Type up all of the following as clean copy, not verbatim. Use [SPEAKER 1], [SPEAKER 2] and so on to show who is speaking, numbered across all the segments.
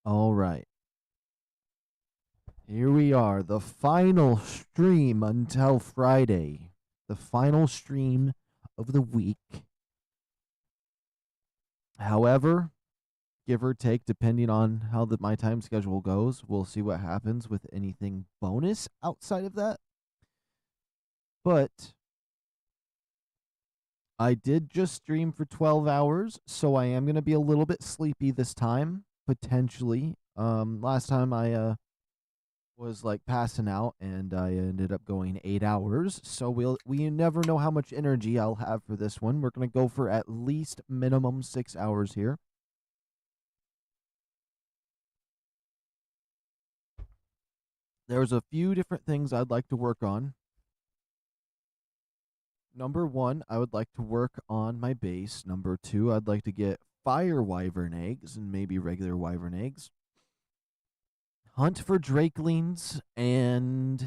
[SPEAKER 1] All right. Here we are, the final stream until Friday. The final stream of the week. However, give or take, depending on how my time schedule goes, we'll see what happens with anything bonus outside of that. But I did just stream for 12 hours, so I am going to be a little bit sleepy this time, potentially. Last time I was like passing out and I ended up going 8 hours. So we never know how much energy I'll have for this one. We're going to go for at least minimum 6 hours here. There's a few different things I'd like to work on. Number 1, I would like to work on my base. Number 2, I'd like to get fire wyvern eggs and maybe regular wyvern eggs. Hunt for drakelings and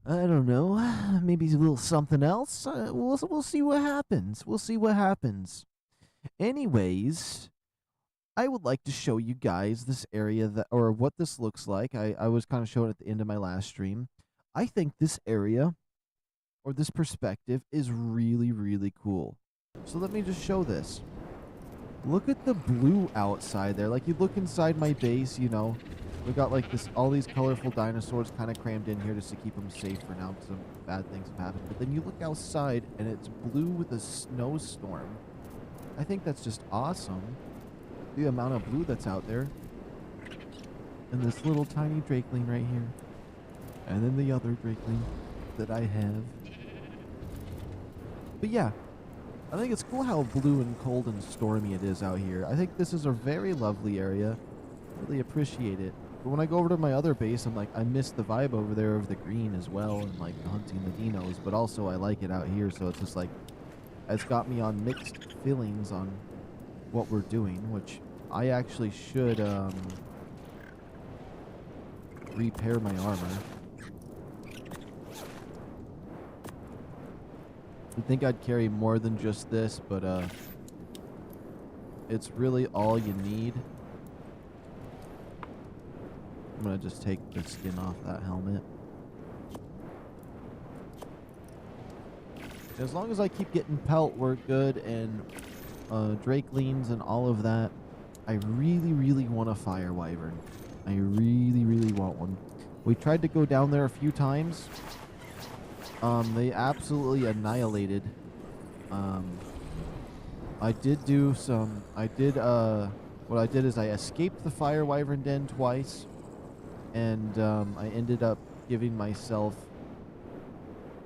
[SPEAKER 1] I don't know, maybe a little something else. We'll see what happens. We'll see what happens. Anyways, I would like to show you guys this area that, or what this looks like. I was kind of showing at the end of my last stream. I think this area, or this perspective, is really, really cool. So let me just show this. Look at the blue outside there. Like, you look inside my base, you know, we got like this, all these colorful dinosaurs kind of crammed in here just to keep them safe for now, because some bad things have happened. But then you look outside and it's blue with a snowstorm. I think that's just awesome. The amount of blue that's out there. And this little tiny drakeling right here. And then the other drakeling that I have. But yeah, I think it's cool how blue and cold and stormy it is out here. I think this is a very lovely area. Really appreciate it. But when I go over to my other base, I'm like, I miss the vibe over there of the green as well, and like hunting the dinos, but also I like it out here, so it's just like, it's got me on mixed feelings on what we're doing, which I actually should repair my armor. You'd think I'd carry more than just this, but it's really all you need. I'm gonna just take the skin off that helmet. As long as I keep getting pelt, we're good, and drakelings and all of that. I really, really want a fire wyvern. I really, really want one. We tried to go down there a few times. They absolutely annihilated. I did do some, what I did is I escaped the fire wyvern den twice, and I ended up giving myself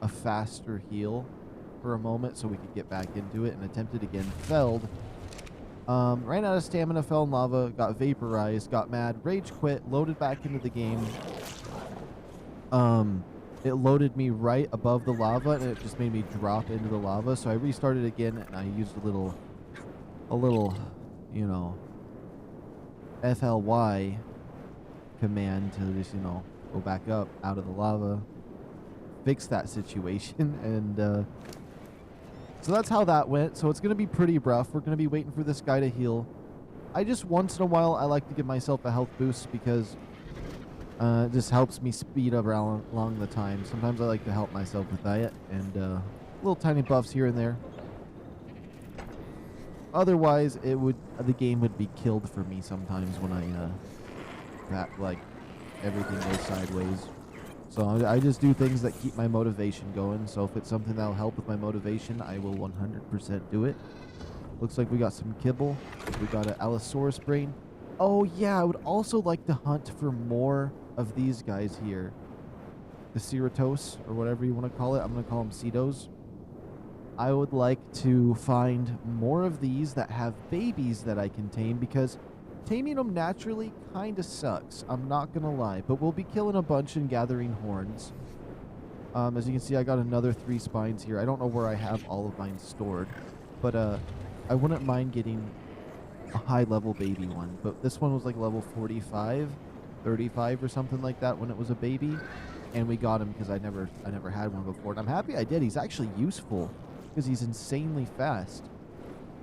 [SPEAKER 1] a faster heal for a moment so we could get back into it, and attempted again, failed. Ran out of stamina, fell in lava, got vaporized, got mad, rage quit, loaded back into the game. It loaded me right above the lava, and it just made me drop into the lava. So I restarted again, and I used a little, you know, FLY command to just, you know, go back up out of the lava, fix that situation, and so that's how that went. So it's going to be pretty rough. We're going to be waiting for this guy to heal. I just, once in a while, I like to give myself a health boost because it just helps me speed up along the time. Sometimes I like to help myself with that, and little tiny buffs here and there. Otherwise, the game would be killed for me sometimes when like everything goes sideways. So I just do things that keep my motivation going. So if it's something that'll help with my motivation, I will 100% do it. Looks like we got some kibble. We got an Allosaurus brain. Oh yeah, I would also like to hunt for more of these guys here. The Ceratos, or whatever you want to call it. I'm going to call them Cetos. I would like to find more of these that have babies that I can tame, because taming them naturally kind of sucks. I'm not going to lie. But we'll be killing a bunch and gathering horns. As you can see, I got another 3 spines here. I don't know where I have all of mine stored. But I wouldn't mind getting a high-level baby one. But this one was like level 45, 35 or something like that when it was a baby. And we got him because I never had one before. And I'm happy I did. He's actually useful because he's insanely fast.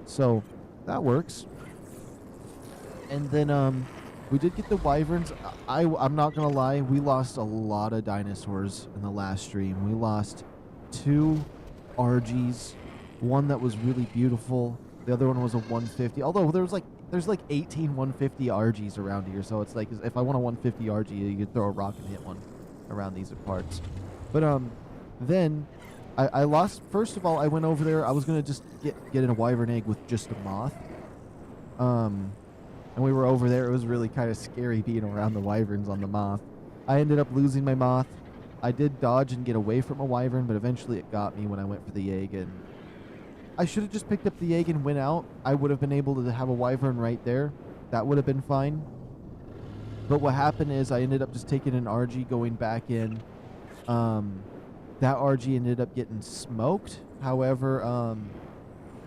[SPEAKER 1] So that works. And then we did get the wyverns. I'm not gonna lie, we lost a lot of dinosaurs in the last stream. We lost 2 RGs, one that was really beautiful. The other one was a 150. Although there's like 18 150 RGs around here, so it's like if I want a 150 RG, you could throw a rock and hit one around these parts. But then I lost. First of all, I went over there. I was gonna just get in a wyvern egg with just a moth. And we were over there. It was really kind of scary being around the wyverns on the moth. I ended up losing my moth. I did dodge and get away from a wyvern, but eventually it got me when I went for the egg. And I should have just picked up the egg and went out. I would have been able to have a wyvern right there. That would have been fine. But what happened is I ended up just taking an RG going back in. That RG ended up getting smoked. However,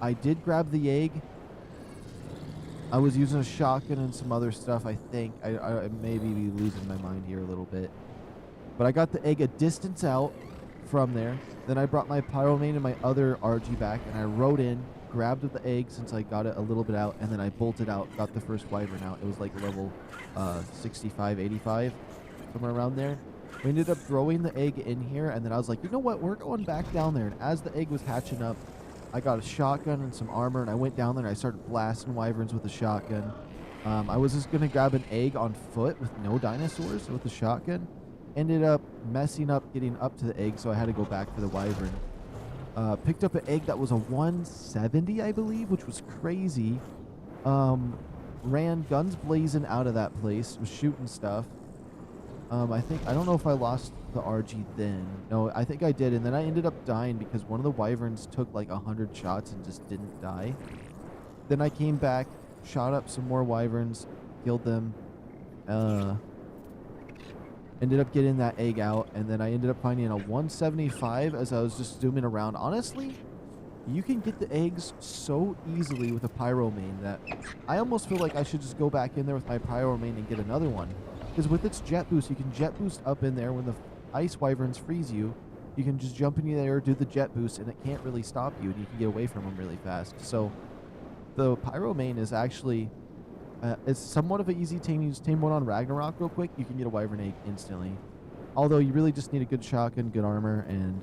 [SPEAKER 1] I did grab the egg. I was using a shotgun and some other stuff, I think. I may be losing my mind here a little bit. But I got the egg a distance out from there. Then I brought my pyromane and my other RG back, and I rode in, grabbed the egg since I got it a little bit out, and then I bolted out, got the first wyvern out. It was like level 65, 85, somewhere around there. We ended up throwing the egg in here, and then I was like, you know what? We're going back down there. And as the egg was hatching up, I got a shotgun and some armor, and I went down there and I started blasting wyverns with a shotgun. I was just going to grab an egg on foot with no dinosaurs with the shotgun. Ended up messing up getting up to the egg, so I had to go back for the wyvern. Picked up an egg that was a 170, I believe, which was crazy. Ran guns blazing out of that place, was shooting stuff. I don't know if I lost the RG then. No, I think I did, and then I ended up dying because one of the wyverns took like 100 shots and just didn't die. Then I came back, shot up some more wyverns, killed them, ended up getting that egg out, and then I ended up finding a 175 as I was just zooming around. Honestly, you can get the eggs so easily with a pyromane that I almost feel like I should just go back in there with my pyromane and get another one. Because with its jet boost, you can jet boost up in there. When the ice wyverns freeze you, you can just jump in the air, do the jet boost, and it can't really stop you, and you can get away from them really fast. So the pyromane is actually it's somewhat of an easy tame. You just tame one on Ragnarok real quick, you can get a wyvern egg instantly. Although you really just need a good shotgun, good armor, and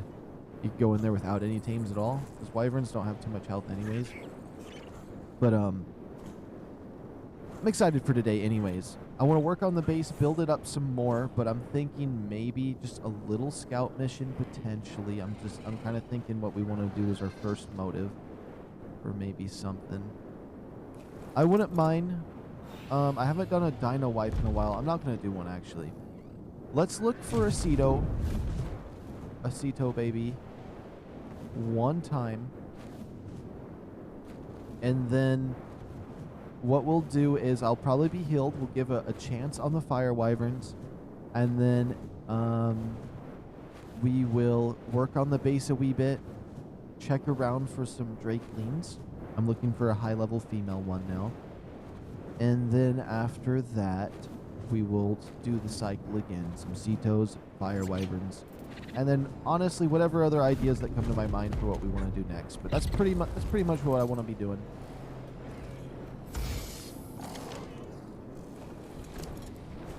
[SPEAKER 1] you can go in there without any tames at all, because wyverns don't have too much health anyways. But I'm excited for today anyways. I want to work on the base, build it up some more, but I'm thinking maybe just a little scout mission potentially. I'm kind of thinking what we want to do is our first motive, or maybe something. I wouldn't mind. I haven't done a dino wipe in a while. I'm not going to do one actually. Let's look for a Ceto baby one time, and then what we'll do is I'll probably be healed. We'll give a chance on the fire wyverns, and then we will work on the base a wee bit, check around for some drakelings. I'm looking for a high level female one now, and then after that we will do the cycle again. Some Cetos, fire wyverns, and then honestly whatever other ideas that come to my mind for what we want to do next. But that's pretty much what I want to be doing.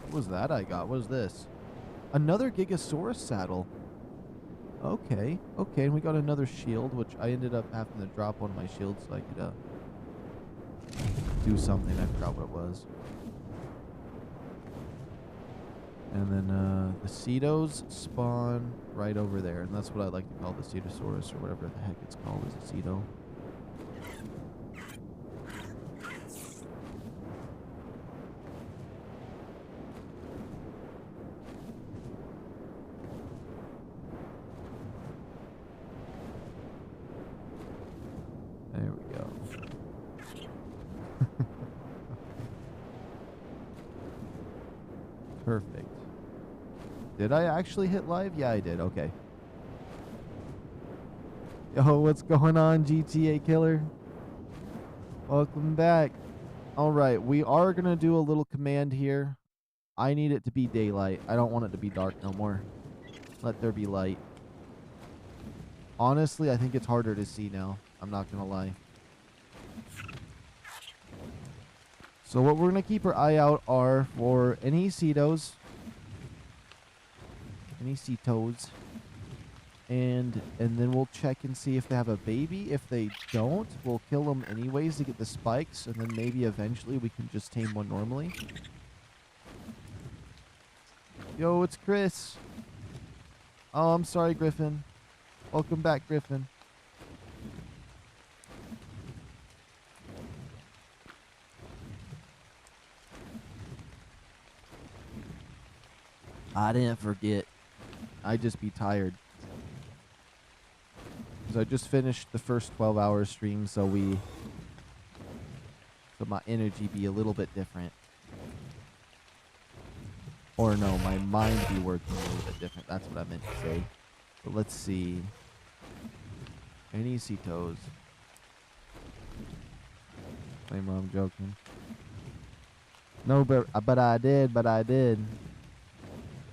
[SPEAKER 1] What was that I got? What is this? Another Gigasaurus saddle. Okay, and we got another shield, which I ended up having to drop one of my shields so I could do something. I forgot what it was. And then the Cetos spawn right over there, and that's what I like to call the Cetosaurus, or whatever the heck it's called, is a Ceto. There we go. Perfect. Did I actually hit live? Yeah, I did. Okay. Yo, what's going on, GTA Killer? Welcome back. All right, we are going to do a little command here. I need it to be daylight. I don't want it to be dark no more. Let there be light. Honestly, I think it's harder to see now. I'm not going to lie. So what we're going to keep our eye out are for any Cetos. Any Cetos. And then we'll check and see if they have a baby. If they don't, we'll kill them anyways to get the spikes. And then maybe eventually we can just tame one normally. Yo, it's Chris. Oh, I'm sorry, Griffin. Welcome back, Griffin. I didn't forget. I just be tired. So I just finished the first 12-hour stream, so my energy be a little bit different. Or no, my mind be working a little bit different. That's what I meant to say. But let's see. Any Cetos. Claim I'm joking. No, but I did.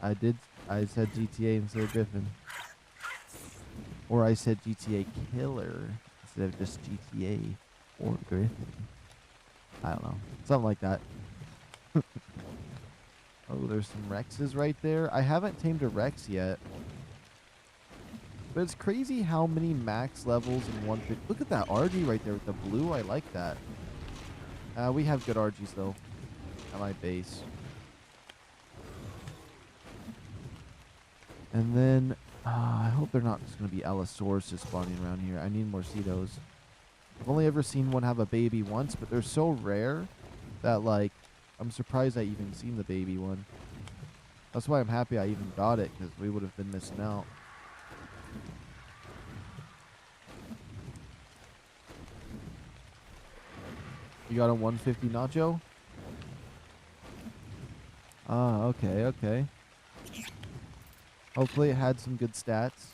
[SPEAKER 1] I said GTA instead of Griffin. Or I said GTA Killer instead of just GTA or Griffin. I don't know. Something like that. Oh, there's some Rexes right there. I haven't tamed a Rex yet. But it's crazy how many max levels in one pick. Look at that RG right there with the blue. I like that. We have good RGs though at my base. And then I hope they're not just going to be Allosauruses spawning around here. I need more Cetos. I've only ever seen one have a baby once, but they're so rare that, like, I'm surprised I even seen the baby one. That's why I'm happy I even got it, because we would have been missing out. You got a 150 Nacho? Ah, okay. Hopefully it had some good stats.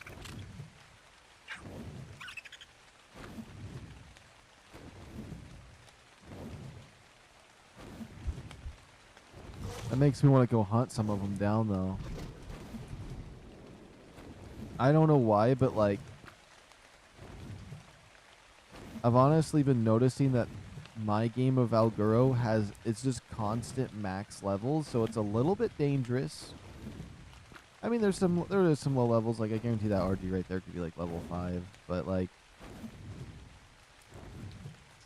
[SPEAKER 1] That makes me want to go hunt some of them down, though. I don't know why, but, like, I've honestly been noticing that my game of VALGUERO it's just constant max levels, so it's a little bit dangerous. I mean, there is some low levels. Like, I guarantee that RG right there could be like level 5, but like,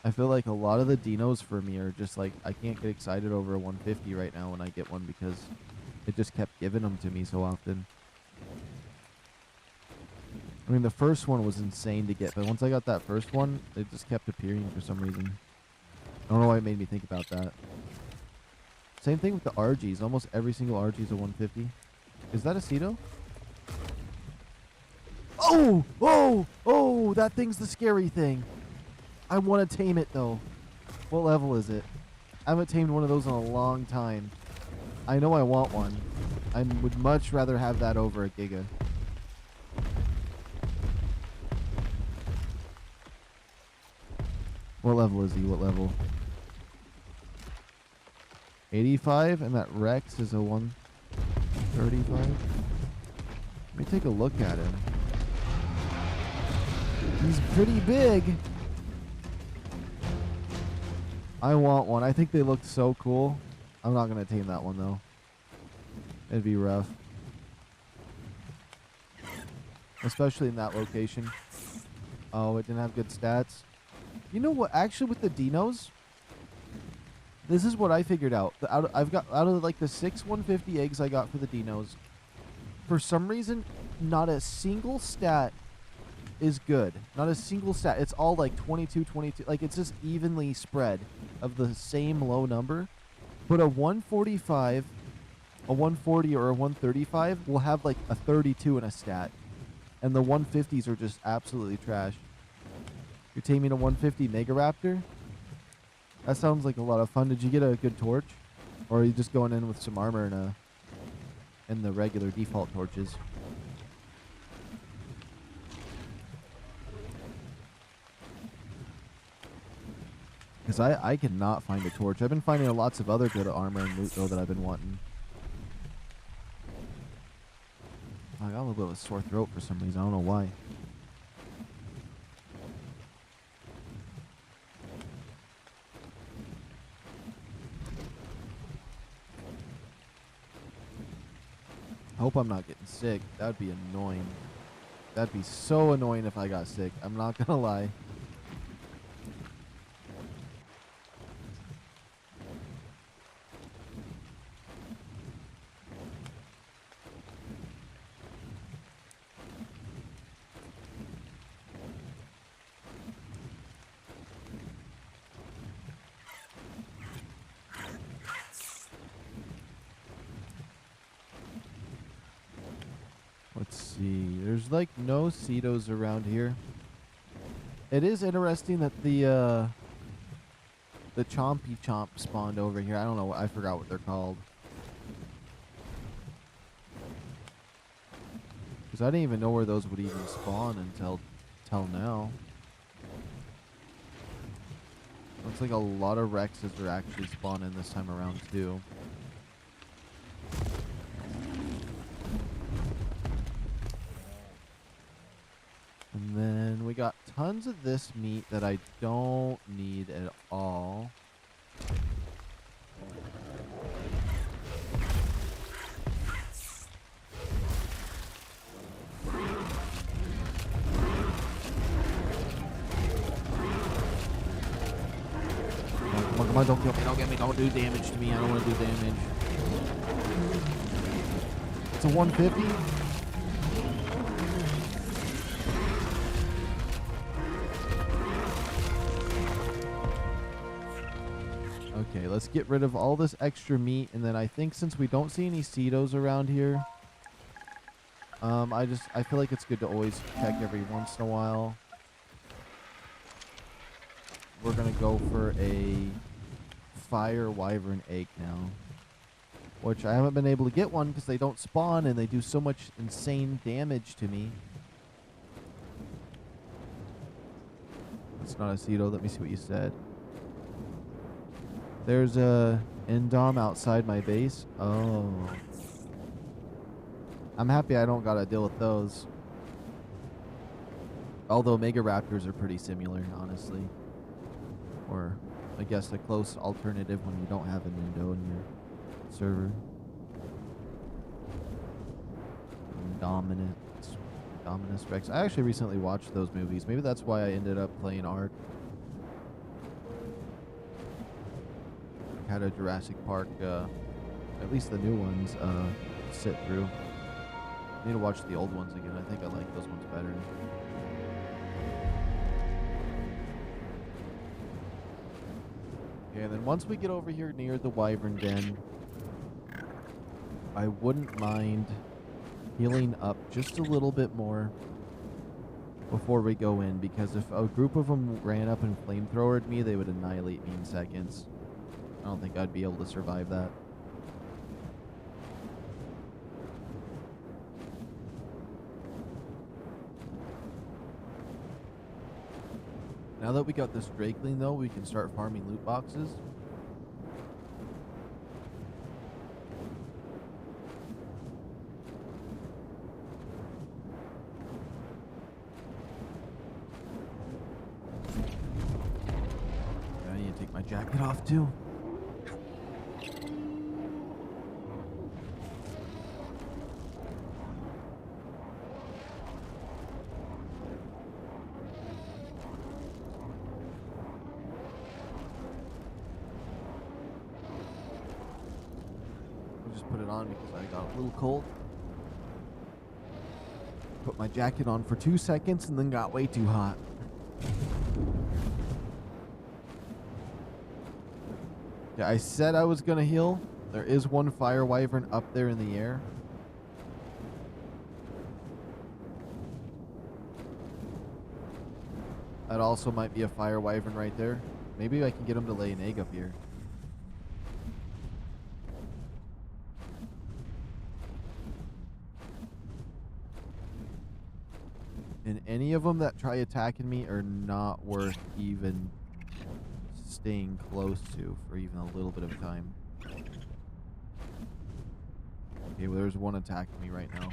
[SPEAKER 1] I feel like a lot of the Dinos for me are just like, I can't get excited over a 150 right now when I get one because it just kept giving them to me so often. I mean, the first one was insane to get, but once I got that first one, it just kept appearing for some reason. I don't know why it made me think about that. Same thing with the RGs. Almost every single RG is a 150. Is that a Ceto? Oh, that thing's the scary thing. I want to tame it, though. What level is it? I haven't tamed one of those in a long time. I know I want one. I would much rather have that over a Giga. What level is he? What level? 85? And that Rex is a 135? Let me take a look at him. He's pretty big. I want one. I think they look so cool. I'm not going to tame that one, though. It'd be rough. Especially in that location. Oh, it didn't have good stats. You know what? Actually, with the Dinos, this is what I figured out. I've got out of like the 6 150 eggs I got for the Dinos, for some reason, not a single stat is good. Not a single stat. It's all like 22, 22. Like, it's just evenly spread of the same low number. But a 145, a 140, or a 135 will have like a 32 in a stat. And the 150s are just absolutely trash. You're taming a 150 Mega Raptor? That sounds like a lot of fun. Did you get a good torch? Or are you just going in with some armor and the regular default torches? Because I cannot find a torch. I've been finding lots of other good armor and loot, though, that I've been wanting. I got a little bit of a sore throat for some reason. I don't know why. Hope I'm not getting sick. That would be annoying. That'd be so annoying if I got sick. I'm not gonna lie. Let's see. There's like no Cetos around here. It is interesting that the Chompy Chomp spawned over here. I don't know. I forgot what they're called. Because I didn't even know where those would even spawn until now. Looks like a lot of Rexes are actually spawning this time around too. And then we got tons of this meat that I don't need at all. Come on, don't kill me, don't get me, don't do damage to me. I don't want to do damage. It's a 150? Okay, let's get rid of all this extra meat, and then I think since we don't see any Cetos around here, I feel like it's good to always check every once in a while. We're gonna go for a fire wyvern egg now, which I haven't been able to get one because they don't spawn and they do so much insane damage to me. It's not a Ceto. Let me see what you said. There's a Indom outside my base. Oh. I'm happy I don't gotta deal with those. Although Mega Raptors are pretty similar, honestly. Or, I guess, a close alternative when you don't have an Indo in your server. Dominus Rex. I actually recently watched those movies. Maybe that's why I ended up playing ARK. Had a Jurassic Park, at least the new ones, sit through. I need to watch the old ones again. I think I like those ones better. Okay, and then once we get over here near the Wyvern Den, I wouldn't mind healing up just a little bit more before we go in, because if a group of them ran up and flamethrowered me, they would annihilate me in seconds. I don't think I'd be able to survive that. Now that we got this Drakeling, though, we can start farming loot boxes. I need to take my jacket off, too. Put it on because I got a little cold. Put my jacket on for 2 seconds and then got way too hot. Yeah, I said I was gonna heal. There is one fire wyvern up there in the air. That also might be a fire wyvern right there. Maybe I can get him to lay an egg up here. And any of them that try attacking me are not worth even staying close to for even a little bit of time. Okay, well, there's one attacking me right now.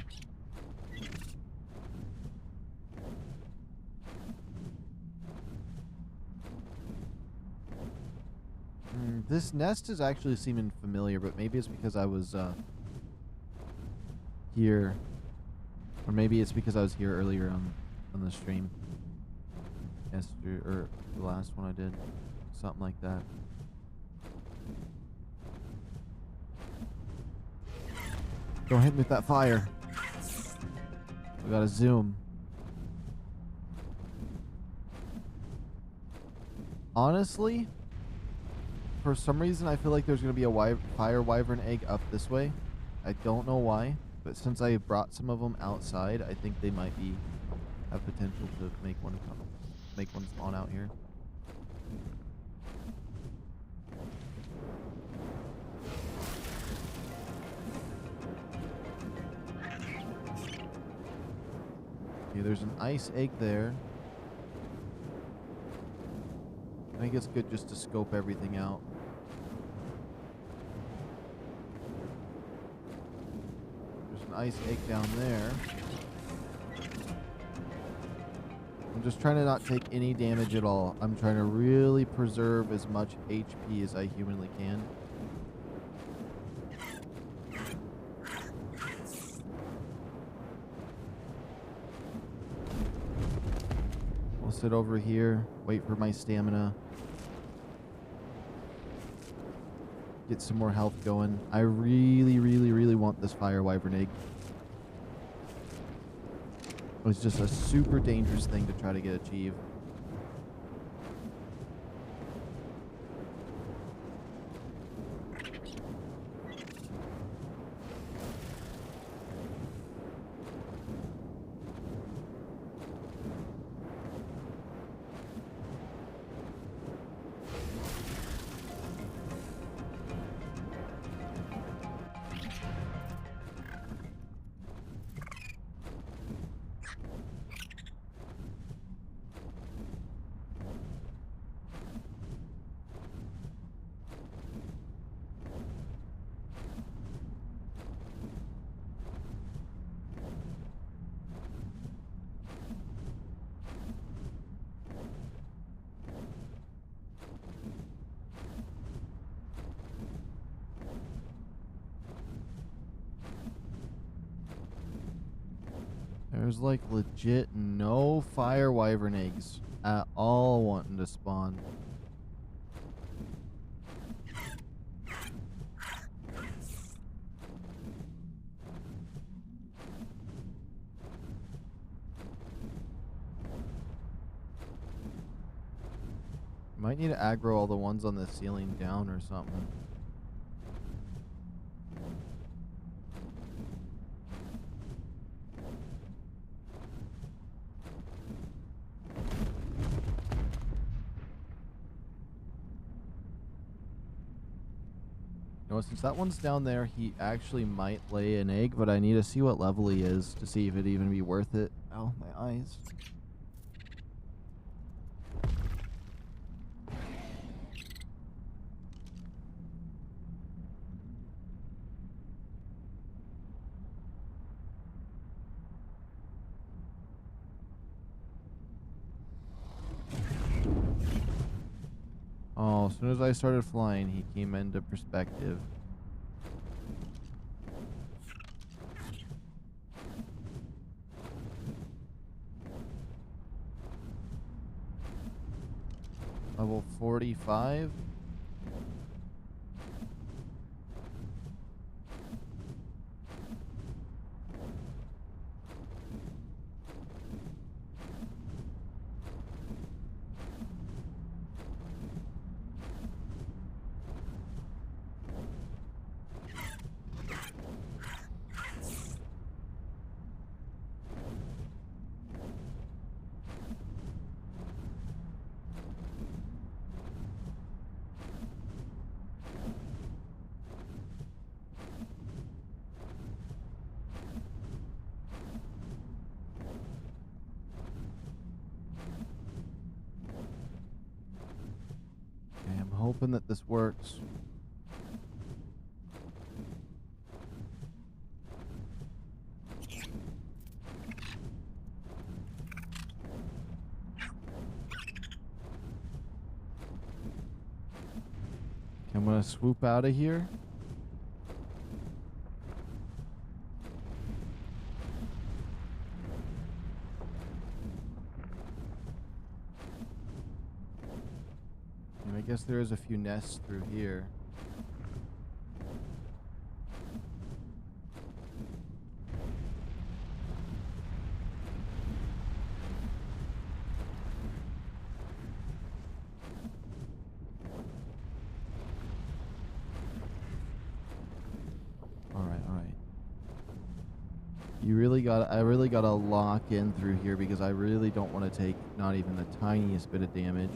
[SPEAKER 1] This nest is actually seeming familiar, but maybe it's because I was here. Or maybe it's because I was here earlier on the stream. Yesterday, or the last one I did. Something like that. Don't hit me with that fire. We gotta zoom. Honestly, for some reason I feel like there's gonna be a fire wyvern egg up this way. I don't know why, but since I brought some of them outside, I think they might have potential to make one spawn out here. Okay, there's an ice egg there. I think it's good just to scope everything out. There's an ice egg down there. I'm just trying to not take any damage at all. I'm trying to really preserve as much HP as I humanly can. I'll sit over here, wait for my stamina. Get some more health going. I really want this fire wyvern egg. It's just a super dangerous thing to try to get achieved. There's like legit no fire wyvern eggs at all wanting to spawn. Might need to aggro all the ones on the ceiling down or something. You know, since that one's down there, he actually might lay an egg, but I need to see what level he is to see if it'd even be worth it. Ow, my eyes. Oh, as soon as I started flying, he came into perspective. Level 45. I'm hoping that this works. I'm gonna swoop out of here. guess there is a few nests through here. Alright. I really gotta lock in through here because I really don't want to take not even the tiniest bit of damage.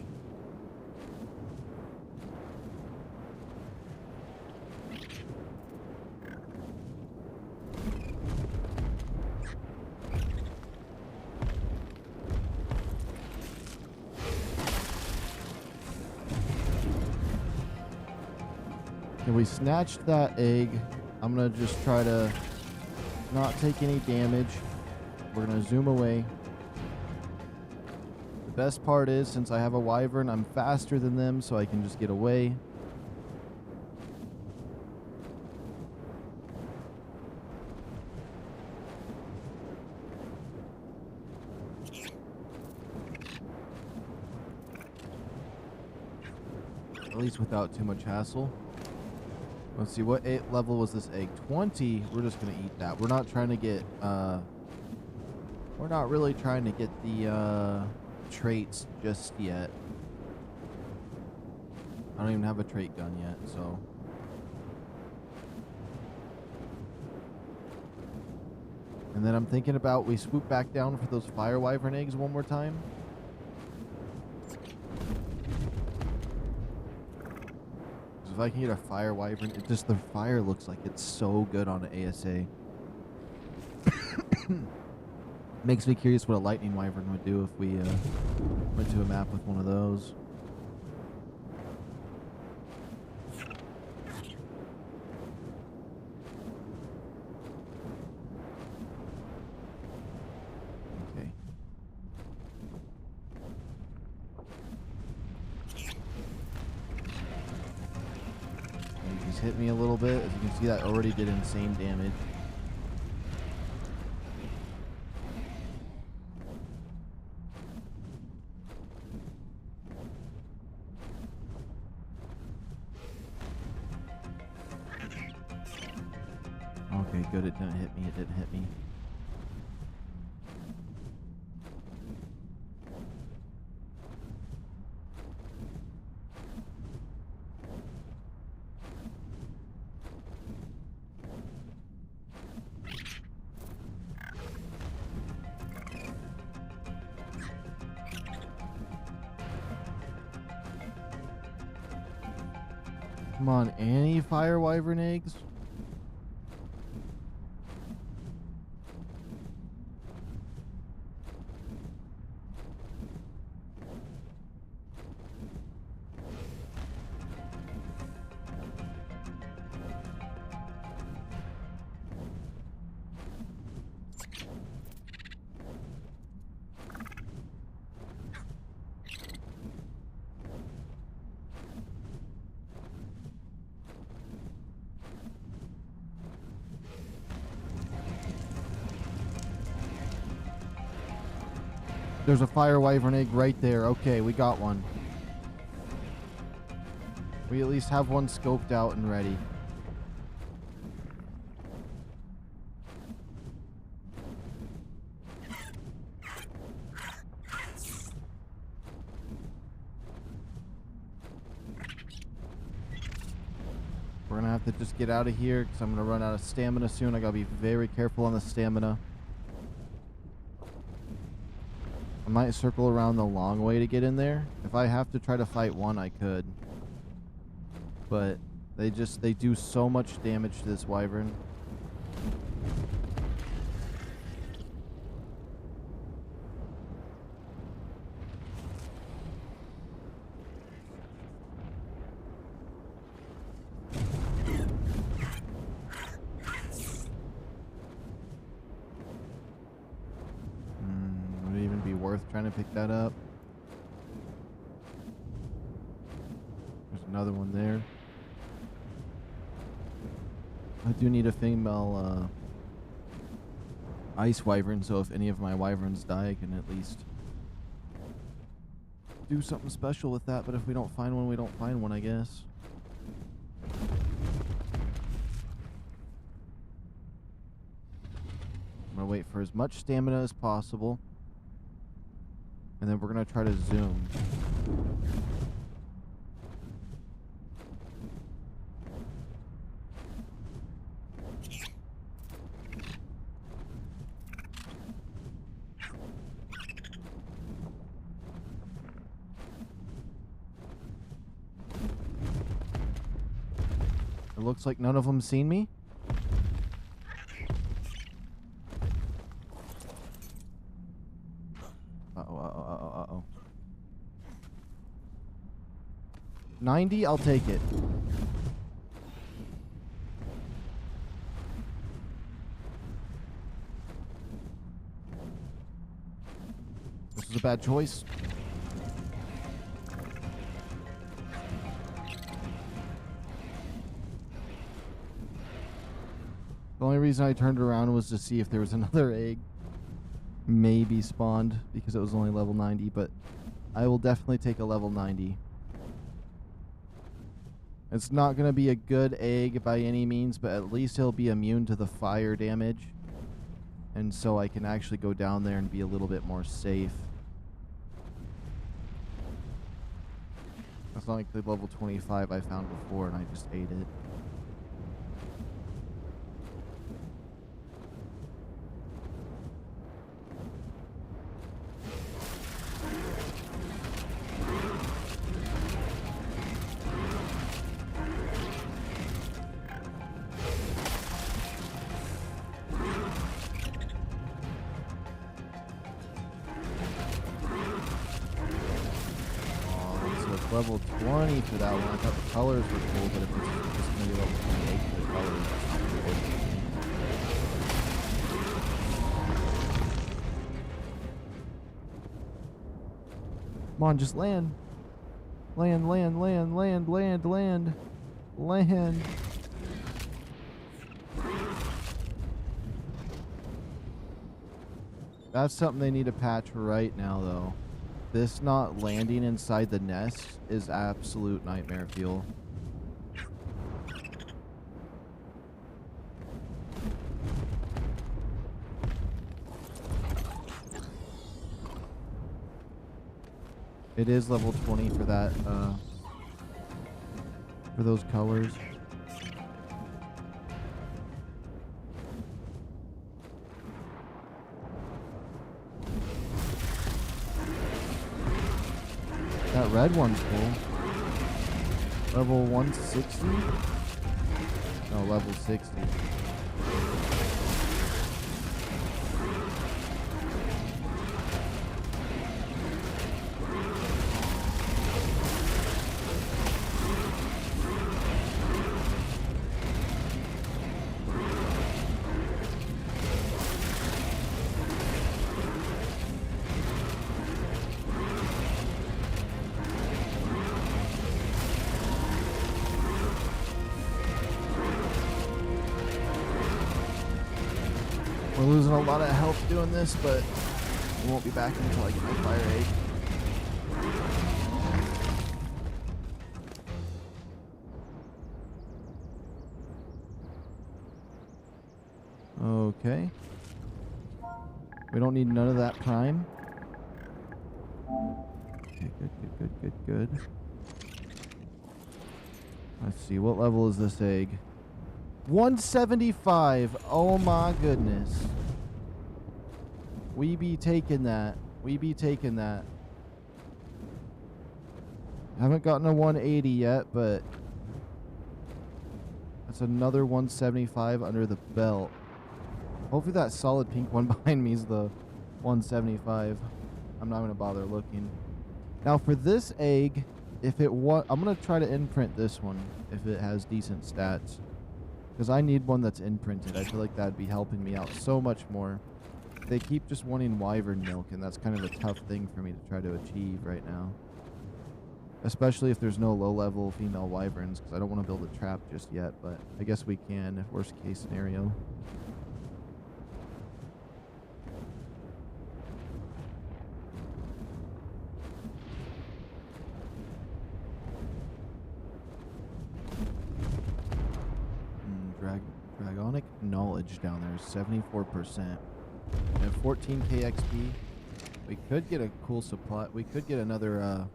[SPEAKER 1] Okay, we snatched that egg. I'm gonna just try to not take any damage. We're gonna zoom away. The best part is, since I have a wyvern, I'm faster than them, so I can just get away. At least without too much hassle. Let's see, what level was this egg? 20. We're just gonna eat that. We're not trying to get we're not really trying to get the traits just yet. I don't even have a trait gun yet, so. And then I'm thinking about we swoop back down for those fire wyvern eggs one more time. If I can get a fire wyvern, it just, the fire looks like it's so good on an ASA. Makes me curious what a lightning wyvern would do if we went to a map with one of those. Okay. Just hit me a little bit. As you can see, that already did insane damage. Okay, good. It didn't hit me. It didn't hit me. Come on, any fire wyvern eggs? There's a fire wyvern egg right there. Okay, we got one. We at least have one scoped out and ready. We're gonna have to just get out of here because I'm gonna run out of stamina soon. I gotta be very careful on the stamina. I might circle around the long way to get in there. If I have to try to fight one, I could. But they do so much damage to this wyvern. Would it even be worth trying to pick that up? There's another one there. I do need a female ice wyvern, so if any of my wyverns die, I can at least do something special with that, but if we don't find one, we don't find one, I guess. I'm gonna wait for as much stamina as possible. And then we're gonna try to zoom. It looks like none of them seen me. Uh-oh. 90, I'll take it. This is a bad choice. The only reason I turned around was to see if there was another egg maybe spawned because it was only level 90, but I will definitely take a level 90. It's not going to be a good egg by any means, but at least he'll be immune to the fire damage. And so I can actually go down there and be a little bit more safe. That's not like the level 25 I found before and I just ate it. Level 20 for that one. I thought the colors were cool, but if it's just going to be level 28 for the colors, that's not cool. Come on, just land. Land. That's something they need to patch right now, though. This not landing inside the nest is absolute nightmare fuel. It is level 20 for that, for those colors. That red one's cool. Level 160? No, level 60. We're losing a lot of health doing this, but we won't be back until I get my fire egg. Okay. We don't need none of that prime. Okay, good. Let's see, what level is this egg? 175. Oh my goodness. We be taking that. Haven't gotten a 180 yet, but that's another 175 under the belt. Hopefully that solid pink one behind me is the 175. I'm not going to bother looking. Now for this egg, if it I'm going to try to imprint this one if it has decent stats. Because I need one that's imprinted. I feel like that'd be helping me out so much more. They keep just wanting wyvern milk, and that's kind of a tough thing for me to try to achieve right now. Especially if there's no low-level female wyverns, because I don't want to build a trap just yet, but I guess we can, worst case scenario. knowledge down there, 74%. We have 14k XP. We could get a cool supply. We could get another,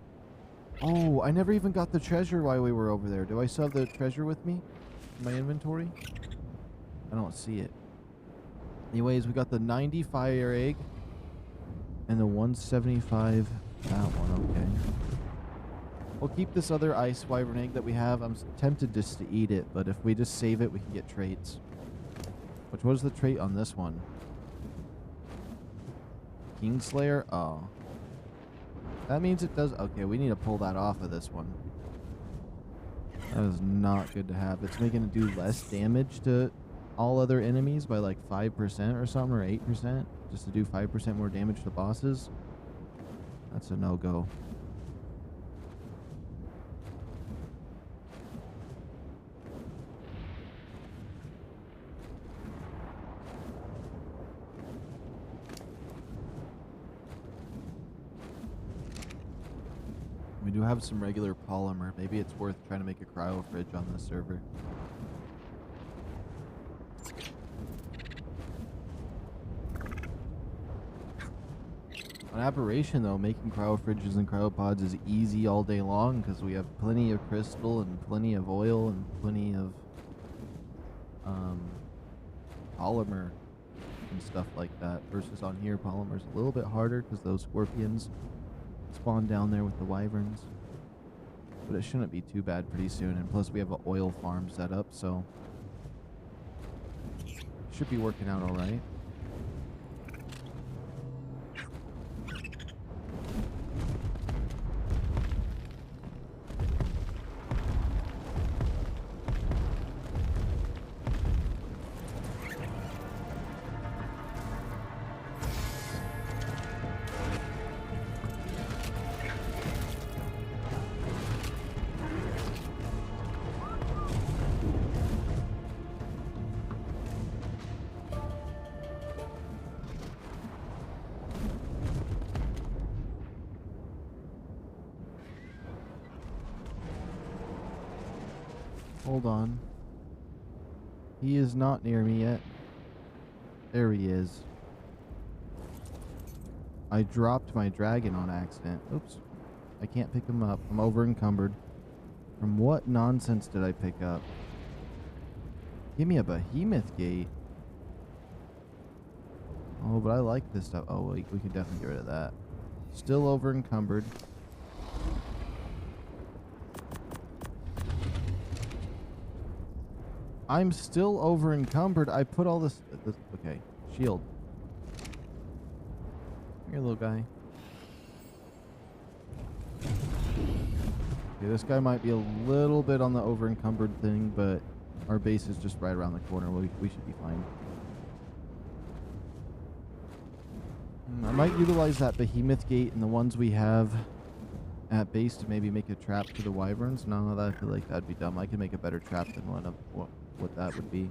[SPEAKER 1] oh, I never even got the treasure while we were over there. Do I still have the treasure with me in my inventory? I don't see it. Anyways, we got the 90 fire egg and the 175, that one, okay. We'll keep this other ice wyvern egg that we have. I'm tempted just to eat it, but if we just save it, we can get traits. Which was the trait on this one? Kingslayer? Oh. That means it does... Okay, we need to pull that off of this one. That is not good to have. It's making it do less damage to all other enemies by like 5% or something, or 8%. Just to do 5% more damage to bosses. That's a no-go. We do have some regular polymer. Maybe it's worth trying to make a cryo fridge on this server. On Aberration, though, making cryo fridges and cryopods is easy all day long because we have plenty of crystal and plenty of oil and plenty of polymer and stuff like that. Versus on here, polymer's a little bit harder because those scorpions spawn down there with the wyverns. But it shouldn't be too bad pretty soon. And plus, we have an oil farm set up, so it should be working out all right. Hold on. He is not near me yet. There he is. I dropped my dragon on accident. Oops. I can't pick him up. I'm over encumbered. From what nonsense did I pick up? Give me a behemoth gate. Oh, but I like this stuff. Oh, we could definitely get rid of that. Still over encumbered. I'm still over encumbered. I put all this okay. Shield. Here, little guy. Okay, this guy might be a little bit on the over encumbered thing, but our base is just right around the corner. We should be fine. I might utilize that behemoth gate and the ones we have at base to maybe make a trap for the wyverns. No, I feel like that'd be dumb. I could make a better trap than one of what that would be.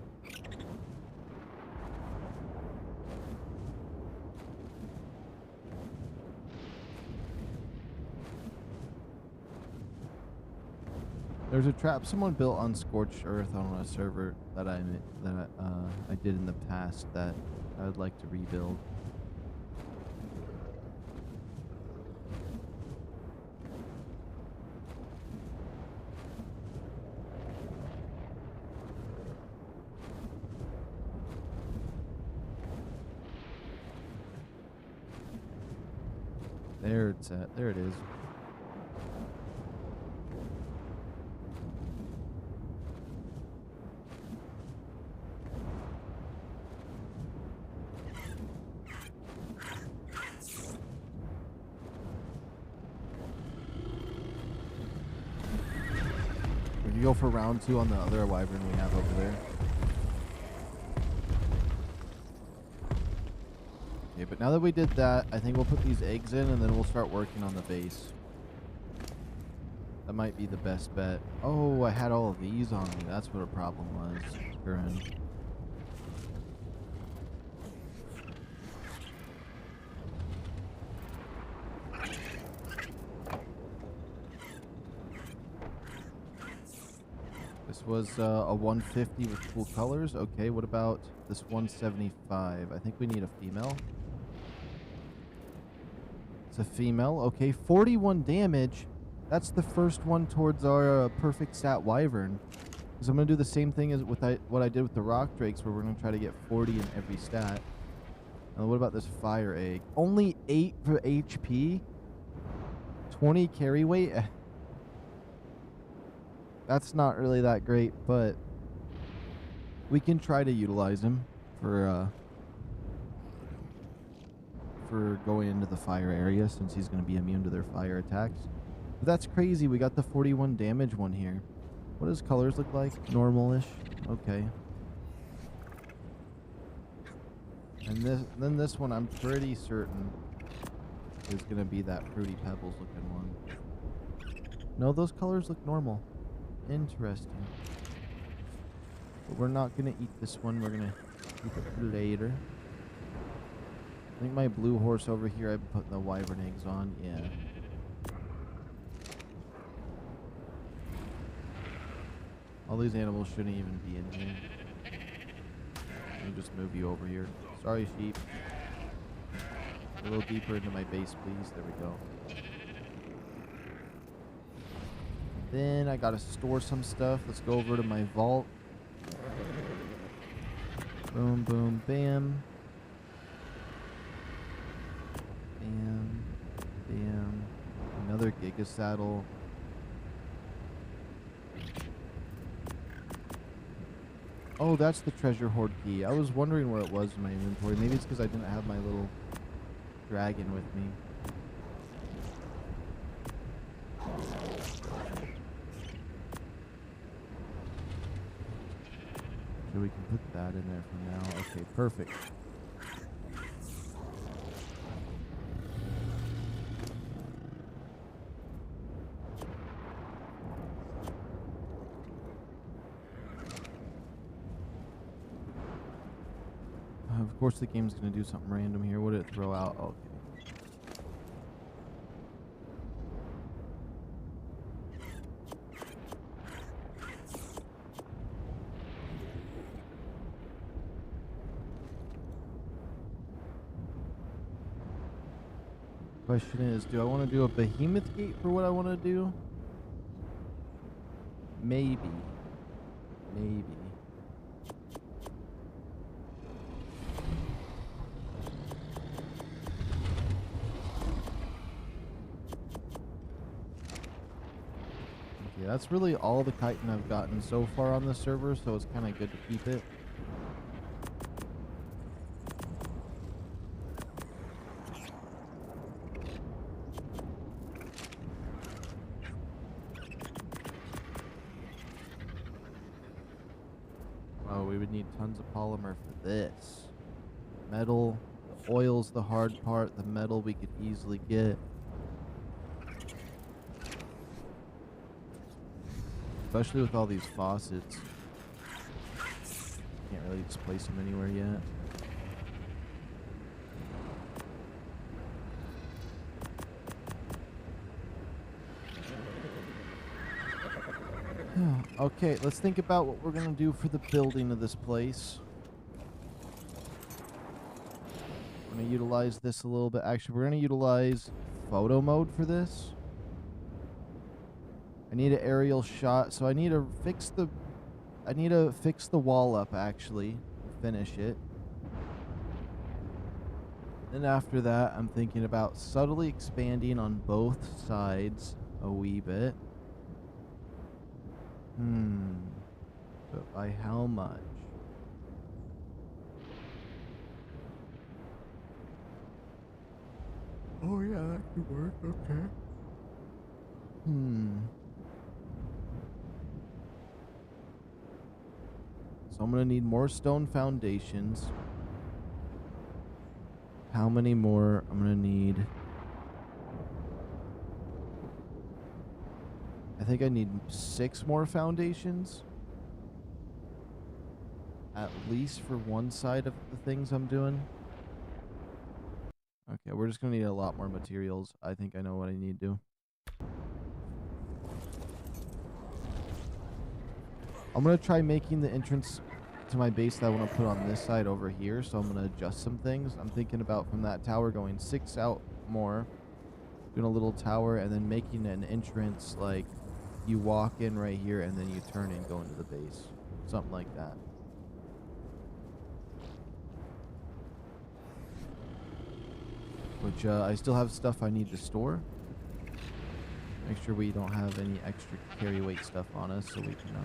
[SPEAKER 1] There's a trap someone built on Scorched Earth on a server that I did in the past that I would like to rebuild. There it's at. There it is. We can go for round 2 on the other wyvern we have over there. Okay, but now that we did that, I think we'll put these eggs in and then we'll start working on the base. That might be the best bet. Oh, I had all of these on me. That's what a problem was. Screwing. This was a 150 with cool colors. Okay, what about this 175? I think we need a female. It's a female. Okay, 41 damage. That's the first one towards our perfect stat wyvern. Because I'm going to do the same thing as with what I did with the rock drakes, where we're going to try to get 40 in every stat. And what about this fire egg? Only 8 for HP. 20 carry weight. That's not really that great, but we can try to utilize him for going into the fire area, since he's going to be immune to their fire attacks. But that's crazy. We got the 41 damage one here. What does colors look like? Normal-ish. Okay. And then this one, I'm pretty certain is going to be that Fruity Pebbles looking one. No, those colors look normal. Interesting. But we're not going to eat this one. We're going to keep it for later. I think my blue horse over here, I've put the wyvern eggs on. Yeah. All these animals shouldn't even be in here. Let me just move you over here. Sorry, sheep. A little deeper into my base, please. There we go. Then I gotta store some stuff. Let's go over to my vault. Boom, boom, bam. Bam. Bam. Another Giga Saddle. Oh, that's the treasure hoard key. I was wondering where it was in my inventory. Maybe it's because I didn't have my little dragon with me. So we can put that in there for now. Okay, perfect. Of course, the game's going to do something random here. What did it throw out? Okay. Question is, do I want to do a behemoth gate for what I want to do? Maybe. Maybe. Okay, that's really all the chitin I've gotten so far on the server, so it's kind of good to keep it. Oh, we would need tons of polymer for this. Metal, the oil's the hard part. The metal we could easily get. Especially with all these faucets. Can't really just place them anywhere yet. Okay, let's think about what we're going to do for the building of this place. We're going to utilize this a little bit. Actually, we're going to utilize photo mode for this. I need an aerial shot, so I need to fix the wall up, actually. Finish it. Then after that, I'm thinking about subtly expanding on both sides a wee bit. But by how much? Oh yeah, that could work, okay. So I'm gonna need more stone foundations. How many more? I'm gonna need... I think I need 6 more foundations. At least for one side of the things I'm doing. Okay, we're just gonna need a lot more materials. I think I know what I need to do. I'm going to try making the entrance to my base that I want to put on this side over here. So I'm going to adjust some things. I'm thinking about from that tower going 6 out more, doing a little tower, and then making an entrance like you walk in right here and then you turn and go into the base. Something like that. Which I still have stuff I need to store. Make sure we don't have any extra carry weight stuff on us so we can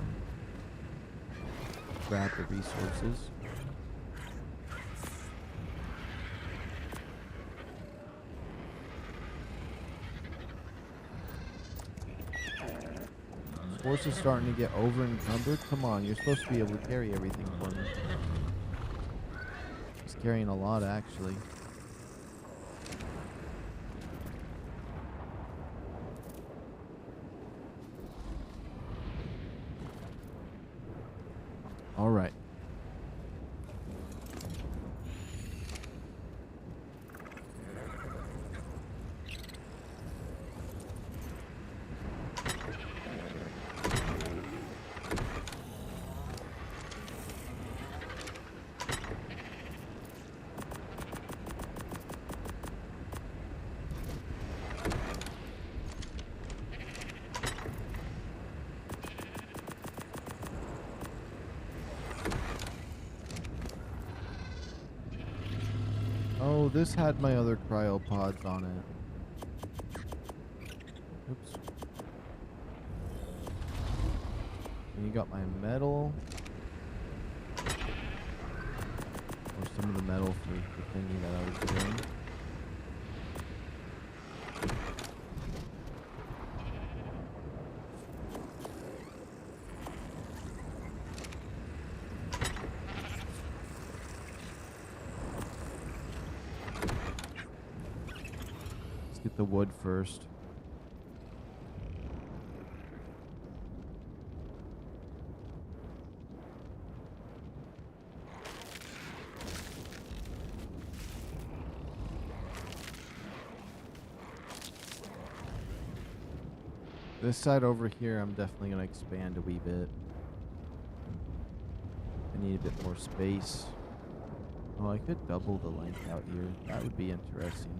[SPEAKER 1] grab the resources. This horse is starting to get over encumbered. Come on, you're supposed to be able to carry everything for me. He's carrying a lot, actually. All right. Oh, this had my other cryopods on it. Oops. And you got my metal. Or some of the metal for the thingy that I was doing. Get the wood first. This side over here, I'm definitely going to expand a wee bit. I need a bit more space. Oh, I could double the length out here. That would be interesting.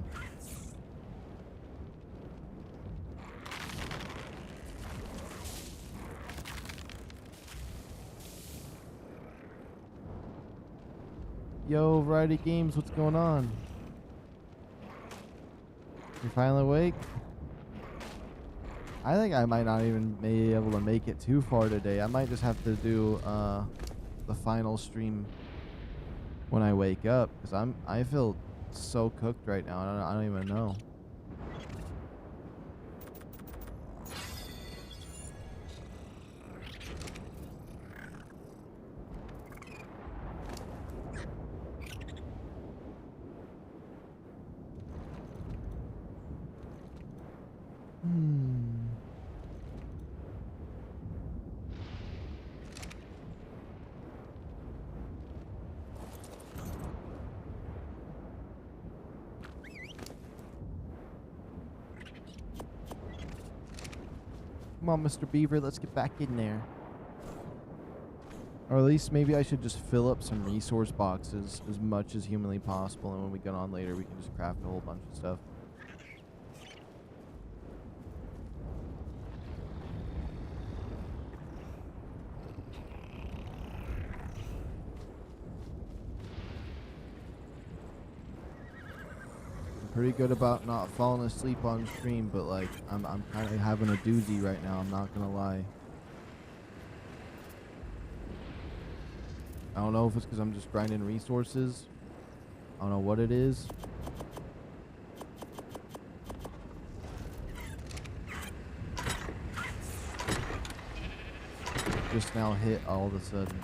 [SPEAKER 1] Yo, Variety Games, what's going on? You finally awake? I think I might not even be able to make it too far today. I might just have to do the final stream when I wake up, because I feel so cooked right now. I don't even know. Come on, Mr. Beaver, let's get back in there. Or at least maybe I should just fill up some resource boxes as much as humanly possible, and when we get on later, we can just craft a whole bunch of stuff. Pretty good about not falling asleep on stream, but like I'm kind of having a doozy right now. I'm not gonna lie. I don't know if it's because I'm just grinding resources. I don't know what it is. Just now hit all of a sudden.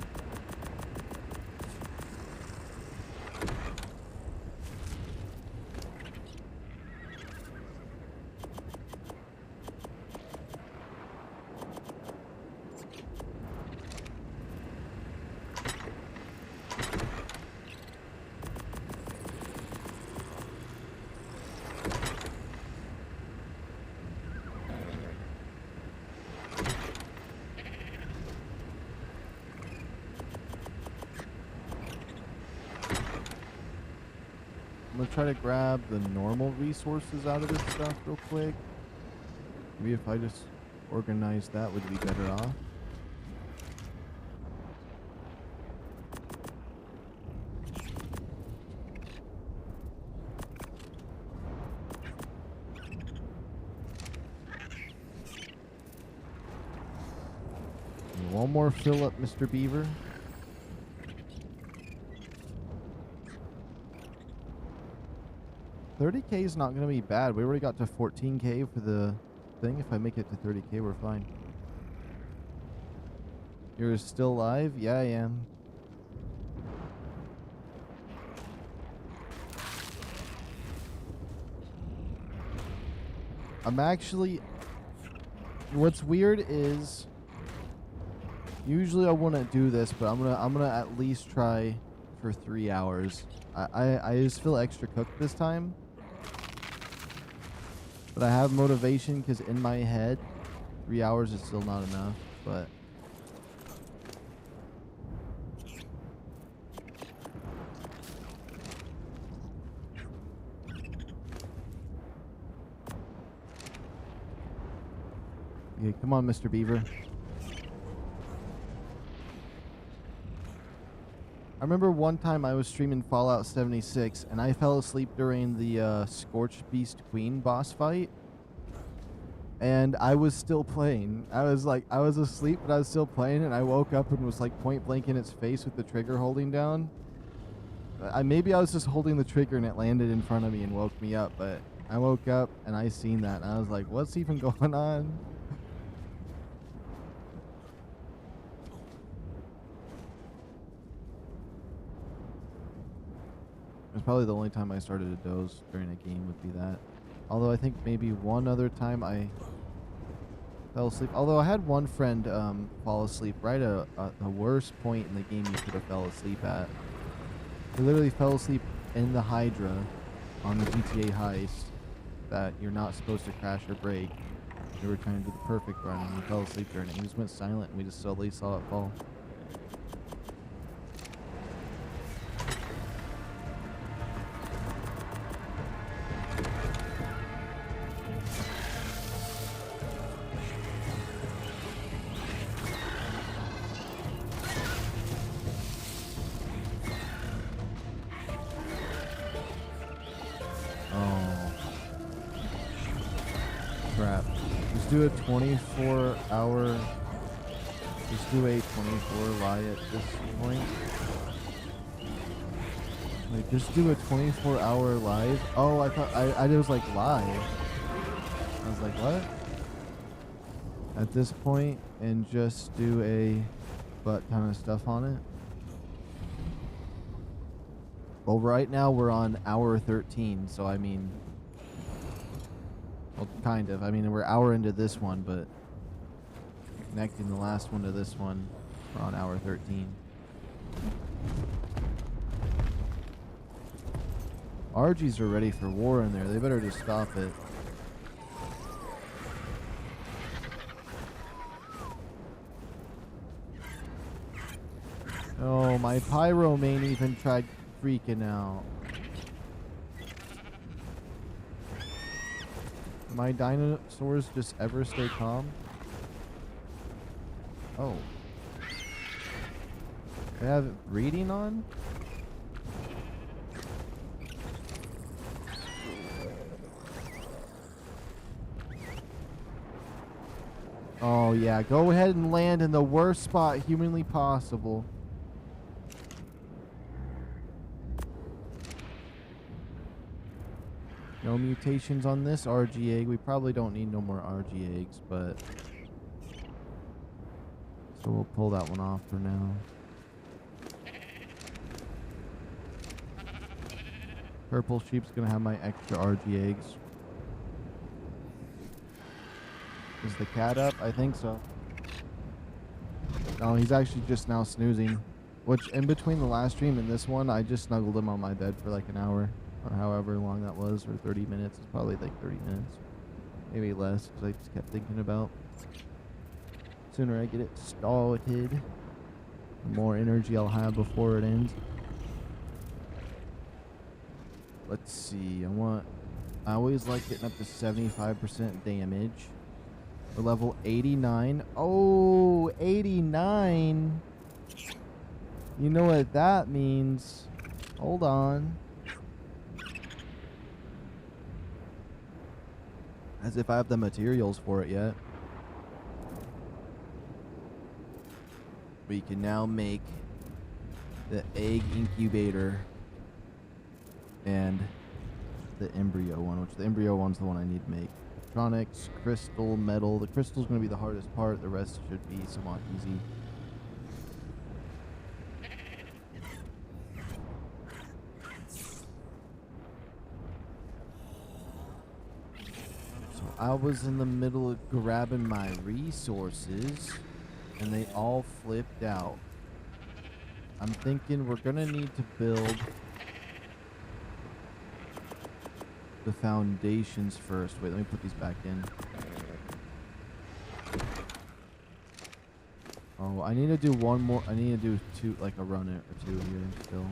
[SPEAKER 1] I'm gonna try to grab the normal resources out of this stuff real quick. Maybe if I just organize that, would be better off. One more fill up, Mr. Beaver. $30K is not going to be bad. We already got to 14K for the thing. If I make it to 30K, we're fine. You're still alive? Yeah, I am. I'm actually... What's weird is... Usually I wouldn't do this, but I'm gonna at least try for 3 hours. I just feel extra cooked this time. But I have motivation because in my head, 3 hours is still not enough, but... Okay, come on, Mr. Beaver. I remember one time I was streaming Fallout 76 and I fell asleep during the Scorched Beast Queen boss fight. And I was still playing. I was asleep, but I was still playing, and I woke up and was like point blank in its face with the trigger holding down. Maybe I was just holding the trigger and it landed in front of me and woke me up, but I woke up and I seen that and I was like, what's even going on? It's probably the only time I started to doze during a game would be that. Although I think maybe one other time I fell asleep. Although I had one friend fall asleep right at the worst point in the game you could have fell asleep at. He literally fell asleep in the Hydra on the GTA heist that you're not supposed to crash or break. They were trying to do the perfect run and he fell asleep during it. He just went silent and we just slowly saw it fall. Do a 24-hour. Just do a 24 lie at this point. Like, just do a 24-hour live. Oh, I thought I was like live. I was like, what? At this point, and just do a butt ton of stuff on it. Well, right now we're on hour 13, so I mean. Well, kind of. I mean, we're an hour into this one, but connecting the last one to this one, we're on hour 13. RGs are ready for war in there. They better just stop it. Oh, my pyro main even tried freaking out. My dinosaurs just ever stay calm? Oh. I have reading on? Oh yeah, go ahead and land in the worst spot humanly possible. No mutations on this RG egg. We probably don't need no more RG eggs, but... So we'll pull that one off for now. Purple sheep's gonna have my extra RG eggs. Is the cat up? I think so. No, he's actually just now snoozing. Which, in between the last stream and this one, I just snuggled him on my bed for like an hour. Or however long that was, or 30 minutes. It's probably like 30 minutes. Maybe less, because I just kept thinking about the sooner I get it started, the more energy I'll have before it ends. Let's see. I always like getting up to 75% damage. We're level 89. Oh, 89. You know what that means. Hold on. As if I have the materials for it yet. We can now make the egg incubator and the embryo one, which the embryo one's the one I need to make. Electronics, crystal, metal. The crystal's going to be the hardest part. The rest should be somewhat easy. So I was in the middle of grabbing my resources and they all flipped out. I'm thinking we're going to need to build the foundations first. Wait, let me put these back in. Oh, I need to do one more. I need to do two, like a run or two here still.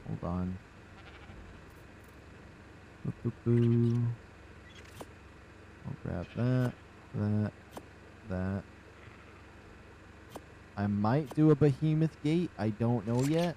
[SPEAKER 1] Hold on. Boop, boop, boo. I'll grab that. I might do a behemoth gate. I don't know yet.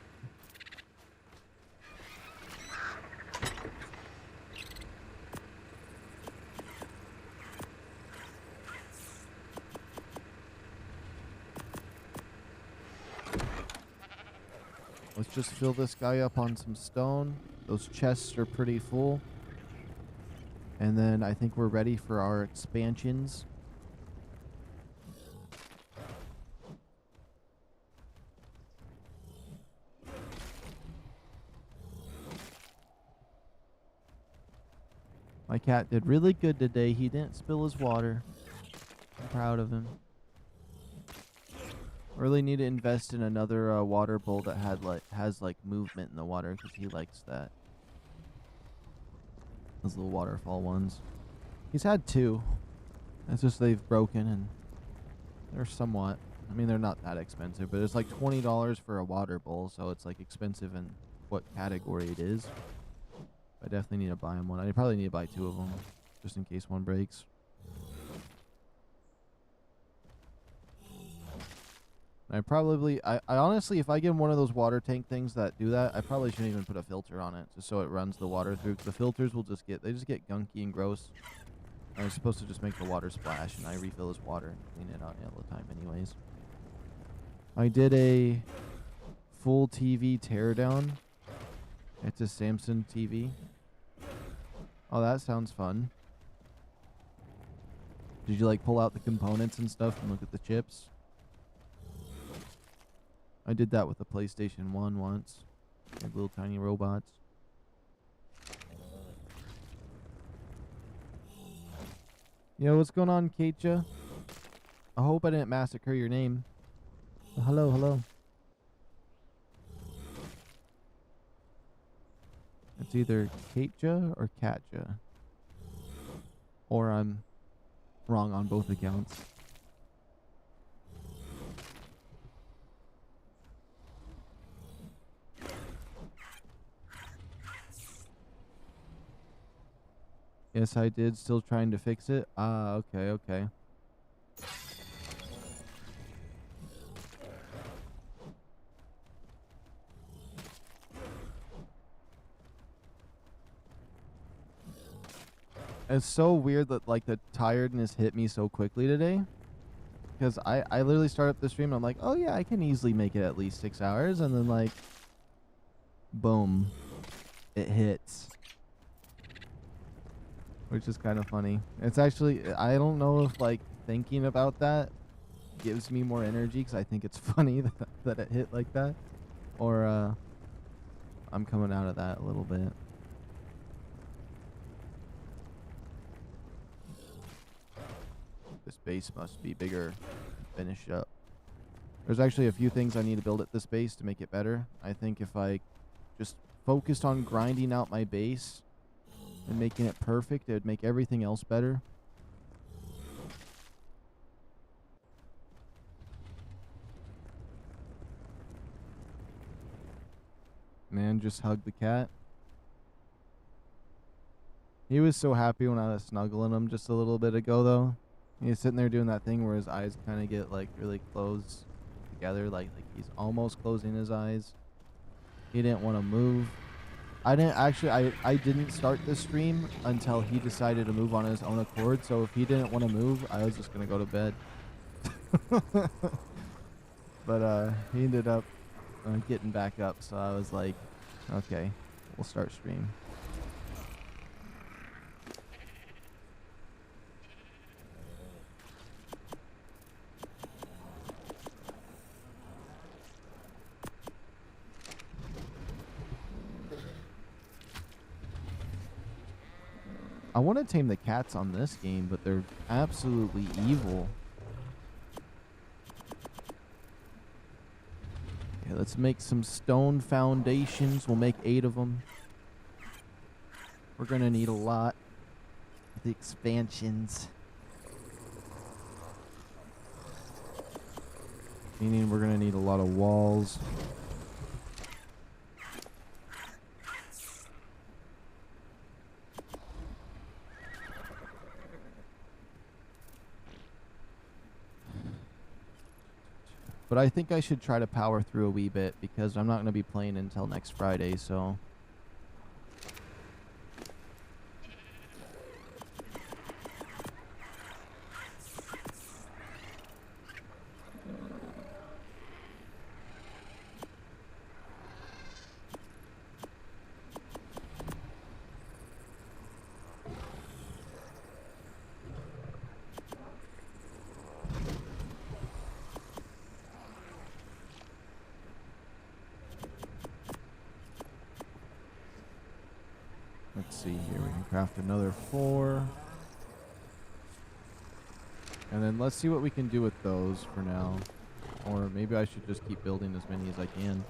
[SPEAKER 1] Let's just fill this guy up on some stone. Those chests are pretty full. And then I think we're ready for our expansions. My cat did really good today. He didn't spill his water. I'm proud of him. Really need to invest in another water bowl that has movement in the water because he likes that. Those little waterfall ones. He's had two. It's just they've broken and they're somewhat. I mean, they're not that expensive, but it's like $20 for a water bowl, so it's like expensive in what category it is. I definitely need to buy him one. I probably need to buy two of them just in case one breaks. I honestly, if I get him one of those water tank things that do that, I probably shouldn't even put a filter on it, just so it runs the water through. 'Cause the filters will just get gunky and gross. And I'm supposed to just make the water splash, and I refill his water and clean it out all the time anyways. I did a full TV teardown. It's a Samsung TV. Oh, that sounds fun. Did you like pull out the components and stuff and look at the chips? I did that with the PlayStation 1 once. Like little tiny robots. Yo, what's going on, Keitcha? I hope I didn't massacre your name. Hello, hello. It's either Keitcha or Katja. Or I'm wrong on both accounts. Yes, I did. Still trying to fix it. Ah, okay, okay. It's so weird that like the tiredness hit me so quickly today. Because I literally started up the stream and I'm like, oh yeah, I can easily make it at least 6 hours. And then like, boom, it hits. Which is kind of funny. It's actually, I don't know if like thinking about that gives me more energy because I think it's funny that it hit like that. Or I'm coming out of that a little bit. This base must be bigger. Finish up. There's actually a few things I need to build at this base to make it better. I think if I just focused on grinding out my base and making it perfect, it would make everything else better. Man, just hug the cat. He was so happy when I was snuggling him just a little bit ago, though. He was sitting there doing that thing where his eyes kind of get like really close together, like he's almost closing his eyes. He didn't want to move. I didn't actually. I didn't start this stream until he decided to move on his own accord. So if he didn't want to move, I was just gonna go to bed. But he ended up getting back up. So I was like, okay, we'll start stream. I want to tame the cats on this game, but they're absolutely evil. Okay, let's make some stone foundations. We'll make 8 of them. We're going to need a lot of the expansions. Meaning we're going to need a lot of walls. But I think I should try to power through a wee bit because I'm not going to be playing until next Friday, so... Let's see here. We can craft another 4. And then let's see what we can do with those for now. Or maybe I should just keep building as many as I can.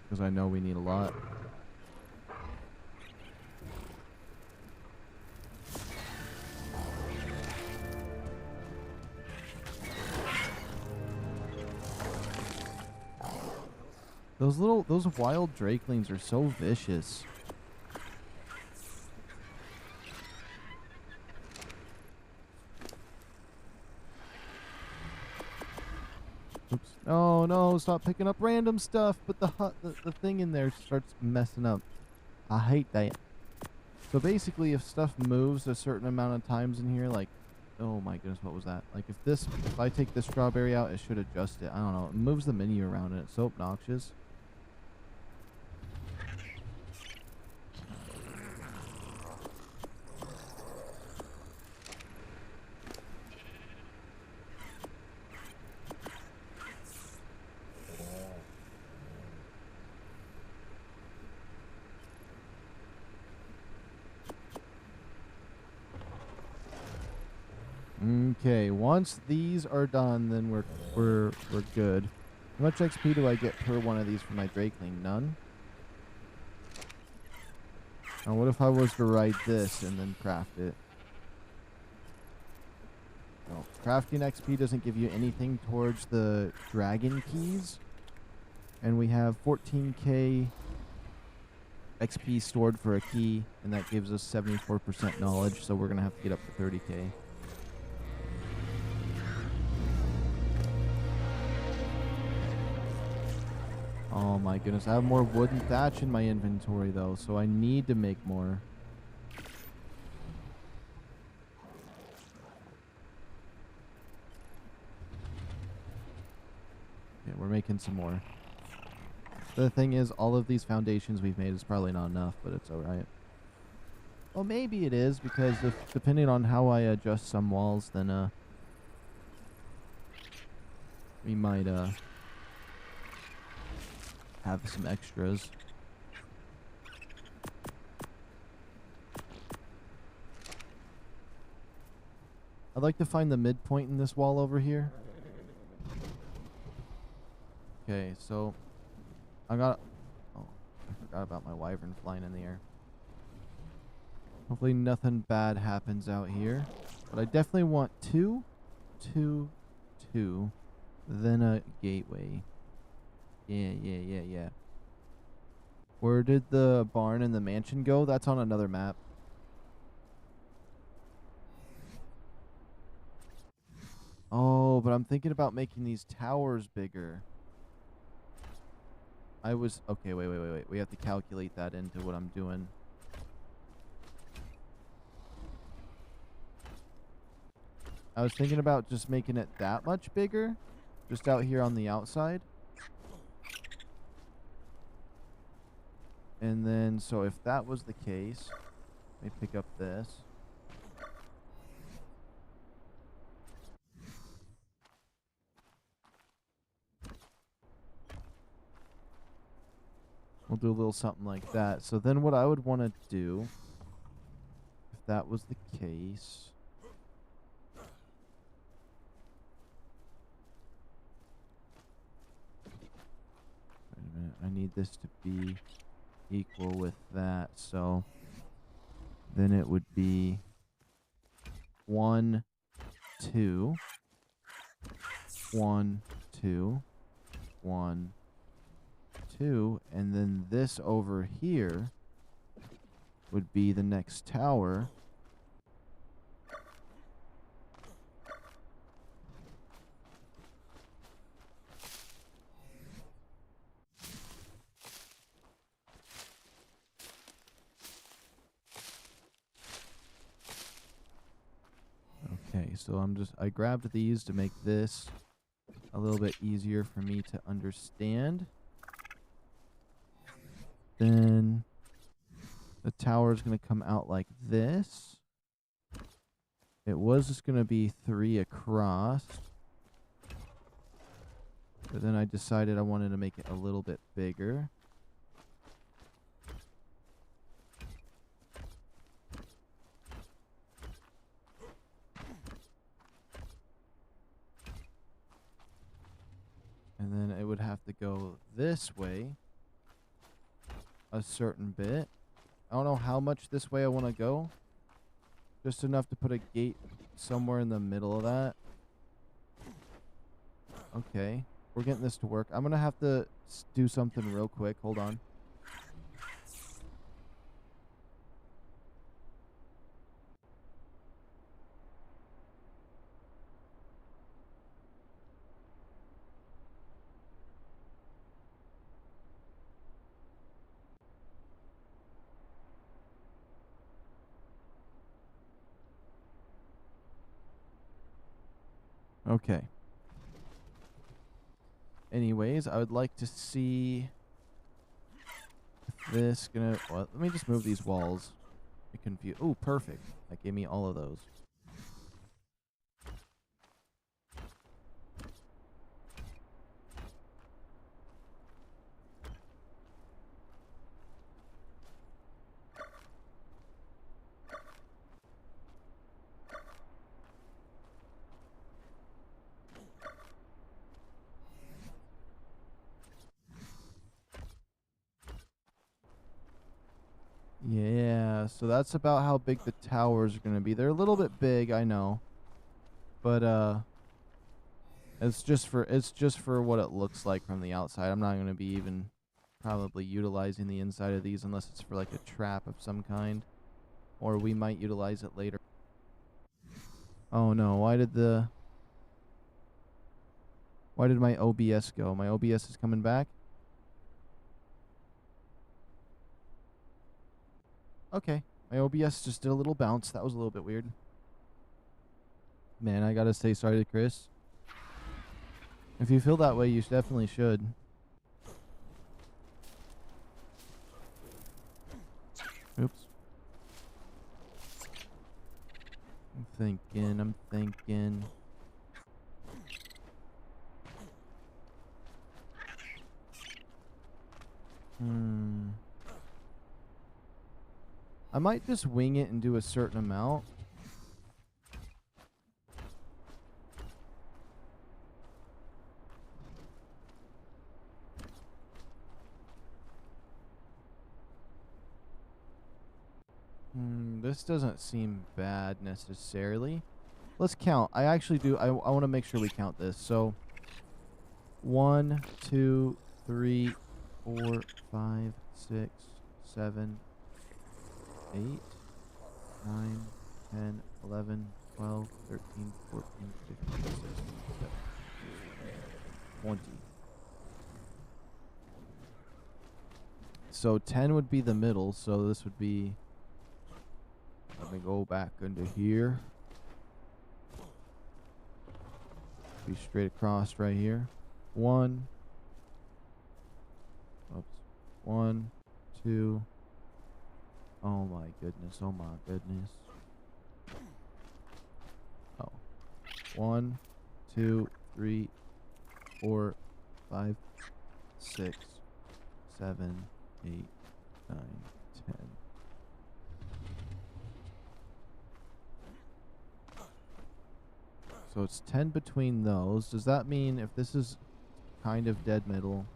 [SPEAKER 1] Because I know we need a lot. Those wild drakelings are so vicious. Oops. Oh no, stop picking up random stuff, but the thing in there starts messing up. I hate that. So basically if stuff moves a certain amount of times in here, like, oh my goodness, what was that? Like if I take this strawberry out, it should adjust it. I don't know. It moves the menu around and it's so obnoxious. Okay, once these are done, then we're good. How much XP do I get per one of these for my Drakeling? None? Now what if I was to ride this and then craft it? No, crafting XP doesn't give you anything towards the dragon keys. And we have 14k XP stored for a key, and that gives us 74% knowledge, so we're going to have to get up to 30k. Oh my goodness, I have more wood and thatch in my inventory though, so I need to make more. Okay, we're making some more. The thing is, all of these foundations we've made is probably not enough, but it's alright. Well, maybe it is, because depending on how I adjust some walls, then we might have some extras. I'd like to find the midpoint in this wall over here. Okay, so I got... Oh, I forgot about my wyvern flying in the air. Hopefully nothing bad happens out here. But I definitely want 2, 2, 2, then a gateway. Yeah. Where did the barn and the mansion go? That's on another map. Oh, but I'm thinking about making these towers bigger. Okay, wait. We have to calculate that into what I'm doing. I was thinking about just making it that much bigger. Just out here on the outside. And then, so if that was the case, let me pick up this. We'll do a little something like that. So then what I would want to do, if that was the case... Wait a minute. I need this to be equal with that. So then it would be 1, 2, 1, 2, 1, 2, and then this over here would be the next tower. Okay, so I grabbed these to make this a little bit easier for me to understand. Then the tower is going to come out like this. It was just going to be 3 across. But then I decided I wanted to make it a little bit bigger. And then it would have to go this way a certain bit. I don't know how much this way I want to go. Just enough to put a gate somewhere in the middle of that. Okay. We're getting this to work. I'm going to have to do something real quick. Hold on. Okay. Anyways, I would like to see if this gonna... Well, let me just move these walls. Oh, perfect. That gave me all of those. Yeah, so that's about how big the towers are going to be. They're a little bit big, I know. But it's just for what it looks like from the outside. I'm not going to be even probably utilizing the inside of these unless it's for like a trap of some kind, or we might utilize it later. Oh no, why did my OBS go? My OBS is coming back. Okay, my OBS just did a little bounce. That was a little bit weird. Man, I gotta say sorry to Chris. If you feel that way, you definitely should. Oops. I'm thinking. I might just wing it and do a certain amount. This doesn't seem bad necessarily. Let's count. I actually do. I want to make sure we count this. So 1, 2, 3, 4, 5, 6, 7, 8, 9, 10, 11, 12, 13, 14, 15, 16, 17, 20. So 10 would be the middle, so this would be, let me go back into here. Be straight across right here. 1. Oops. 1, 2. Oh my goodness, oh my goodness. Oh. 1, 2, 3, 4, 5, 6, 7, 8, 9, 10. So it's 10 between those. Does that mean if this is kind of dead middle?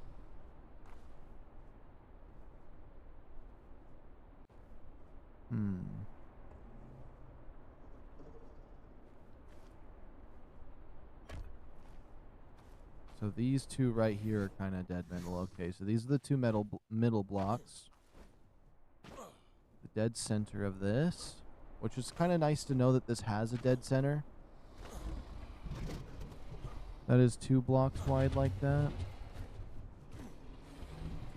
[SPEAKER 1] So these two right here are kind of dead middle. Okay, so these are the two middle blocks. The dead center of this, which is kind of nice to know that this has a dead center. That is 2 blocks wide like that.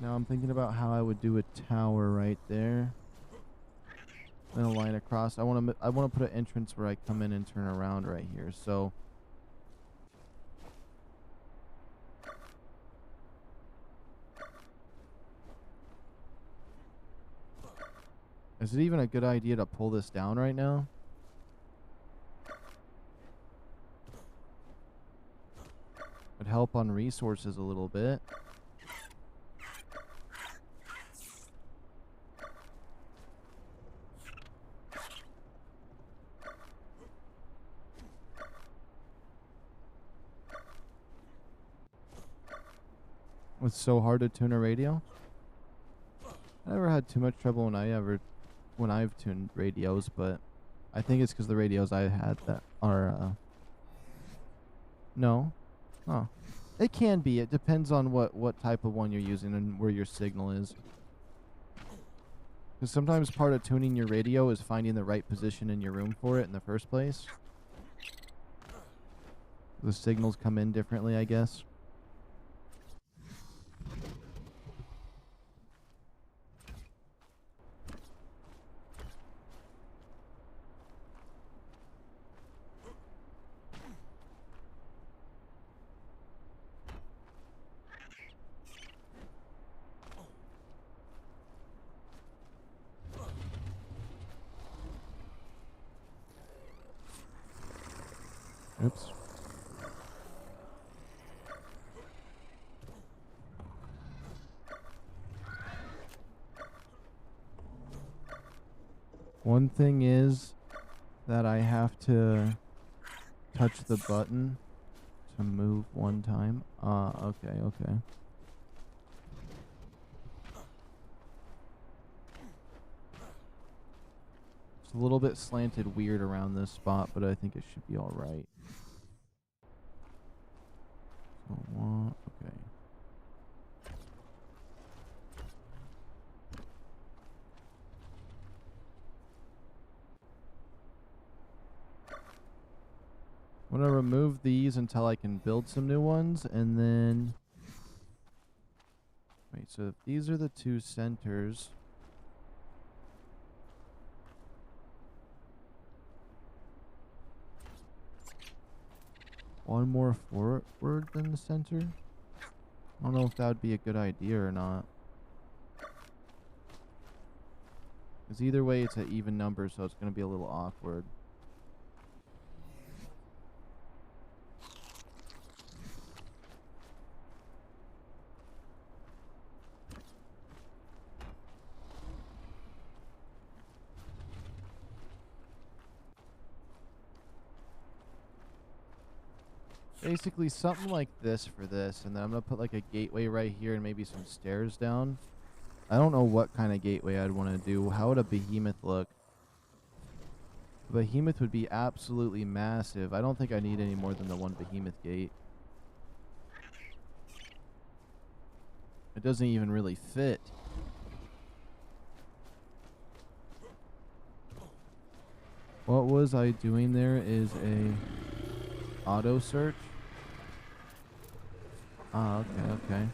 [SPEAKER 1] Now I'm thinking about how I would do a tower right there. Then a line across. I want to put an entrance where I come in and turn around right here. So is it even a good idea to pull this down right now? Would help on resources a little bit. It's so hard to tune a radio. I never had too much trouble when I've tuned radios, but I think it's because the radios I had that are no. Oh. It can be. It depends on what type of one you're using and where your signal is. Because sometimes part of tuning your radio is finding the right position in your room for it in the first place. The signals come in differently, I guess. Oops. One thing is that I have to touch the button to move one time. Okay, okay. It's a little bit slanted weird around this spot, but I think it should be alright. So, okay. I'm going to remove these until I can build some new ones, and then... Wait, so if these are the 2 centers... One more forward than the center? I don't know if that would be a good idea or not. Because either way, it's an even number, so it's going to be a little awkward. Basically something like this for this, and then I'm going to put like a gateway right here and maybe some stairs down. I don't know what kind of gateway I'd want to do. How would a behemoth look? A behemoth would be absolutely massive. I don't think I need any more than the one behemoth gate. It doesn't even really fit. What was I doing there is a auto search. Ah, okay, okay.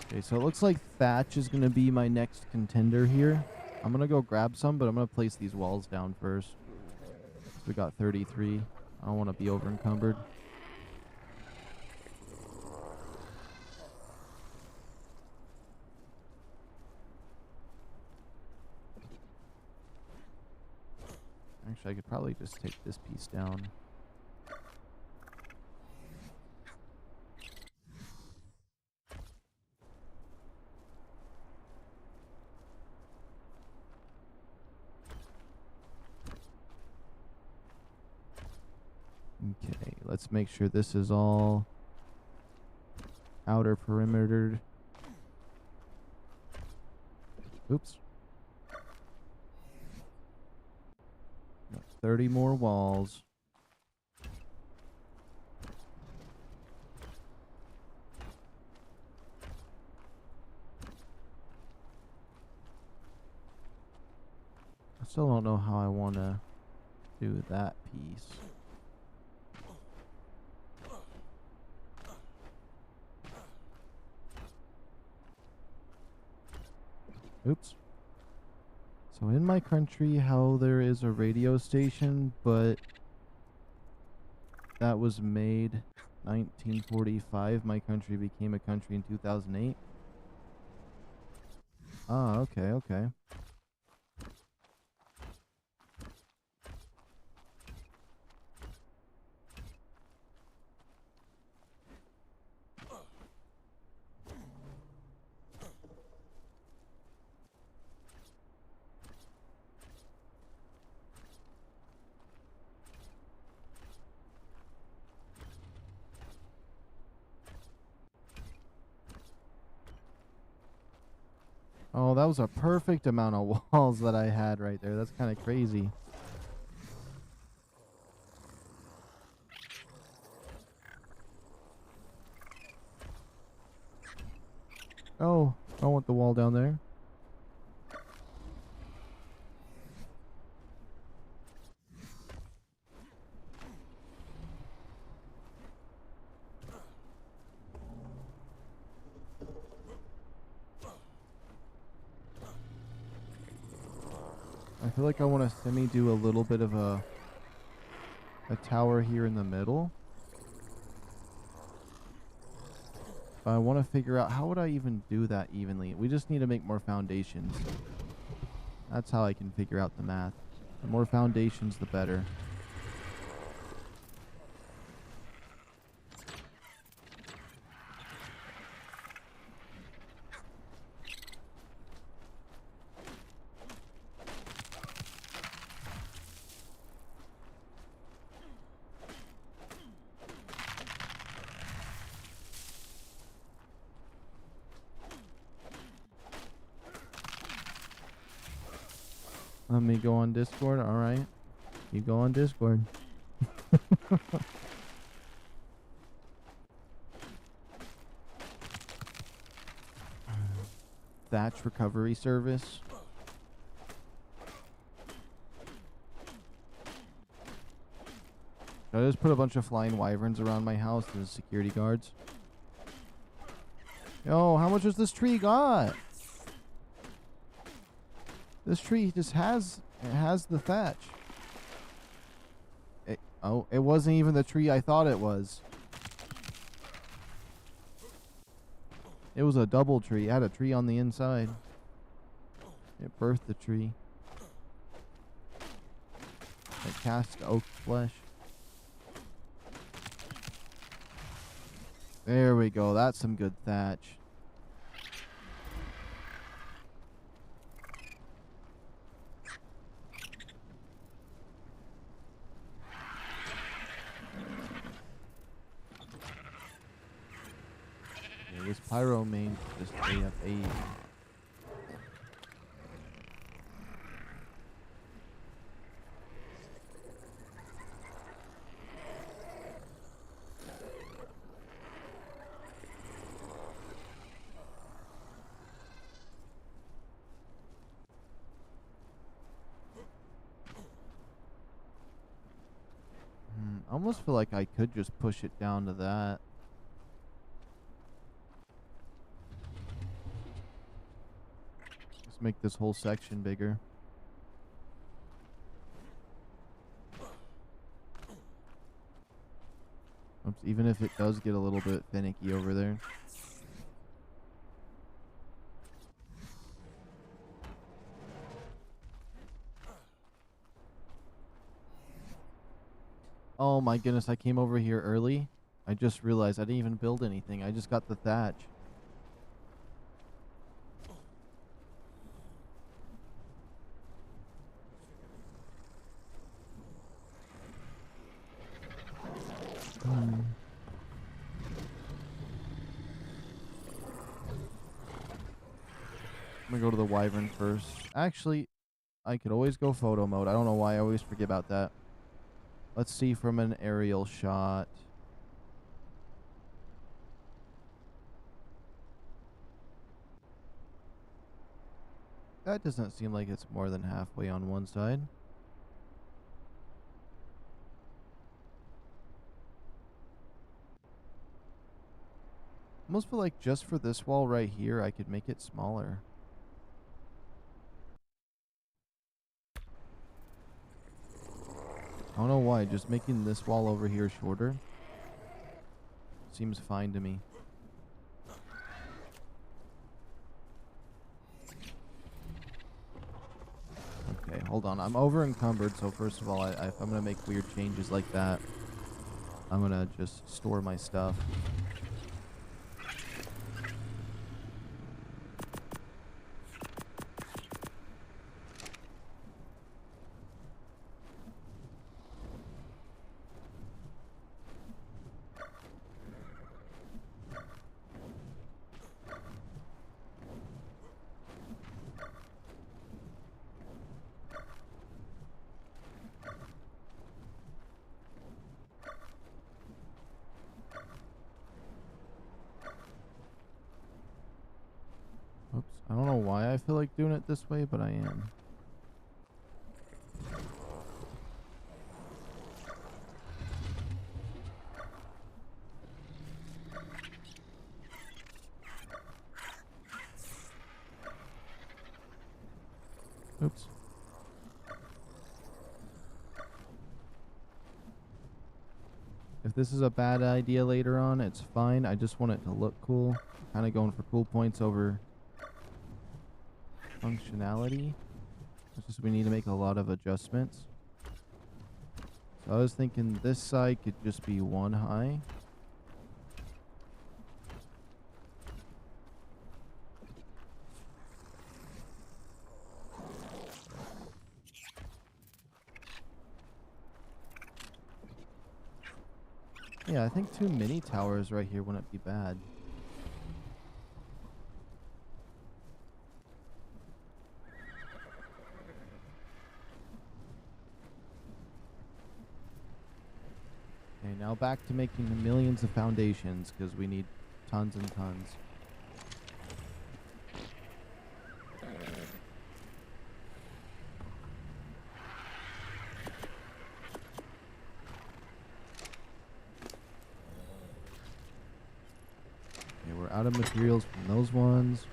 [SPEAKER 1] Okay, so it looks like thatch is going to be my next contender here. I'm going to go grab some, but I'm going to place these walls down first. So we got 33. I don't want to be over encumbered. Actually, I could probably just take this piece down. Okay, let's make sure this is all outer perimeter. Oops. 30 more walls. I still don't know how I want to do that piece. Oops. So in my country, how there is a radio station, but that was made 1945. My country became a country in 2008. Ah, okay, okay. Oh, that was a perfect amount of walls that I had right there. That's kind of crazy. Oh, I don't want the wall down there. I feel like I want to semi-do a little bit of a tower here in the middle. But I want to figure out how would I even do that evenly. We just need to make more foundations. That's how I can figure out the math. The more foundations, the better. Let me go on Discord. All right. You go on Discord. Thatch recovery service. Should I just put a bunch of flying wyverns around my house as security guards? Yo, how much has this tree got? This tree just has the thatch. It wasn't even the tree I thought it was. It was a double tree. It had a tree on the inside. It birthed the tree. It cast oak flesh. There we go. That's some good thatch. pyro main just AFA. I almost feel like I could just push it down to that. Just make this whole section bigger. Oops, even if it does get a little bit finicky over there. Oh my goodness, I came over here early. I just realized I didn't even build anything. I just got the thatch. I'm gonna go to the wyvern first. Actually, I could always go photo mode. I don't know why I always forget about that. Let's see from an aerial shot. That doesn't seem like it's more than halfway on one side. Almost feel like just for this wall right here, I could make it smaller. I don't know why, just making this wall over here shorter seems fine to me. Okay, hold on. I'm over encumbered, so first of all, if I'm going to make weird changes like that, I'm going to just store my stuff. Oops, I don't know why I feel like doing it this way, but I am. Oops. If this is a bad idea later on, it's fine. I just want it to look cool. Kind of going for cool points over functionality. It's just we need to make a lot of adjustments. So I was thinking this side could just be one high. Yeah, I think 2 mini towers right here wouldn't be bad. Okay, now back to making millions of foundations, because we need tons and tons. Okay, we're out of materials from those ones.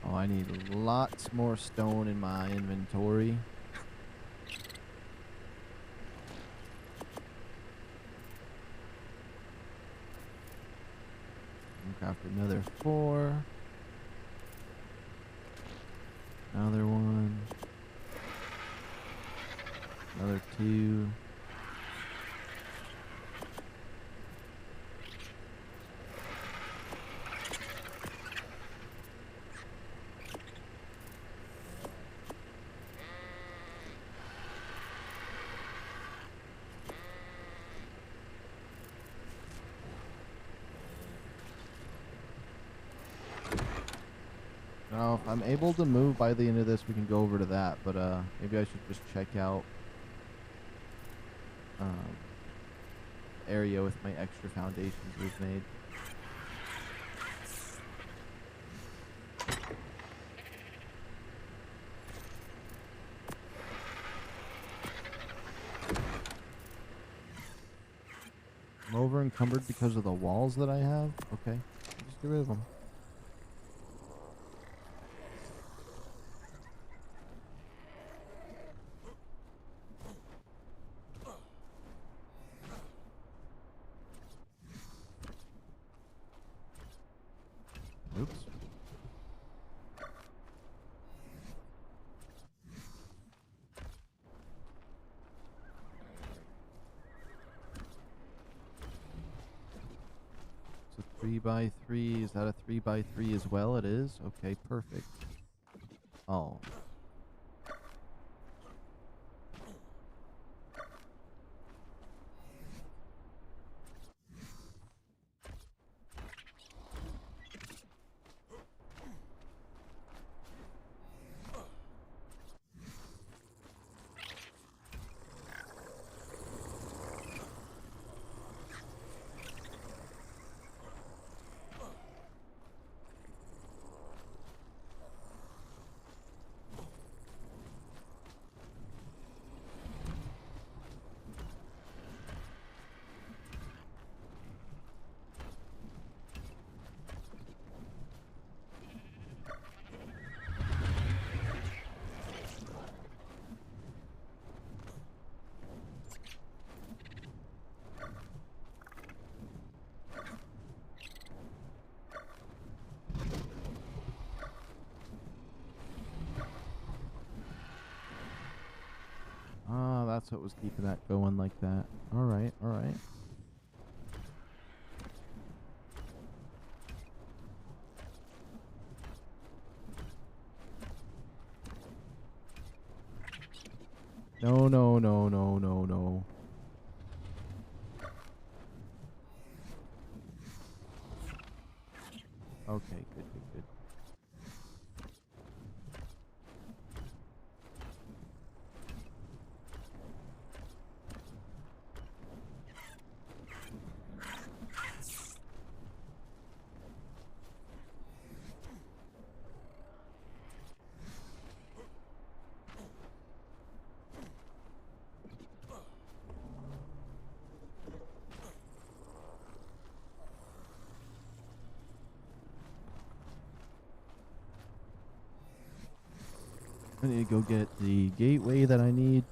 [SPEAKER 1] Oh, I need lots more stone in my inventory. Craft another 4. Another 1. Another 2. Now, if I'm able to move by the end of this, we can go over to that, but maybe I should just check out area with my extra foundations we've made. I'm over encumbered because of the walls that I have? Okay, just get rid of them. Oops. It's a 3x3. Is that a 3x3 as well? It is? Okay, perfect. Oh. Ah, that's what was keeping that going like that. Alright, alright. No, no, no, no, no, no. Okay, good, good, good. I need to go get the gateway that I need.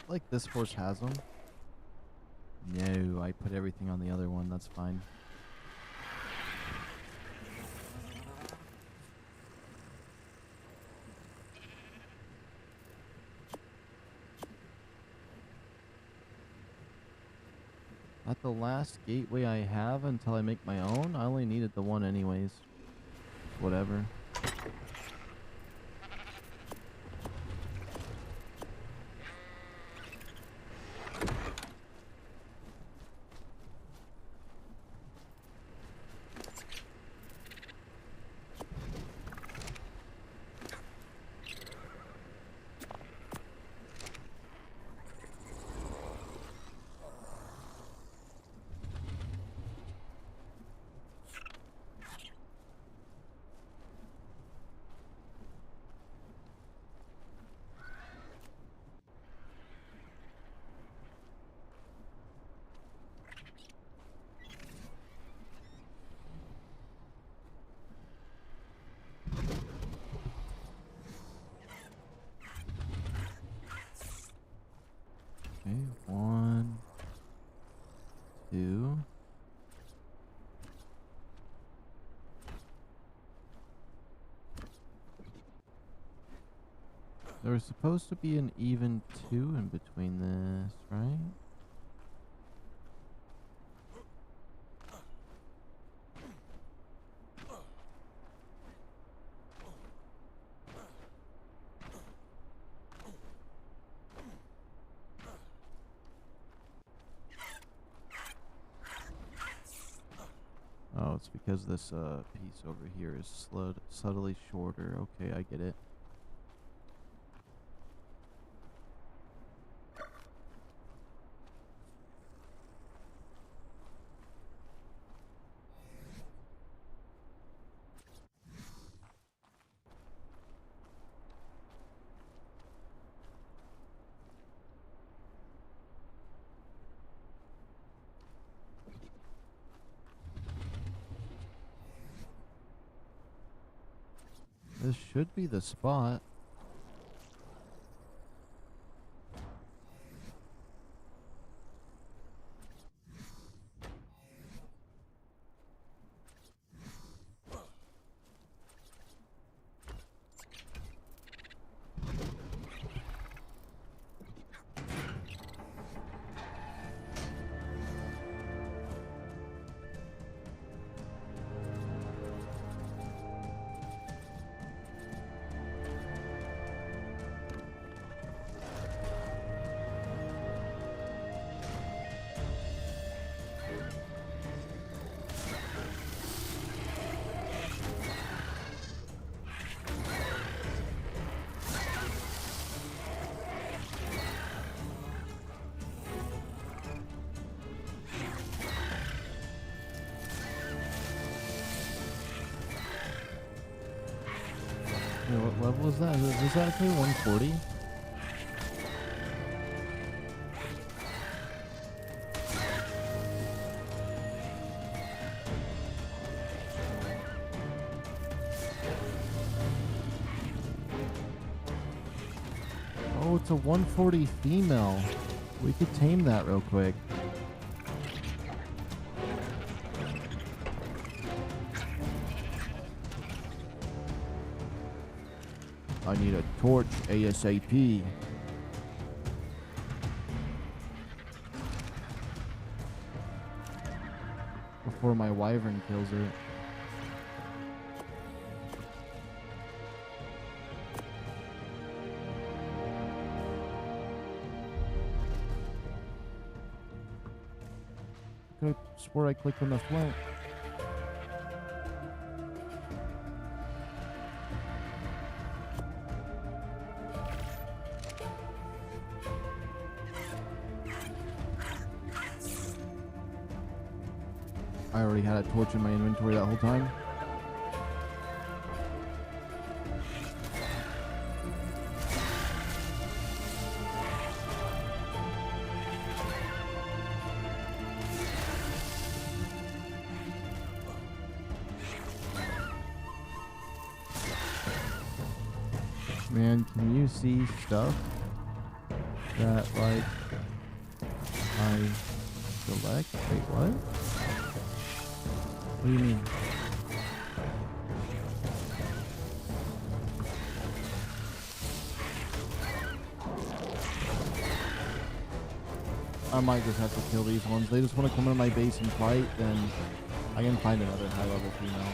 [SPEAKER 1] Like this horse has them. No, I put everything on the other one. That's fine. At the last gateway I have until I make my own. I only needed the one anyways. Whatever. Okay, 1, 2. There was supposed to be an even 2 in between this, right? Oh, it's because this piece over here is subtly shorter. Okay, I get it. This should be the spot. Yeah, what level is that? Is this actually 140? Oh, it's a 140 female. We could tame that real quick. I need a torch ASAP. Before my wyvern kills it. Could have swore I clicked on the flint. I already had a torch in my inventory that whole time. Man, can you see stuff that, like, I select? Wait, what? What do you mean? I might just have to kill these ones. They just want to come into my base and fight, then I can find another high-level female.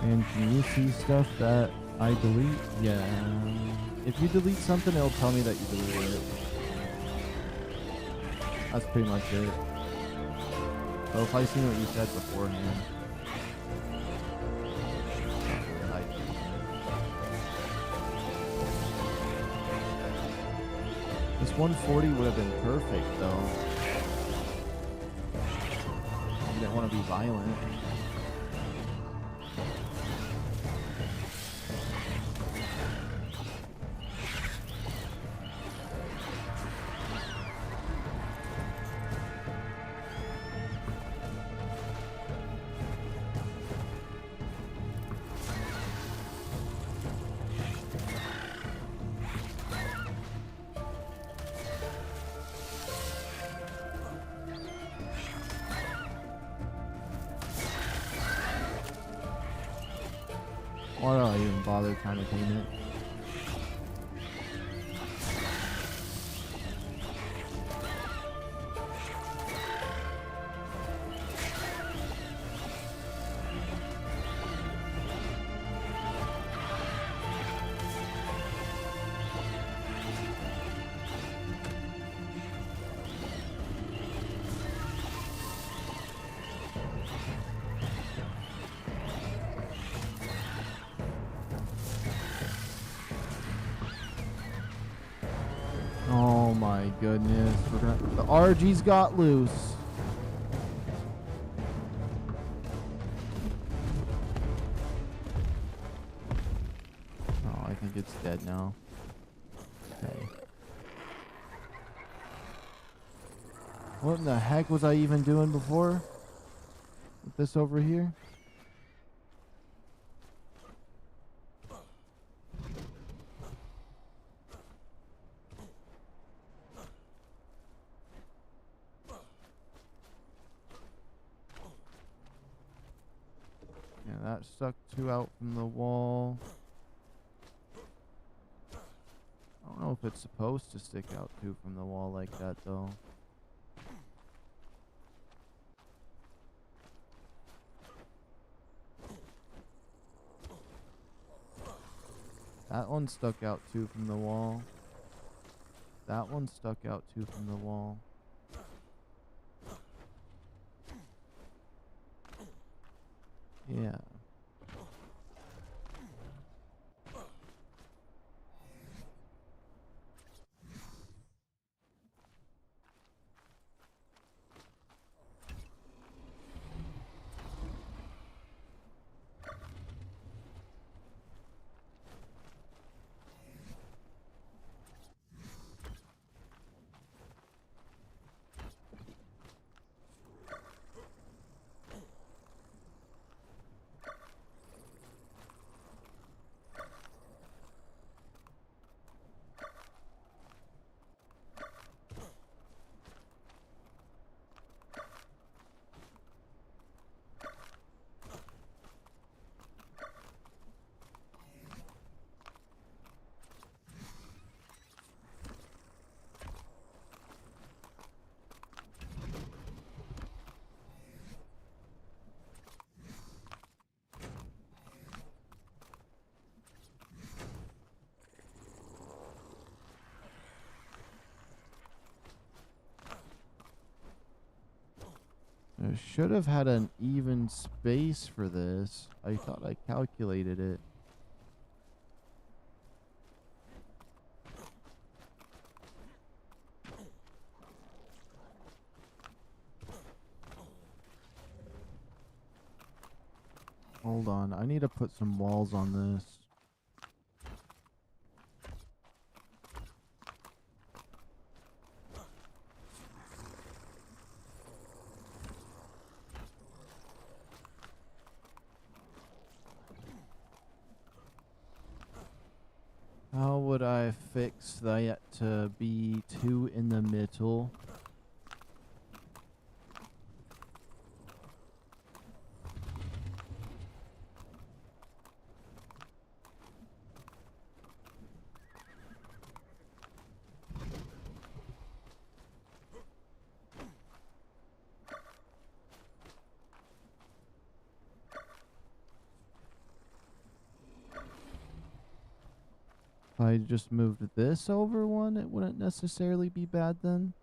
[SPEAKER 1] And can you see stuff that I delete? Yeah. If you delete something, it'll tell me that you deleted it. That's pretty much it. So if I see what you said beforehand. This 140 would have been perfect, though. You didn't want to be violent. Why do I even bother trying to tame it? Oh my goodness. The RG's got loose. Oh, I think it's dead now. Okay. What in the heck was I even doing before? With this over here? Yeah, that stuck 2 out from the wall. I don't know if it's supposed to stick out 2 from the wall like that, though. That one stuck out 2 from the wall. That one stuck out 2 from the wall. Yeah. I should have had an even space for this. I thought I calculated it. Hold on, I need to put some walls on this. How would I fix that to be 2 in the middle? If I just moved this over one, it wouldn't necessarily be bad then.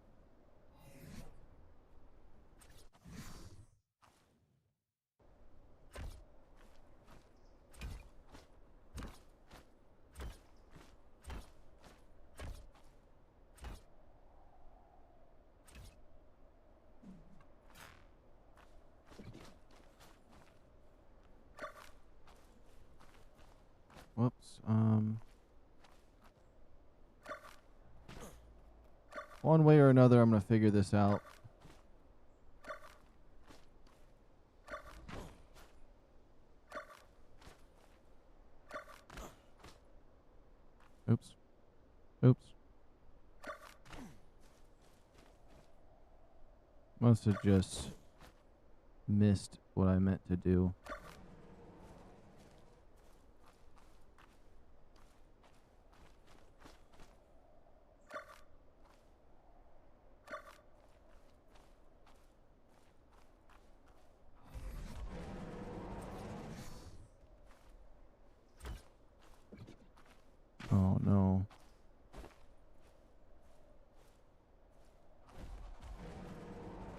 [SPEAKER 1] Whoops. One way or another, I'm gonna figure this out. Oops. Oops. Must have just missed what I meant to do.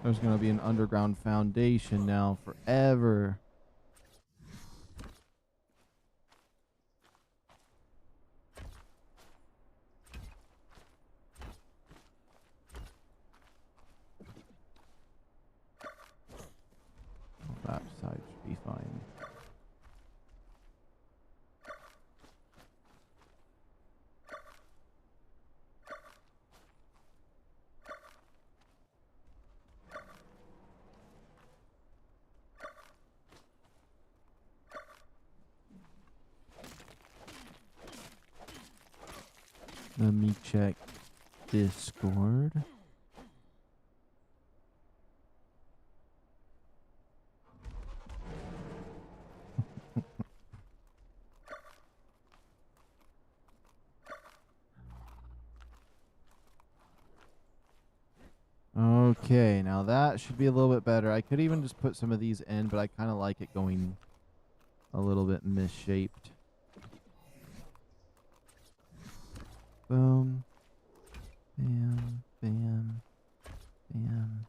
[SPEAKER 1] There's gonna be an underground foundation now forever. That side should be fine. Let me check Discord. Okay, now that should be a little bit better. I could even just put some of these in, but I kind of like it going a little bit misshaped. Boom. Bam, bam, bam.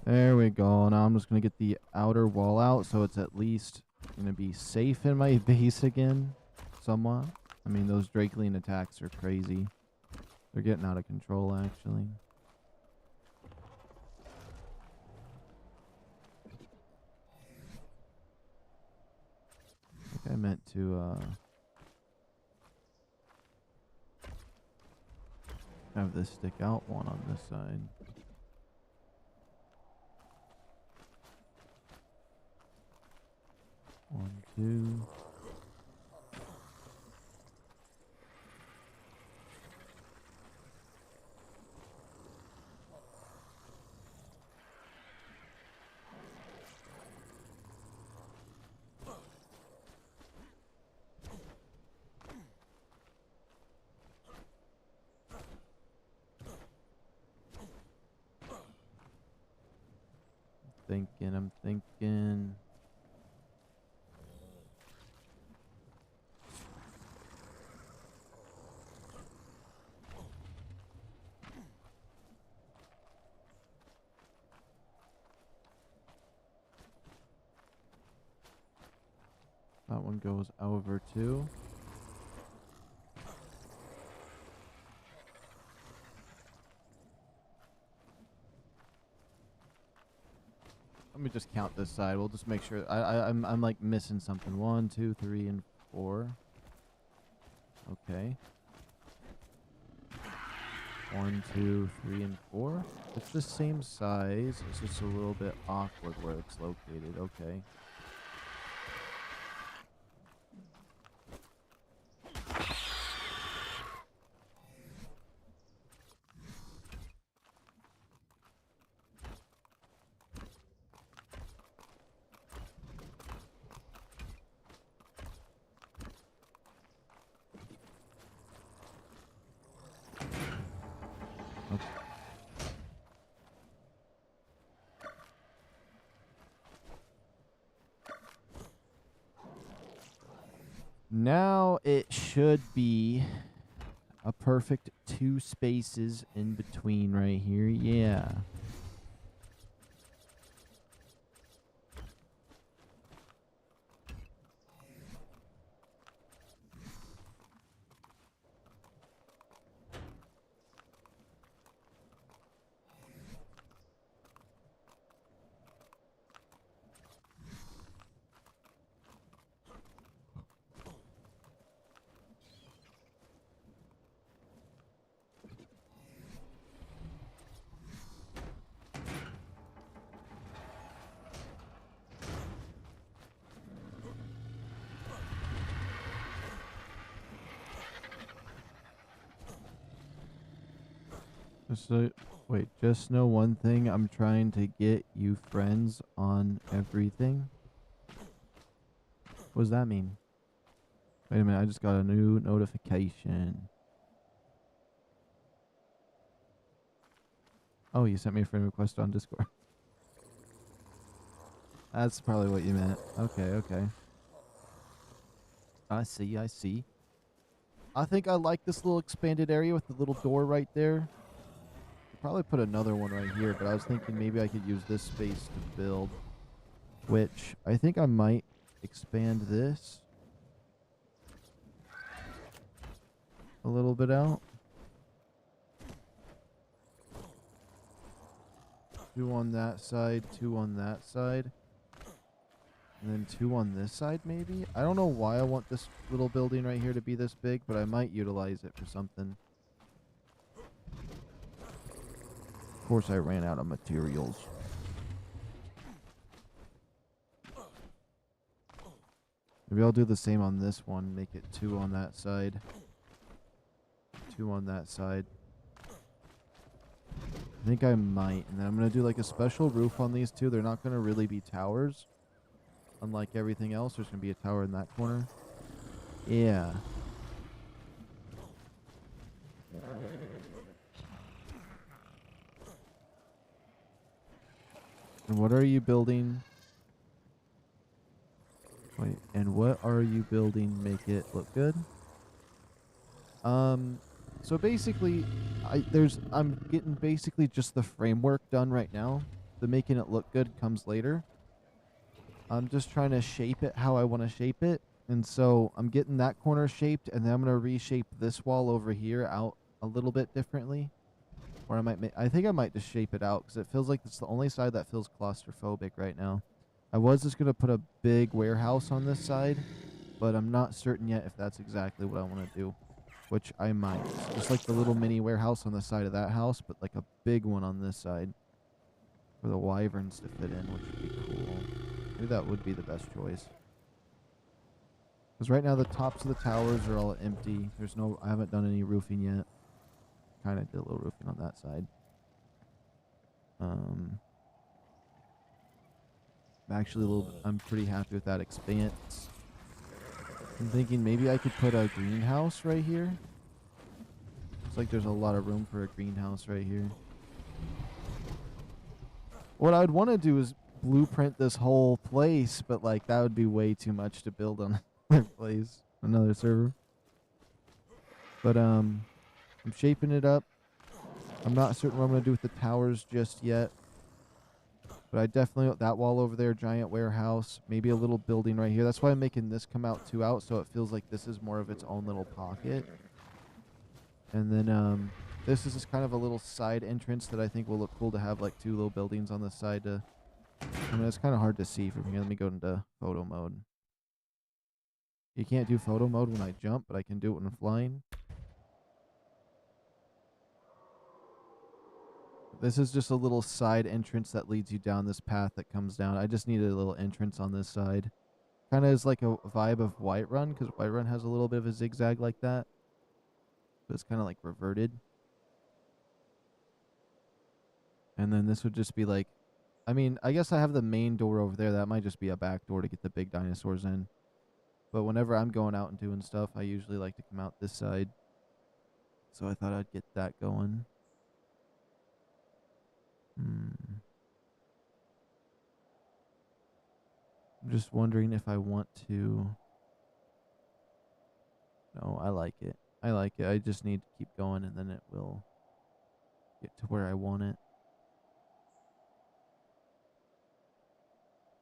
[SPEAKER 1] There we go. Now I'm just going to get the outer wall out so it's at least going to be safe in my base again. Somewhat. I mean, those Drakeling attacks are crazy. They're getting out of control, actually. I think I meant to have this stick out one on this side. One, two. I'm thinking. That one goes over too. Let me just count this side. We'll just make sure. I'm like missing something. 1, 2, 3, and 4. Okay. 1, 2, 3, and 4. It's the same size. It's just a little bit awkward where it's located. Okay. Now it should be a perfect 2 spaces in between right here. Yeah. Wait, just know one thing. I'm trying to get you friends on everything. What does that mean? Wait a minute, I just got a new notification. Oh, you sent me a friend request on Discord. That's probably what you meant. Okay, okay. I see, I see. I think I like this little expanded area with the little door right there. I'll probably put another one right here, but I was thinking maybe I could use this space to build, which I think I might expand this a little bit out. 2 on that side, 2 on that side. And then 2 on this side, maybe? I don't know why I want this little building right here to be this big, but I might utilize it for something. Of course, I ran out of materials. Maybe I'll do the same on this one. Make it 2 on that side. 2 on that side. I think I might. And then I'm going to do like a special roof on these two. They're not going to really be towers. Unlike everything else, there's going to be a tower in that corner. Yeah. And what are you building? Wait, and what are you building? Make it look good. So basically, I'm getting basically just the framework done right now. The making it look good comes later. I'm just trying to shape it how I want to shape it. And so I'm getting that corner shaped, and then I'm going to reshape this wall over here out a little bit differently. Or I think I might just shape it out because it feels like it's the only side that feels claustrophobic right now. I was just going to put a big warehouse on this side, but I'm not certain yet if that's exactly what I want to do, which I might. Just like the little mini warehouse on the side of that house, but like a big one on this side for the wyverns to fit in, which would be cool. Maybe that would be the best choice. Because right now the tops of the towers are all empty. I haven't done any roofing yet. Kind of did a little roofing on that side. Actually, I'm pretty happy with that expanse. I'm thinking maybe I could put a greenhouse right here. Looks like there's a lot of room for a greenhouse right here. What I'd want to do is blueprint this whole place, but like that would be way too much to build on another place, another server. But I'm shaping it up. I'm not certain what I'm going to do with the towers just yet. But I definitely, that wall over there, giant warehouse, maybe a little building right here. That's why I'm making this come out 2 out, so it feels like this is more of its own little pocket. And then this is just kind of a little side entrance that I think will look cool to have like 2 little buildings on the side to, I mean, it's kind of hard to see from here. Let me go into photo mode. You can't do photo mode when I jump, but I can do it when I'm flying. This is just a little side entrance that leads you down this path that comes down. I just needed a little entrance on this side. Kind of is like a vibe of Whiterun, because Whiterun has a little bit of a zigzag like that. But it's kind of like reverted. And then this would just be like, I mean, I guess I have the main door over there. That might just be a back door to get the big dinosaurs in. But whenever I'm going out and doing stuff, I usually like to come out this side. So I thought I'd get that going. I'm just wondering if I want to. No, I like it. I like it. I just need to keep going and then it will get to where I want it.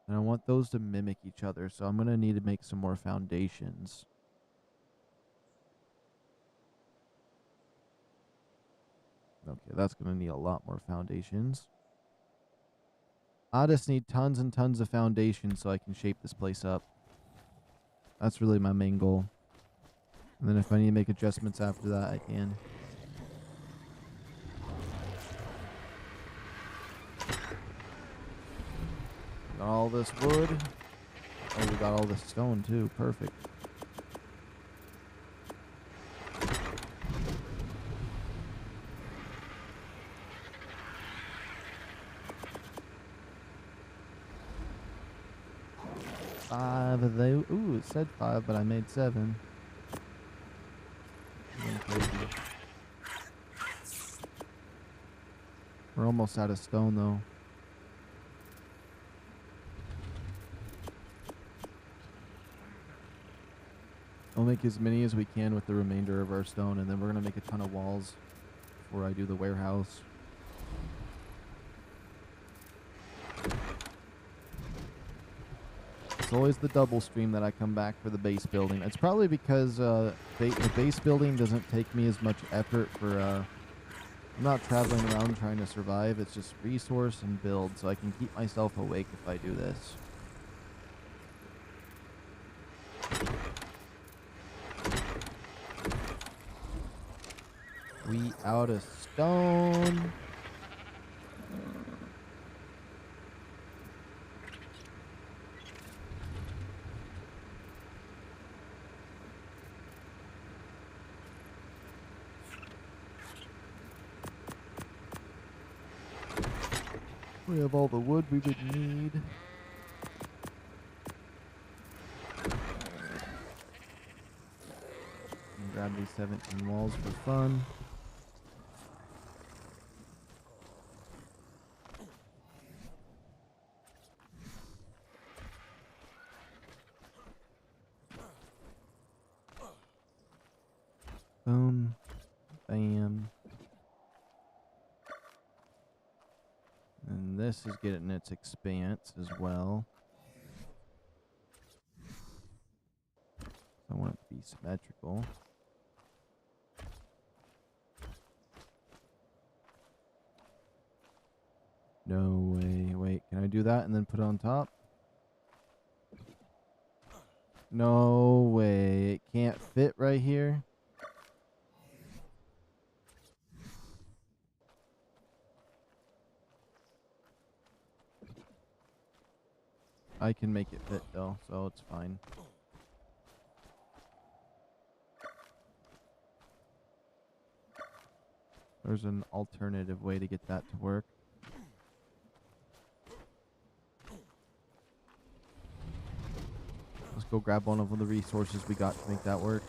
[SPEAKER 1] And I want those to mimic each other, so I'm going to need to make some more foundations. Okay, that's going to need a lot more foundations. I just need tons and tons of foundations so I can shape this place up. That's really my main goal. And then if I need to make adjustments after that, I can. Got all this wood. Oh, we got all this stone too. Perfect. Five of those. Ooh, it said 5, but I made 7. We're almost out of stone though. We'll make as many as we can with the remainder of our stone, and then we're going to make a ton of walls before I do the warehouse. It's always the double stream that I come back for the base building. It's probably because the base building doesn't take me as much effort for... I'm not traveling around trying to survive. It's just resource and build, so I can keep myself awake if I do this. We out of stone. We have all the wood we would need. And grab these 17 walls for fun. Boom. Bam. And this is getting its expanse as well. I want it to be symmetrical. No way. Wait, can I do that and then put it on top? No way. It can't fit right here. I can make it fit though, so it's fine. There's an alternative way to get that to work. Let's go grab one of the resources we got to make that work.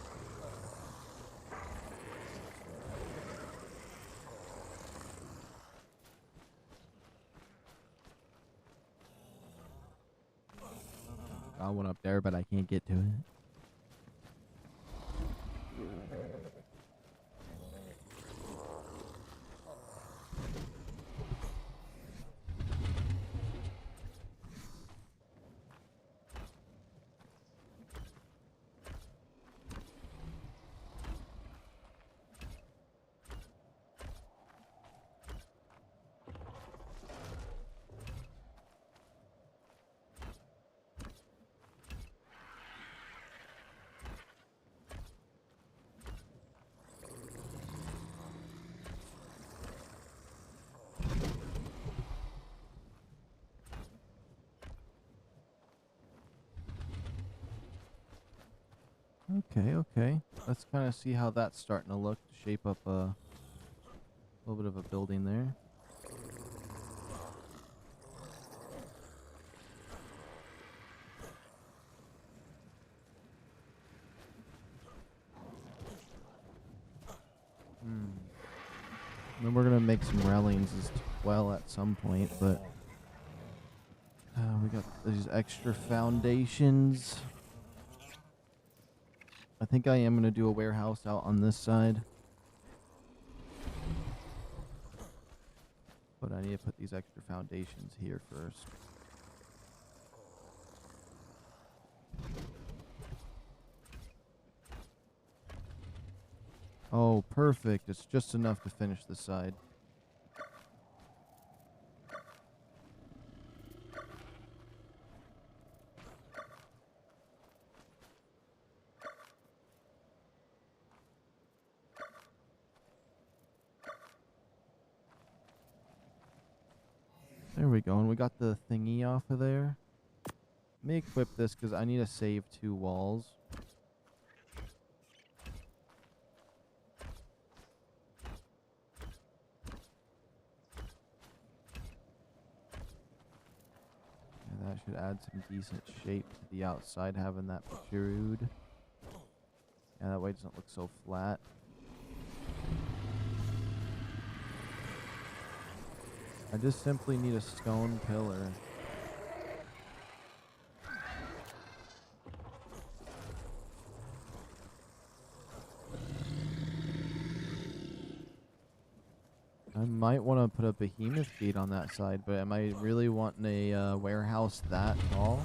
[SPEAKER 1] Got one up there, but I can't get to it. Okay. Let's kind of see how that's starting to look to shape up a little bit of a building there. And then we're going to make some railings as well at some point, but we got these extra foundations. I think I am going to do a warehouse out on this side. But I need to put these extra foundations here first. Oh, perfect. It's just enough to finish the side. There we go, and we got the thingy off of there. Let me equip this because I need to save 2 walls. Yeah, that should add some decent shape to the outside, having that protrude. Yeah, that way it doesn't look so flat. I just simply need a stone pillar. I might want to put a behemoth gate on that side, but am I really wanting a warehouse that tall?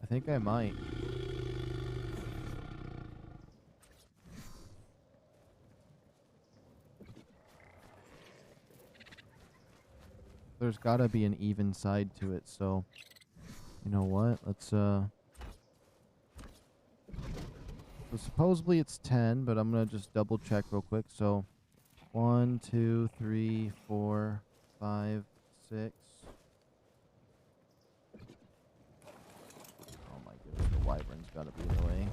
[SPEAKER 1] I think I might. There's gotta be an even side to it, so you know what? Let's so supposedly it's 10, but I'm gonna just double check real quick. So 1, 2, 3, 4, 5, 6. Oh my goodness, the wyvern's gotta be in the way.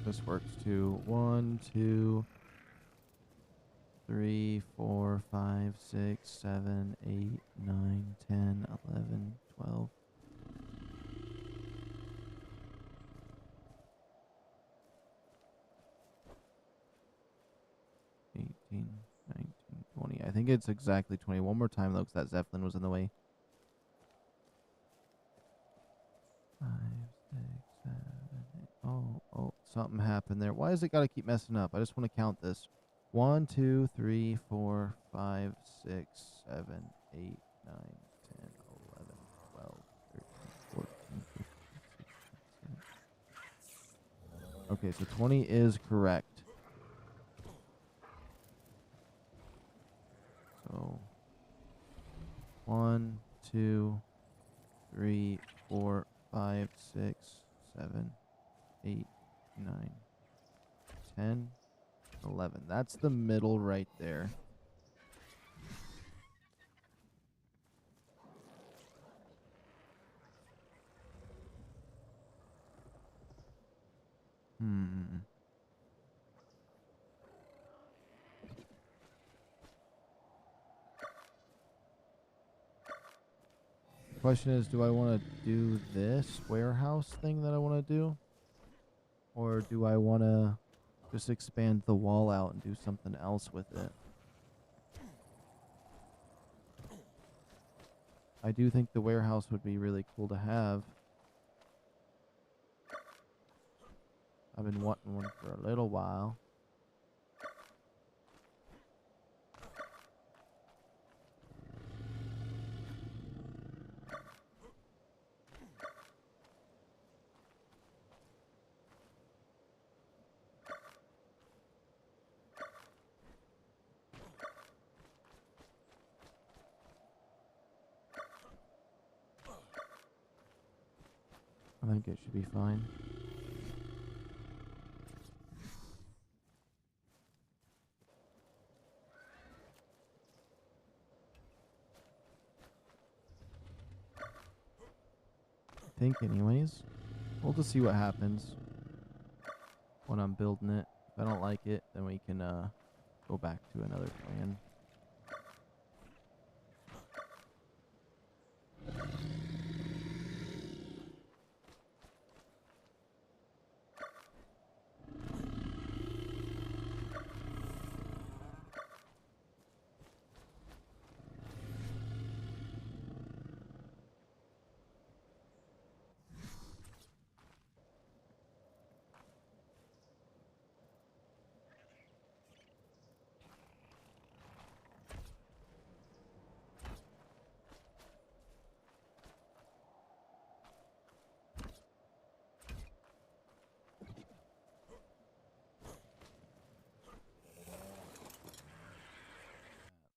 [SPEAKER 1] This works too. 1, 2, 3, 4, 5, 6, 7, 8, 9, 10, 11, 12. 18, 19, 20. I think it's exactly 20. One more time though, because that Zeppelin was in the way. 5, 6, 7, 8. Oh, something happened there. Why does it gotta keep messing up? I just want to count this. 1, 2, 3, 4, 5, 6, 7, 8, 9, 10, 11, 12, 13, 14, 15, 16, 17. Okay, so 20 is correct. So 1, 2, 3, 4, 5, 6, 7, 8, 9, 10, 11. That's the middle right there. Question is, do I want to do this warehouse thing that I want to do? Or do I want to just expand the wall out and do something else with it? I do think the warehouse would be really cool to have. I've been wanting one for a little while. I think it should be fine. I think anyways. We'll just see what happens when I'm building it. If I don't like it, then we can go back to another plan.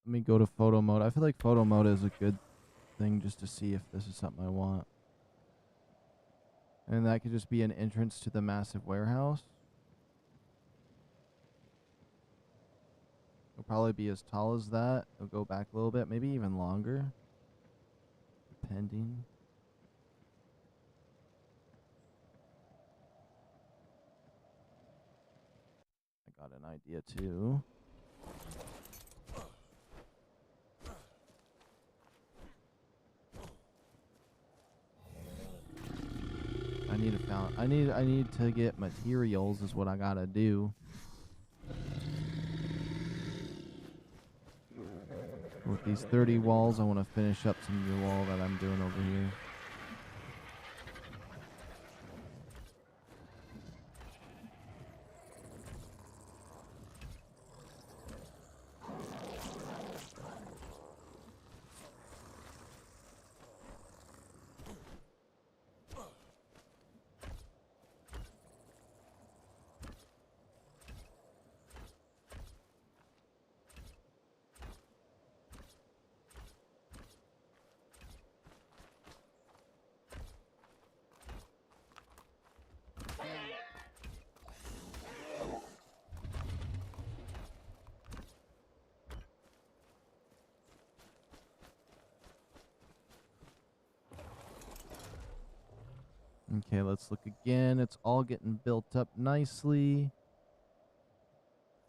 [SPEAKER 1] Let me go to photo mode. I feel like photo mode is a good thing just to see if this is something I want. And that could just be an entrance to the massive warehouse. It'll probably be as tall as that. It'll go back a little bit, maybe even longer. Depending. I got an idea too. I need a found. I need to get materials is what I gotta do. With these 30 walls, I want to finish up some of the wall that I'm doing over here. Okay, let's look again. It's all getting built up nicely.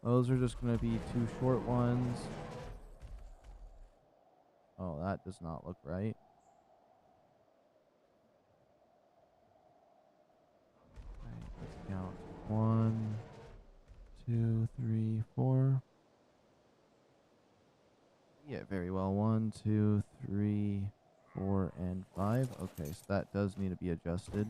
[SPEAKER 1] Those are just going to be 2 short ones. Oh, that does not look right. Alright, let's count. 1, 2, 3, 4. Yeah, very well. 1, 2, 3, 4, and 5. Okay, so that does need to be adjusted.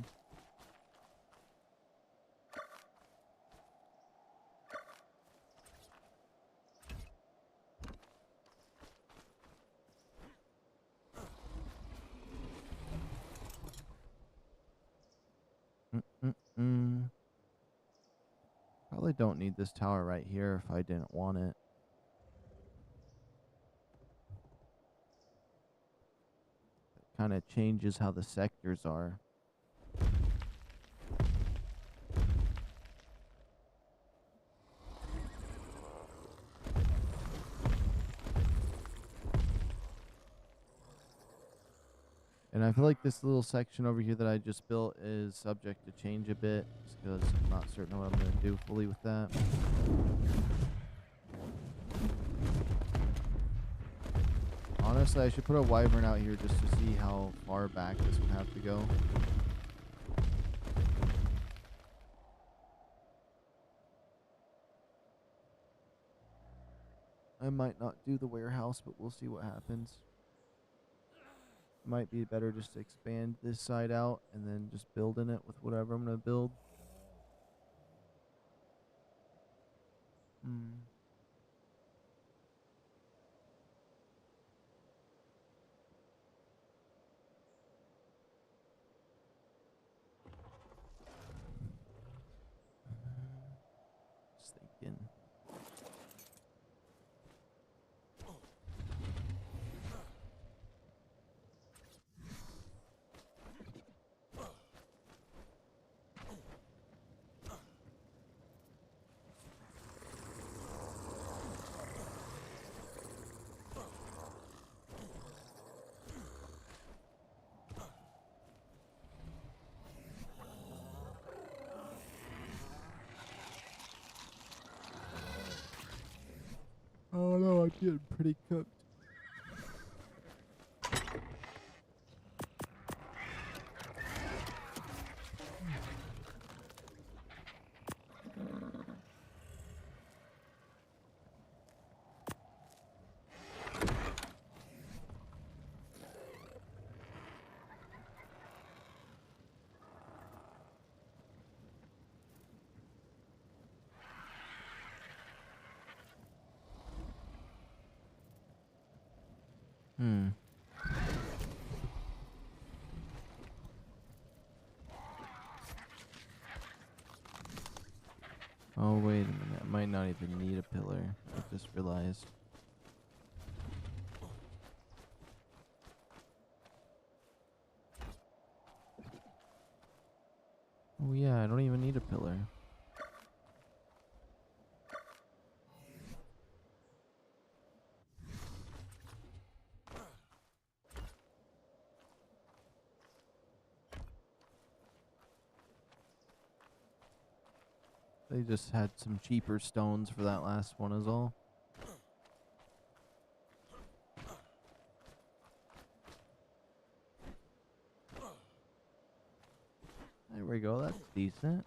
[SPEAKER 1] Probably don't need this tower right here if I didn't want it. It kind of changes how the sectors are. And I feel like this little section over here that I just built is subject to change a bit, just because I'm not certain what I'm going to do fully with that. Honestly, I should put a wyvern out here just to see how far back this would have to go. I might not do the warehouse, but we'll see what happens. Might be better just to expand this side out and then just build in it with whatever I'm going to build. Just thinking. Oh no, I'm getting pretty cooked. Oh, wait a minute. I might not even need a pillar. I just realized. Oh, yeah, I don't even need a pillar. They just had some cheaper stones for that last one is all. There we we go. That's decent.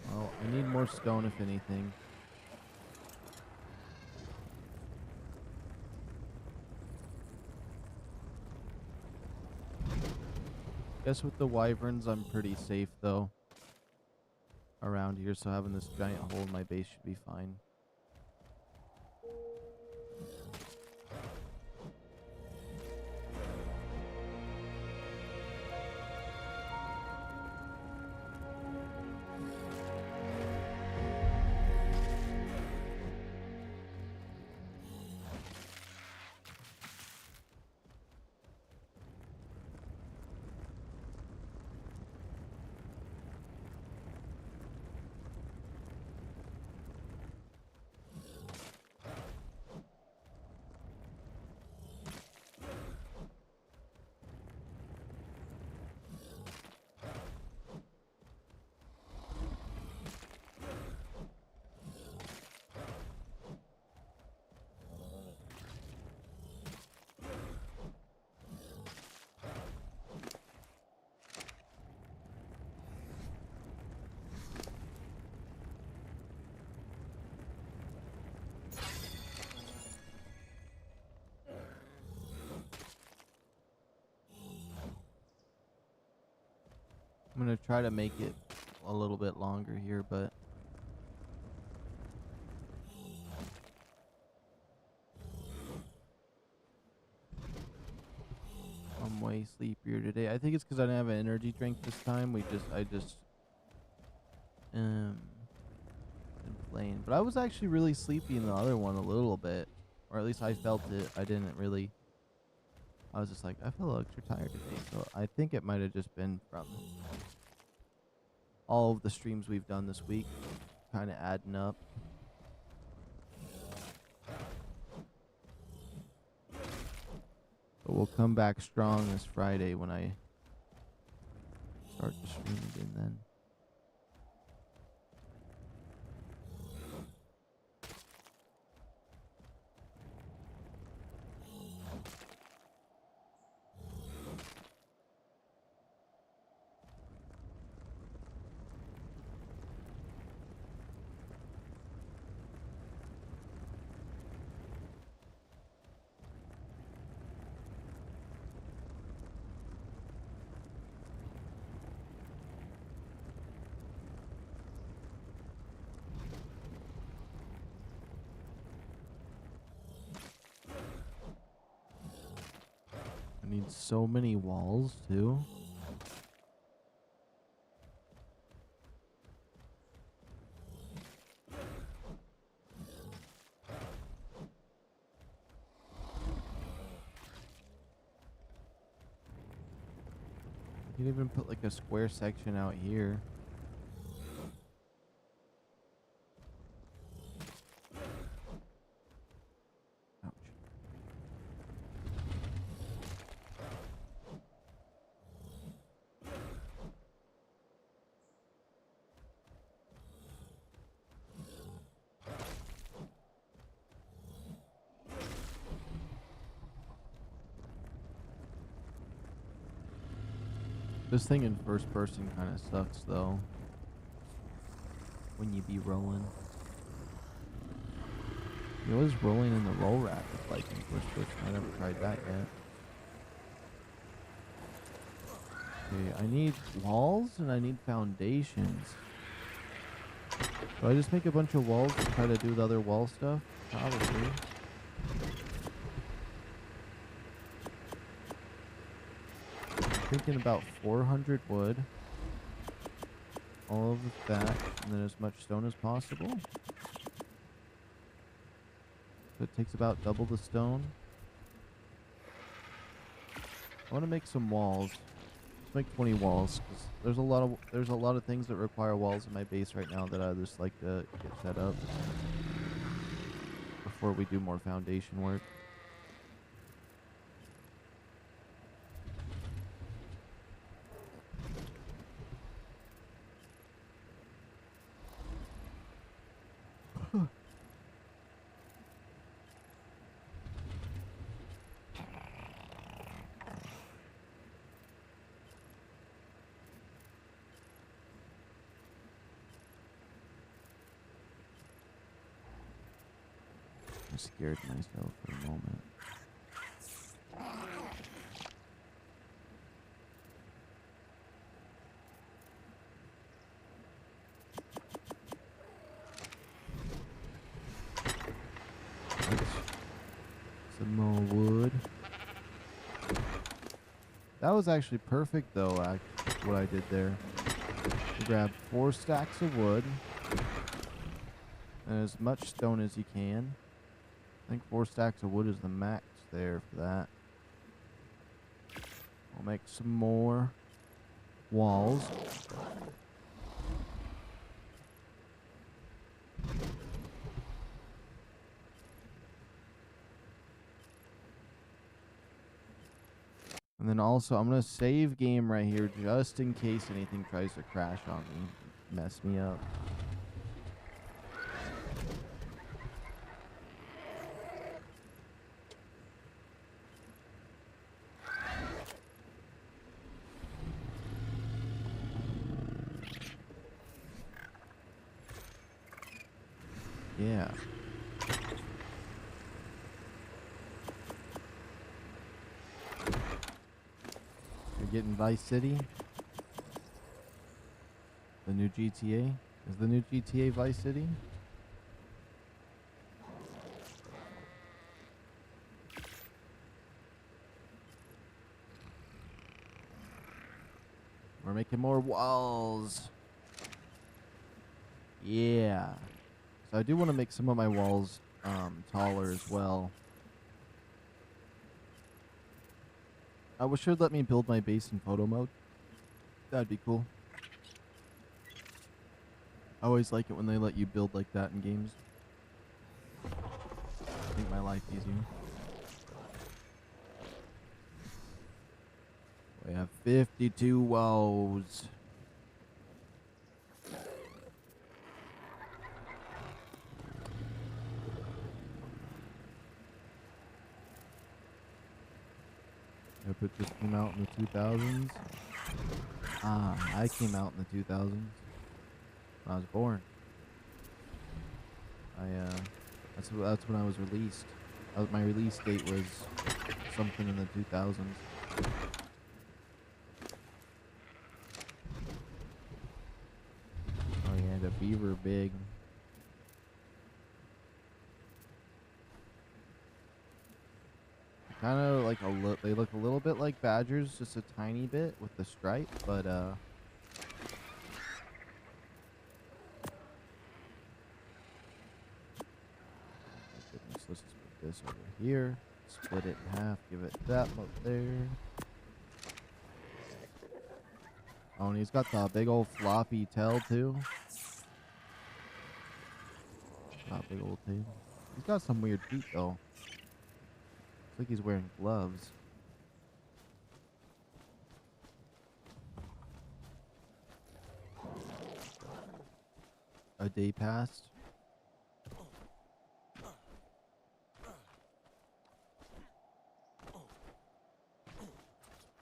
[SPEAKER 1] Well, I need more stone if anything. Guess with the wyverns, I'm pretty safe though. Around here, so having this giant hole in my base should be fine. I'm gonna try to make it a little bit longer here, but I'm way sleepier today. I think it's because I didn't have an energy drink this time. I just been playing, but I was actually really sleepy in the other one a little bit, or at least I felt it. I was just like, I feel extra tired today, so I think it might have just been from all of the streams we've done this week, kind of adding up. But we'll come back strong this Friday when I start the stream again then. I need so many walls too. You can even put like a square section out here. Ouch. This thing in first person kind of sucks though. When you be rolling. You always rolling in the roll rack with like in first person. I never tried that yet. Okay, I need walls and I need foundations. Do I just make a bunch of walls and try to do the other wall stuff? Probably. Thinking about 400 wood, all of that, and then as much stone as possible. So it takes about double the stone. I want to make some walls. Let's make 20 walls, because there's a lot of things that require walls in my base right now that I just like to get set up before we do more foundation work. scared myself for a moment. Some more wood. That was actually perfect, though, what I did there. You grab 4 stacks of wood and as much stone as you can. I think 4 stacks of wood is the max there for that. I'll make some more walls. And then also, I'm going to save game right here just in case anything tries to crash on me, mess me up. Yeah. You're getting Vice City. The new GTA. Is the new GTA Vice City? We're making more walls. Yeah. So I do want to make some of my walls taller as well. I wish it would let me build my base in photo mode. That'd be cool. I always like it when they let you build like that in games. Make my life easier. We have 52 walls. Hope it just came out in the 2000s. Ah, I came out in the 2000s. When I was born. That's when I was released. My release date was something in the 2000s. Oh yeah, the beaver big. Kind of like they look a little bit like badgers, just a tiny bit with the stripe, but goodness, let's just put this over here, split it in half, give it that look there. Oh, and he's got the big old floppy tail too. Not big old tail. He's got some weird feet though. Looks like he's wearing gloves. A day passed.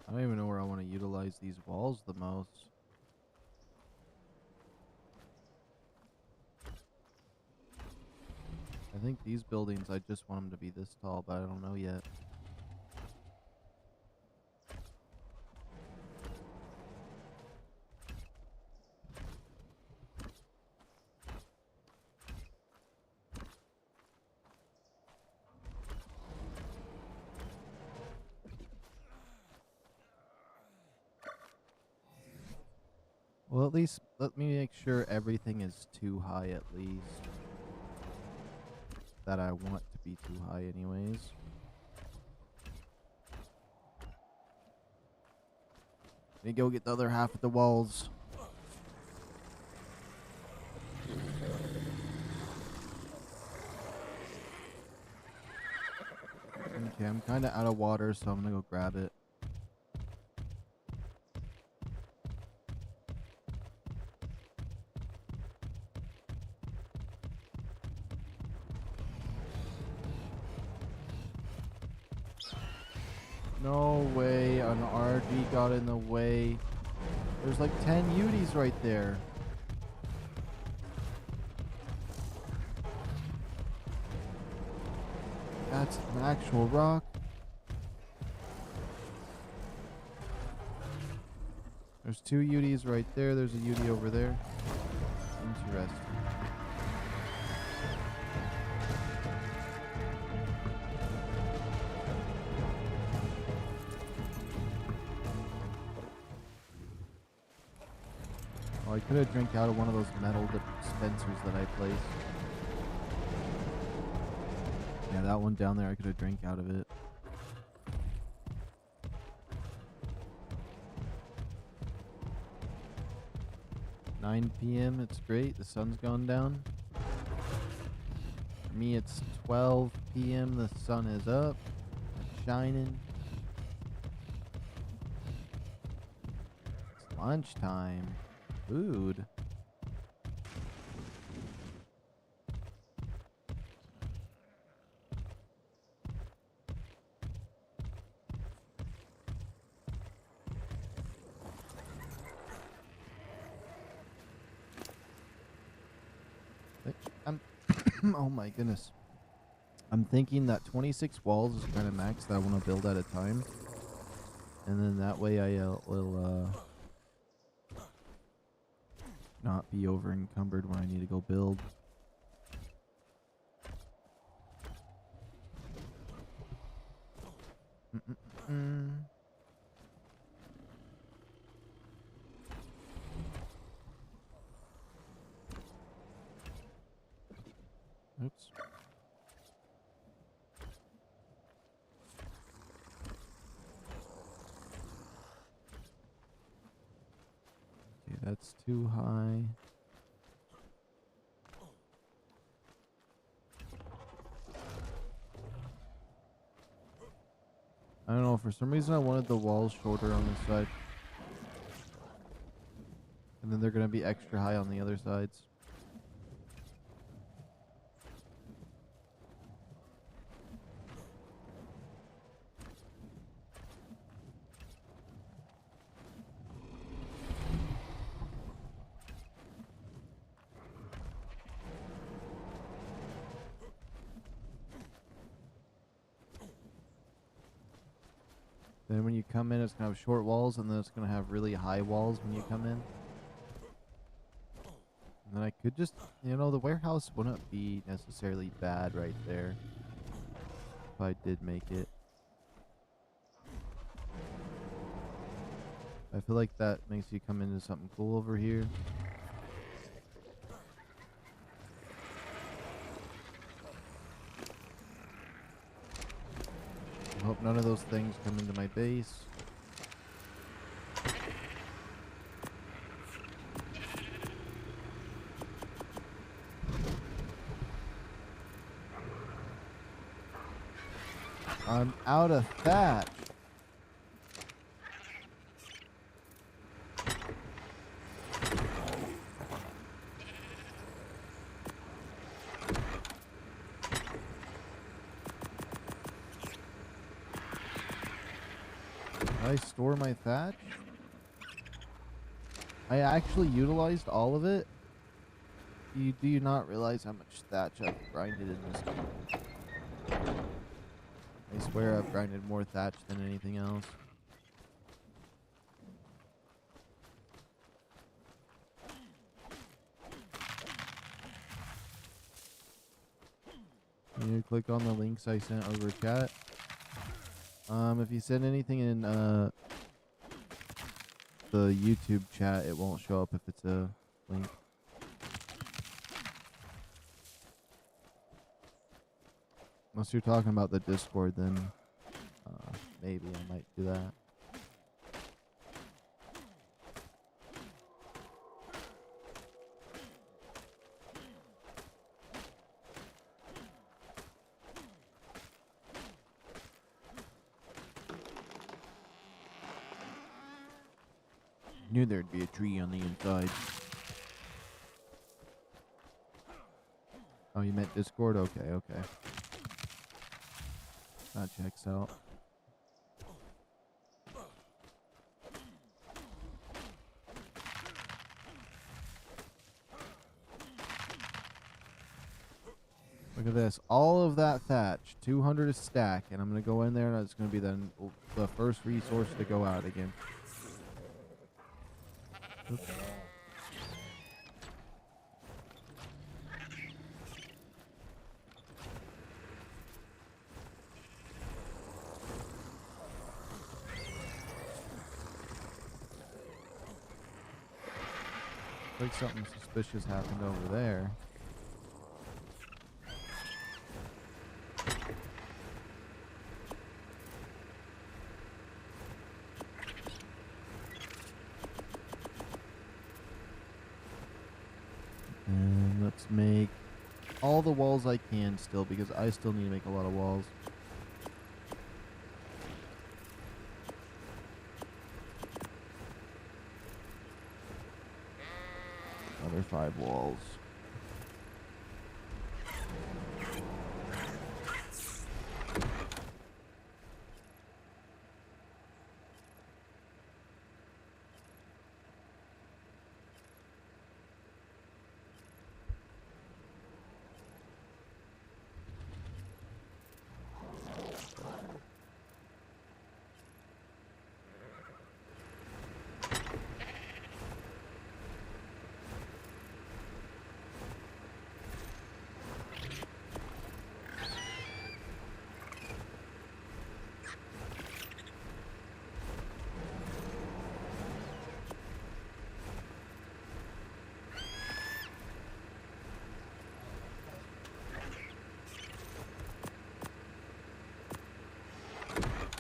[SPEAKER 1] I don't even know where I want to utilize these walls the most. I think these buildings, I just want them to be this tall, but I don't know yet. Well, at least let me make sure everything is too high at least. That I want to be too high anyways. Let me go get the other half of the walls. Okay, I'm kind of out of water, so I'm gonna go grab it. No way, an RG got in the way. There's like 10 Uties right there. That's an actual rock. There's 2 UDs right there. There's a UD over there. Interesting. Oh, I could have drank out of one of those metal dispensers that I placed. Yeah, that one down there, I could have drank out of it. $9 p.m. It's great. The sun's gone down. For me, it's 12 p.m. The sun is up, shining. It's lunchtime. Food. Oh my goodness. I'm thinking that 26 walls is kind of max that I want to build at a time. And then that way I will not be over encumbered when I need to go build. Oops. Okay, that's too high. I don't know, for some reason I wanted the walls shorter on this side. And then they're going to be extra high on the other sides. Then when you come in, it's going to have short walls, and then it's going to have really high walls when you come in. And then I could just, you know, the warehouse wouldn't be necessarily bad right there if I did make it. I feel like that makes you come into something cool over here. I hope none of those things come into my base. I'm out of thatch. Did I store my thatch? I actually utilized all of it. Do you not realize how much thatch I've grinded in this game? I swear I've grinded more thatch than anything else. You click on the links I sent over chat. If you send anything in the YouTube chat, it won't show up if it's a link. Unless you're talking about the Discord, then maybe I might do that. Knew there'd be a tree on the inside. Oh, you meant Discord? Okay, okay. That checks out. Look at this. All of that thatch, 200 a stack, and I'm going to go in there, and it's going to be the first resource to go out again. Oops. Like something suspicious happened over there. And let's make all the walls I can still, because I still need to make a lot of walls. Another 5 walls.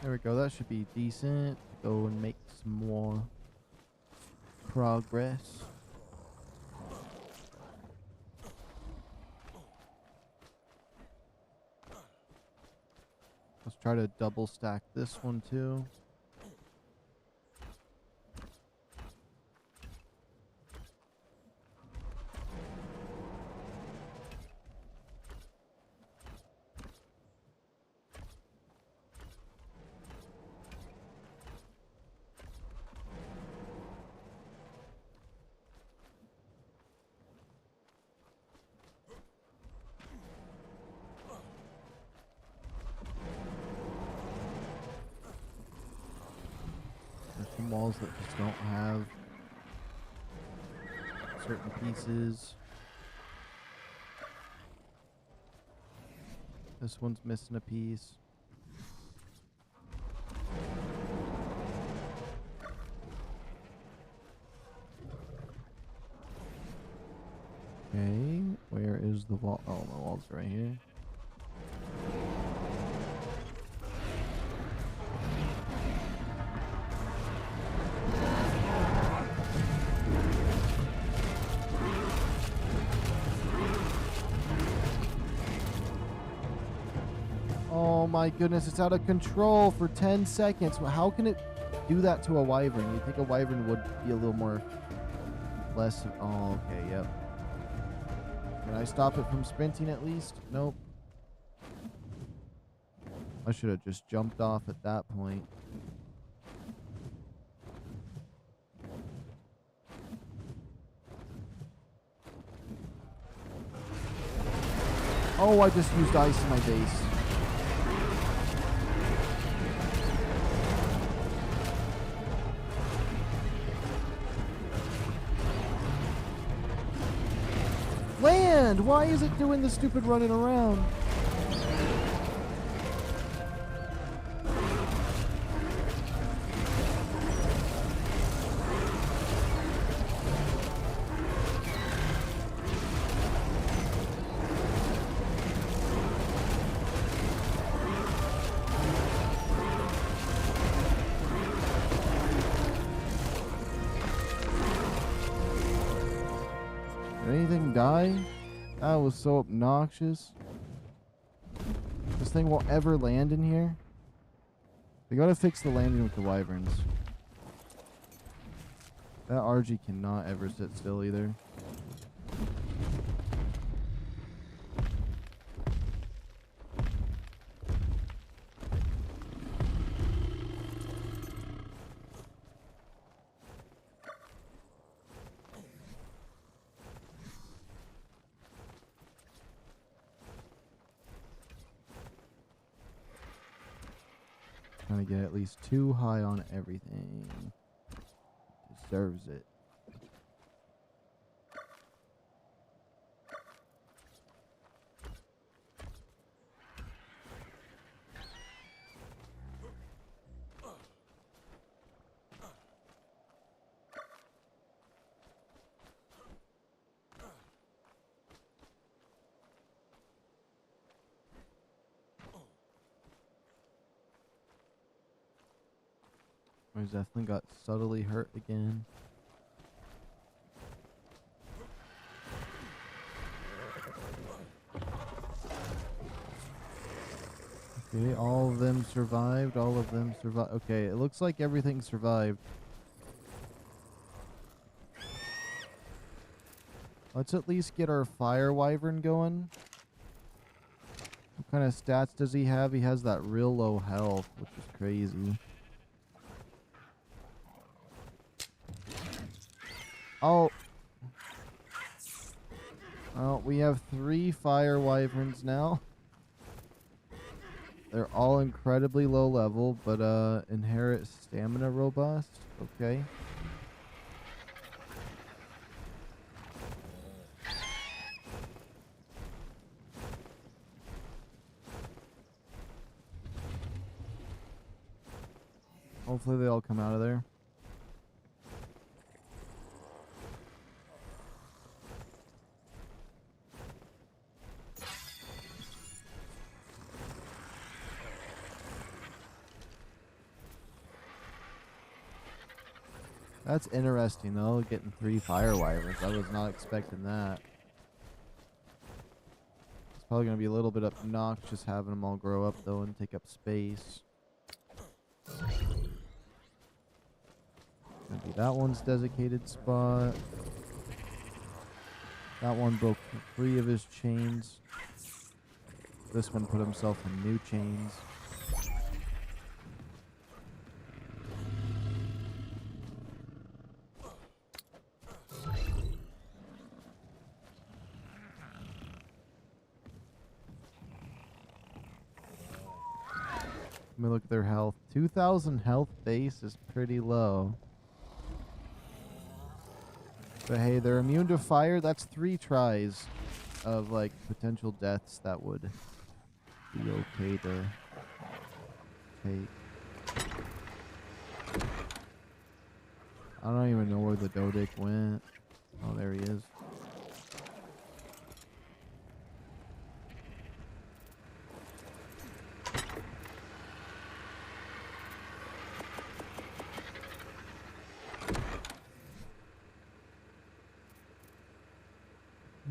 [SPEAKER 1] There we go. That should be decent. Go and make some more progress. Let's try to double stack this one too. Some walls that just don't have certain pieces. This one's missing a piece. Okay, where is the wall? Oh, the wall's right here. Oh my goodness, it's out of control for 10 seconds. How can it do that to a wyvern? You'd think a wyvern would be a little more... less... Oh, okay, yep. Can I stop it from sprinting at least? Nope. I should have just jumped off at that point. Oh, I just used ice in my base. Land! Why is it doing the stupid running around? Did anything die? That was so obnoxious. This thing won't ever land in here. They gotta fix the landing with the wyverns. That RG cannot ever sit still either. Trying to get at least 2 high on everything. Deserves it. He's definitely got subtly hurt again. Okay, all of them survived. All of them survived. Okay, it looks like everything survived. Let's at least get our fire wyvern going. What kind of stats does he have? He has that real low health, which is crazy. Oh. Oh, we have 3 fire wyverns now. They're all incredibly low level, but inherit stamina robust. Okay. Hopefully they all come out of there. That's interesting though, getting 3 fire wyverns. I was not expecting that. It's probably going to be a little bit obnoxious having them all grow up though and take up space. Maybe that one's dedicated spot. That one broke 3 of his chains. This one put himself in new chains. Let me look at their health. 2,000 health base is pretty low. But hey, they're immune to fire. That's 3 tries of like potential deaths that would be okay to take. I don't even know where the Dodic went. Oh, there he is.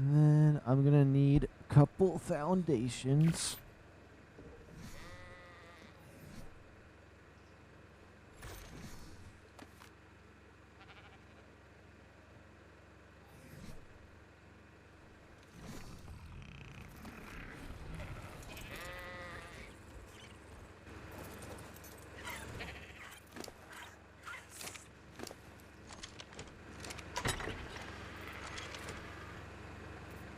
[SPEAKER 1] And then I'm gonna need a couple foundations.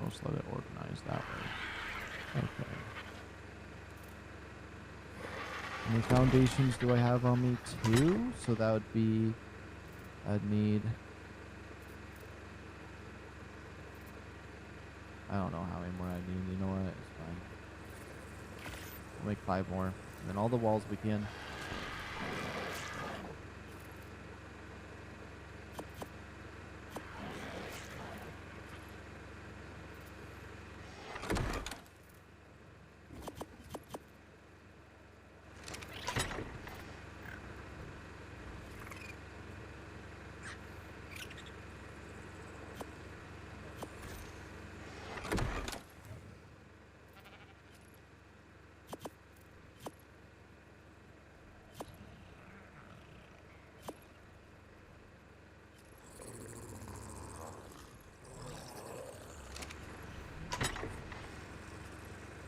[SPEAKER 1] Let's let it organize that way. Okay. How many foundations do I have on me? 2. So that would be, I'd need, I don't know how many more I need. You know what? It's fine. We'll make 5 more. And then all the walls we can.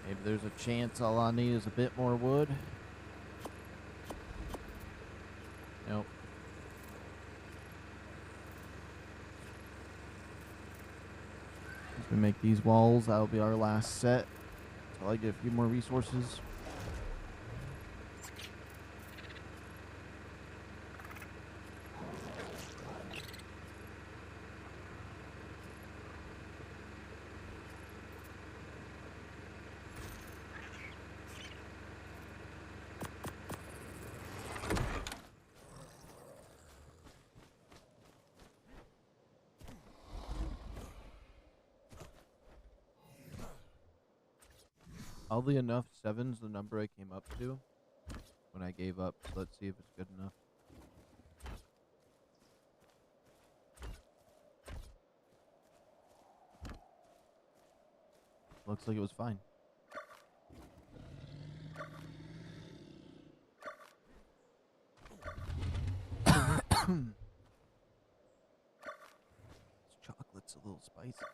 [SPEAKER 1] Maybe there's a chance all I need is a bit more wood. Nope. As we make these walls, that'll be our last set. So I get a few more resources. Oddly enough, 7's the number I came up to when I gave up. So let's see if it's good enough. Looks like it was fine. This chocolate's a little spicy.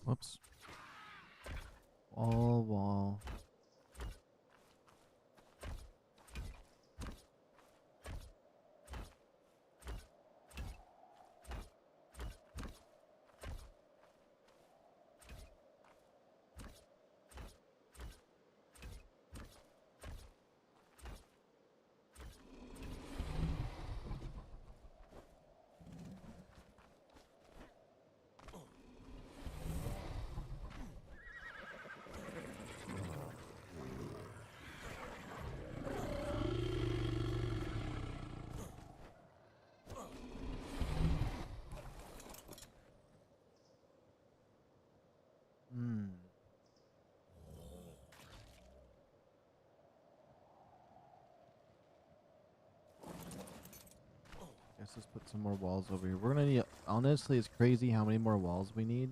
[SPEAKER 1] Whoops. Wall. Guess let's put some more walls over here. We're gonna need, honestly, it's crazy how many more walls we need.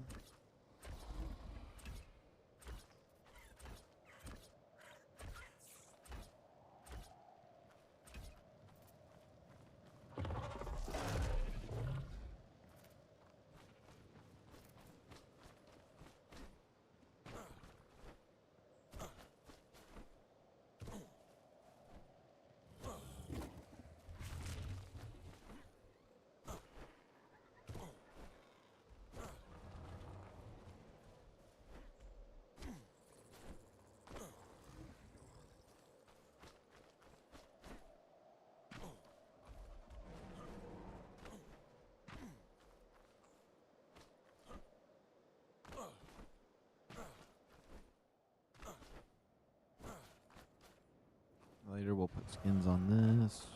[SPEAKER 1] Later we'll put skins on this.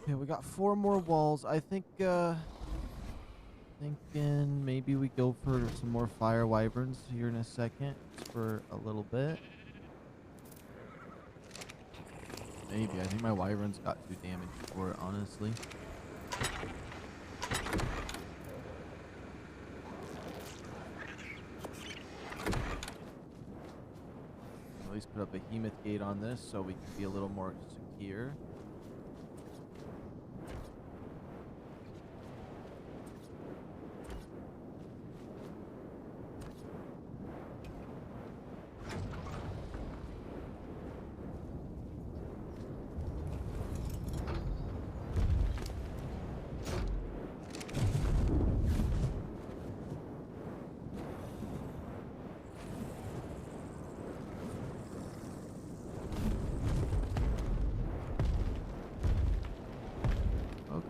[SPEAKER 1] Okay, we got 4 more walls. I think, thinking maybe we go for some more fire wyverns here in a second, just for a little bit. Maybe. I think my wyverns got too damaged for it, honestly. At least put up a behemoth gate on this so we can be a little more secure.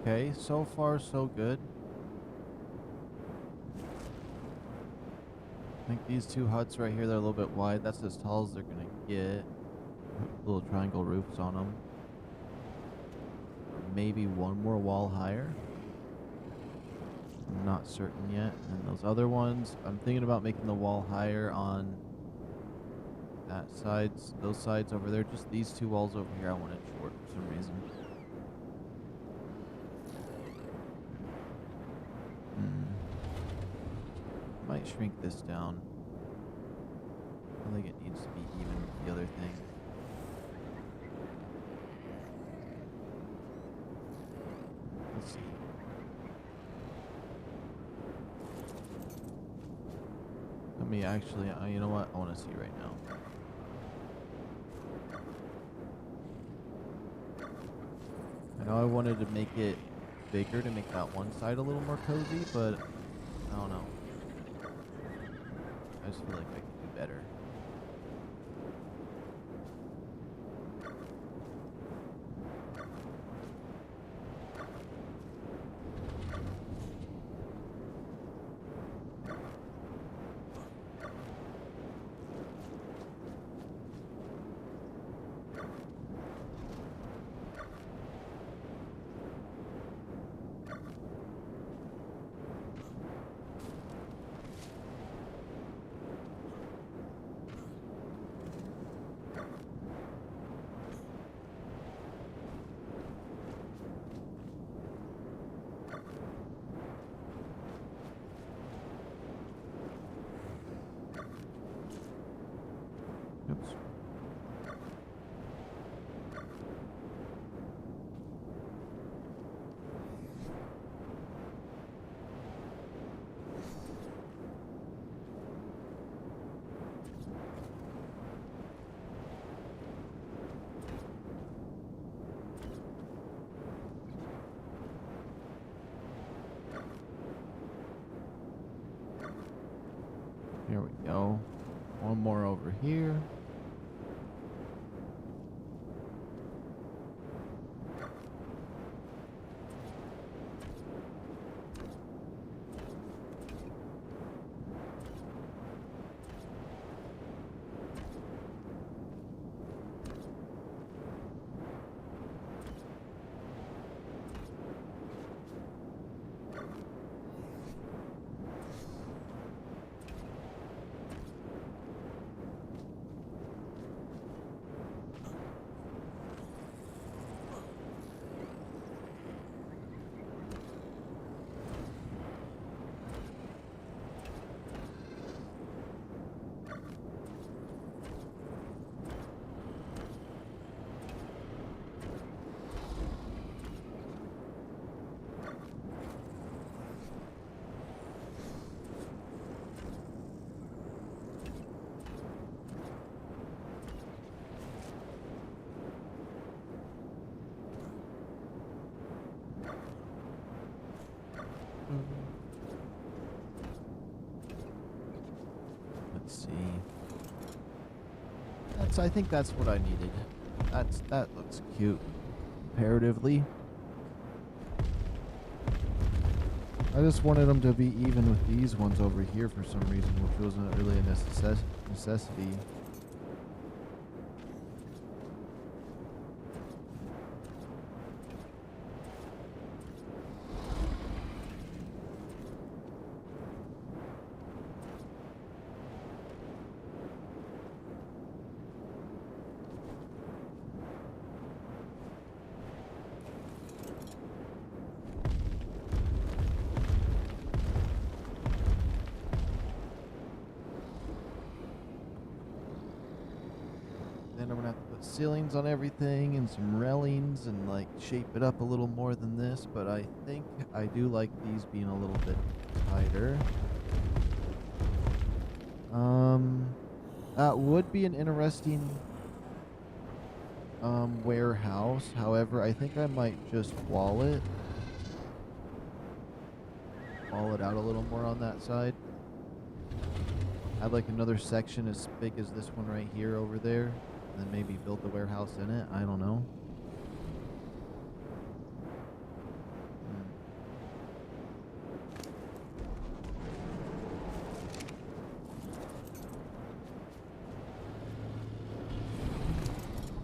[SPEAKER 1] Okay, so far so good. I think these 2 huts right here, they're a little bit wide. That's as tall as they're gonna get. Little triangle roofs on them. Maybe 1 more wall higher. I'm not certain yet. And those other ones, I'm thinking about making the wall higher on that sides, those sides over there. Just these 2 walls over here I want it short for some reason. Might shrink this down. I think it needs to be even with the other thing. Let's see. Let me actually, you know what? I want to see right now. I know I wanted to make it bigger to make that one side a little more cozy, but I don't know. I just feel like I could do better. One more over here. Let's see. I think that's what I needed. That looks cute comparatively. I just wanted them to be even with these ones over here for some reason, which wasn't really a necessity. Then I'm gonna have to put ceilings on everything and some railings and like shape it up a little more than this, but I think I do like these being a little bit tighter. That would be an interesting warehouse. However, I think I might just wall it out a little more on that side. Add like another section as big as this one right here over there. And then maybe build the warehouse in it. I don't know.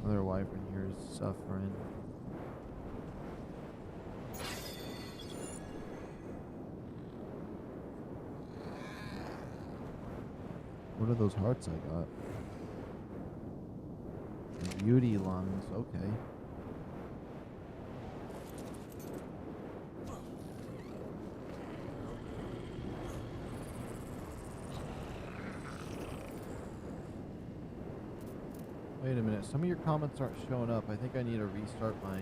[SPEAKER 1] Another wyvern here is suffering. What are those hearts I got? Beauty lungs, okay. Wait a minute, some of your comments aren't showing up. I think I need to restart my...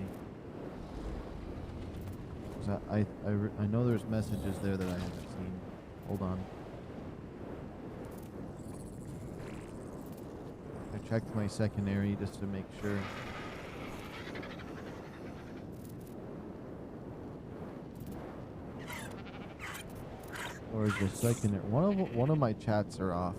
[SPEAKER 1] I know there's messages there that I haven't seen. Hold on. I checked my secondary just to make sure. Or is the secondary... One of my chats are off.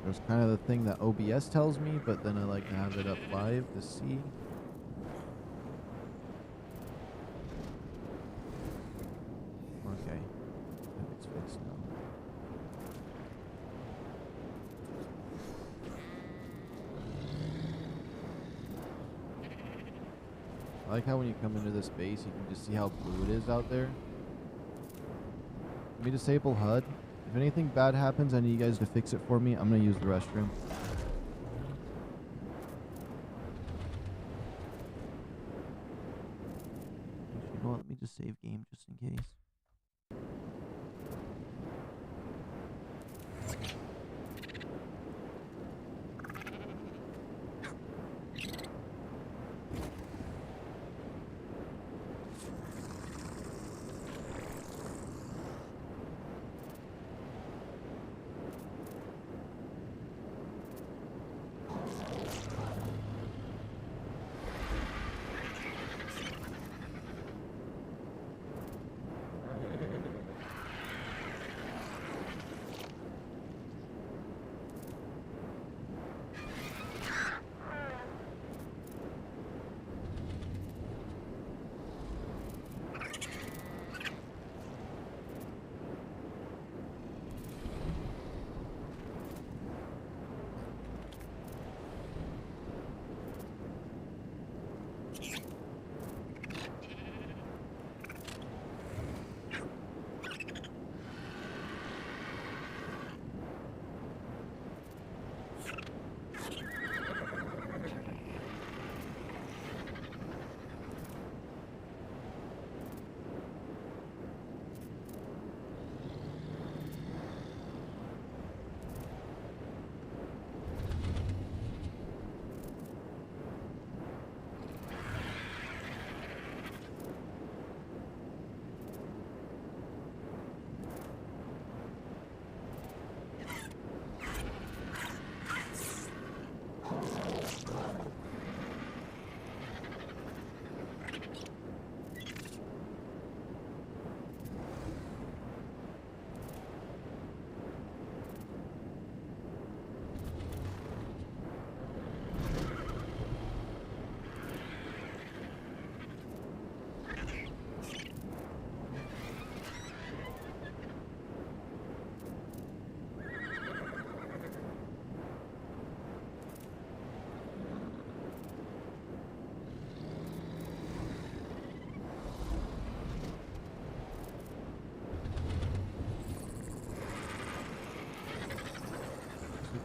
[SPEAKER 1] There's kind of the thing that OBS tells me, but then I like to have it up live to see. Okay. I think it's fixed now. I like how when you come into this base, you can just see how blue it is out there. Let me disable HUD. If anything bad happens, I need you guys to fix it for me. I'm going to use the restroom. You know what? Let me just save game just in case.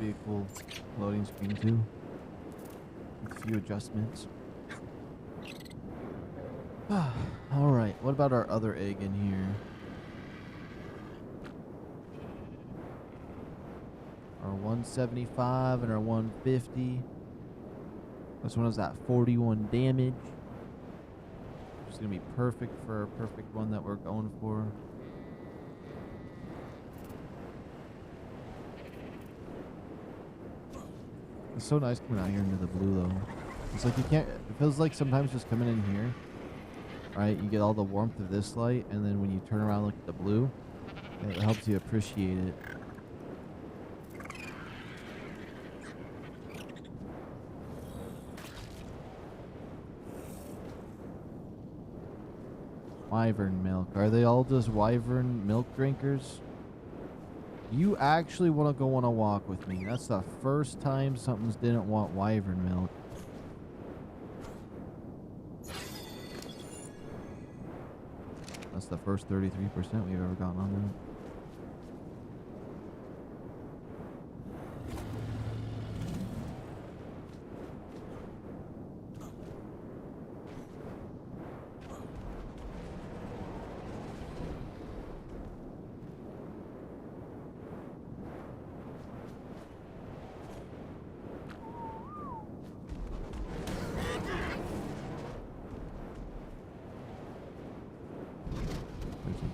[SPEAKER 1] be a cool loading screen too, with a few adjustments. Alright, what about our other egg in here? Our 175 and our 150. This one has that 41 damage. Which is going to be perfect for our perfect one that we're going for. It's so nice coming out here into the blue though. It's like you can't, it feels like sometimes just coming in here, right, you get all the warmth of this light, and then when you turn around and look at the blue, it helps you appreciate it. Wyvern milk. Are they all just wyvern milk drinkers? You actually want to go on a walk with me. That's the first time something's didn't want wyvern milk. That's the first 33% we've ever gotten on that.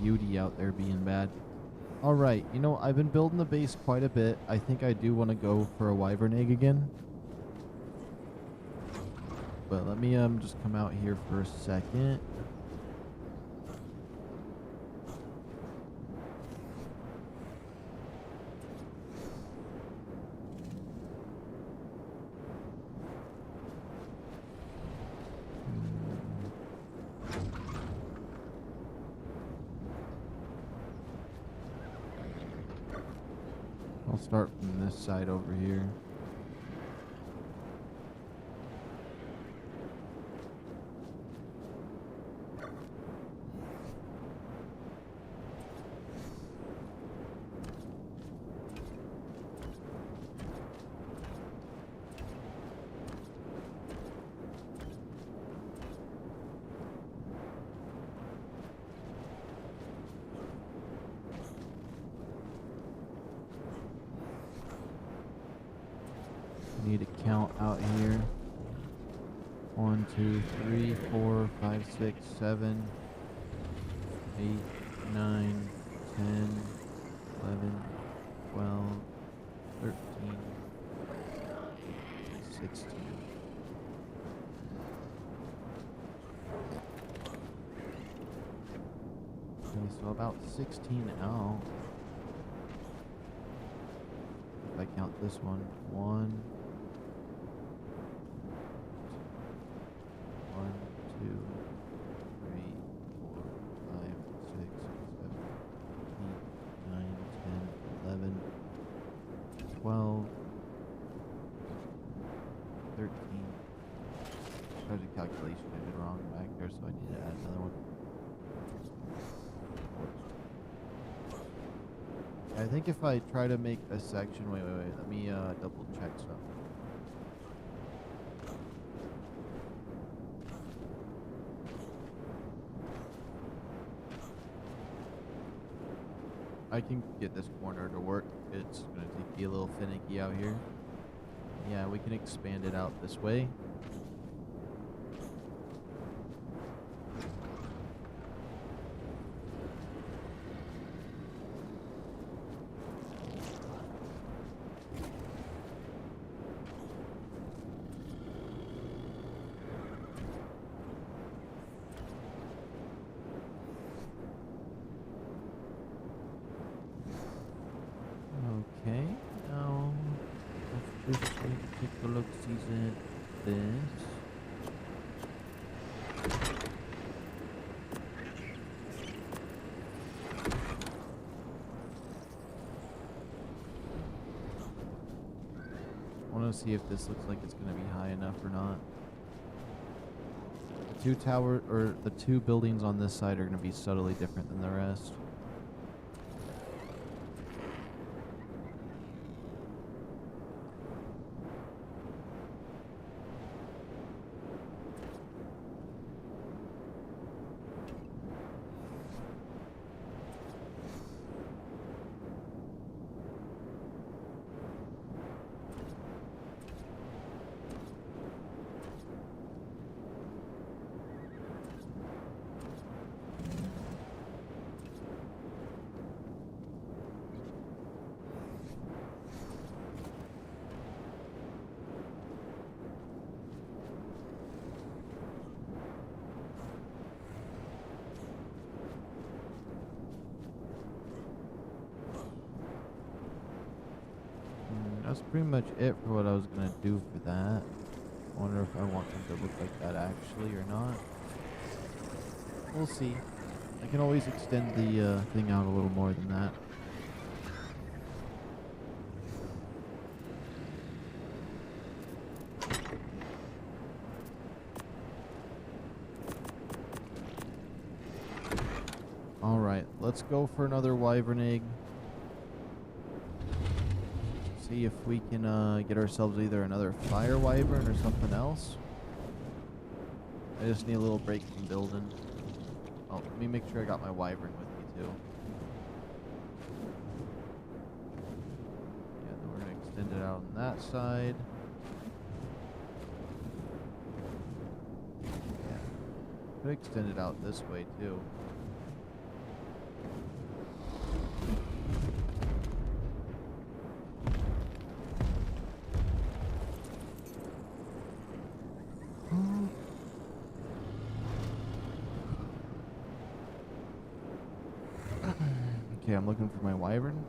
[SPEAKER 1] Beauty out there being bad. Alright, you know, I've been building the base quite a bit. I think I do want to go for a wyvern egg again. But let me just come out here for a second. I'll start from this side over here. Need to count out here. 1, 2, 3, 4, 5, 6, 7, 8, 9, 10, 11, 12, 13, 16. Okay, so about 16 out. If I count this one. 1, 2, 3, 4, 5, 6, 7, 8, 9, 10, 11, 12, 13. There's a calculation I did wrong back there, so I need to add another one. I think if I try to make a section, wait, let me double check something. I can get this corner to work. It's going to be a little finicky out here. Yeah, we can expand it out this way. Okay, now let's just take a look, season this. I want to see if this looks like it's going to be high enough or not. The two buildings on this side are going to be subtly different than the rest. That's pretty much it for what I was gonna do for that. I wonder if I want them to look like that actually or not. We'll see. I can always extend the thing out a little more than that. Alright, let's go for another wyvern egg. See if we can get ourselves either another fire wyvern or something else. I just need a little break from building. Oh, let me make sure I got my wyvern with me too. Yeah, then we're going to extend it out on that side. Yeah. Could extend it out this way too. Okay, I'm looking for my wyvern.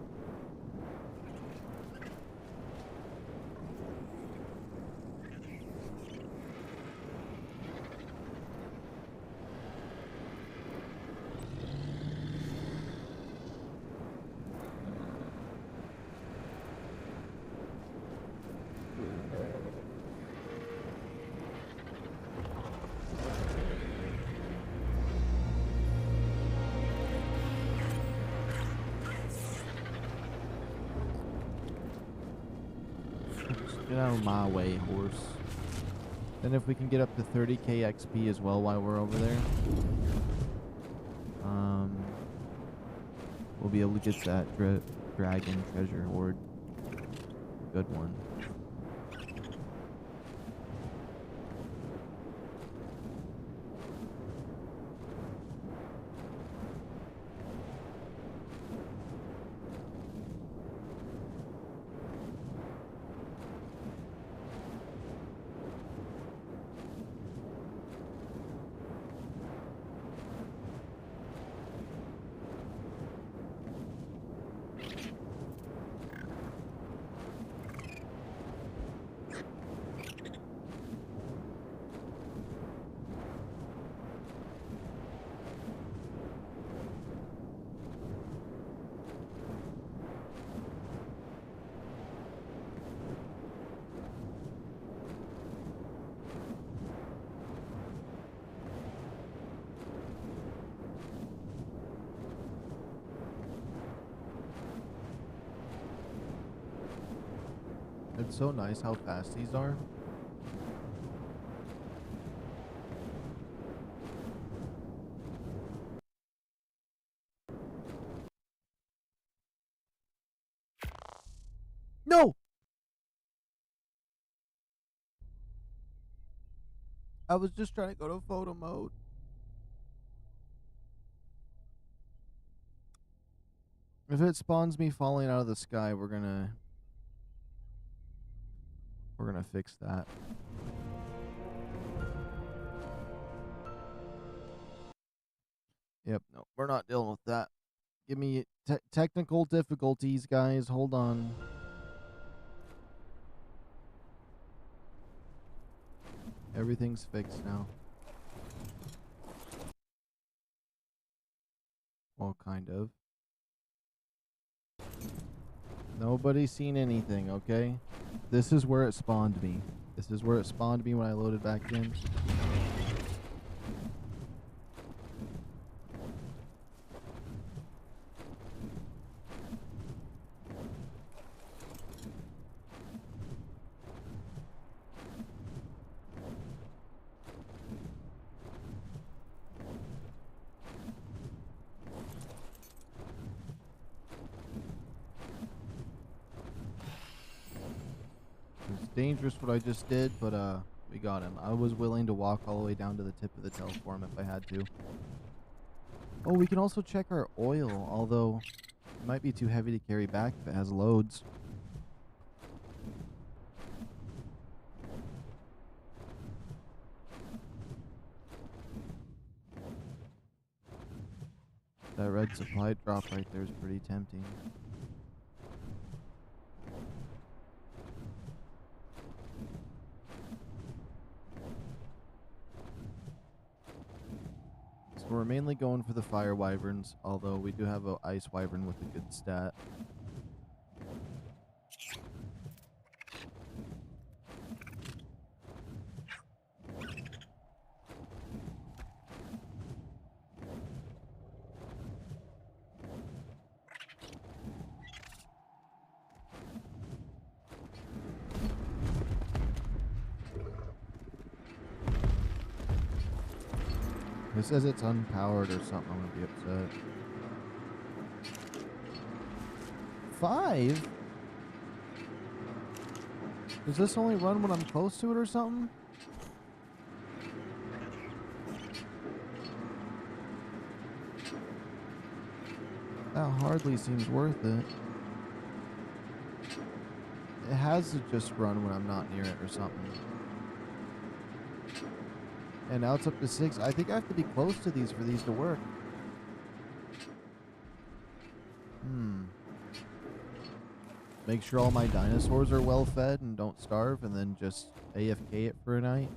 [SPEAKER 1] Get out of my way, horse. Then if we can get up to 30k XP as well while we're over there, we'll be able to get that dragon treasure hoard. Good one. It's so nice how fast these are. No! I was just trying to go to photo mode. If it spawns me falling out of the sky, we're gonna fix that. Yep, no, we're not dealing with that. Give me technical difficulties, guys. Hold on. Everything's fixed now. Well, kind of. Nobody's seen anything, okay? This is where it spawned me. This is where it spawned me when I loaded back in. It's dangerous what I just did, but we got him. I was willing to walk all the way down to the tip of the terraform if I had to. Oh, we can also check our oil, although it might be too heavy to carry back if it has loads. That red supply drop right there is pretty tempting. mainly going for the fire wyverns, although we do have a ice wyvern with a good stat. If it says it's unpowered or something, I'm gonna be upset. 5? Does this only run when I'm close to it or something? That hardly seems worth it. It has to just run when I'm not near it or something. And now it's up to 6. I think I have to be close to these for these to work. Make sure all my dinosaurs are well fed and don't starve, and then just AFK it for a night.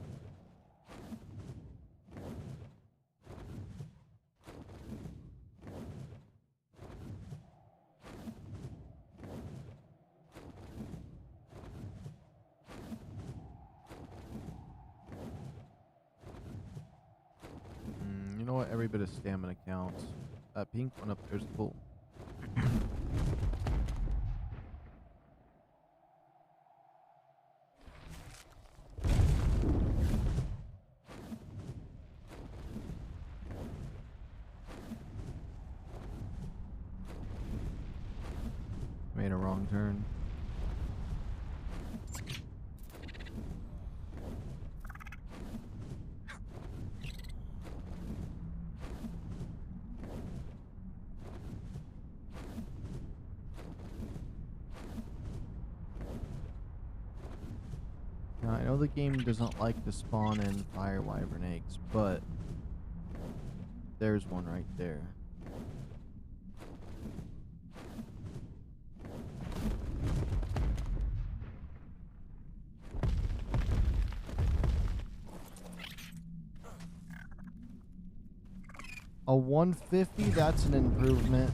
[SPEAKER 1] You know what? Every bit of stamina counts. That pink one up there's cool. Made a wrong turn. Now, I know the game doesn't like to spawn in fire wyvern eggs, but there's one right there. A 150, that's an improvement.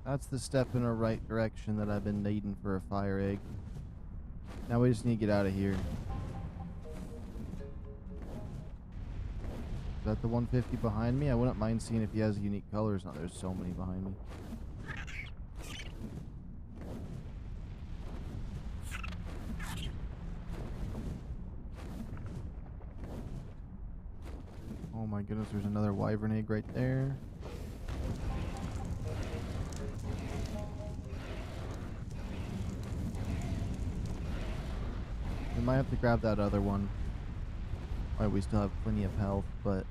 [SPEAKER 1] That's the step in the right direction that I've been needing for a fire egg. Now we just need to get out of here. Is that the 150 behind me? I wouldn't mind seeing if he has unique colors. No, there's so many behind me. Oh my goodness, there's another wyvern egg right there. We might have to grab that other one. Alright, we still have plenty of health, but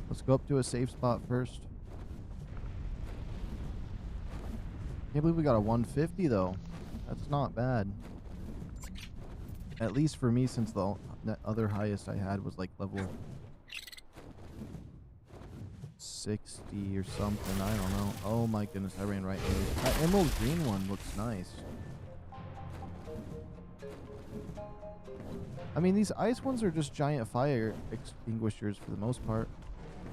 [SPEAKER 1] let's go up to a safe spot first. Can't believe we got a 150 though. That's not bad. At least for me, since the other highest I had was like level 60 or something. I don't know. Oh my goodness, I ran right into it. That emerald green one looks nice. I mean, these ice ones are just giant fire extinguishers for the most part.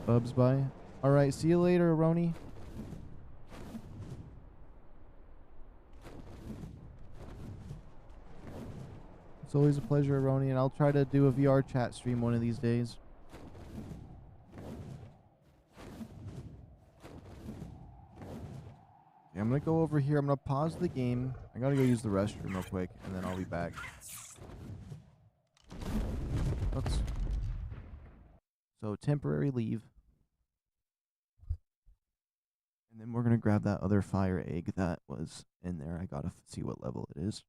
[SPEAKER 1] Bubs bye. Alright, see you later, Roni. It's always a pleasure, Roni, and I'll try to do a VR chat stream one of these days. Okay, I'm gonna go over here. I'm gonna pause the game. I gotta go use the restroom real quick, and then I'll be back. Oops. So, temporary leave. And then we're gonna grab that other fire egg that was in there. I gotta see what level it is.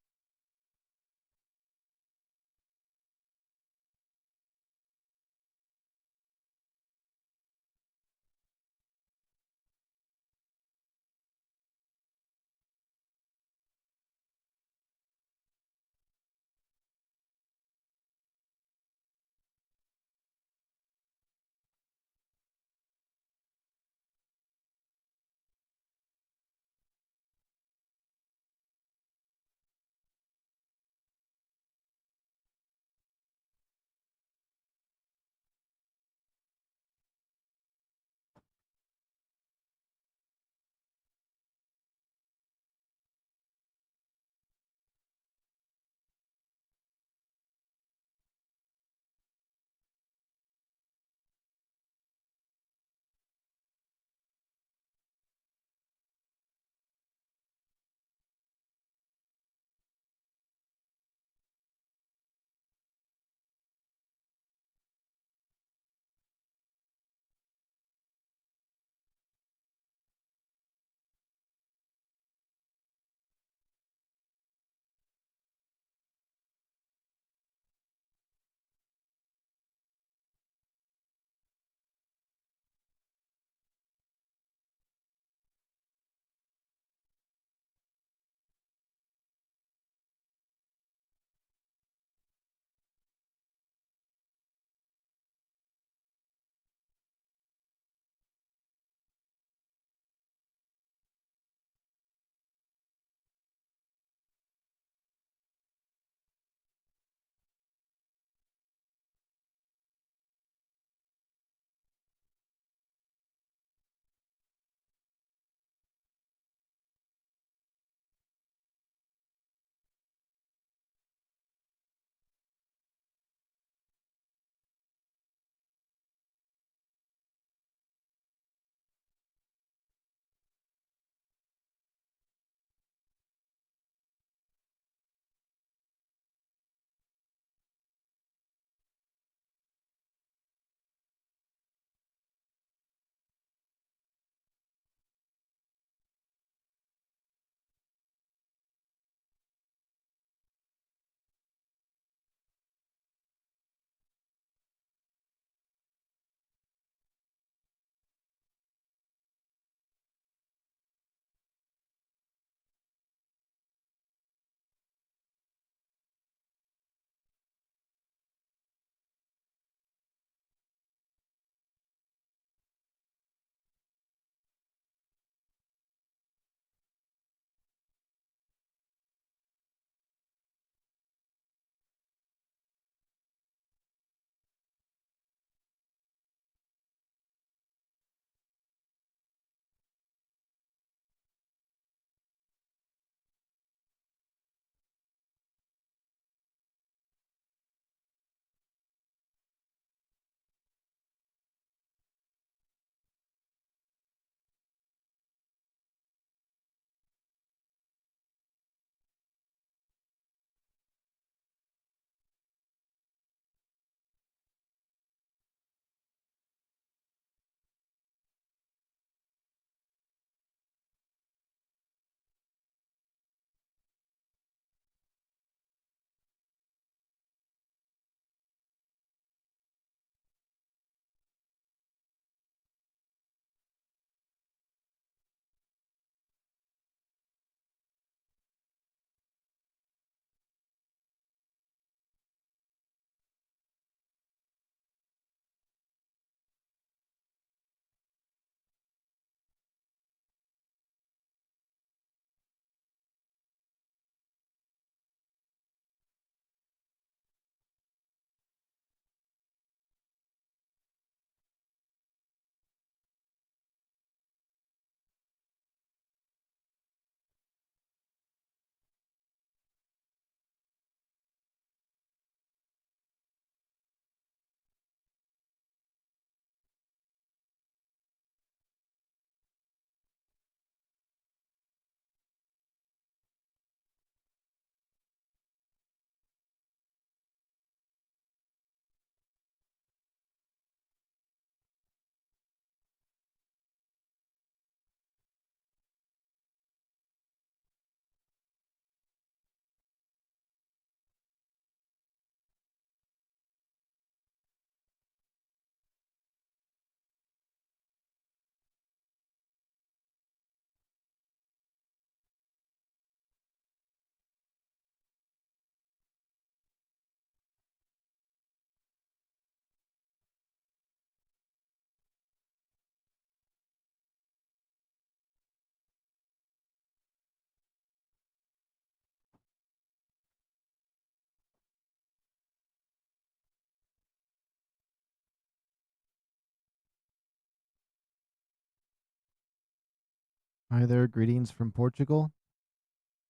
[SPEAKER 1] Hi there, greetings from Portugal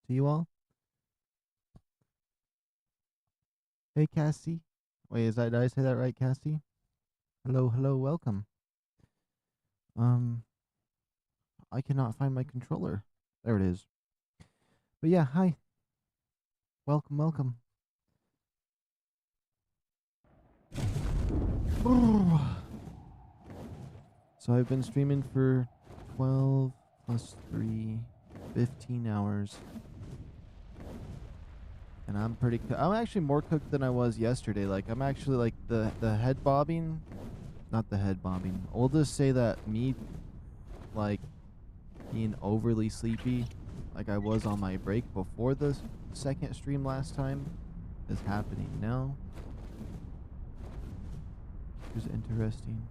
[SPEAKER 1] to you all. Hey, Cassie. Wait, did I say that right, Cassie? Hello, hello, welcome. Um, I cannot find my controller. There it is. But yeah, hi. Welcome, welcome. So I've been streaming for 12 plus 3, 15 hours. And I'm I'm actually more cooked than I was yesterday. Like, I'm actually like the head bobbing, not the head bobbing. We'll just say that me, like, being overly sleepy, like I was on my break before the second stream last time, is happening now. Which is interesting.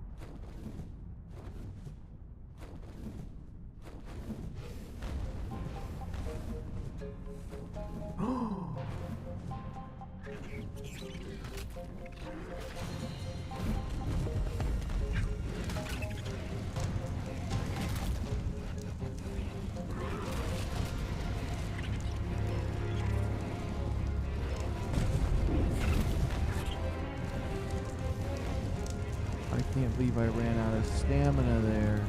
[SPEAKER 1] I can't believe I ran out of stamina there.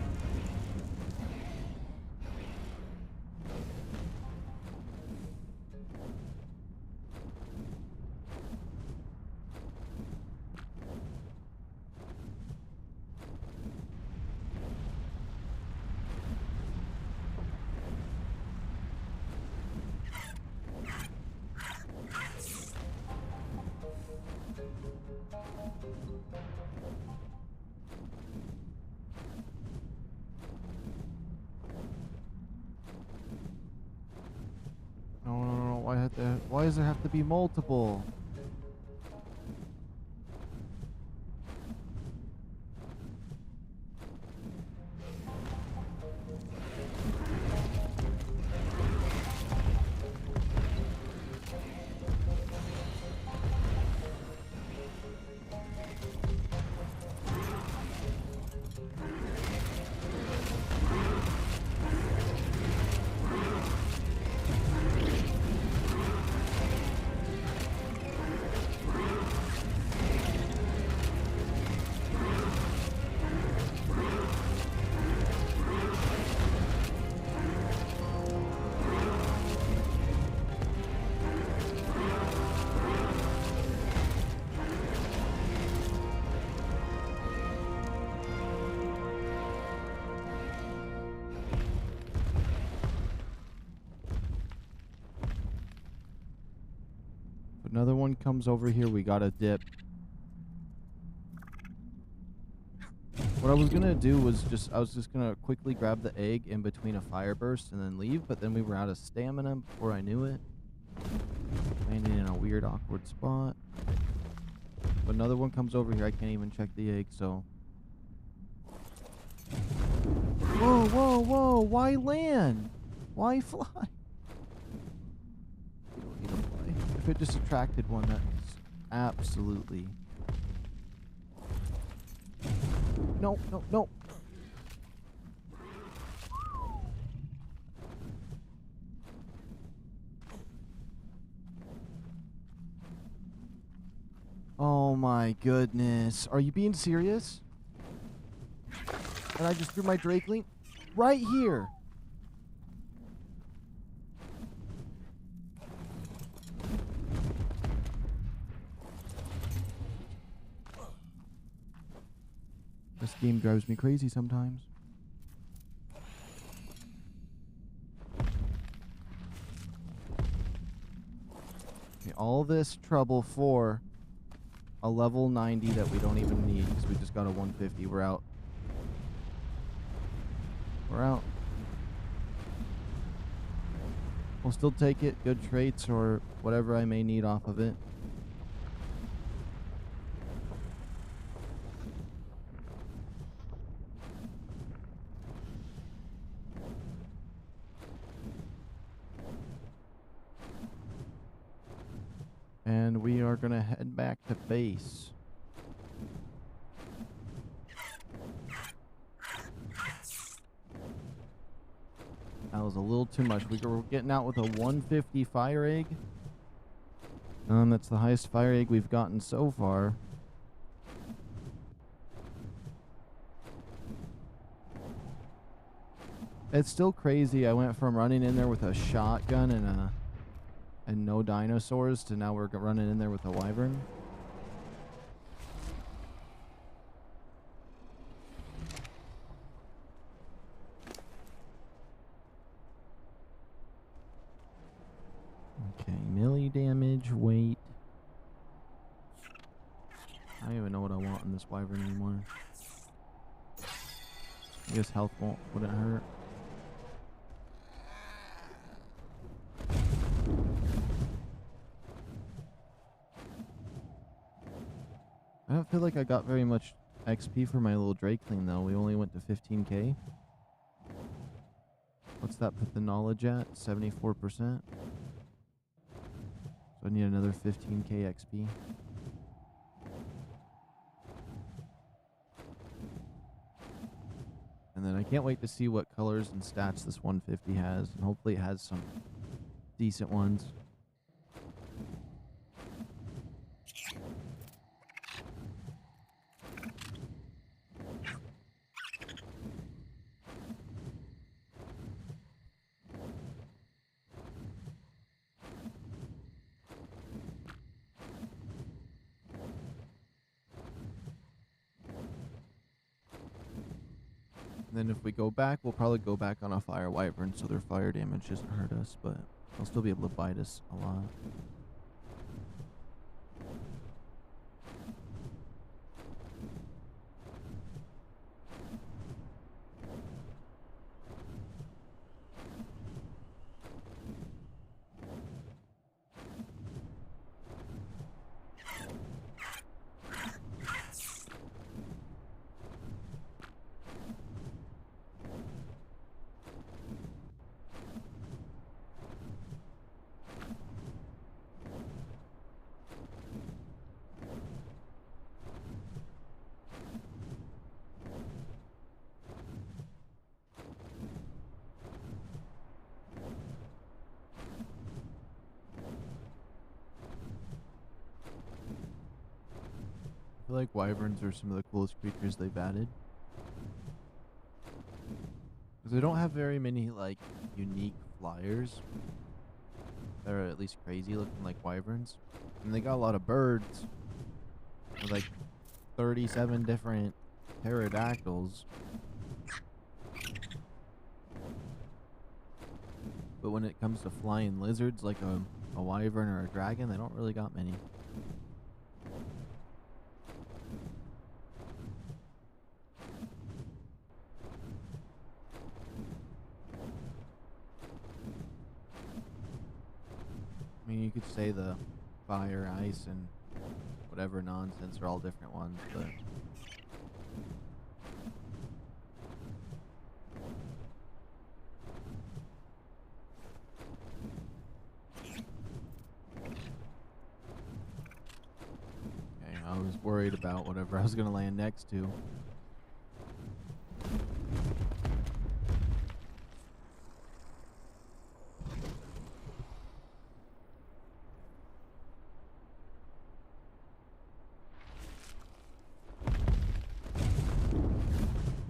[SPEAKER 1] No, no, no. Why does there have to be multiple? If another one comes over here, we gotta dip. What I was gonna do was I was just gonna quickly grab the egg in between a fire burst and then leave, but then we were out of stamina before I knew it. Landing in a weird, awkward spot. If another one comes over here, I can't even check the egg, so. Whoa, whoa, whoa! Why land? Why fly? You don't need to fly. If it just attracted one, that's absolutely. No, no, no. Oh my goodness. Are you being serious? And I just threw my Drakeling right here. This game drives me crazy sometimes. Okay, all this trouble for a level 90 that we don't even need because we just got a 150. We're out. We're out. We'll still take it. Good traits or whatever I may need off of it. And we are going to head back to base. That was a little too much. We were getting out with a 150 fire egg. That's the highest fire egg we've gotten so far. It's still crazy. I went from running in there with a shotgun and no dinosaurs to now we're running in there with a wyvern. Okay, melee damage, weight. I don't even know what I want in this wyvern anymore. I guess health wouldn't hurt. I don't feel like I got very much XP for my little Drakeling though. We only went to 15k. What's that put the knowledge at? 74%. So I need another 15k XP. And then I can't wait to see what colors and stats this 150 has. And hopefully it has some decent ones. Then if we go back, we'll probably go back on a fire wyvern so their fire damage doesn't hurt us, but they'll still be able to bite us a lot. I feel like wyverns are some of the coolest creatures they've added. Because they don't have very many, like, unique flyers that are at least crazy looking like wyverns. And they got a lot of birds. With like 37 different pterodactyls. But when it comes to flying lizards like a wyvern or a dragon, they don't really got many. I mean, you could say the fire, ice, and whatever nonsense are all different ones, but... Okay, I was worried about whatever I was going to land next to.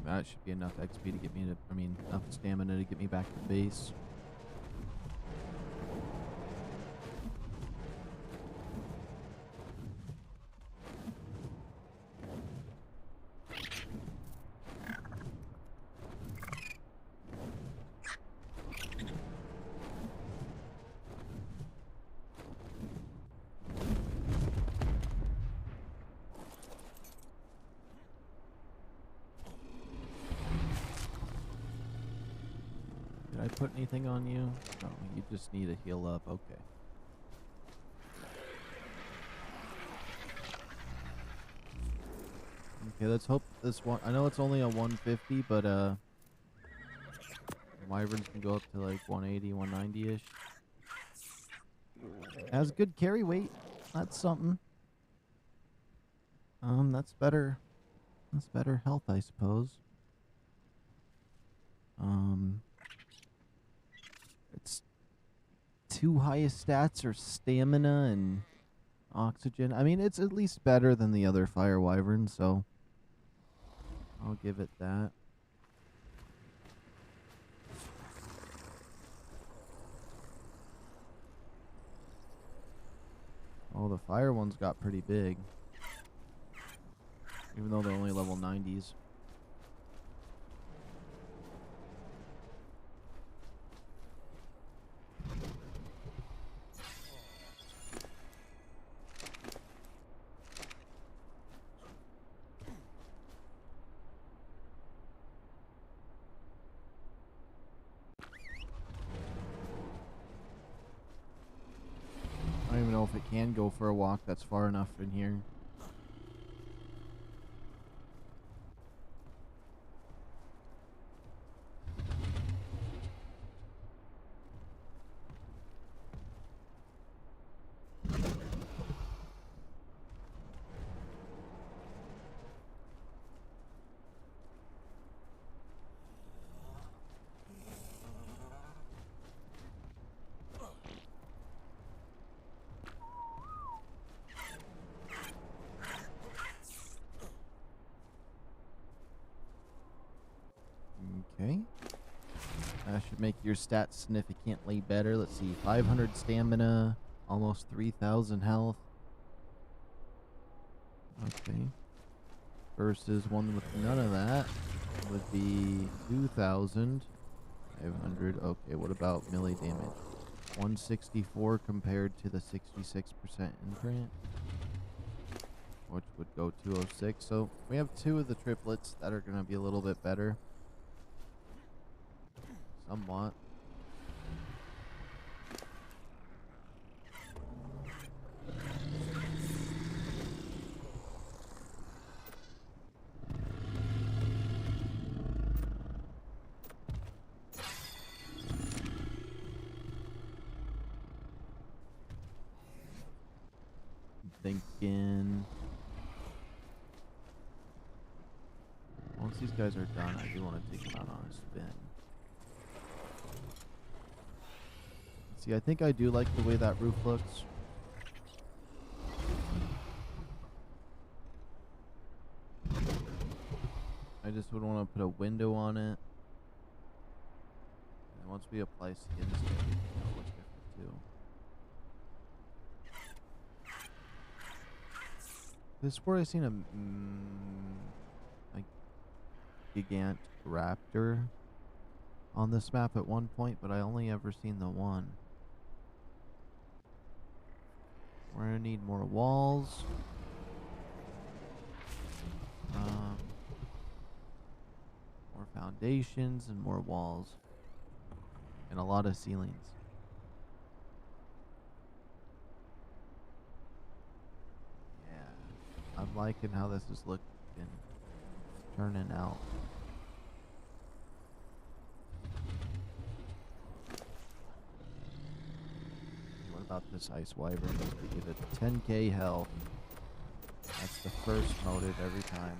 [SPEAKER 1] That should be enough XP to get me to, enough stamina to get me back to base. Did I put anything on you? No, you just need to heal up. Okay. Okay, let's hope this one... I know it's only a 150, but, wyverns can go up to, like, 180, 190-ish. Has good carry weight. That's something. That's better. That's better health, I suppose. two highest stats are stamina and oxygen. I mean, it's at least better than the other fire wyverns, so I'll give it that. Oh, the fire ones got pretty big. Even though they're only level 90s. I don't even know if it can go for a walk that's far enough in here. Okay. That should make your stats significantly better. Let's see, 500 stamina, almost 3,000 health. Okay. Versus one with none of that would be 2,500. Okay, what about melee damage? 164 compared to the 66% imprint, which would go 206. So we have two of the triplets that are going to be a little bit better. Somewhat. Thinking once these guys are done, I do want to take them out on a spin. See, I think I do like the way that roof looks. I just would want to put a window on it. And once we apply skins to it, it'll look different too. This is where I seen a gigant raptor on this map at one point, but I only ever seen the one. We're gonna need more walls. More foundations and more walls. And a lot of ceilings. Yeah. I'm liking how this is looking and turning out. About this ice wyvern, we give it 10k health. That's the first motive every time.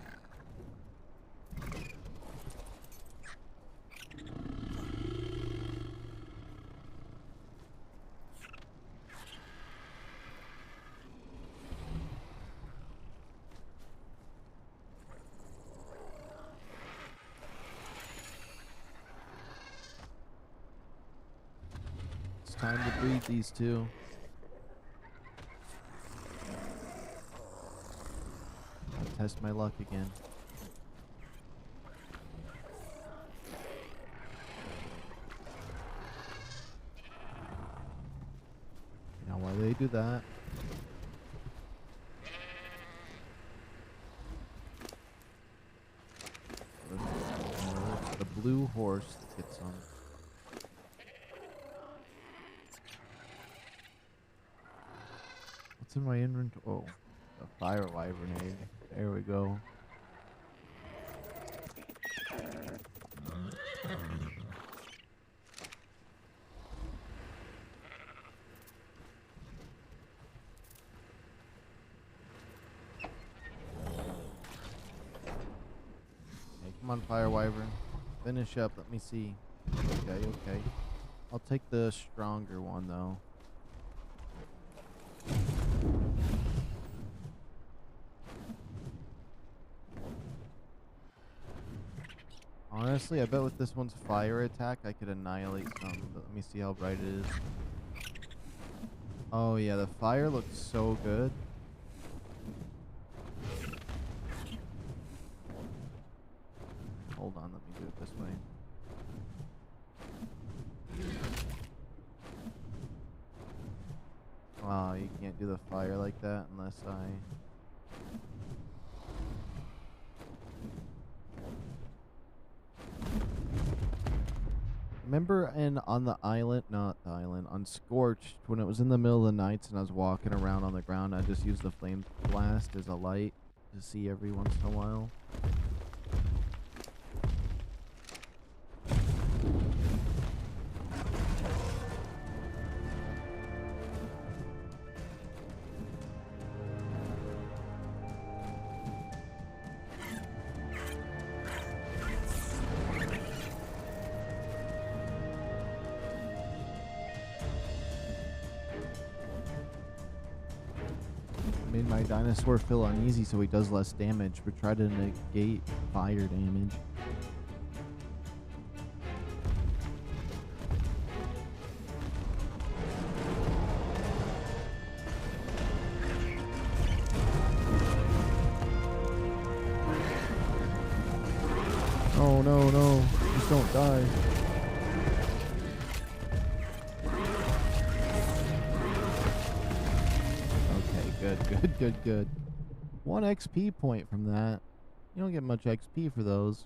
[SPEAKER 1] It's time to breed these two. Test my luck again. Now, why do they do that? The blue horse that gets on. What's in my inventory? Oh, a fire wyvern egg. There we go. Hey, come on, fire wyvern. Finish up. Let me see. Okay, okay. I'll take the stronger one though. Honestly, I bet with this one's fire attack, I could annihilate some. But let me see how bright it is. Oh yeah, the fire looks so good. Hold on, let me do it this way. Oh, you can't do the fire like that unless I... Remember on the island, not the island, on Scorched, when it was in the middle of the nights and I was walking around on the ground, I just used the flame blast as a light to see every once in a while. Made my dinosaur feel uneasy so he does less damage, but try to negate fire damage. Oh no, no, just don't die. Good. 1 XP point from that. You don't get much XP for those.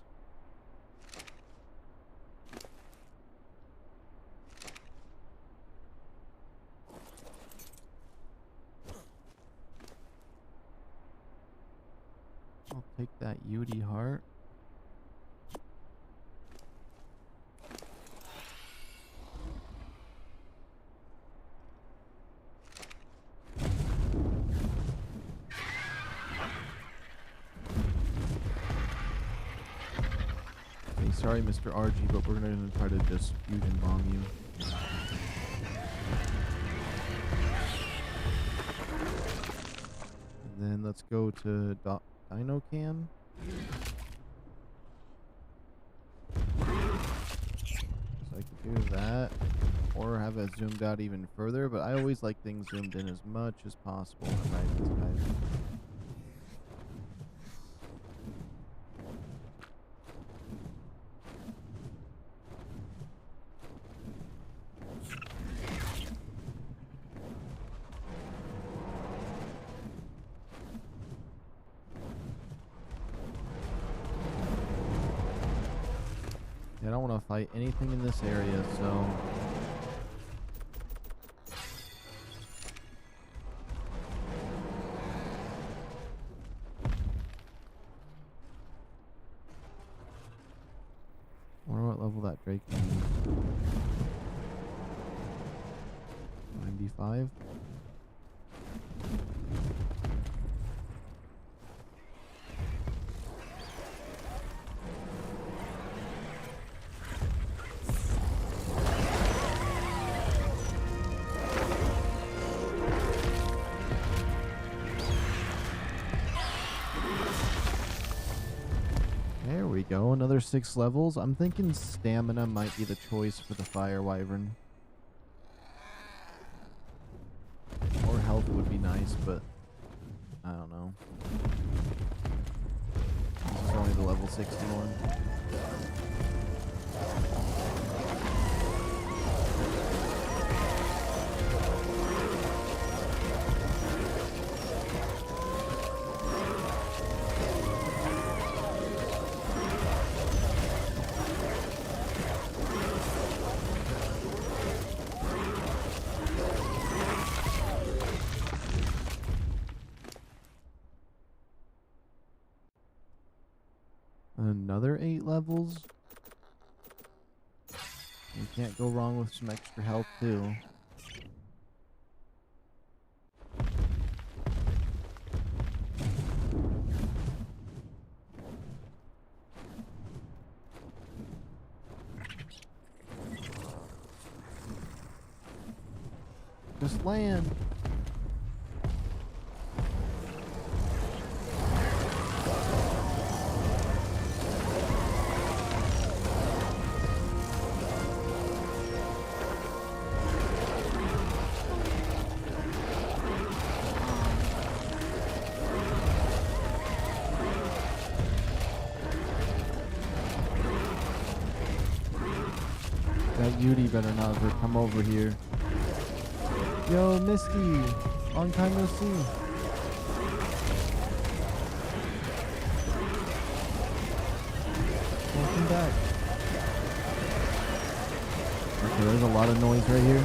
[SPEAKER 1] I'll take that Yudi heart. Sorry, Mr. RG, but we're going to try to just fusion bomb you. And then let's go to Dino Cam. So I could do that, or have it zoomed out even further, but I always like things zoomed in as much as possible when I'm riding these guys. I don't want to fight anything in this area, so... I wonder what level that Drake is. 95? There we go, another 6 levels. I'm thinking stamina might be the choice for the fire wyvern. Or health would be nice, but I don't know. This is only the level 61. Another 8 levels? You can't go wrong with some extra health too. Just land. That Yudi better not ever come over here. Yo, Misty! Long time no see. Welcome back. Okay, there's a lot of noise right here.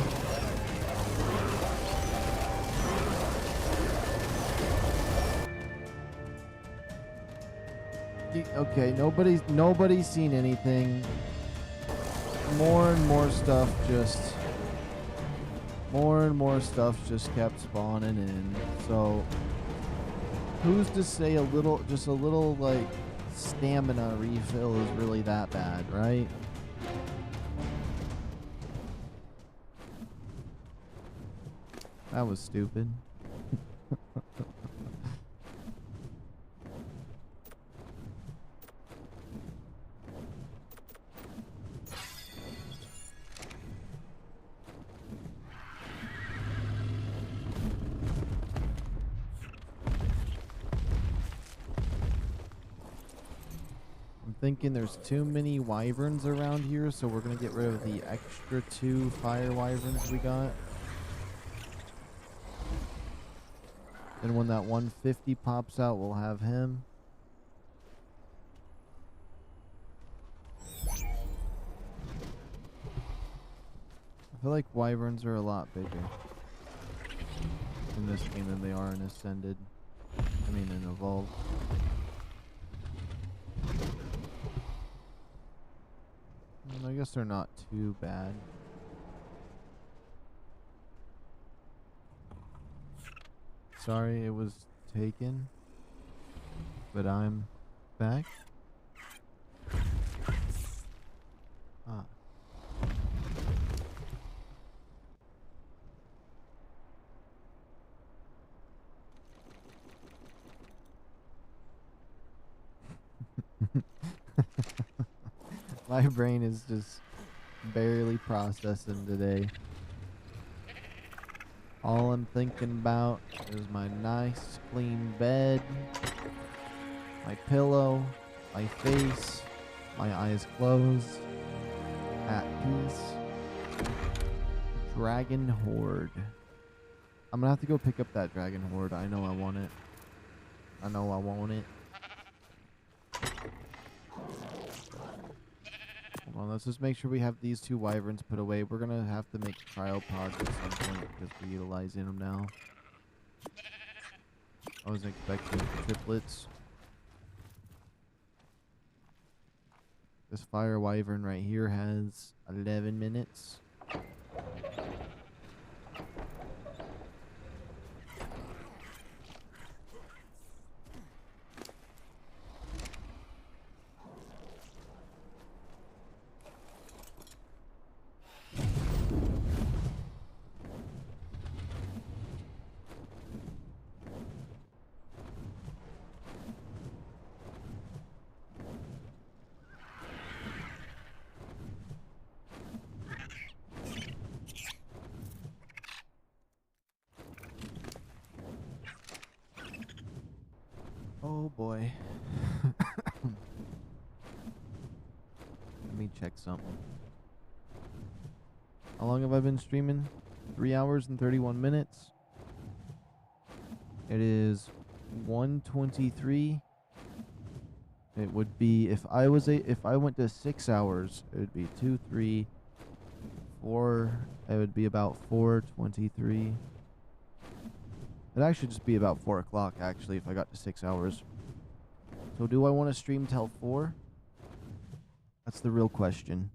[SPEAKER 1] Okay, nobody's seen anything. More and more stuff just kept spawning in. So who's to say just a little like stamina refill is really that bad, right? That was stupid. Thinking there's too many wyverns around here, so we're gonna get rid of the extra 2 fire wyverns we got. Then when that 150 pops out, we'll have him. I feel like wyverns are a lot bigger in this game than they are in Ascended. I mean in Evolved. I guess they're not too bad. Sorry it was taken, but I'm back. Ah. My brain is just barely processing today. All I'm thinking about is my nice clean bed, my pillow, my face, my eyes closed, at peace. Dragon Horde. I'm gonna have to go pick up that Dragon Horde. I know I want it. I know I want it. Well, let's just make sure we have these 2 wyverns put away. We're gonna have to make trial pods at some point because we're utilizing them now. I was expecting triplets. This fire wyvern right here has 11 minutes. Oh boy. Let me check something. How long have I been streaming? 3 hours and 31 minutes. It is 1:23. It would be if I went to 6 hours, it would be 2, 3, 4. It would be about 4:23. It'd actually just be about 4 o'clock, actually, if I got to 6 hours. So do I want to stream till 4? That's the real question.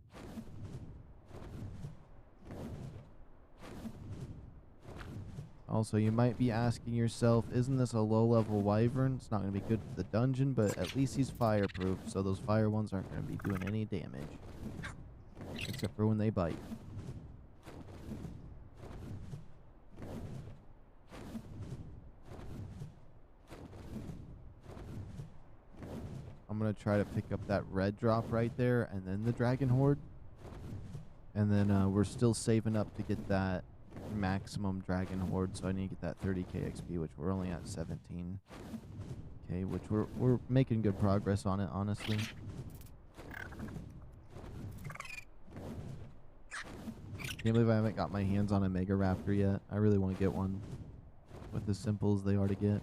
[SPEAKER 1] Also, you might be asking yourself, isn't this a low-level wyvern? It's not going to be good for the dungeon, but at least he's fireproof, so those fire ones aren't going to be doing any damage. Except for when they bite. going to try to pick up that red drop right there and then the dragon horde. And then we're still saving up to get that maximum dragon horde, so I need to get that 30k XP, which we're only at 17k, which we're making good progress on it, honestly. Can't believe I haven't got my hands on a Mega Raptor yet. I really want to get one with as simple as they are to get.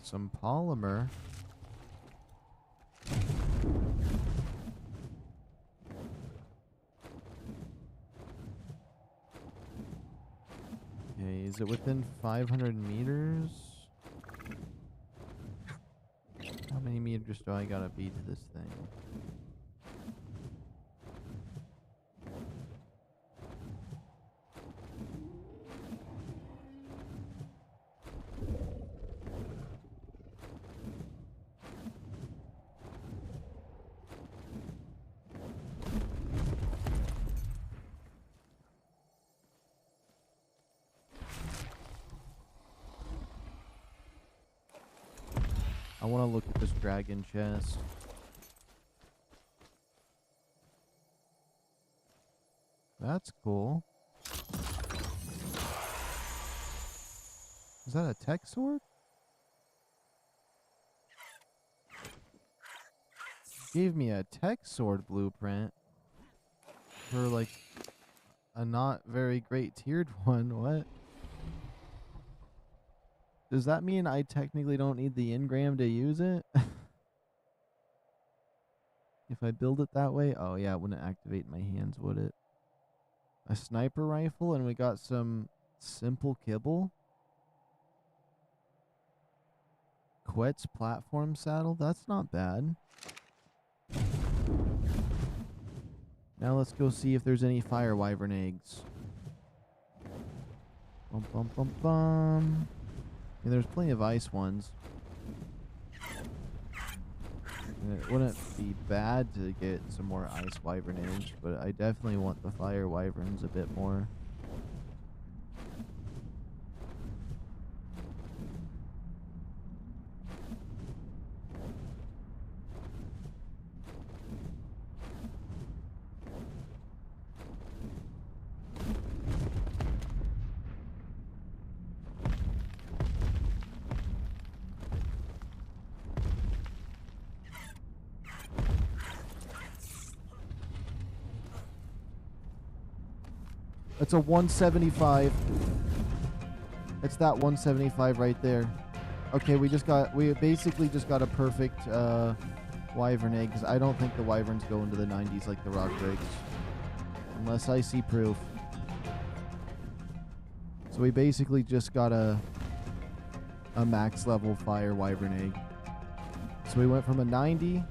[SPEAKER 1] Some polymer. Okay, is it within 500 meters? How many meters do I gotta be to this thing? I want to look at this dragon chest. That's cool. Is that a tech sword? Gave me a tech sword blueprint for like a not very great tiered one. What? Does that mean I technically don't need the engram to use it? If I build it that way? Oh yeah, it wouldn't activate in my hands, would it? A sniper rifle, and we got some simple kibble. Quet's platform saddle? That's not bad. Now let's go see if there's any fire wyvern eggs. Bum bum bum bum. Yeah, there's plenty of ice ones. And it wouldn't be bad to get some more ice wyvern eggs, but I definitely want the fire wyverns a bit more. It's a 175. It's that 175 right there. Okay, we basically just got a perfect wyvern egg, because I don't think the wyverns go into the 90s like the rock rigs. Unless I see proof. So we basically just got a max level fire wyvern egg. So we went from a 90,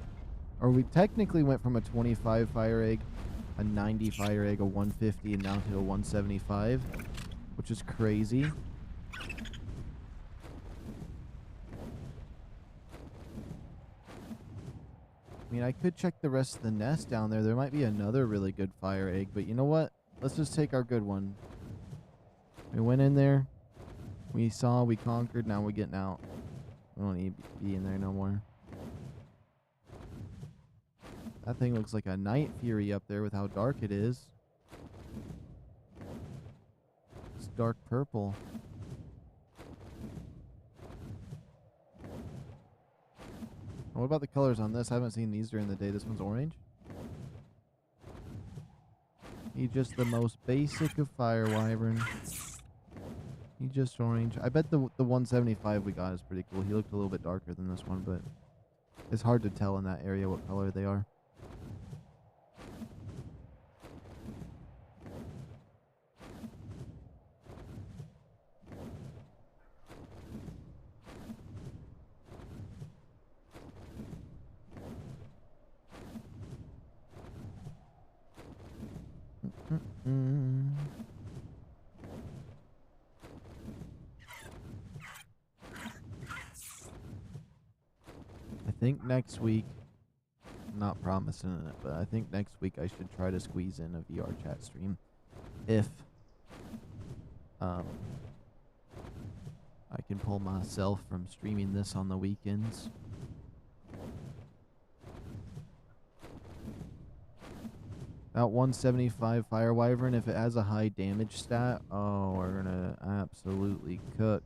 [SPEAKER 1] or we technically went from a 25 fire egg, a 90 fire egg, a 150, and now to a 175, which is crazy. I mean, I could check the rest of the nest down there. There might be another really good fire egg, but you know what? Let's just take our good one. We went in there. We saw, we conquered, now we're getting out. We don't need to be in there no more. That thing looks like a night fury up there with how dark it is. It's dark purple. What about the colors on this? I haven't seen these during the day. This one's orange. He's just the most basic of fire wyvern. He's just orange. I bet the 175 we got is pretty cool. He looked a little bit darker than this one, but it's hard to tell in that area what color they are. think next week, I'm not promising it, but I think next week I should try to squeeze in a VR chat stream if I can pull myself from streaming this on the weekends. About 175 Fire Wyvern, if it has a high damage stat, oh, we're gonna absolutely cook.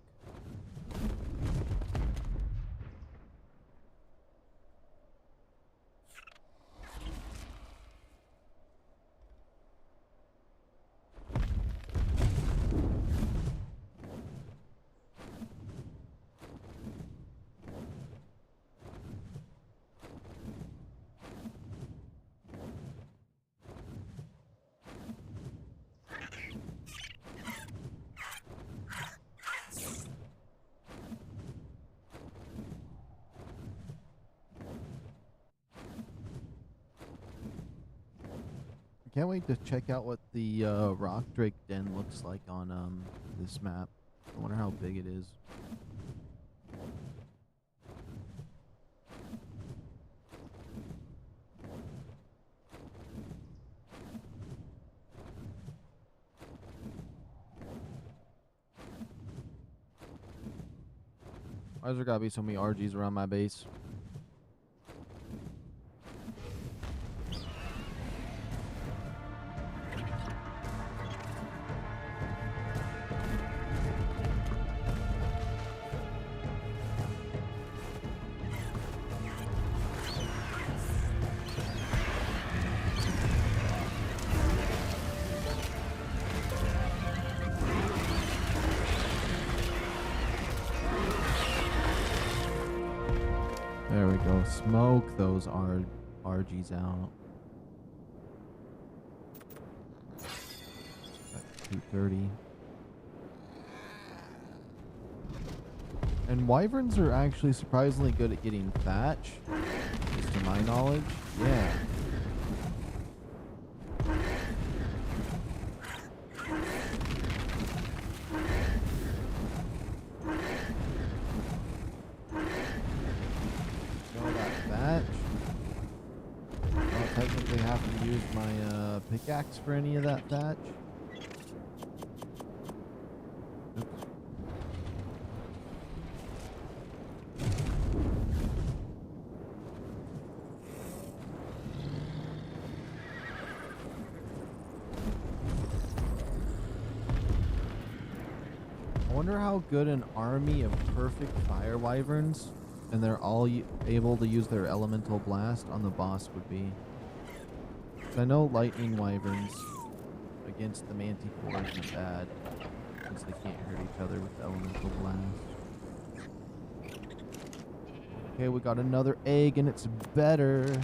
[SPEAKER 1] Can't wait to check out what the rock drake den looks like on this map. I wonder how big it is. Why is there gotta be so many RGs around my base? There we go. Smoke those RGs out. That's 230. And wyverns are actually surprisingly good at getting thatch, just to my knowledge. Yeah. Pickaxe for any of that thatch. Oops. I wonder how good an army of perfect fire wyverns, and they're all able to use their elemental blast on the boss would be. I know lightning wyverns against the manticores is bad, since they can't hurt each other with the elemental blast. Okay, we got another egg and it's better.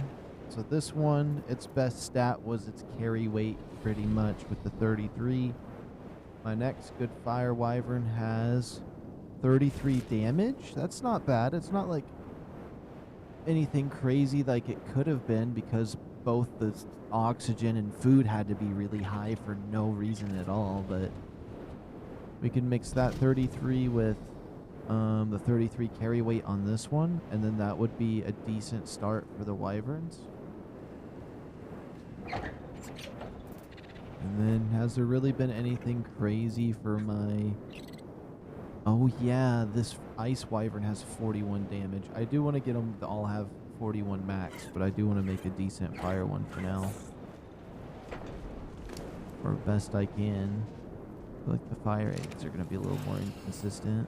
[SPEAKER 1] So this one, its best stat was its carry weight pretty much with the 33. My next good fire wyvern has 33 damage. That's not bad. It's not like anything crazy like it could have been because both the oxygen and food had to be really high for no reason at all, but we can mix that 33 with the 33 carry weight on this one, and then that would be a decent start for the wyverns. And then has there really been anything crazy for my... Oh yeah, this ice wyvern has 41 damage. I do want to get them to all have 41 max, but I do want to make a decent fire one for now. Or best I can. I feel like the fire eggs are going to be a little more inconsistent.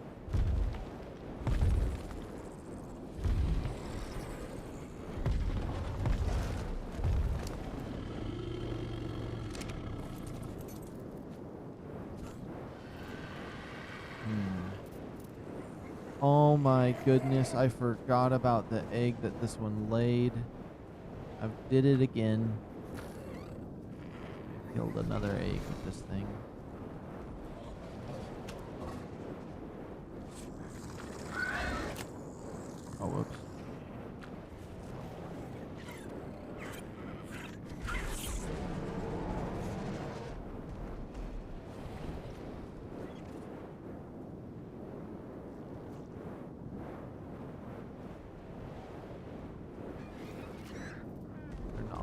[SPEAKER 1] Oh my goodness, I forgot about the egg that this one laid. I did it again. Killed another egg with this thing. Oh, whoops.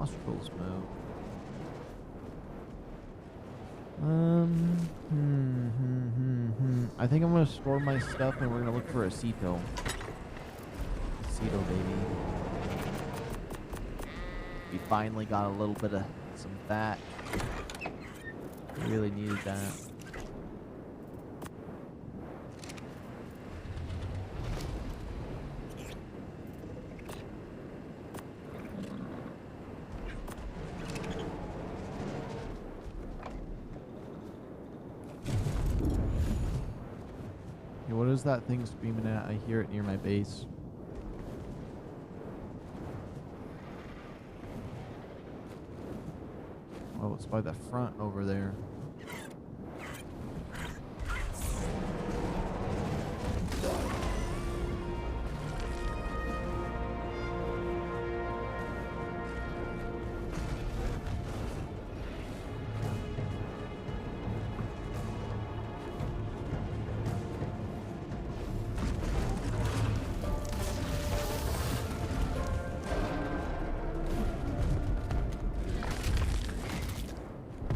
[SPEAKER 1] nostrils move? I think I'm gonna store my stuff and we're gonna look for a Ceto. Ceto, baby. We finally got a little bit of some fat. Really needed that. Hey, what is that thing screaming at? I hear it near my base. Oh, it's by the front over there.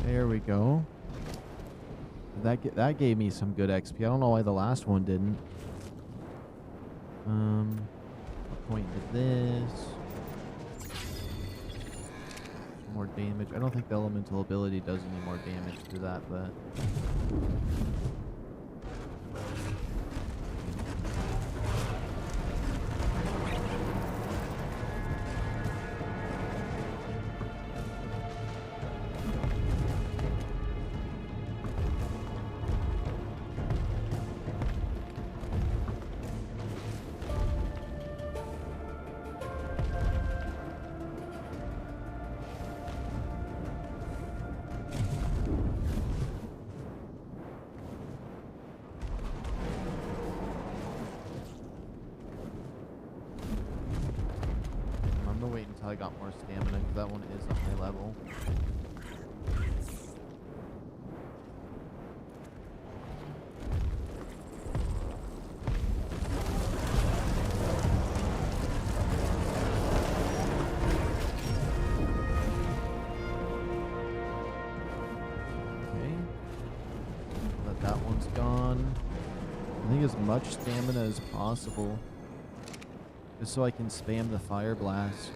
[SPEAKER 1] There we go. That gave me some good XP. I don't know why the last one didn't. I'll point to this. More damage. I don't think the elemental ability does any more damage to that, but wait until I got more stamina, because that one is a high level. Okay. Let that one's gone. I think as much stamina as possible. Just so I can spam the fire blast.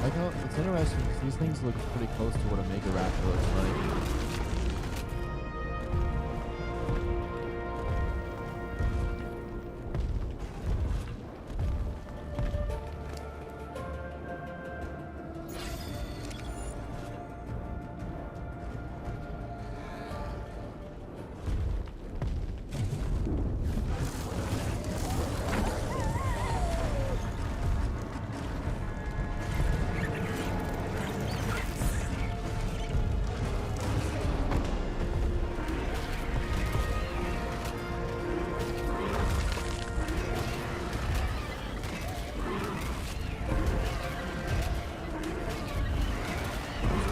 [SPEAKER 1] Like how it's interesting because these things look pretty close to what a Mega Raptor looks like.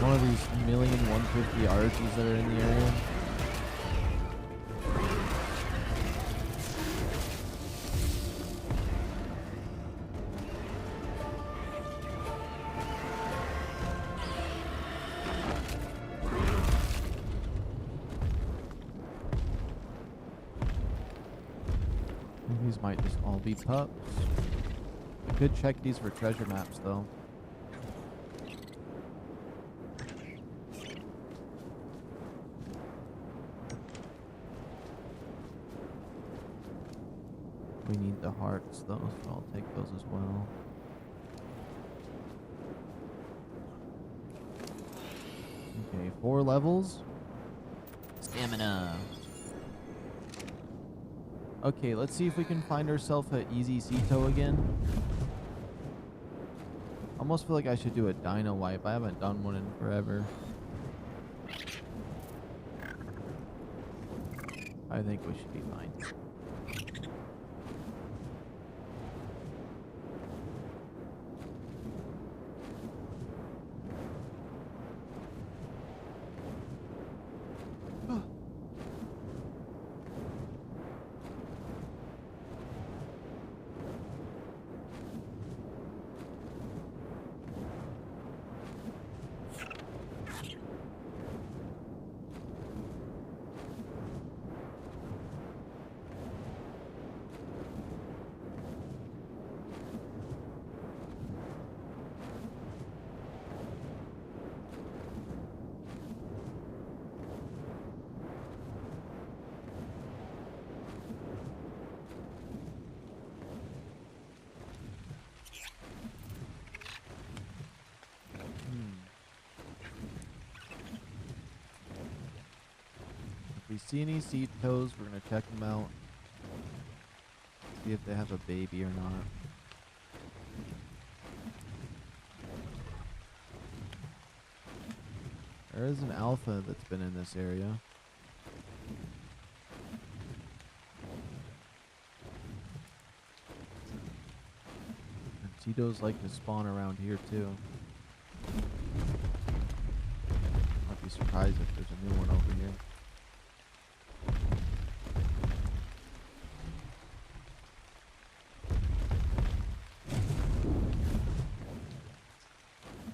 [SPEAKER 1] One of these 1,150,000 RGs that are in the area. I think these might just all be pups. I could check these for treasure maps though. We need the hearts though, so I'll take those as well. Okay, 4 levels. Stamina. Okay, let's see if we can find ourselves an easy Ceto again. Almost feel like I should do a dino wipe. I haven't done one in forever. I think we should be fine. If we see any seed toes, we're gonna check them out. See if they have a baby or not. There is an alpha that's been in this area. And Tito's like to spawn around here too. I'd be surprised if there's a new one over here.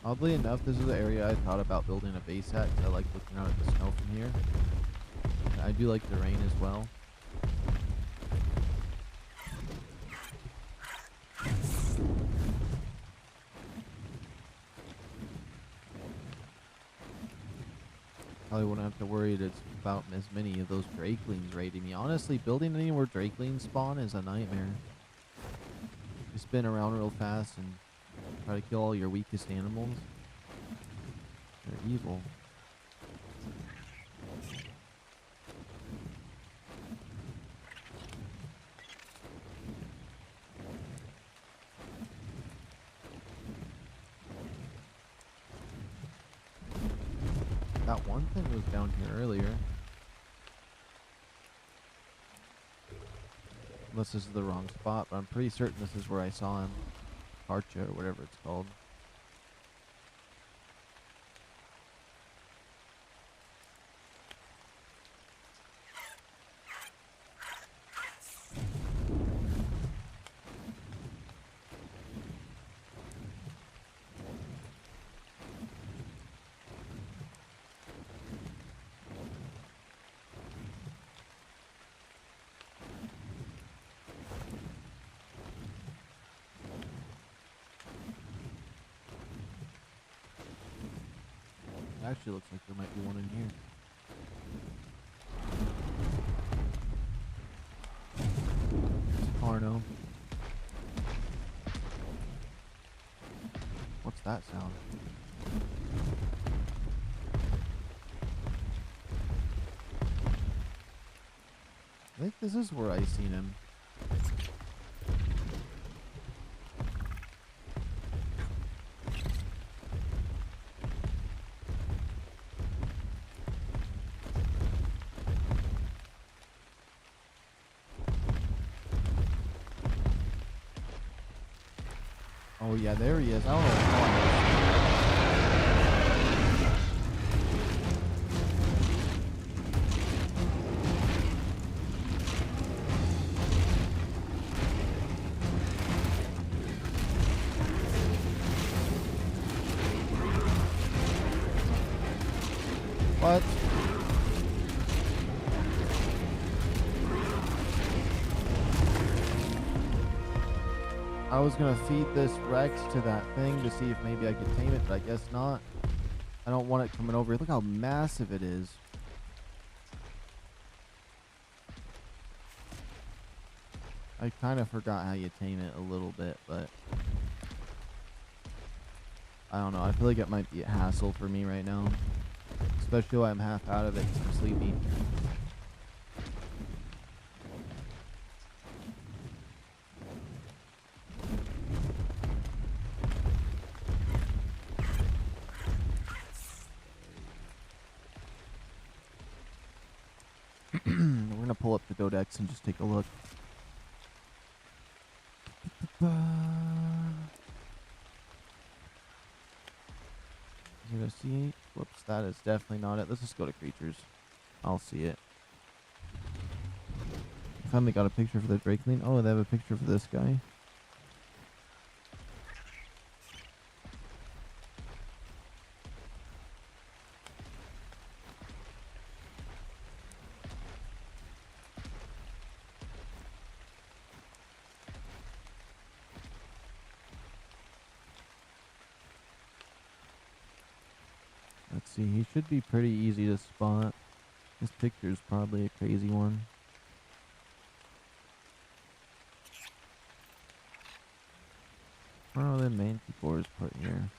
[SPEAKER 1] Oddly enough, this is the area I thought about building a base at because I like looking out at the snow from here. And I do like the rain as well. Probably wouldn't have to worry about as many of those drakelings raiding me. Honestly, building anywhere drakelings spawn is a nightmare. You spin around real fast and try to kill all your weakest animals. They're evil. That one thing was down here earlier. Unless this is the wrong spot, but I'm pretty certain this is where I saw him. Archa or whatever it's called. Actually looks like there might be one in here. It's Carno. What's that sound? I think this is where I seen him. Oh yeah, there he is. I don't know how What? I was gonna feed this Rex to that thing to see if maybe I could tame it, but I guess not. I don't want it coming over here. Look how massive it is. I kind of forgot how you tame it a little bit, but I don't know. I feel like it might be a hassle for me right now. Especially when I'm half out of it because I'm sleepy. We're gonna pull up the Dodex and just take a look. Is it a C8? Whoops, that is definitely not it. Let's just go to creatures. I'll see it. I finally got a picture for the Drakeling. Oh, they have a picture for this guy. Let's see, he should be pretty easy to spot. This picture's probably a crazy one. Where are the manticores put here?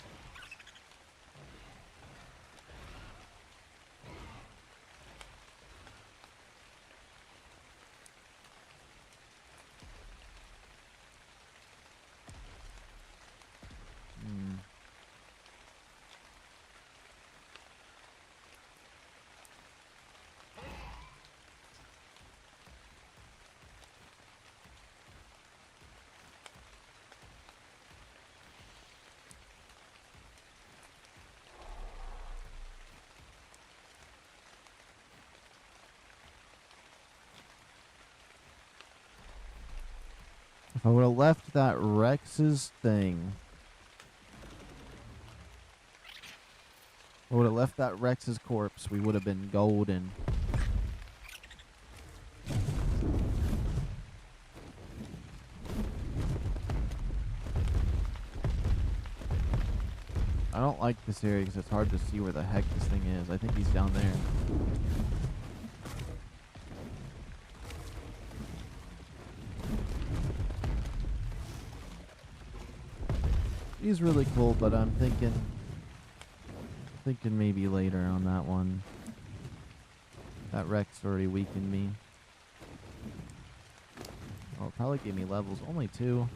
[SPEAKER 1] If I would have left that Rex's thing. If I would have left that Rex's corpse, we would have been golden. I don't like this area because it's hard to see where the heck this thing is. I think he's down there. He's really cool, but I'm thinking maybe later on that one. That Rex already weakened me. Oh, it probably gave me levels. Only 2.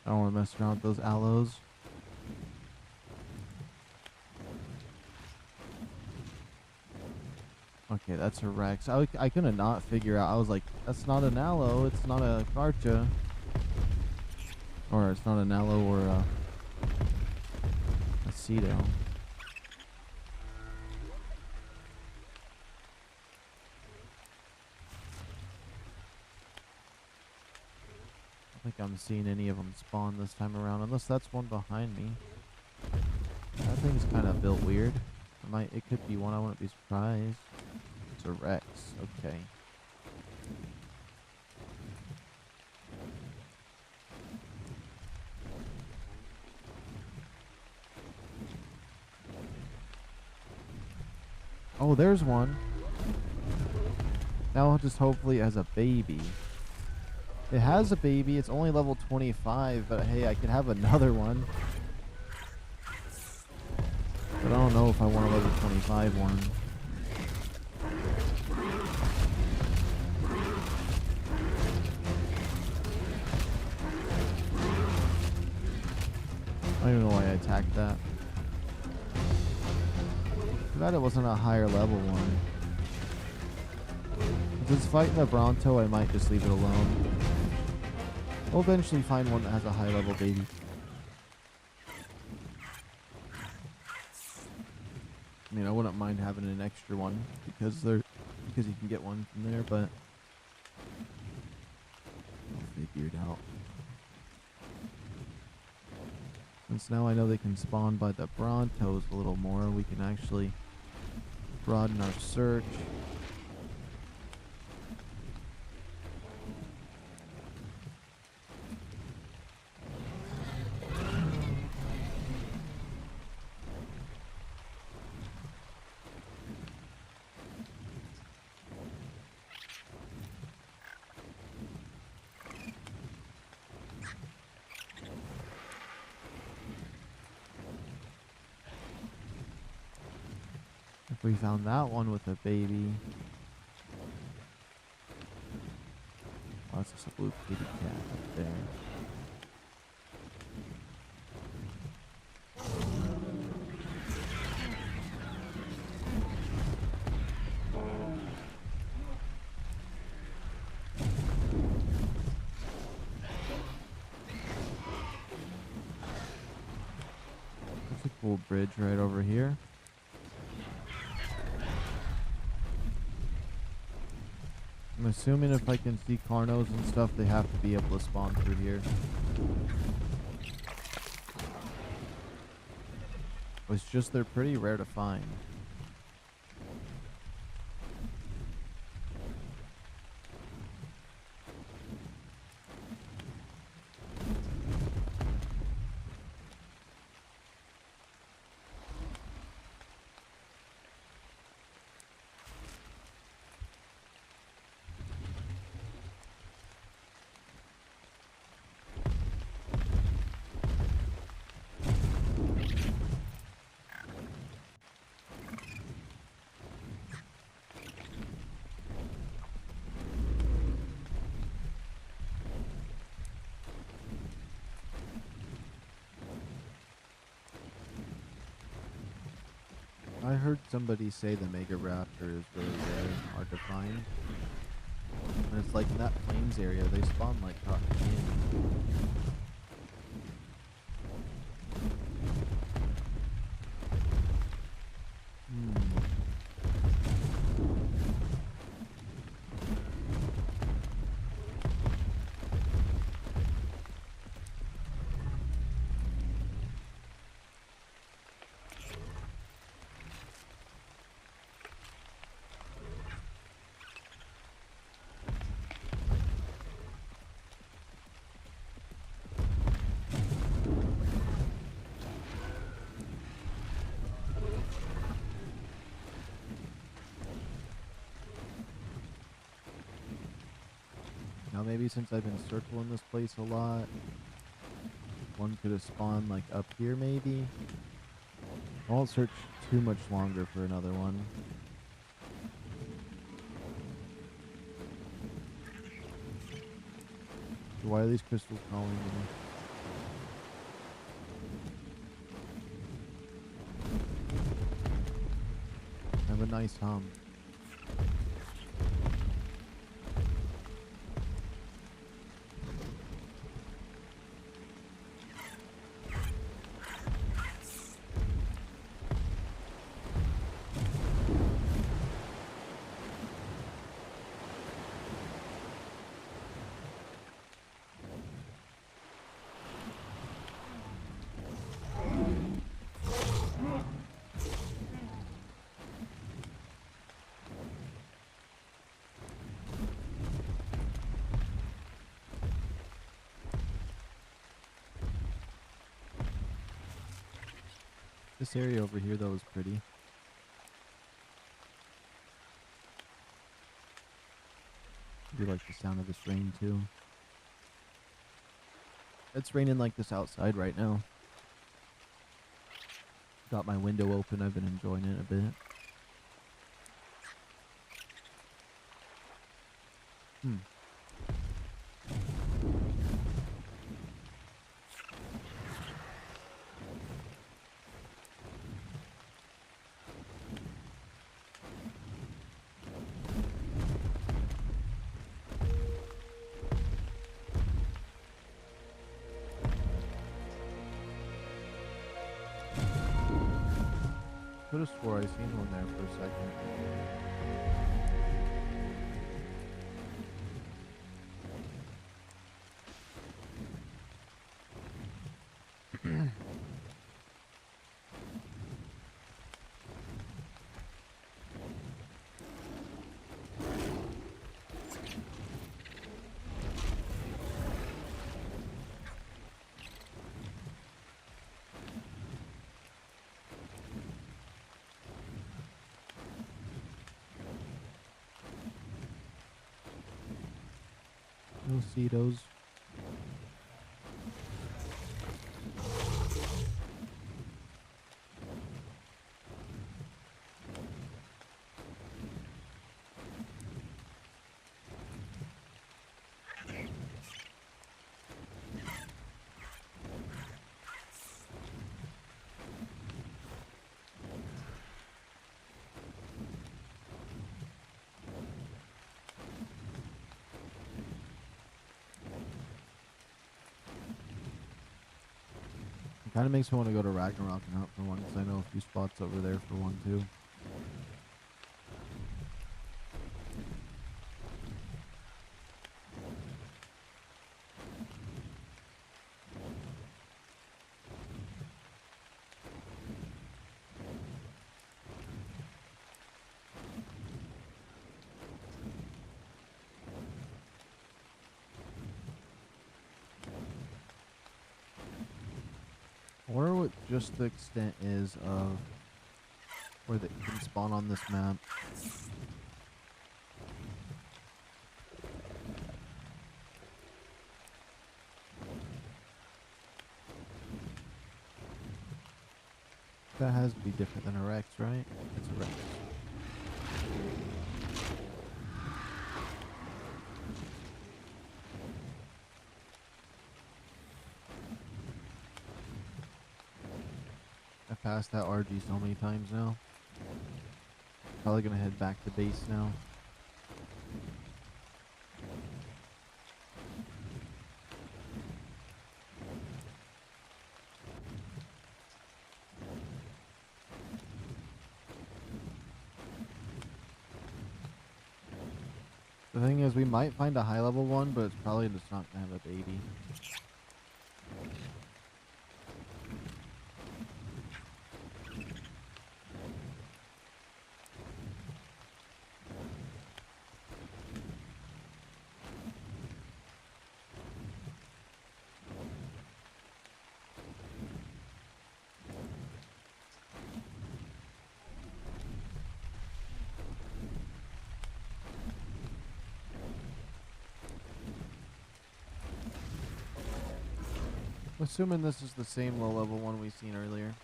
[SPEAKER 1] I don't want to mess around with those aloes. Okay, that's a Rex. I couldn't not figure out. I was like, that's not an aloe. It's not a Karcha. Or it's not an aloe or a Cedo. I don't think I'm seeing any of them spawn this time around, unless that's one behind me. That thing's kind of built weird. It could be one. I wouldn't be surprised. It's a Rex. Okay. Oh, there's one. Now just hopefully it has a baby. It has a baby. It's only level 25, but hey, I could have another one. But I don't know if I want a level 25 one. I don't even know why I attacked that. Too bad it wasn't a higher level one. If it's fighting the Bronto, I might just leave it alone. We'll eventually find one that has a high level baby. I mean, I wouldn't mind having an extra one because you can get one from there, but I'll figure it out. Since now I know they can spawn by the Brontos a little more, we can actually broaden our search. If we found that one with a baby. Oh, that's just a blue kitty cat up there. That's a cool bridge right over here. I'm assuming if I can see Carnos and stuff, they have to be able to spawn through here. It's just they're pretty rare to find. I heard somebody say the Mega Raptor is really rare and hard to find. And it's like in that plains area, they spawn like cotton candy. Now maybe since I've been circling this place a lot, one could have spawned like up here maybe. I won't search too much longer for another one. Why are these crystals calling me? Have a nice hum. This area over here, though, is pretty. I do like the sound of this rain, too. It's raining like this outside right now. Got my window open. I've been enjoying it a bit. Could have swore I seen one there for a second. You'll see those. Kind of makes me want to go to Ragnarok and hunt for one, because I know a few spots over there for one too. I wonder what just the extent is of where they can spawn on this map. That has to be different than a Rex, right? It's a Rex. I passed that RG so many times now. Probably gonna head back to base now. The thing is, we might find a high level one, but it's probably just not gonna have a baby. Assuming this is the same low level one we seen earlier.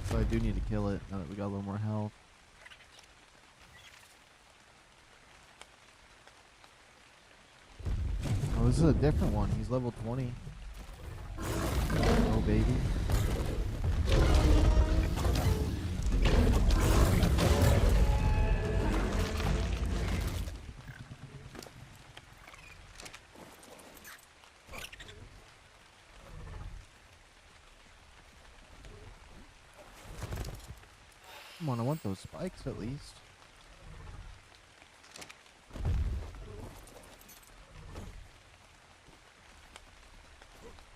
[SPEAKER 1] So I do need to kill it now that we got a little more health. Oh, this is a different one. He's level 20. Oh, baby. Come on, I want those spikes at least.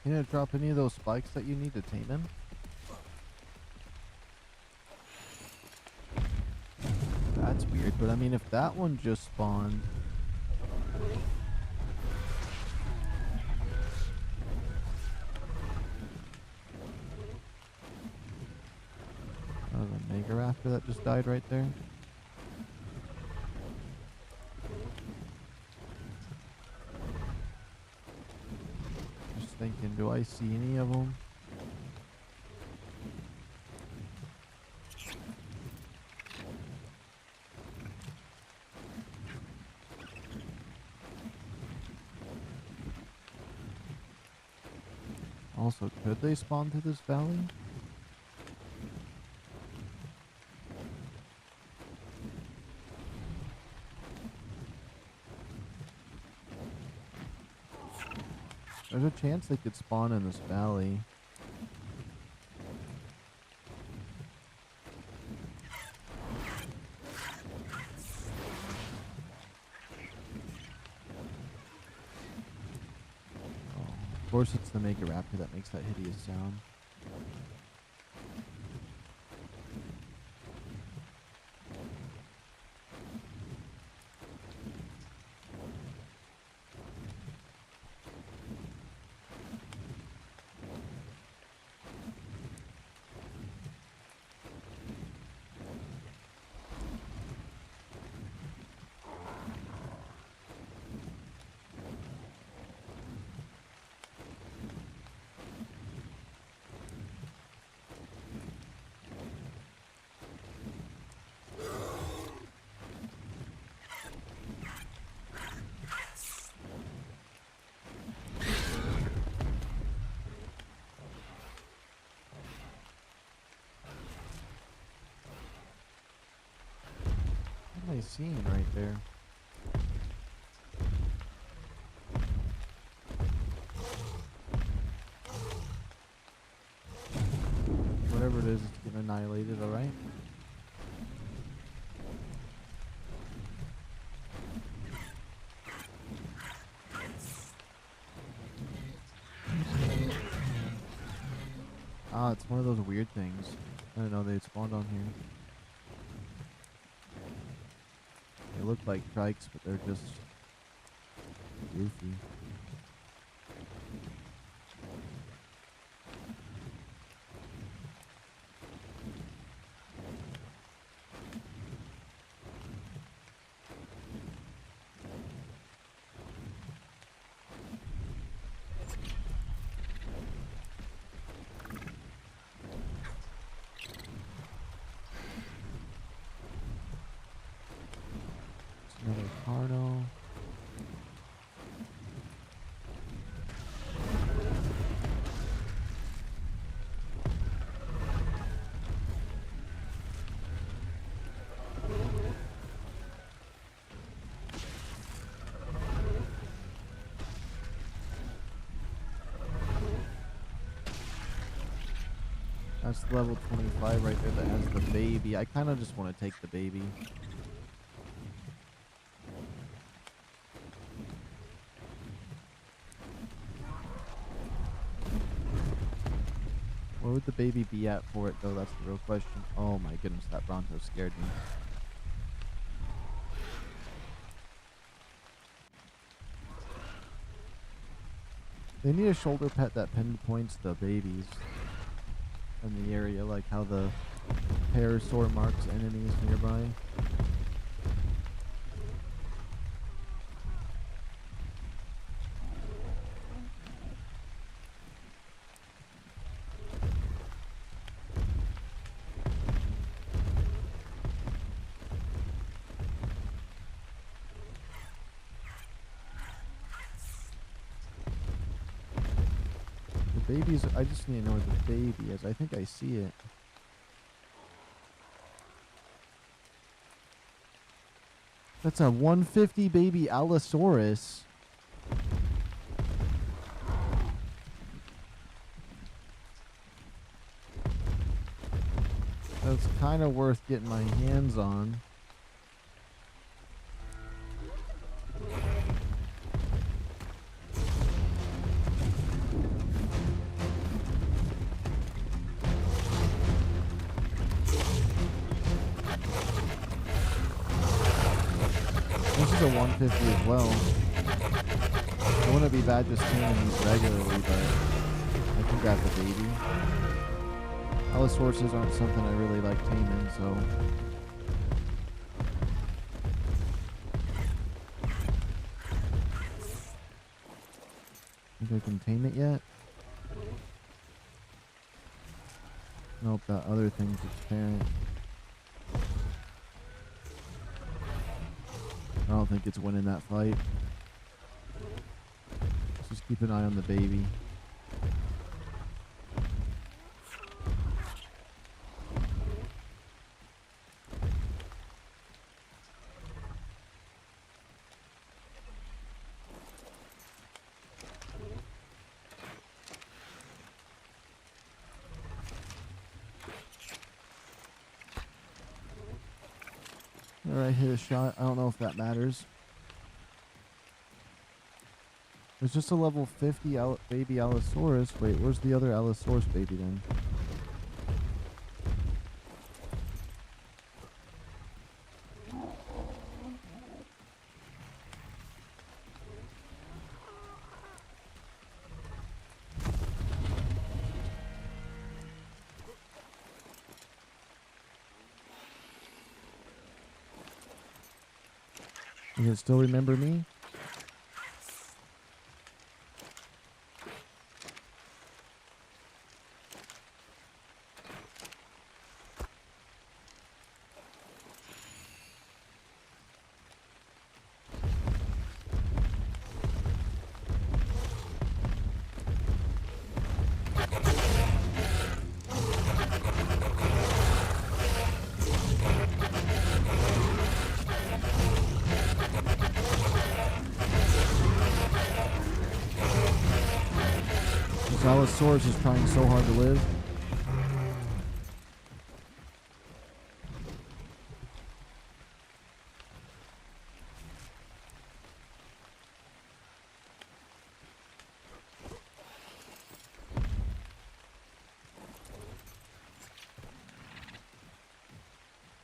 [SPEAKER 1] Can you drop any of those spikes that you need to tame him? That's weird, but I mean, if that one just spawned... Oh, the Mega Raptor that just died right there. Just thinking, do I see any of them? Also, could they spawn through this valley? There's a chance they could spawn in this valley. Oh, of course it's the Mega Raptor that makes that hideous sound. What am I seeing right there? as it's getting annihilated, alright? Ah, it's one of those weird things. I didn't know they spawned on here. They look like trikes, but they're just goofy. Another Carno. That's level 25 right there that has the baby. I kind of just want to take the baby. Where would the baby be at for it, though? That's the real question. Oh my goodness, that Bronto scared me. They need a shoulder pet that pinpoints the babies in the area, like how the parasaur marks enemies nearby. Babies, I just need to know where the baby is. I think I see it. That's a 150 baby Allosaurus. That's kind of worth getting my hands on. This is a 150 as well. It wouldn't be bad just taming these regularly, but I can grab the baby. Allosauruses aren't something I really like taming, so. Think I can tame it yet? Nope, that other thing's its parent. I don't think it's winning that fight. Let's just keep an eye on the baby. Alright, hit a shot. I don't know if that matters. There's just a level 50 baby Allosaurus. Wait, where's the other Allosaurus baby then? You can still remember me? Allosaurus is trying so hard to live.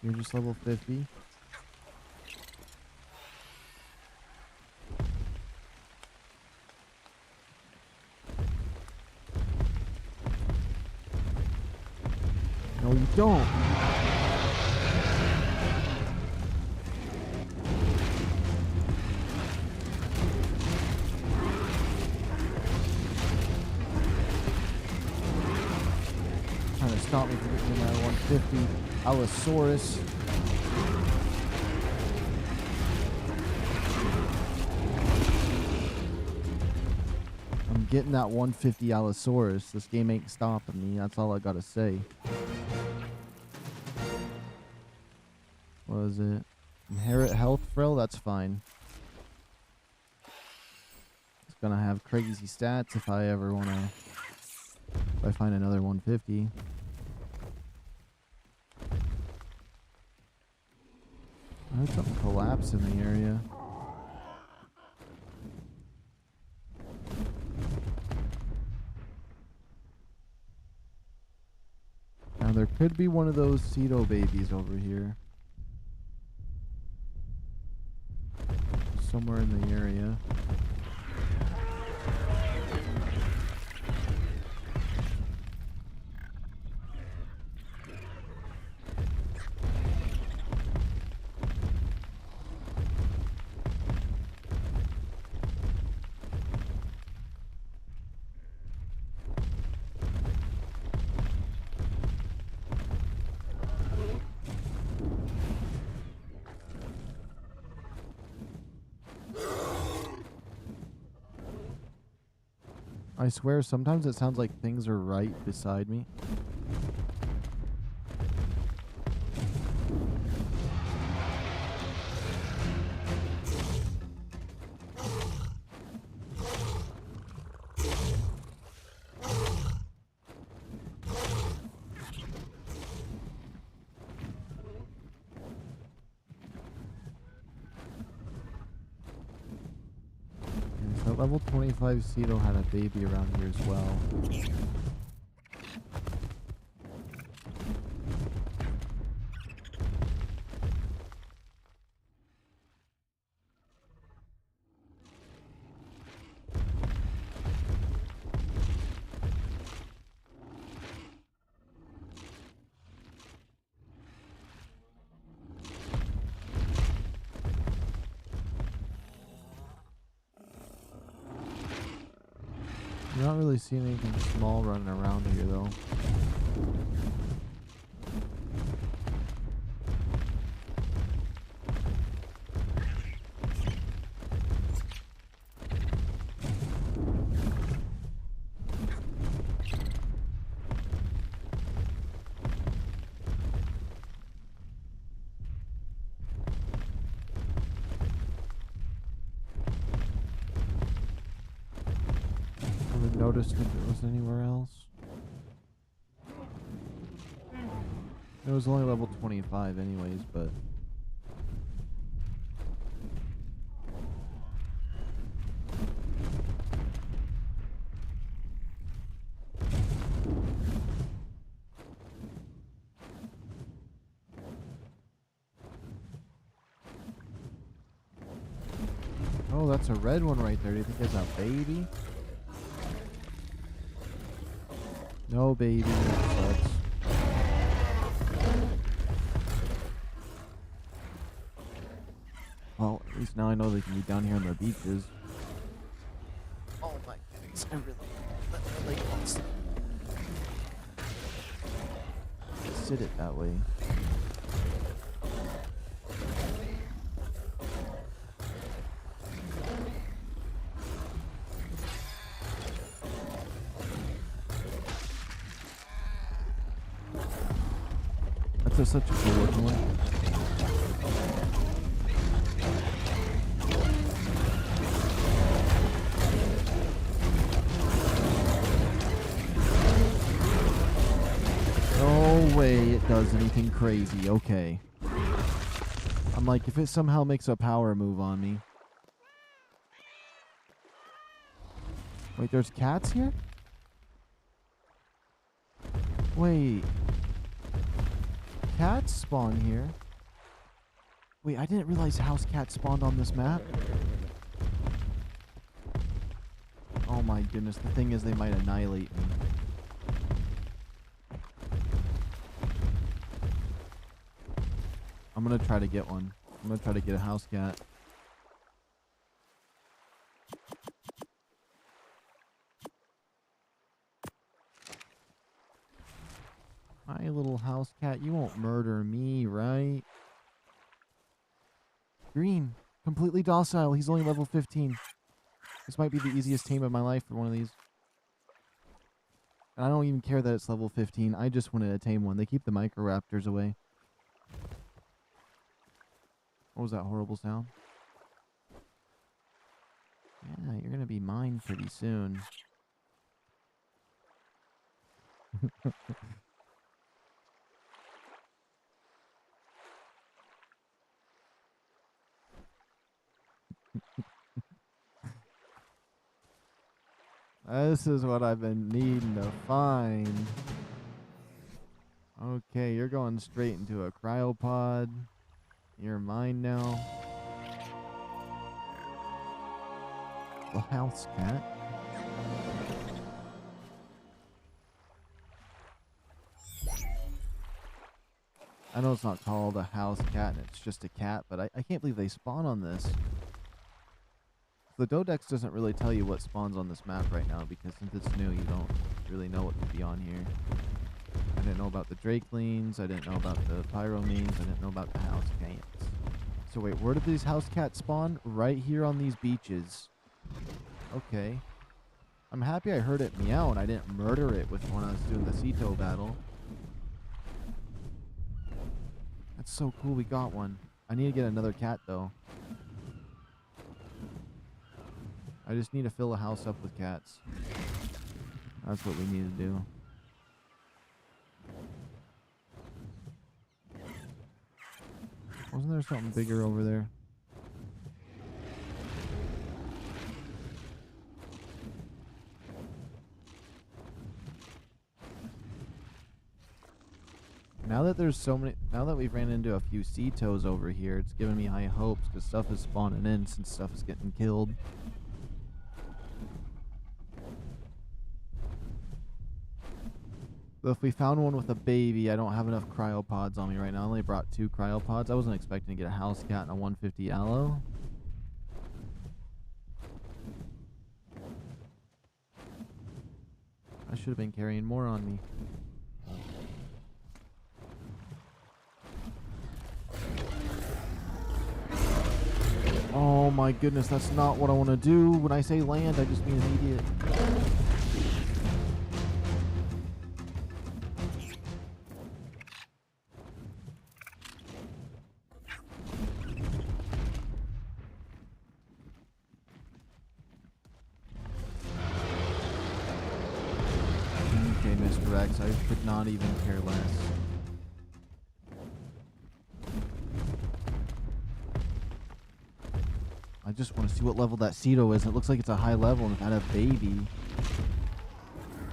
[SPEAKER 1] You're just level 50. No, you don't. Trying to stop me from getting my 150 Allosaurus. I'm getting that 150 Allosaurus. This game ain't stopping me. That's all I gotta say. What is it? Inherit health frill? That's fine. It's gonna have crazy stats if I ever wanna... If I find another 150. I heard something collapse in the area. Now there could be one of those Cedo babies over here. Somewhere in the area. I swear, sometimes it sounds like things are right beside me. So level 25 Cedo had a baby around here as well. I'm not really seeing anything small running around here though. Noticed if it was anywhere else. It was only level 25 anyways, but oh, that's a red one right there. Do you think it's a baby? No baby, that sucks. Well, at least now I know they can be down here on the beaches. Oh my goodness, I really let my leg lost. Sit it that way. That's such a cool looking one. No way it does anything crazy. Okay. I'm like, if it somehow makes a power move on me. Wait, there's cats here? cats spawn here. Wait, I didn't realize house cats spawned on this map. Oh my goodness, the thing is they might annihilate me. I'm gonna try to get one. I'm gonna try to get a house cat. Hi, little house cat. You won't murder me, right? Green. Completely docile. He's only level 15. This might be the easiest tame of my life for one of these. And I don't even care that it's level 15. I just wanted to tame one. They keep the microraptors away. What was that horrible sound? Yeah, you're gonna be mine pretty soon. This is what I've been needing to find. Okay, you're going straight into a cryopod. You're mine now. The house cat. I know it's not called a house cat and it's just a cat, but I can't believe they spawn on this. The Dodex doesn't really tell you what spawns on this map right now because since it's new, you don't really know what could be on here. I didn't know about the Drakelines, I didn't know about the Pyromenes, I didn't know about the house cats. So wait, where did these house cats spawn? Right here on these beaches. Okay. I'm happy I heard it meow and I didn't murder it with when I was doing the Ceto battle. That's so cool, we got one. I need to get another cat though. I just need to fill a house up with cats. That's what we need to do. Wasn't there something bigger over there? Now that there's so many, now that we've ran into a few Cetos over here, it's giving me high hopes because stuff is spawning in since stuff is getting killed. But if we found one with a baby, I don't have enough cryopods on me right now. I only brought 2 cryopods. I wasn't expecting to get a house cat and a 150 aloe. I should have been carrying more on me. Oh my goodness, that's not what I want to do. When I say land, I just mean immediate. Okay, Mr. X, I could not even care less. I just want to see what level that Ceto is. It looks like it's a high level and it had a baby.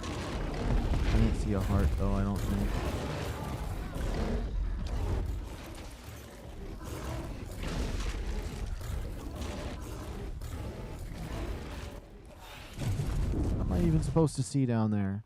[SPEAKER 1] I didn't see a heart though, I don't think. What am I even supposed to see down there?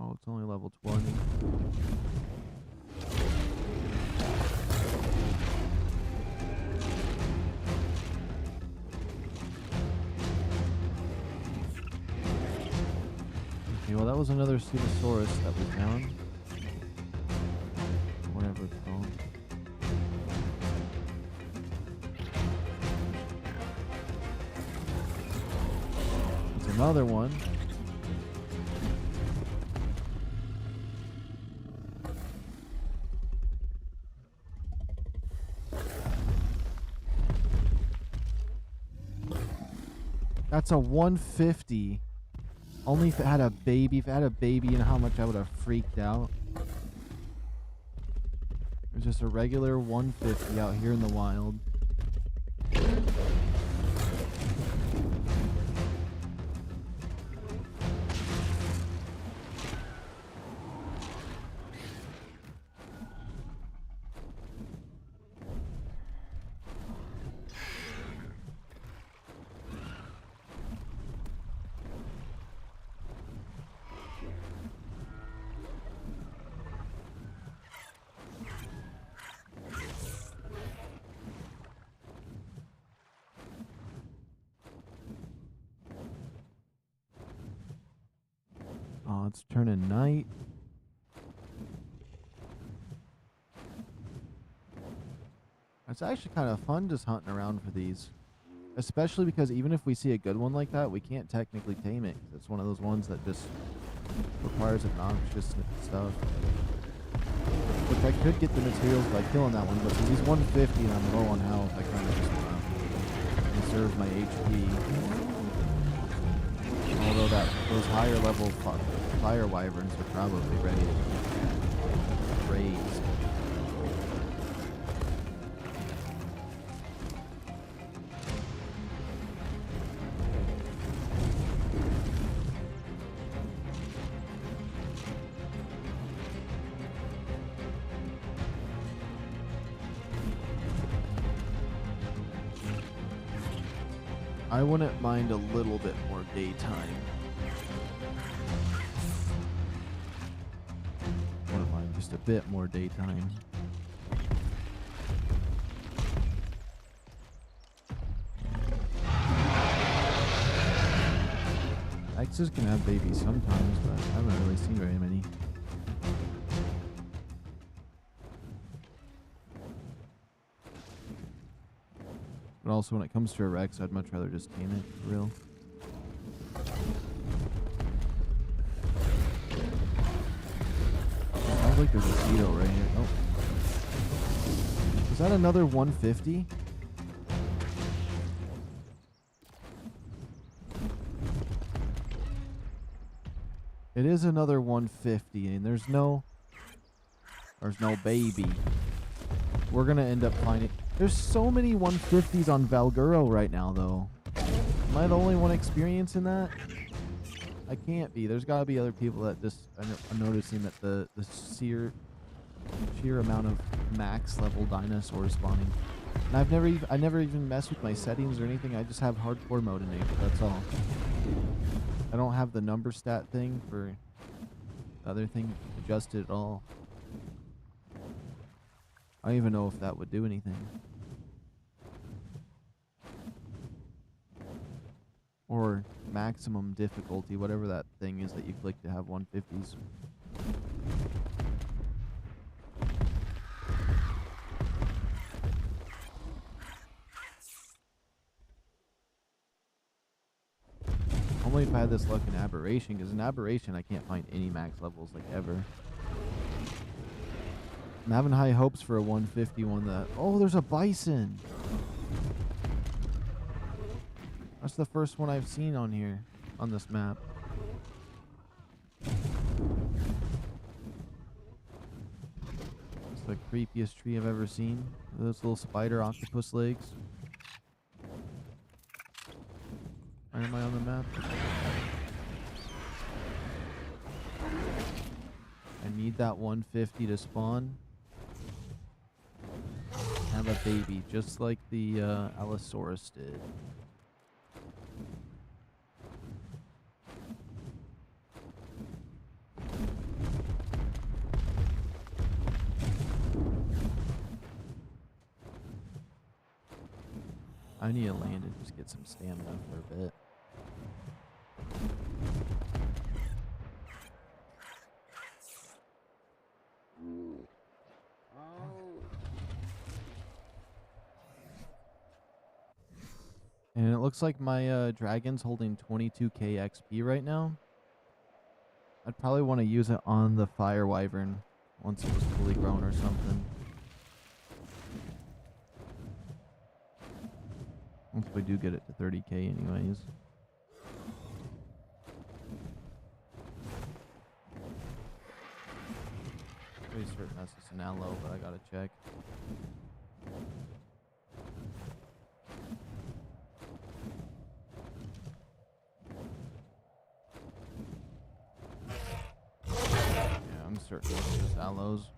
[SPEAKER 1] Oh, it's only level 20. Okay, well that was another Stegosaurus that we found. Whatever it's called. It's another one. That's a 150. Only if it had a baby. If it had a baby, you know how much I would have freaked out. just a regular 150 out here in the wild. Oh, it's turning night. It's actually kind of fun just hunting around for these. Especially because even if we see a good one like that, we can't technically tame it. It's one of those ones that just requires obnoxious stuff. Which I could get the materials by killing that one, but since he's 150 and I'm low on health, I kind of just want to conserve my HP. Although those higher level fire wyverns are probably ready to raise. I wouldn't mind a little bit more daytime. Wouldn't mind just a bit more daytime. X's can have babies sometimes, but I haven't really seen very many. But also, when it comes to a Rex, I'd much rather just tame it, for real. Sounds like there's a Cedo right here. Oh. Is that another 150? It is another 150, and there's no baby. We're gonna end up finding... There's so many 150s on VALGUERO right now, though. Am I the only one experiencing that? I can't be. There's got to be other people that just... I'm noticing that the sheer amount of max level dinosaurs spawning. And I never even mess with my settings or anything. I just have hardcore mode enabled. That's all. I don't have the number stat thing for the other thing adjusted at all. I don't even know if that would do anything. Or maximum difficulty, whatever that thing is that you click to have 150s. Only if I had this luck in Aberration, because in Aberration I can't find any max levels like ever. I'm having high hopes for a 150 one that... Oh, there's a bison! That's the first one I've seen on here, on this map. It's the creepiest tree I've ever seen. Those little spider octopus legs. Where am I on the map? I need that 150 to spawn. Have a baby, just like the Allosaurus did. I need to land and just get some stamina for a bit. And it looks like my dragon's holding 22k XP right now. I'd probably want to use it on the fire wyvern once it was fully grown or something. Once we do get it to 30k anyways. Pretty certain that's just an aloe, but I gotta check. Yeah, I'm certain it's just aloes.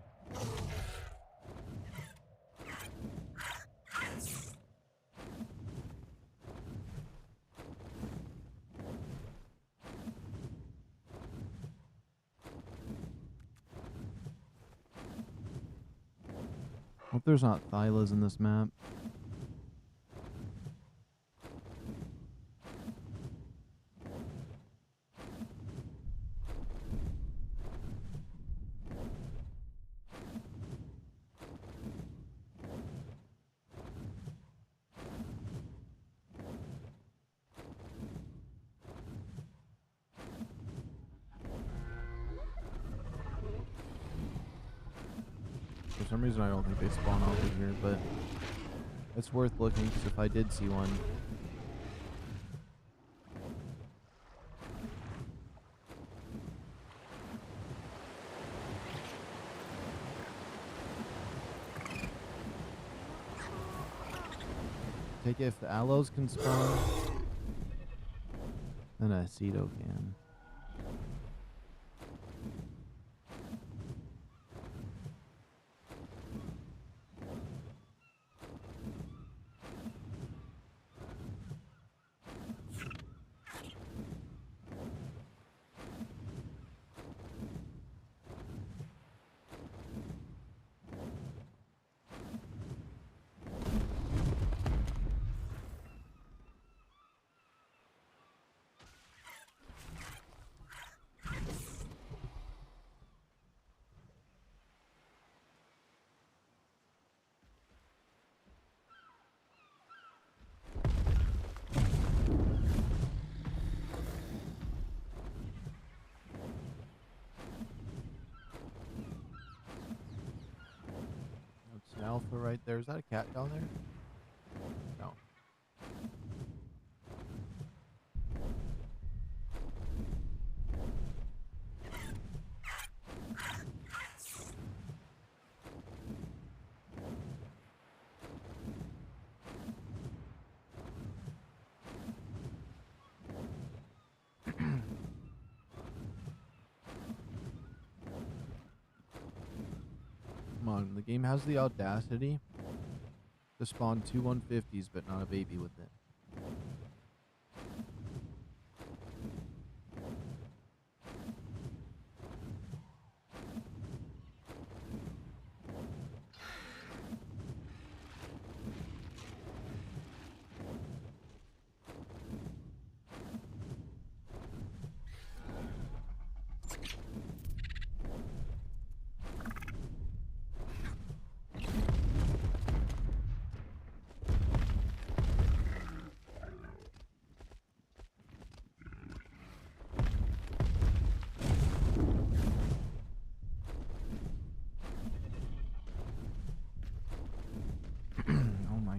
[SPEAKER 1] Hope there's not thylas in this map. For some reason, I don't think they spawn over here, but it's worth looking, because if I did see one... Take it if the aloes can spawn, then a aceto can. Alpha right there. Is that a cat down there? No. Come on, the game has the audacity to spawn two 150s, but not a baby with it.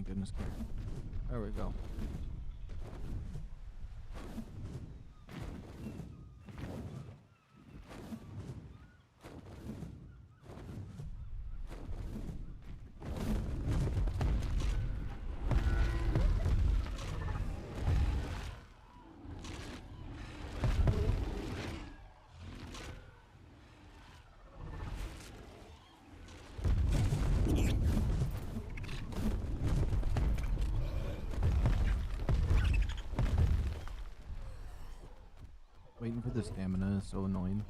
[SPEAKER 1] Goodness. There we go. Waiting for the stamina is so annoying.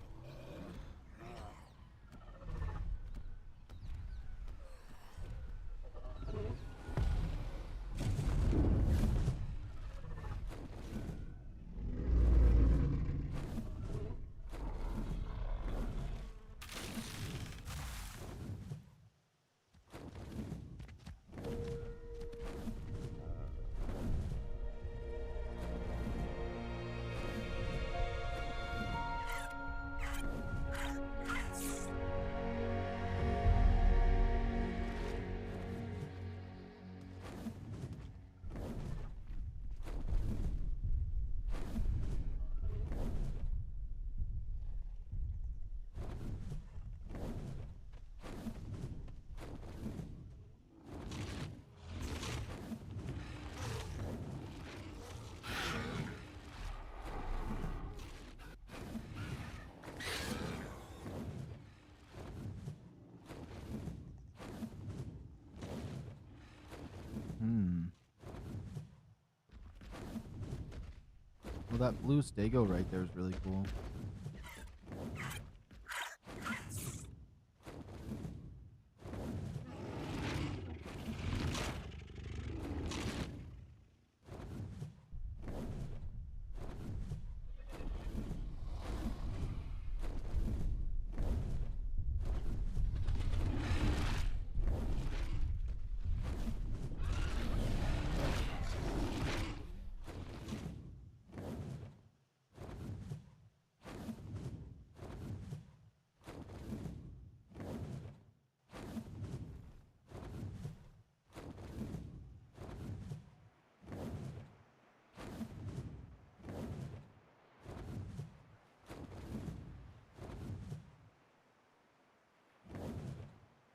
[SPEAKER 1] that blue stego right there is really cool.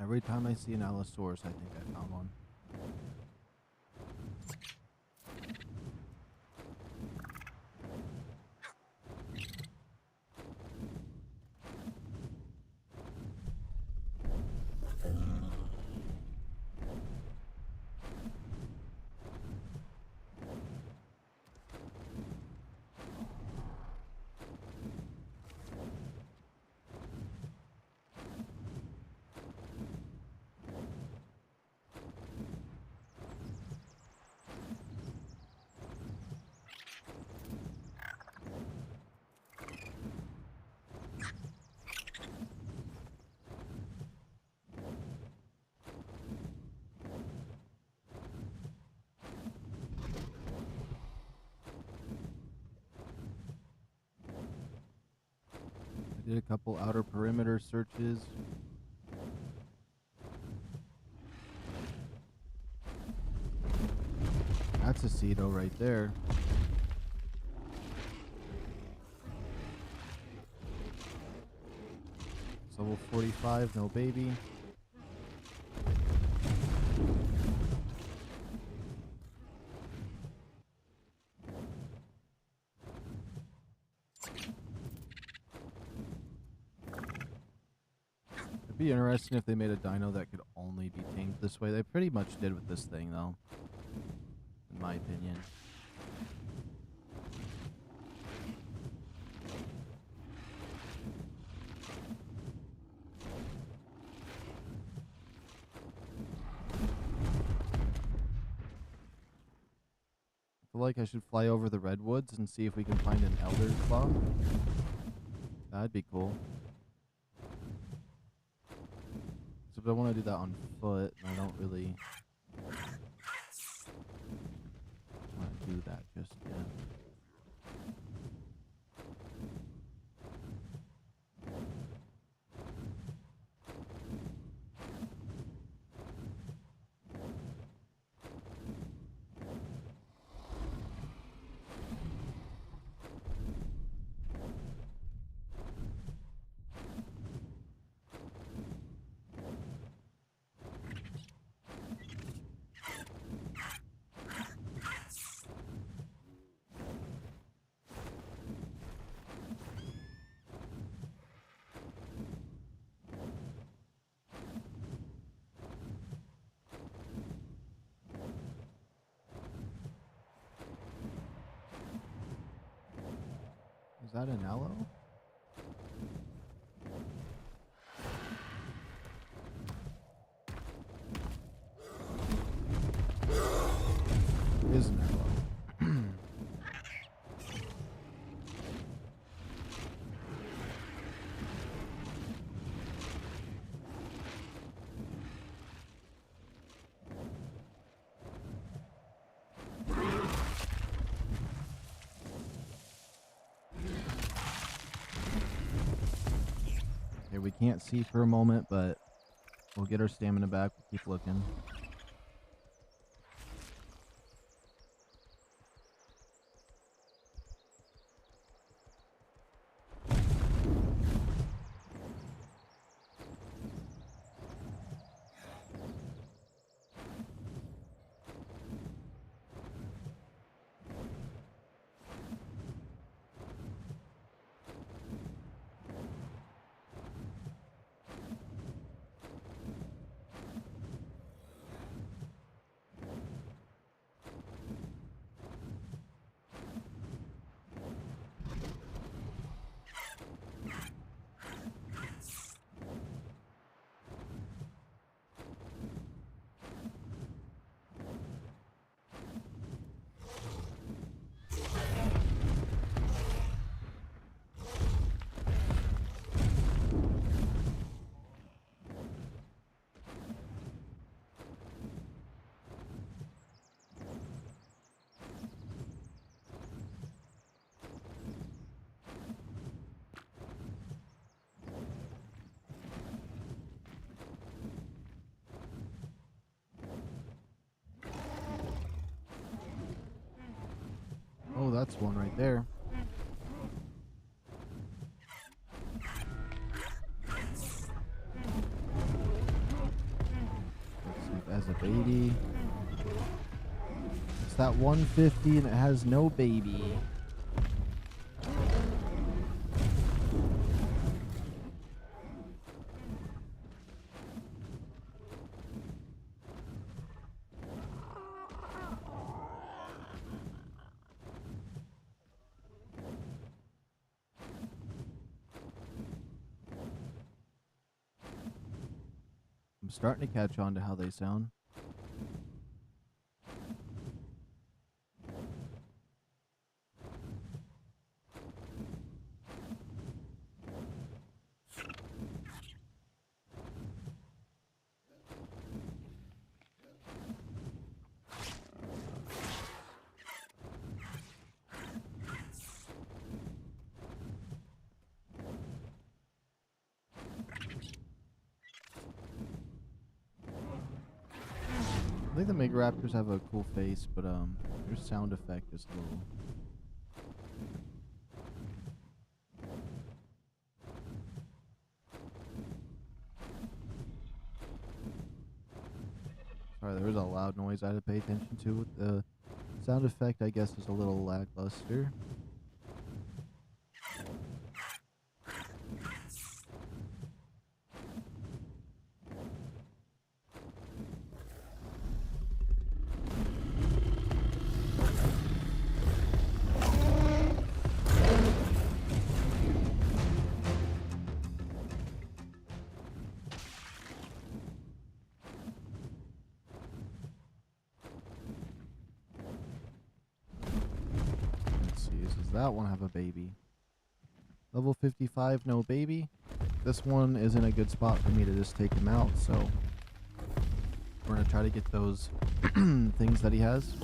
[SPEAKER 1] Every time I see an Allosaurus, I think I found one. I did a couple outer perimeter searches. That's a Cedo right there. It's level 45, no baby. It'd be interesting if they made a dino that could only be tamed this way. They pretty much did with this thing, though, in my opinion. I feel like I should fly over the redwoods and see if we can find an elder claw. That'd be cool. Except I want to do that on foot, and I don't really want to do that just yet. Is that an aloe? It is an aloe. Okay, we can't see for a moment, but we'll get our stamina back. We'll keep looking. That's one right there. Let's see if it has a baby. It's that 150 and it has no baby. I'm starting to catch on to how they sound. I think the Mega Raptors have a cool face, but their sound effect is a little. Sorry, there was a loud noise I had to pay attention to. The sound effect, I guess, is a little lackluster. Does that one have a baby? Level 55, no baby. This one isn't a good spot for me to just take him out, so we're gonna try to get those things that he has.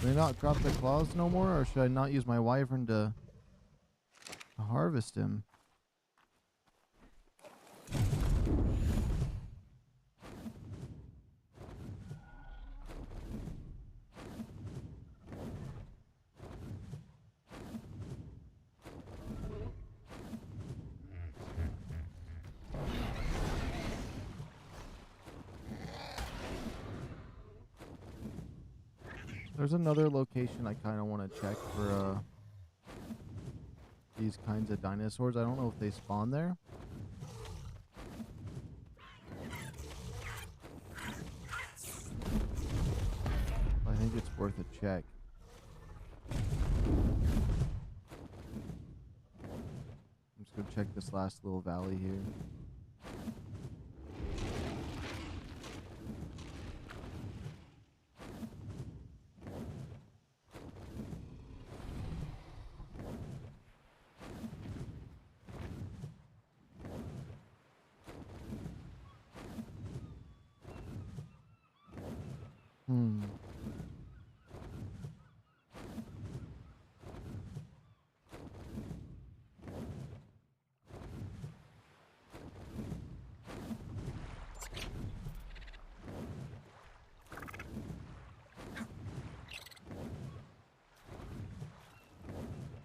[SPEAKER 1] Should I not drop the claws no more, or should I not use my wyvern to harvest him? There's another location I kind of want to check for these kinds of dinosaurs. I don't know if they spawn there. I think it's worth a check. I'm just going to check this last little valley here.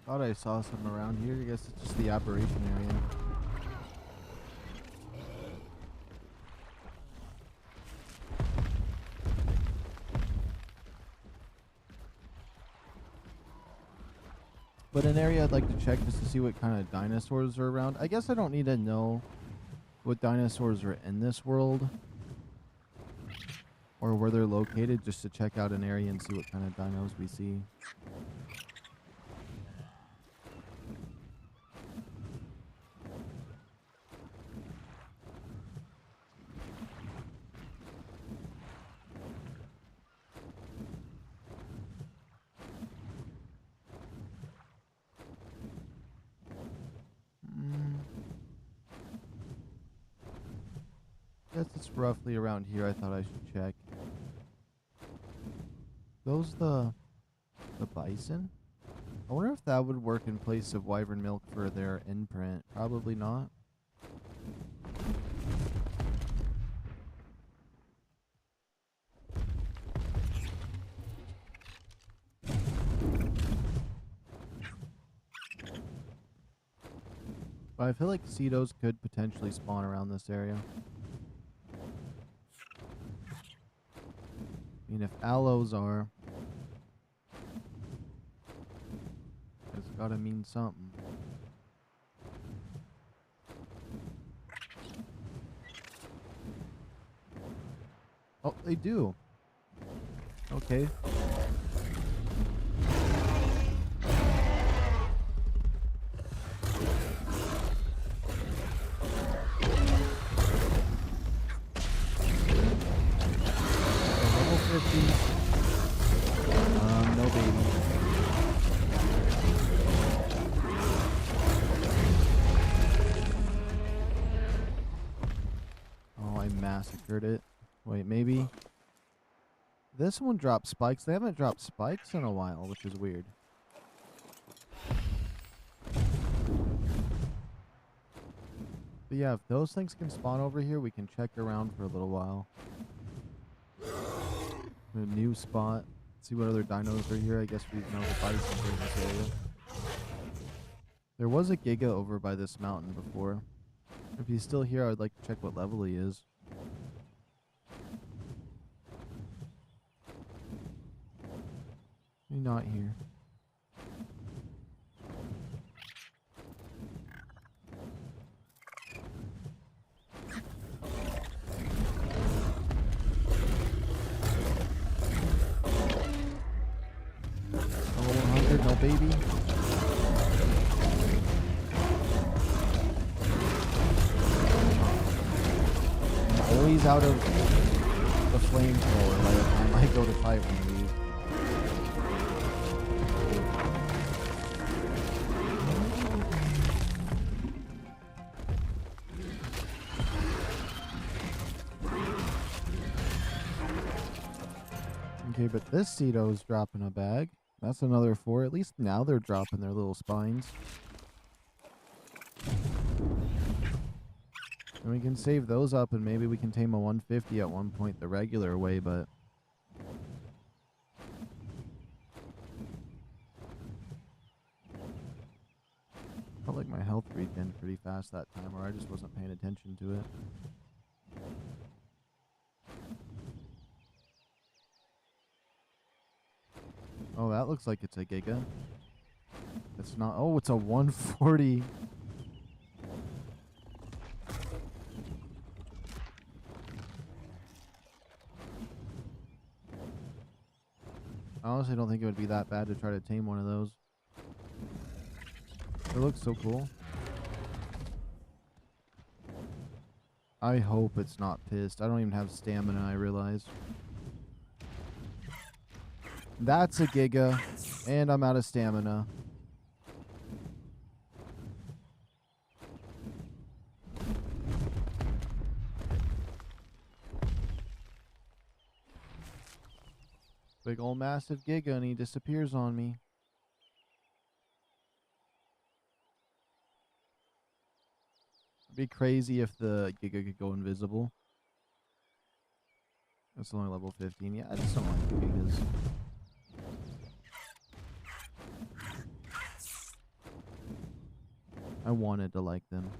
[SPEAKER 1] Thought I saw some around here. I guess it's just the operation area. But an area I'd like to check just to see what kind of dinosaurs are around. I guess I don't need to know what dinosaurs are in this world or where they're located, just to check out an area and see what kind of dinos we see. Guess it's roughly around here. I thought I should check. Those the The bison? I wonder if that would work in place of wyvern milk for their imprint. Probably not. But I feel like Cetos could potentially spawn around this area. I mean, if aloes are, it's gotta mean something. Oh, they do. Okay. Level 50. No baby. Oh, I massacred it. Wait, maybe this one dropped spikes. They haven't dropped spikes in a while, which is weird. But yeah, if those things can spawn over here, we can check around for a little while. A new spot. See what other dinos are here. I guess we know the bison are in this area. There was a Giga over by this mountain before. If he's still here, I would like to check what level he is. He's not here. Level 100, no baby. I'm always out of the flamethrower by the time I go to fight one of these. Okay, but this Ceto's dropping a bag. That's another 4. At least now they're dropping their little spines. And we can save those up and maybe we can tame a 150 at one point the regular way, but felt like my health regen pretty fast that time, or I just wasn't paying attention to it. Oh, that looks like it's a Giga. It's not. Oh, it's a 140. I honestly don't think it would be that bad to try to tame one of those. It looks so cool. I hope it's not pissed. I don't even have stamina, I realize. That's a Giga, and I'm out of stamina. Big old massive Giga, and he disappears on me. It'd be crazy if the Giga could go invisible. That's only level 15. Yeah, I just don't like the Gigas. I wanted to like them.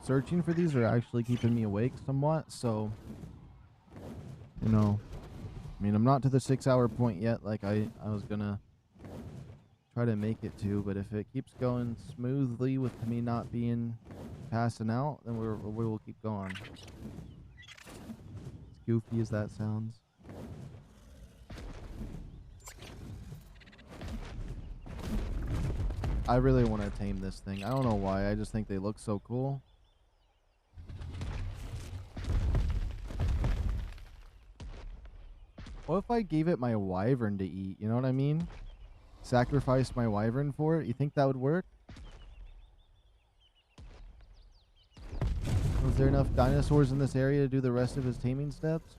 [SPEAKER 1] Searching for these are actually keeping me awake somewhat, so, you know, I mean, I'm not to the 6-hour point yet like I was gonna try to make it to, but if it keeps going smoothly with me not being passing out, then we will keep going. As goofy as that sounds. I really want to tame this thing. I don't know why. I just think they look so cool. What if I gave it my wyvern to eat? You know what I mean? Sacrifice my wyvern for it? You think that would work? Was there enough dinosaurs in this area to do the rest of his taming steps?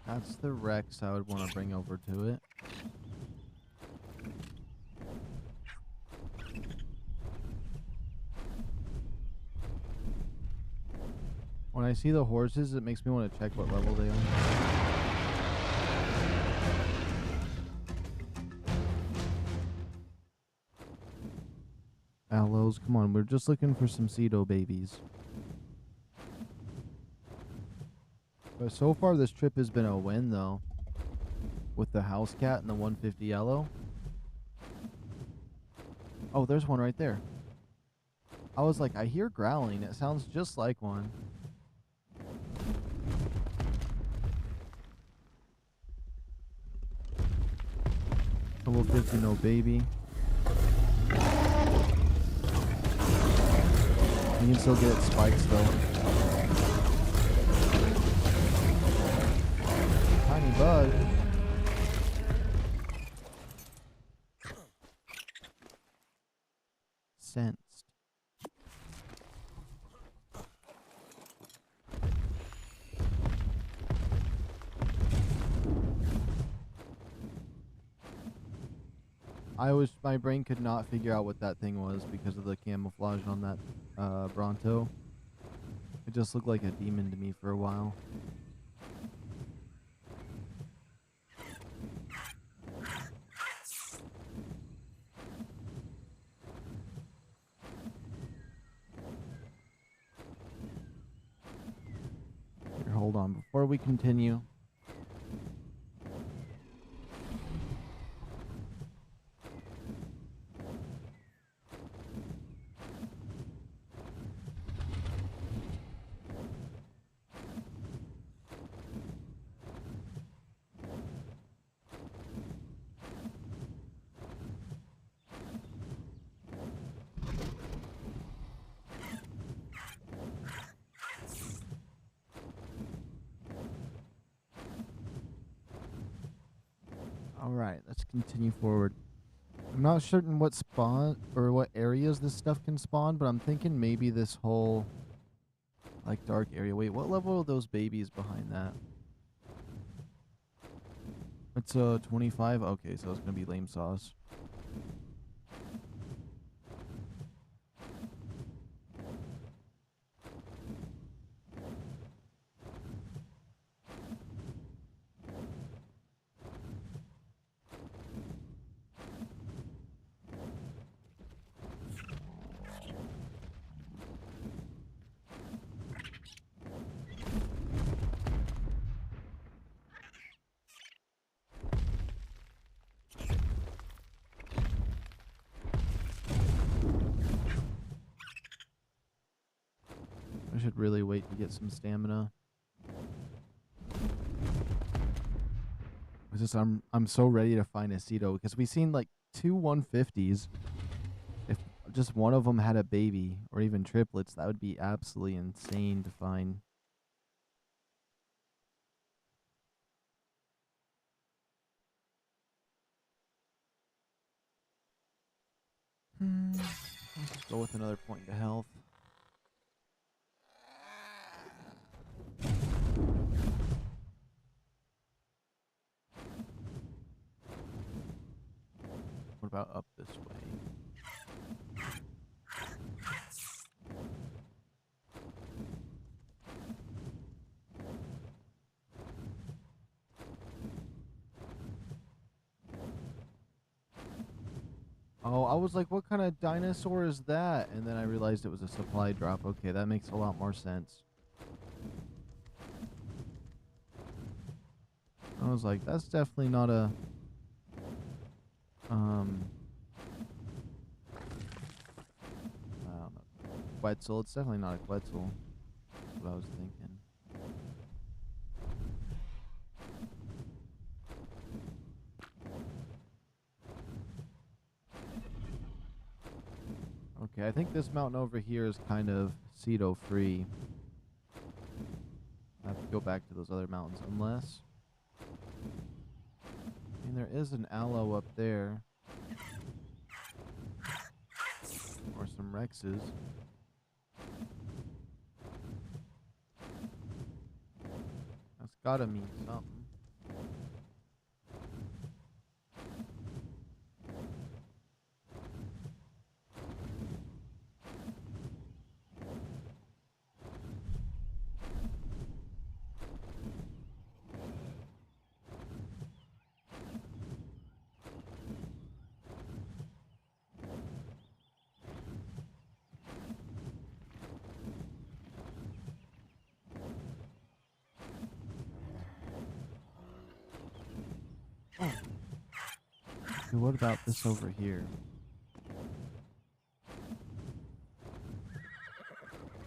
[SPEAKER 1] That's the Rex I would want to bring over to it. When I see the horses, it makes me want to check what level they are. Aloes, come on, we're just looking for some Cedo babies. But so far, this trip has been a win, though. With the house cat and the 150 yellow. Oh, there's one right there. I was like, I hear growling. It sounds just like one. Level 50, no baby. You can still get spikes, though. Tiny bug. Sensed. My brain could not figure out what that thing was because of the camouflage on that Bronto. It just looked like a demon to me for a while. Here, hold on. Before we continue, alright, let's continue forward. I'm not certain what spawn or what areas this stuff can spawn, but I'm thinking maybe this whole like dark area. Wait, what level are those babies behind that? It's 25. Okay, so it's gonna be lame sauce. I should really wait to get some stamina. It's just I'm so ready to find a Cedo because we've seen like 2 150s. If just one of them had a baby or even triplets, that would be absolutely insane to find. Let's just go with another point to health. What about up this way? Oh, I was like, what kind of dinosaur is that? And then I realized it was a supply drop. Okay, that makes a lot more sense. I was like, that's definitely not a I don't know, Quetzal. It's definitely not a Quetzal. That's what I was thinking. Okay, I think this mountain over here is kind of Cedo free. I have to go back to those other mountains unless, I mean, there is an aloe up there. Or some Rexes. That's gotta mean something. Oh. Okay, what about this over here?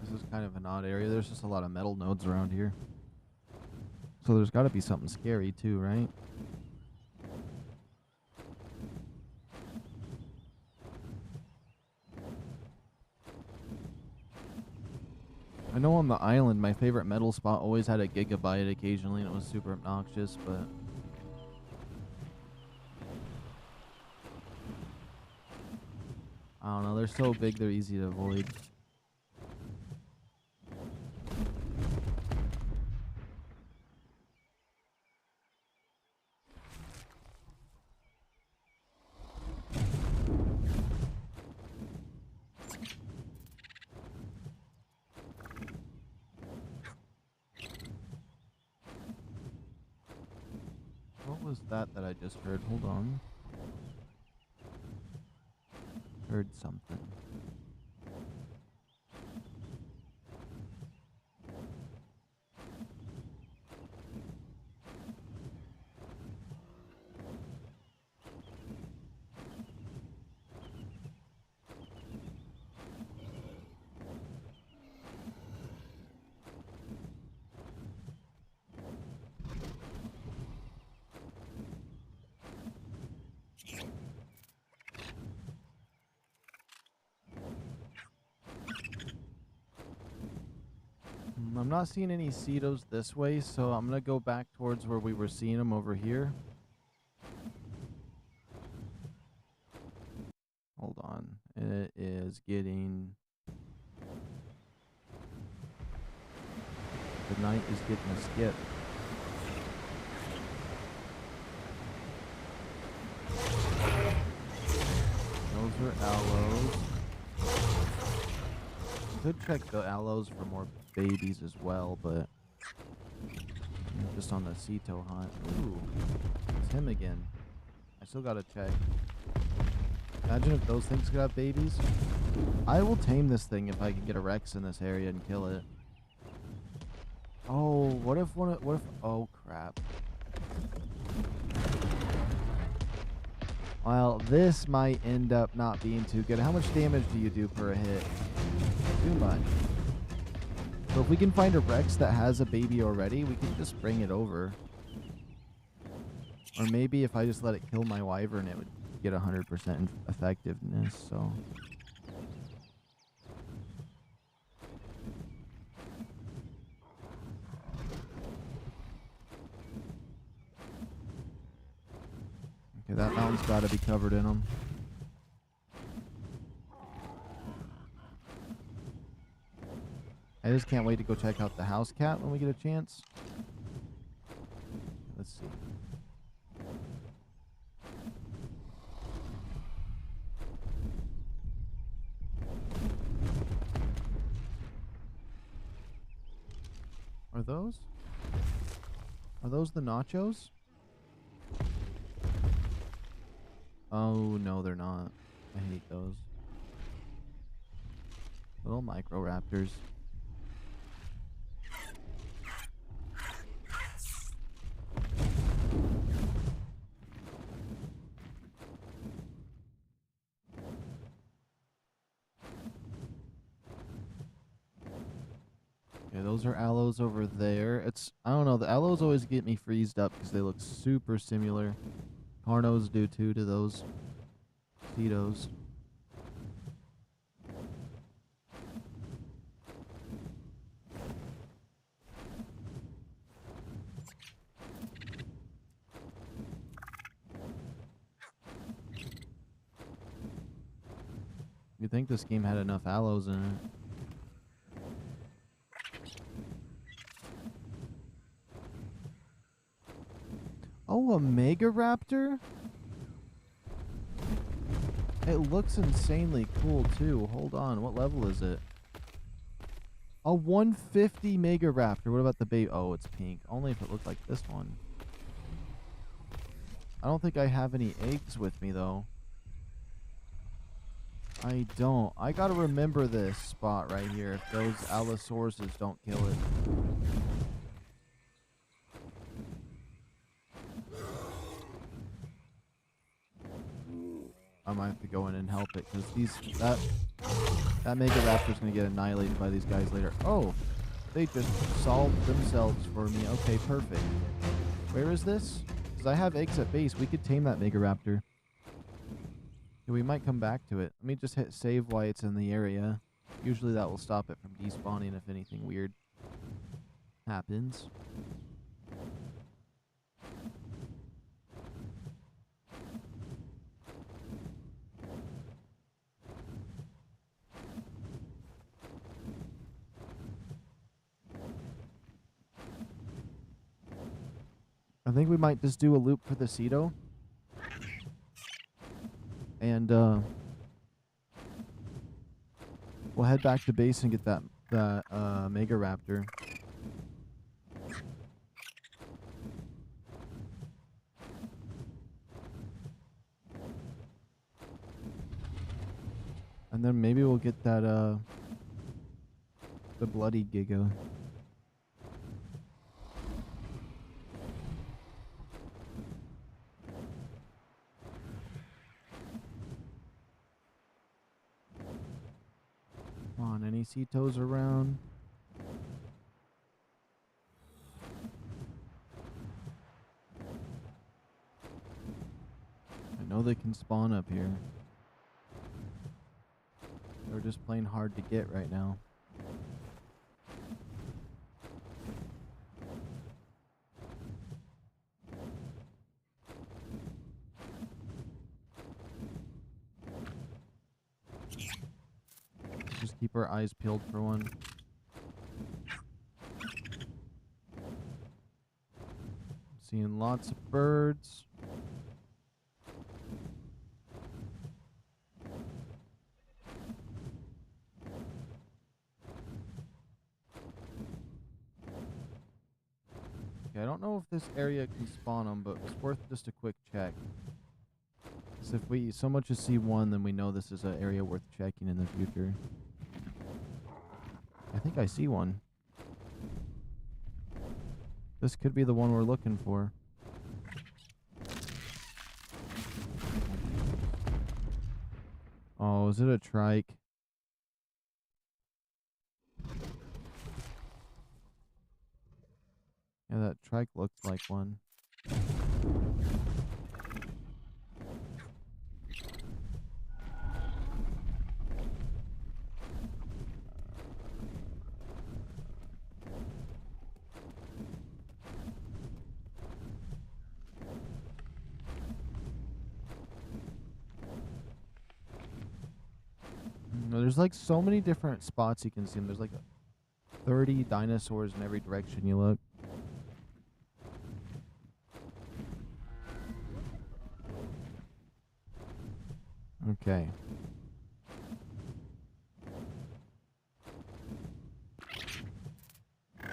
[SPEAKER 1] This is kind of an odd area. There's just a lot of metal nodes around here. So there's gotta be something scary too, right? I know on the island, my favorite metal spot always had a gigabyte occasionally, and it was super obnoxious, but I don't know. They're so big, they're easy to avoid. What was that I just heard? Hold on. Heard something. I'm not seeing any Cedos this way, so I'm gonna go back towards where we were seeing them over here. Hold on. It is getting... The night is getting a skip. Those are aloes. Could check the aloes for more babies as well, but just on the Ceto hunt. Ooh, it's him again. I still gotta check. Imagine if those things could have babies. I will tame this thing if I can get a Rex in this area and kill it. Oh, what if oh crap. Well, this might end up not being too good. How much damage do you do per hit? Too much. So if we can find a Rex that has a baby already, we can just bring it over. Or maybe if I just let it kill my wyvern, it would get 100% effectiveness, so... Okay, that mountain's gotta be covered in them. I just can't wait to go check out the house cat when we get a chance. Let's see. Are those the nachos? Oh, no, they're not. I hate those. Little micro raptors. Okay, those are aloes over there. I don't know, the aloes always get me freezed up because they look super similar. Carnos do too to those Cetos. You'd think this game had enough aloes in it. Oh, a Mega Raptor? It looks insanely cool too. Hold on, what level is it? A 150 Mega Raptor. What about the baby? Oh, it's pink. Only if it looked like this one. I don't think I have any eggs with me though. I don't. I gotta remember this spot right here if those Allosauruses don't kill it. I might have to go in and help it because that Mega Raptor's gonna get annihilated by these guys later. Oh, they just solved themselves for me. Okay, perfect. Where is this? Because I have eggs at base. We could tame that Mega Raptor. We might come back to it. Let me just hit save while it's in the area. Usually that will stop it from despawning if anything weird happens. I think we might just do a loop for the Ceto. And we'll head back to base and get that Mega Raptor. And then maybe we'll get that the bloody Giga. Come on, any Cetos around? I know they can spawn up here. They're just plain hard to get right now. Just keep our eyes peeled for one. Seeing lots of birds. Okay, I don't know if this area can spawn them, but it's worth just a quick check. Because if we so much as see one, then we know this is an area worth checking in the future. I think I see one. This could be the one we're looking for. Oh, is it a trike? Yeah, that trike looks like one. There's like so many different spots you can see them. There's like 30 dinosaurs in every direction you look. Okay. I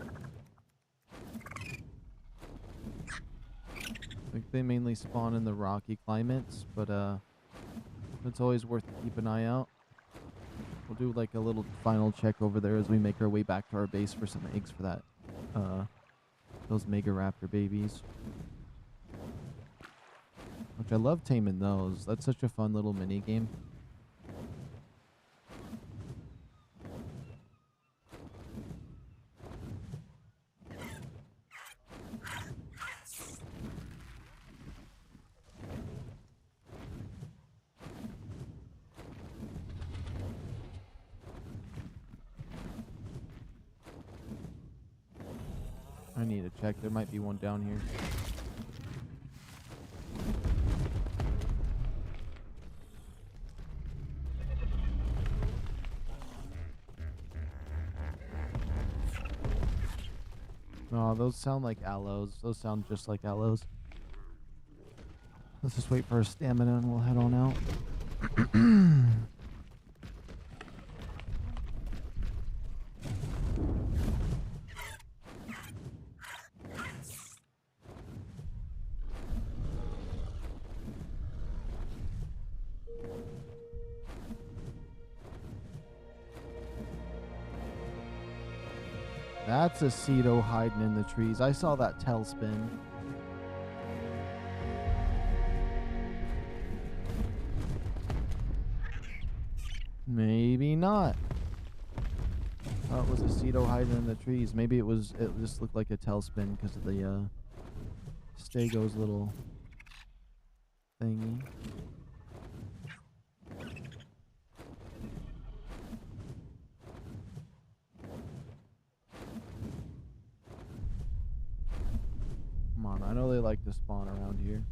[SPEAKER 1] think they mainly spawn in the rocky climates, but It's always worth to keep an eye out. We'll do like a little final check over there as we make our way back to our base for some eggs for that, those Mega Raptor babies. Which I love taming those. That's such a fun little mini game. I need to check. There might be one down here. Oh, those sound like aloes. Those sound just like aloes. Let's just wait for our stamina and we'll head on out. That's a Cedo hiding in the trees. I saw that tailspin. Maybe not. Oh, it was a Cedo hiding in the trees. Maybe it was. It just looked like a tailspin because of the Stego's little thingy. Come on, I know they like to spawn around here.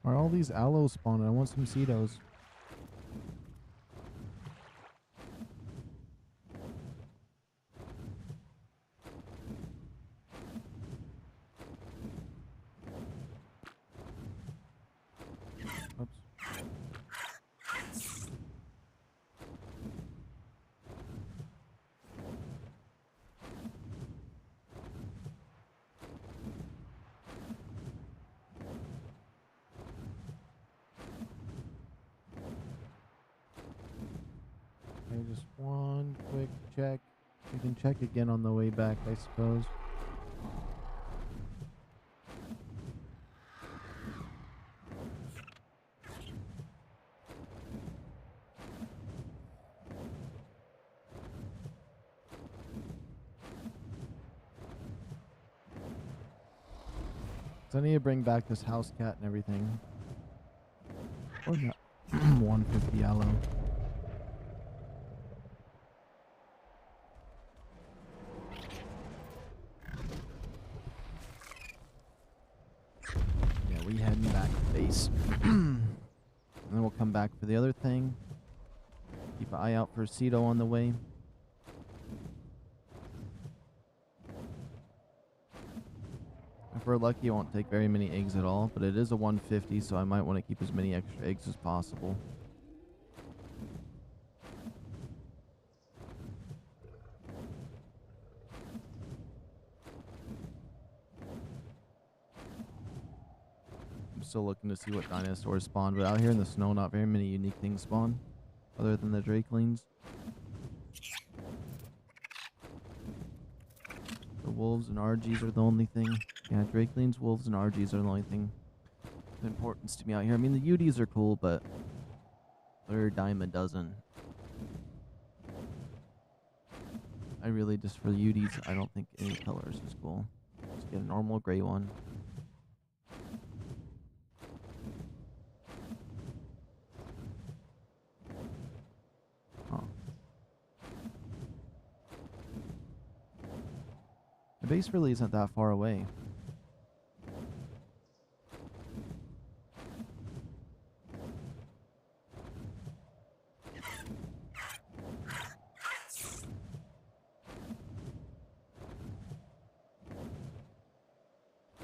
[SPEAKER 1] Why are all these aloes spawning? I want some Cedos. Oops. Okay, just one quick check. We can check again on the way back, I suppose. So I need to bring back this house cat and everything. Or not. 150 aloe. Yeah, we heading back to base. And then we'll come back for the other thing. Keep an eye out for Cedo on the way. If we're lucky, it won't take very many eggs at all, but it is a 150, so I might want to keep as many extra eggs as possible. I'm still looking to see what dinosaurs spawn, but out here in the snow, not very many unique things spawn, other than the Drakelings. The wolves and RGs are the only thing. Yeah, Drakelings, wolves, and RGs are the only thing of importance to me out here. I mean, the UDs are cool, but they're a dime a dozen. I really just for UDs, I don't think any colors is cool. Just get a normal gray one. Huh. The base really isn't that far away.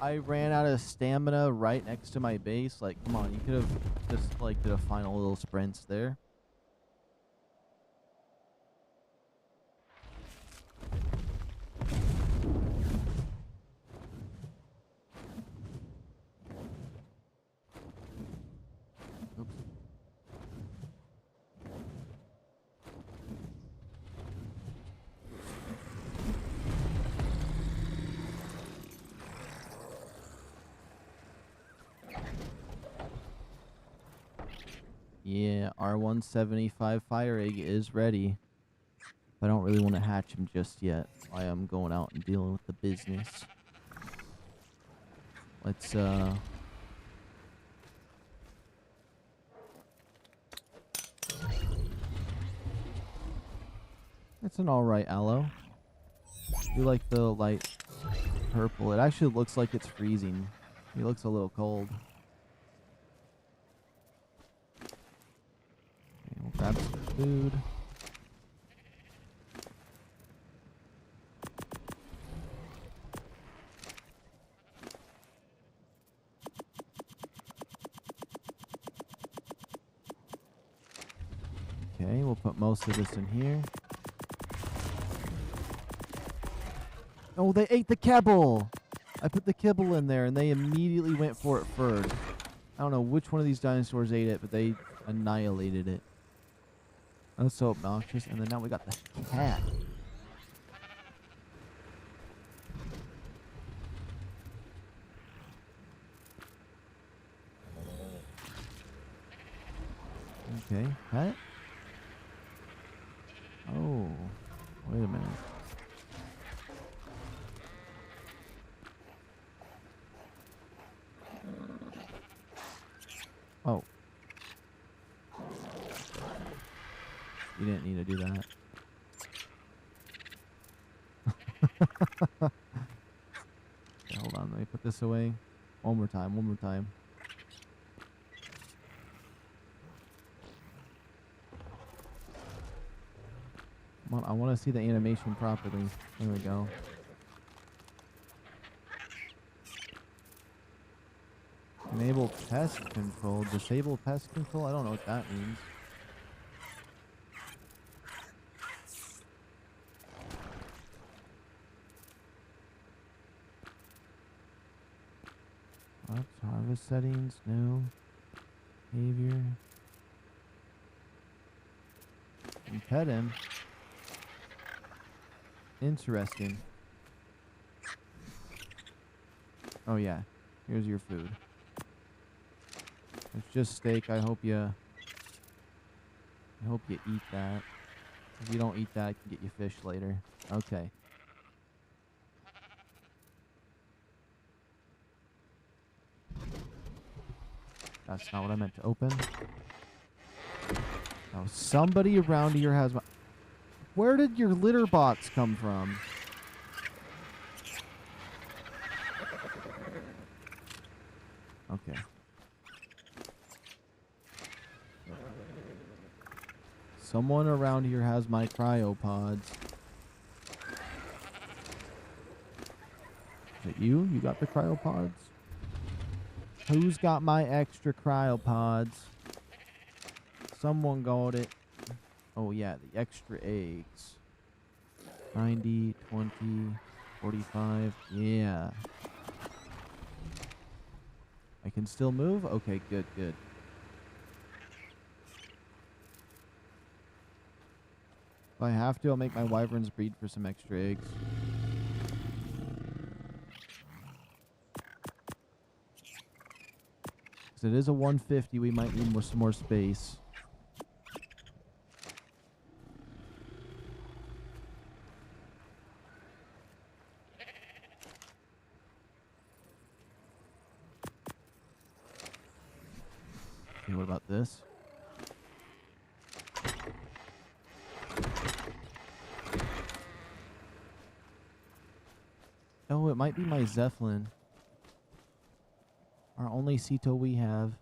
[SPEAKER 1] I ran out of stamina right next to my base. Like, come on, you could have just, like, did a final little sprints there. Oops. Yeah, R175 fire egg is ready. But I don't really want to hatch him just yet. I am going out and dealing with the business. Let's it's an alright aloe. You like the light purple. It actually looks like it's freezing. It looks a little cold. Okay, we'll grab some food. Okay, we'll put most of this in here. Oh, they ate the kibble! I put the kibble in there and they immediately went for it first. I don't know which one of these dinosaurs ate it, but they annihilated it. That's so obnoxious. And then now we got the cat. Okay, cat. Oh, wait a minute. Oh. You didn't need to do that. Okay, hold on, let me put this away. One more time, one more time. I want to see the animation properly. There we go. Enable pest control. Disable pest control? I don't know what that means. Oops, harvest settings. No. Behavior. And pet him. Interesting. Oh yeah. Here's your food. It's just steak. I hope you eat that. If you don't eat that, I can get you fish later. Okay. That's not what I meant to open. Oh, somebody around here has my... Where did your litter box come from? Okay. Someone around here has my cryopods. Is it you? You got the cryopods? Who's got my extra cryopods? Someone got it. Oh yeah, the extra eggs. 90, 20, 45. Yeah. I can still move? Okay, good, good. If I have to, I'll make my wyverns breed for some extra eggs. Because it is a 150, we might need some more space. Okay, what about this? Oh, it might be my Zeppelin. Our only Ceto we have.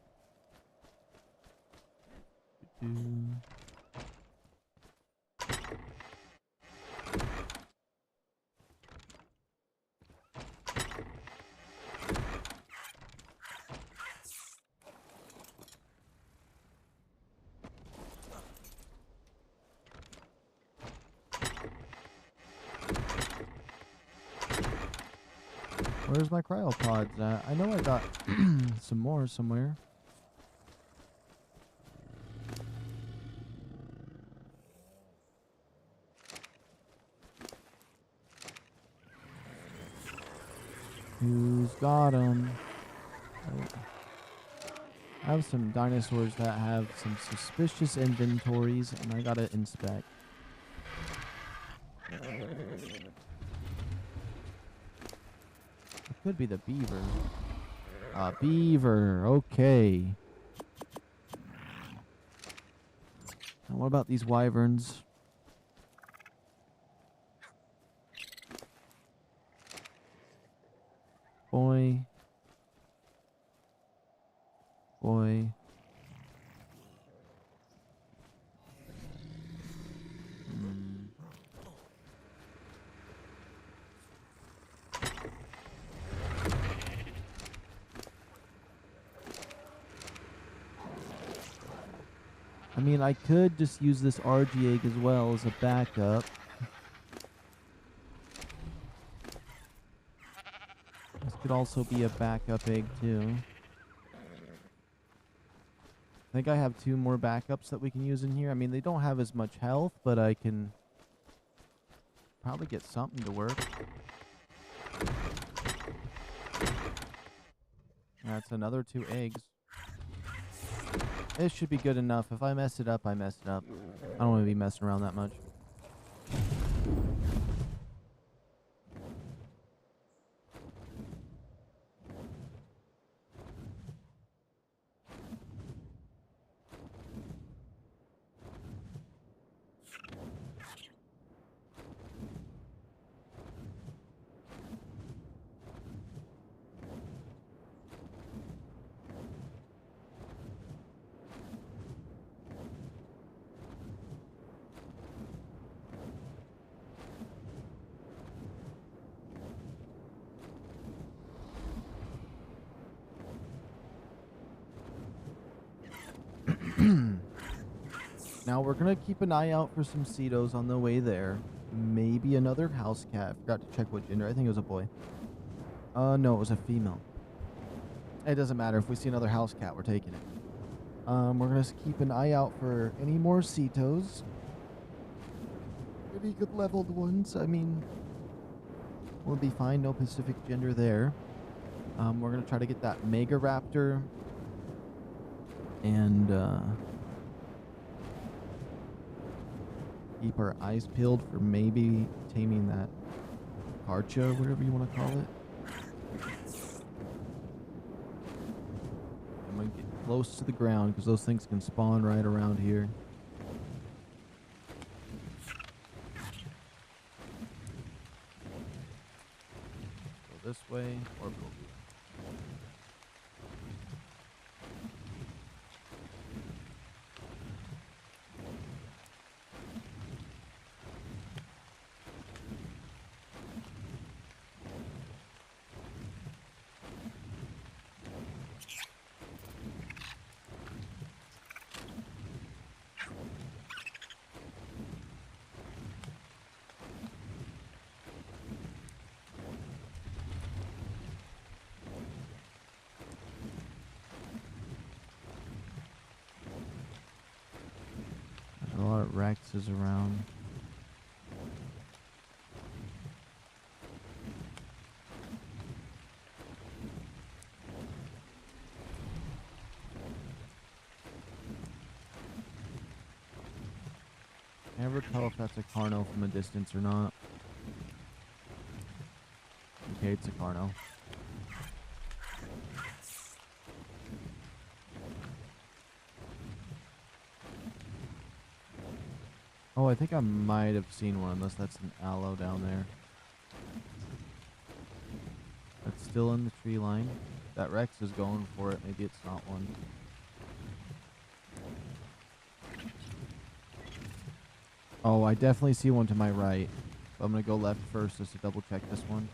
[SPEAKER 1] Where's my cryopods at? I know I got some more somewhere. Who's got them? I have some dinosaurs that have some suspicious inventories, and I gotta inspect. It could be the beaver. Beaver. Okay. Now what about these wyverns? Boy. Boy. I mean, I could just use this RG egg as well as a backup. This could also be a backup egg too. I think I have 2 more backups that we can use in here. I mean, they don't have as much health, but I can probably get something to work. That's another 2 eggs. This should be good enough. If I mess it up, I mess it up. I don't want to be messing around that much. Now we're gonna keep an eye out for some Cetos on the way there. Maybe another house cat. I forgot to check what gender. I think it was a boy. No, it was a female. It doesn't matter. If we see another house cat, we're taking it. We're gonna keep an eye out for any more Cetos. Pretty good leveled ones. I mean, we'll be fine. No Pacific gender there. We're gonna try to get that Mega Raptor. And keep our eyes peeled for maybe taming that Karcha, whatever you want to call it. I'm going to get close to the ground because those things can spawn right around here. Go this way or go this way. A lot of Rexes around. I never tell if that's a Carno from a distance or not. Okay, it's a Carno. Oh, I think I might have seen one, unless that's an aloe down there. That's still in the tree line. That Rex is going for it. Maybe it's not one. Oh, I definitely see one to my right. But I'm going to go left first just to double check this one.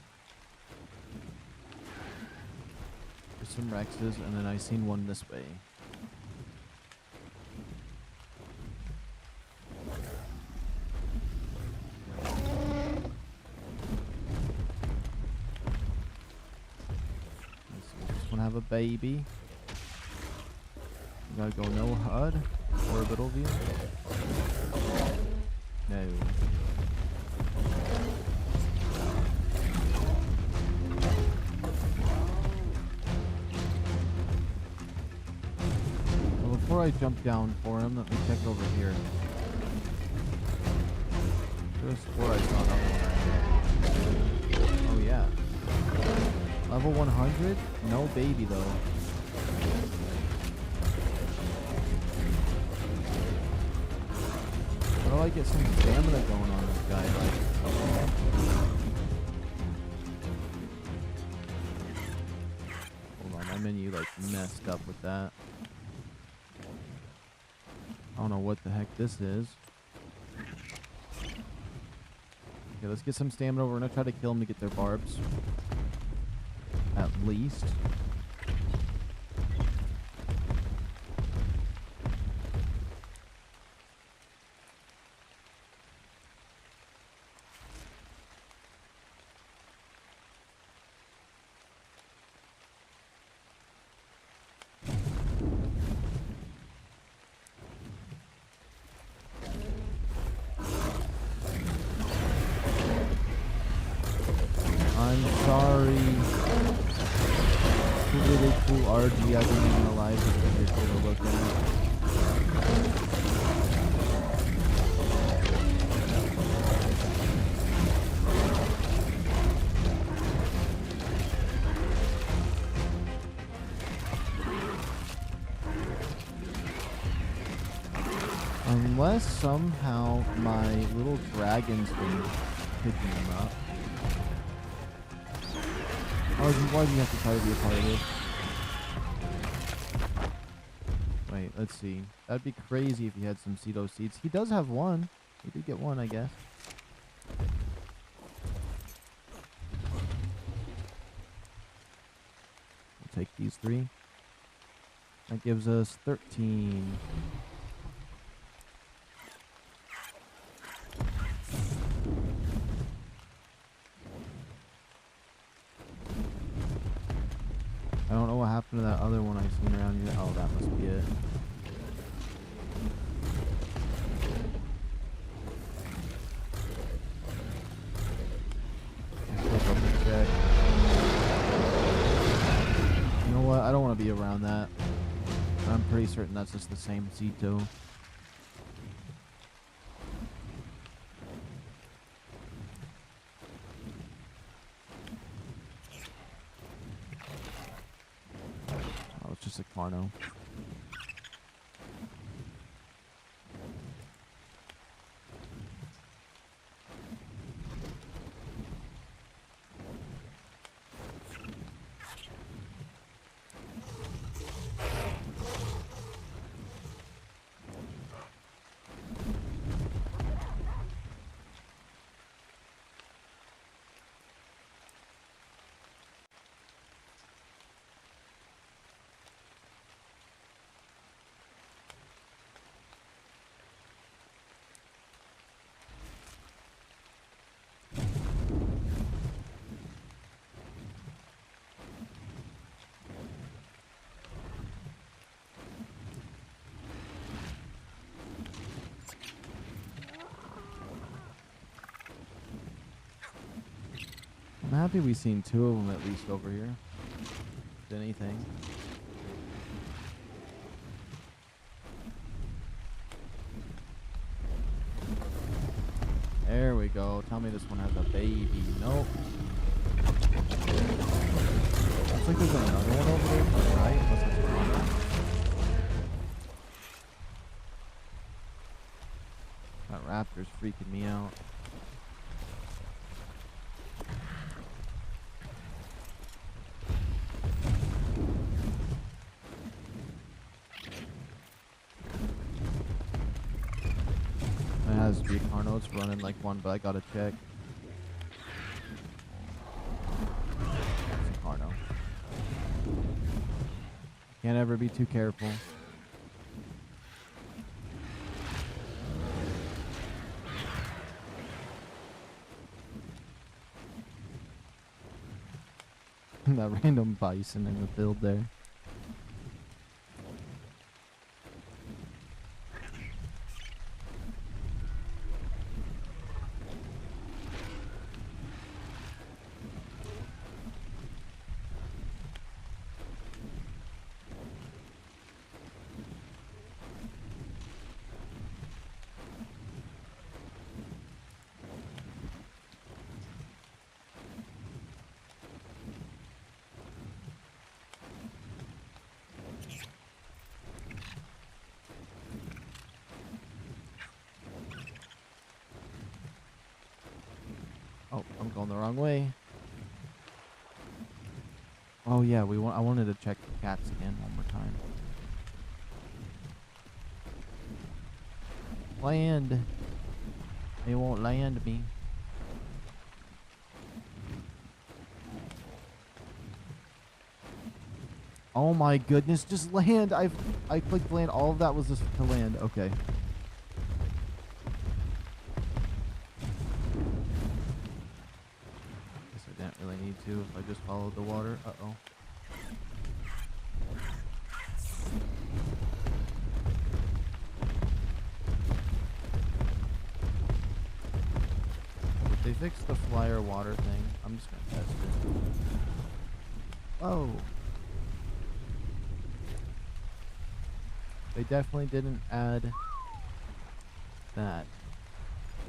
[SPEAKER 1] There's some Rexes, and then I seen one this way. Have a baby. You gotta go no HUD. Orbital view. No. Well, before I jump down for him, let me check over here. Just where I saw another one. Oh yeah. Level 100? No baby though. How do I get some stamina going on this guy? Like, hold on, my menu like messed up with that. I don't know what the heck this is. Okay, let's get some stamina. We're gonna try to kill them to get their barbs. At least. I'm sorry. Really cool RG, I've been even alive with this overlooking it. Unless somehow my little dragon's been picking them up. Oh, why do you have to try to be a part of this? Wait, let's see. That'd be crazy if he had some Cedo seeds. He does have one. He did get one, I guess. We'll take these 3. That gives us 13. I don't know what happened to that other one I seen around here. Oh, that must be it. You know what? I don't want to be around that. I'm pretty certain that's just the same Zito. Oh, it's just a Carno. I'm happy we've seen 2 of them at least over here. If anything. There we go. Tell me this one has a baby. Nope. Looks like there's another one over there, right? Unless it's one. That raptor's freaking me out. It has to be a Carno. It's running like one, but I gotta check. It's a Carno. Can't ever be too careful. That random bison in the field there. Oh, I'm going the wrong way. Oh yeah, I wanted to check the cats again one more time. Land. They won't land me. Oh my goodness, just land. I clicked land. All of that was just to land. Okay. Really need to if I just followed the water. Uh-oh. If they fix the flyer water thing, I'm just gonna test it. Oh. They definitely didn't add that.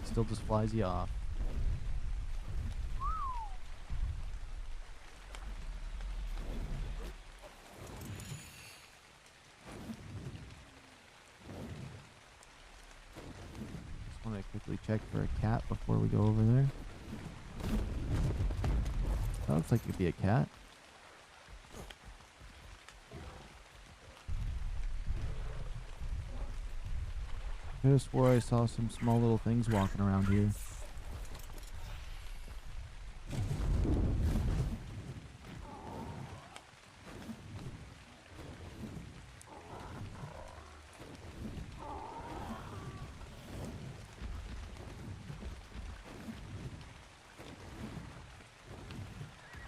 [SPEAKER 1] It still just flies you off. Quickly check for a cat before we go over there. That looks like it could be a cat. I could have swore I saw some small little things walking around here.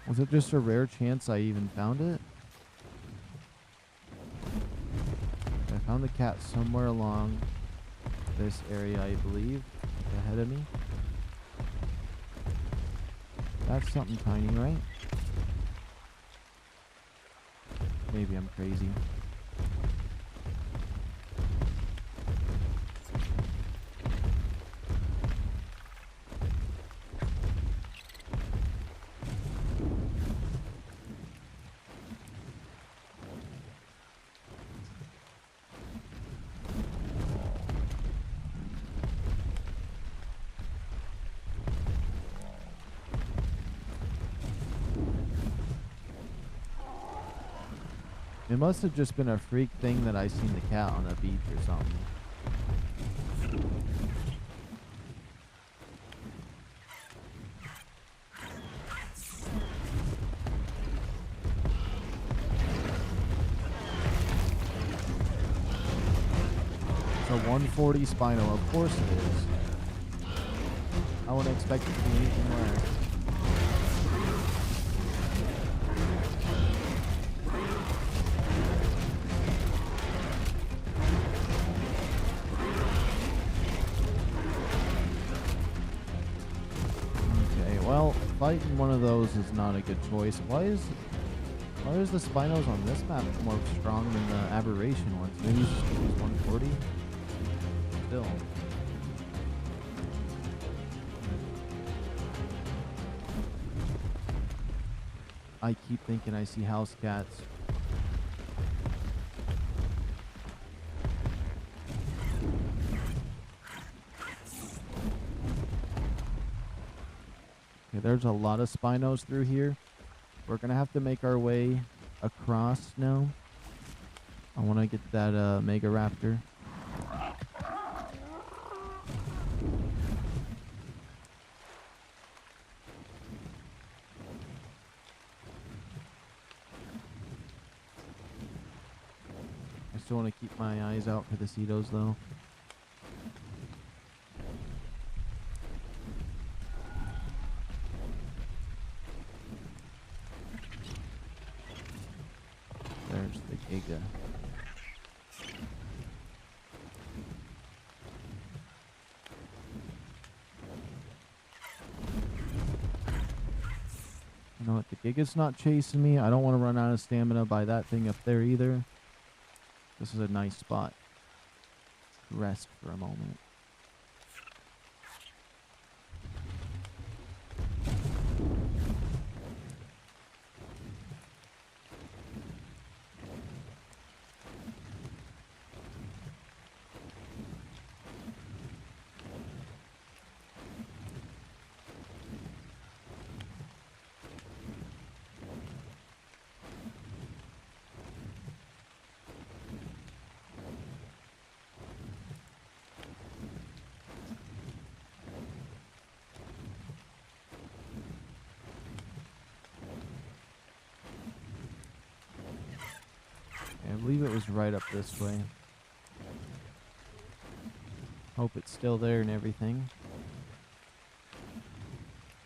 [SPEAKER 1] Was it just a rare chance I even found it? I found the cat somewhere along this area, I believe, ahead of me. That's something tiny, right? Maybe I'm crazy. It must have just been a freak thing that I seen the cat on the beach or something. It's a 140 Spino, of course it is. I wouldn't expect it to be anything less. Well, fighting one of those is not a good choice. Why is the Spinos on this map more strong than the Aberration ones? Maybe it's just because it's 140? Still. I keep thinking I see house cats. Okay, there's a lot of Spinos through here. We're gonna have to make our way across now. I want to get that Mega Raptor. I still want to keep my eyes out for the Cetos though. There's the Giga. You know what? The Giga's not chasing me. I don't want to run out of stamina by that thing up there either. This is a nice spot. Rest for a moment. I believe it was right up this way. Hope it's still there and everything.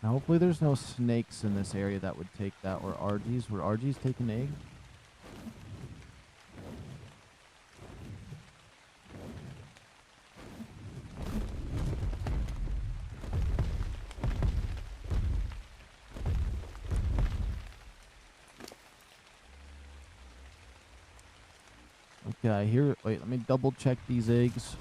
[SPEAKER 1] Now hopefully there's no snakes in this area that would take that, or RGs. Would RGs take an egg? Okay, I hear it. Wait, let me double check these eggs.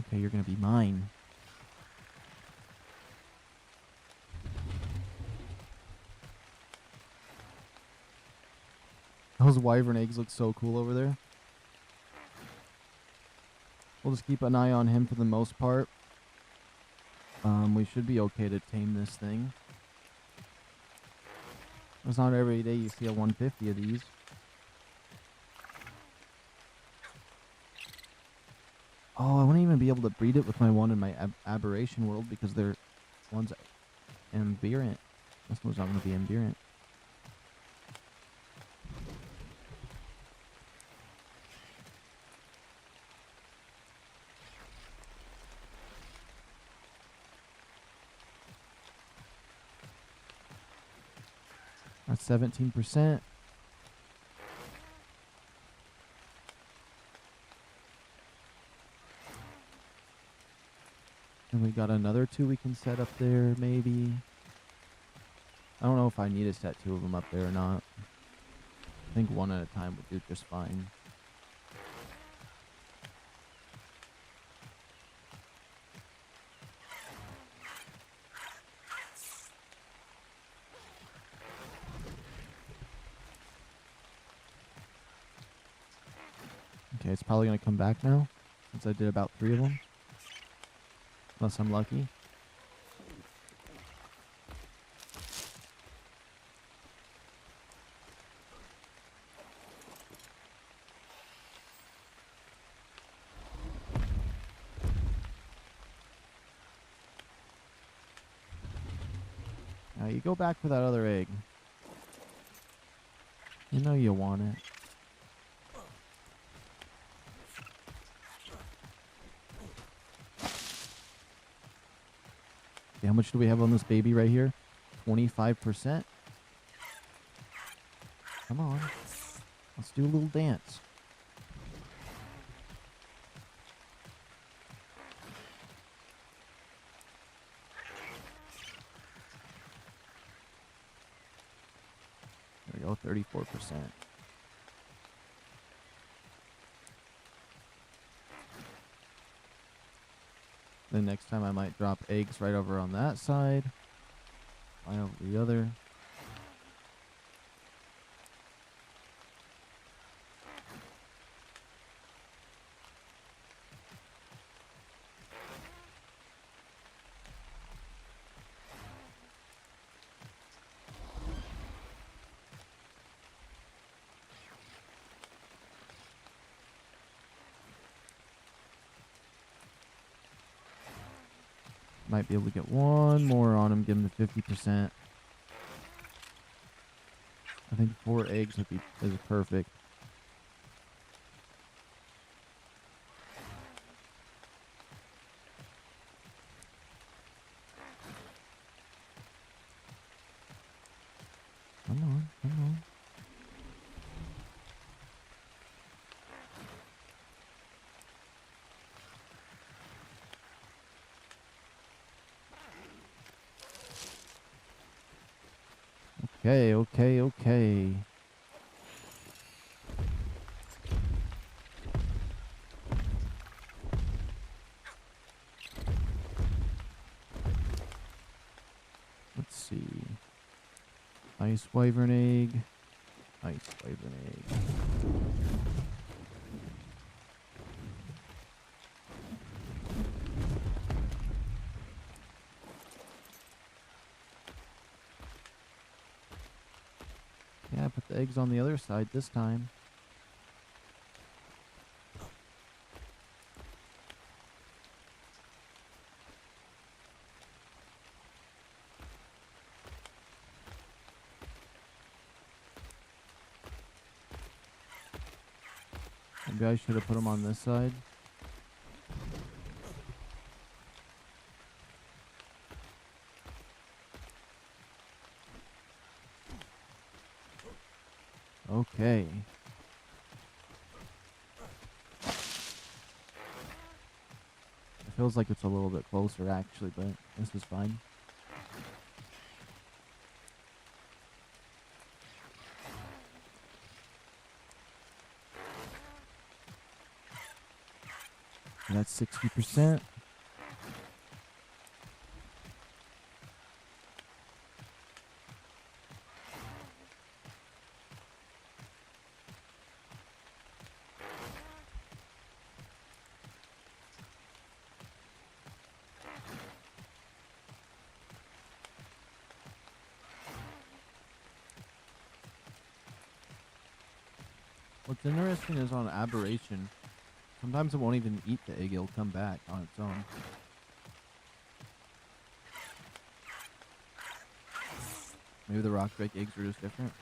[SPEAKER 1] Okay, you're gonna be mine. Those wyvern eggs look so cool over there. We'll just keep an eye on him for the most part. We should be okay to tame this thing. It's not every day you see a 150 of these. Oh, I wouldn't even be able to breed it with my one in my aberration world because they're one's ambient. This one's not going to be ambient. That's 17%. And we got another 2 we can set up there, maybe. I don't know if I need to set 2 of them up there or not. I think 1 at a time would do just fine. Okay, it's probably going to come back now, since I did about 3 of them. Unless I'm lucky. Now you go back for that other egg. You know you want it. Okay, how much do we have on this baby right here? 25%. Come on. Let's do a little dance. 34%. Then next time I might drop eggs right over on that side. Fly over the other. Might be able to get one more on him, give him the 50%. I think 4 eggs would be is perfect. Come on, come on. Okay. Let's see. Ice wyvern egg. Ice wyvern egg. Yeah, put the eggs on the other side this time. Maybe I should have put them on this side. Okay. It feels like it's a little bit closer actually, but this is fine. And that's 60%. What's interesting is on aberration, sometimes it won't even eat the egg, it'll come back on its own. Maybe the rock drake eggs are just different.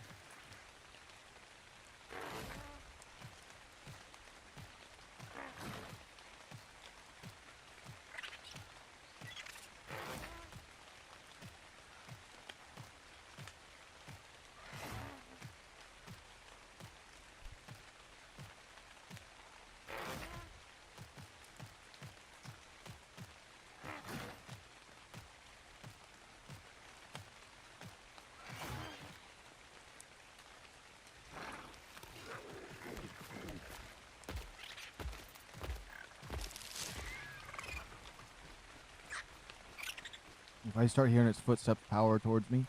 [SPEAKER 1] If I start hearing its footsteps power towards me.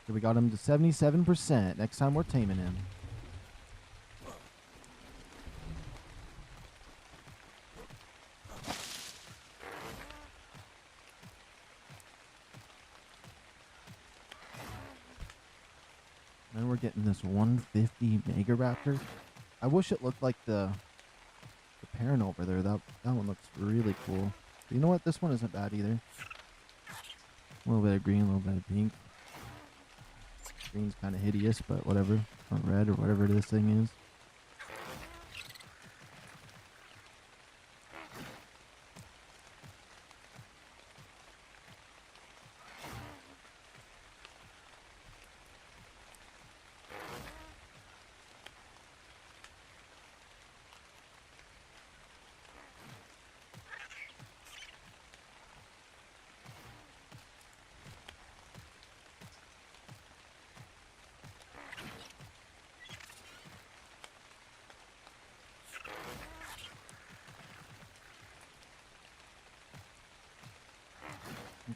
[SPEAKER 1] So we got him to 77%. Next time we're taming him. Then we're getting this 150 Mega Raptor. I wish it looked like the parent over there. That one looks really cool. But you know what? This one isn't bad either. A little bit of green, a little bit of pink. Green's kind of hideous, but whatever. Or red or whatever this thing is.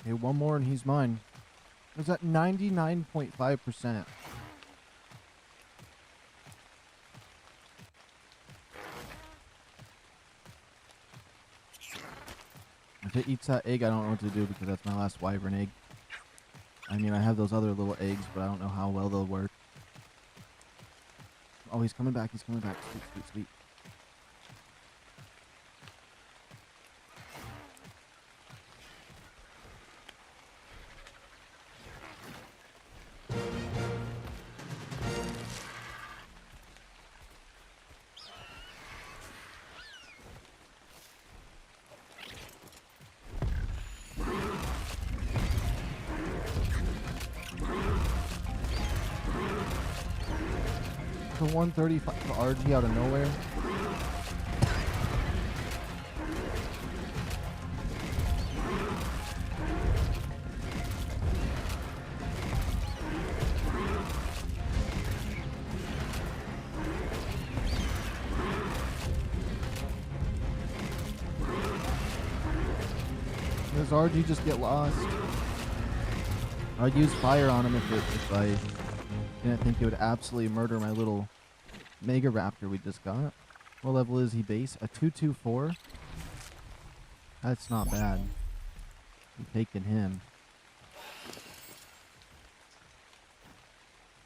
[SPEAKER 1] Okay, one more and he's mine. It's at 99.5%. If it eats that egg, I don't know what to do because that's my last wyvern egg. I mean, I have those other little eggs, but I don't know how well they'll work. Oh, he's coming back. He's coming back. Sweet, sweet, sweet. The 135 RG out of nowhere. Does RG just get lost? I'd use fire on him if I didn't think it would absolutely murder my little Mega Raptor we just got. What level is he base? A 224? That's not bad. I'm taking him.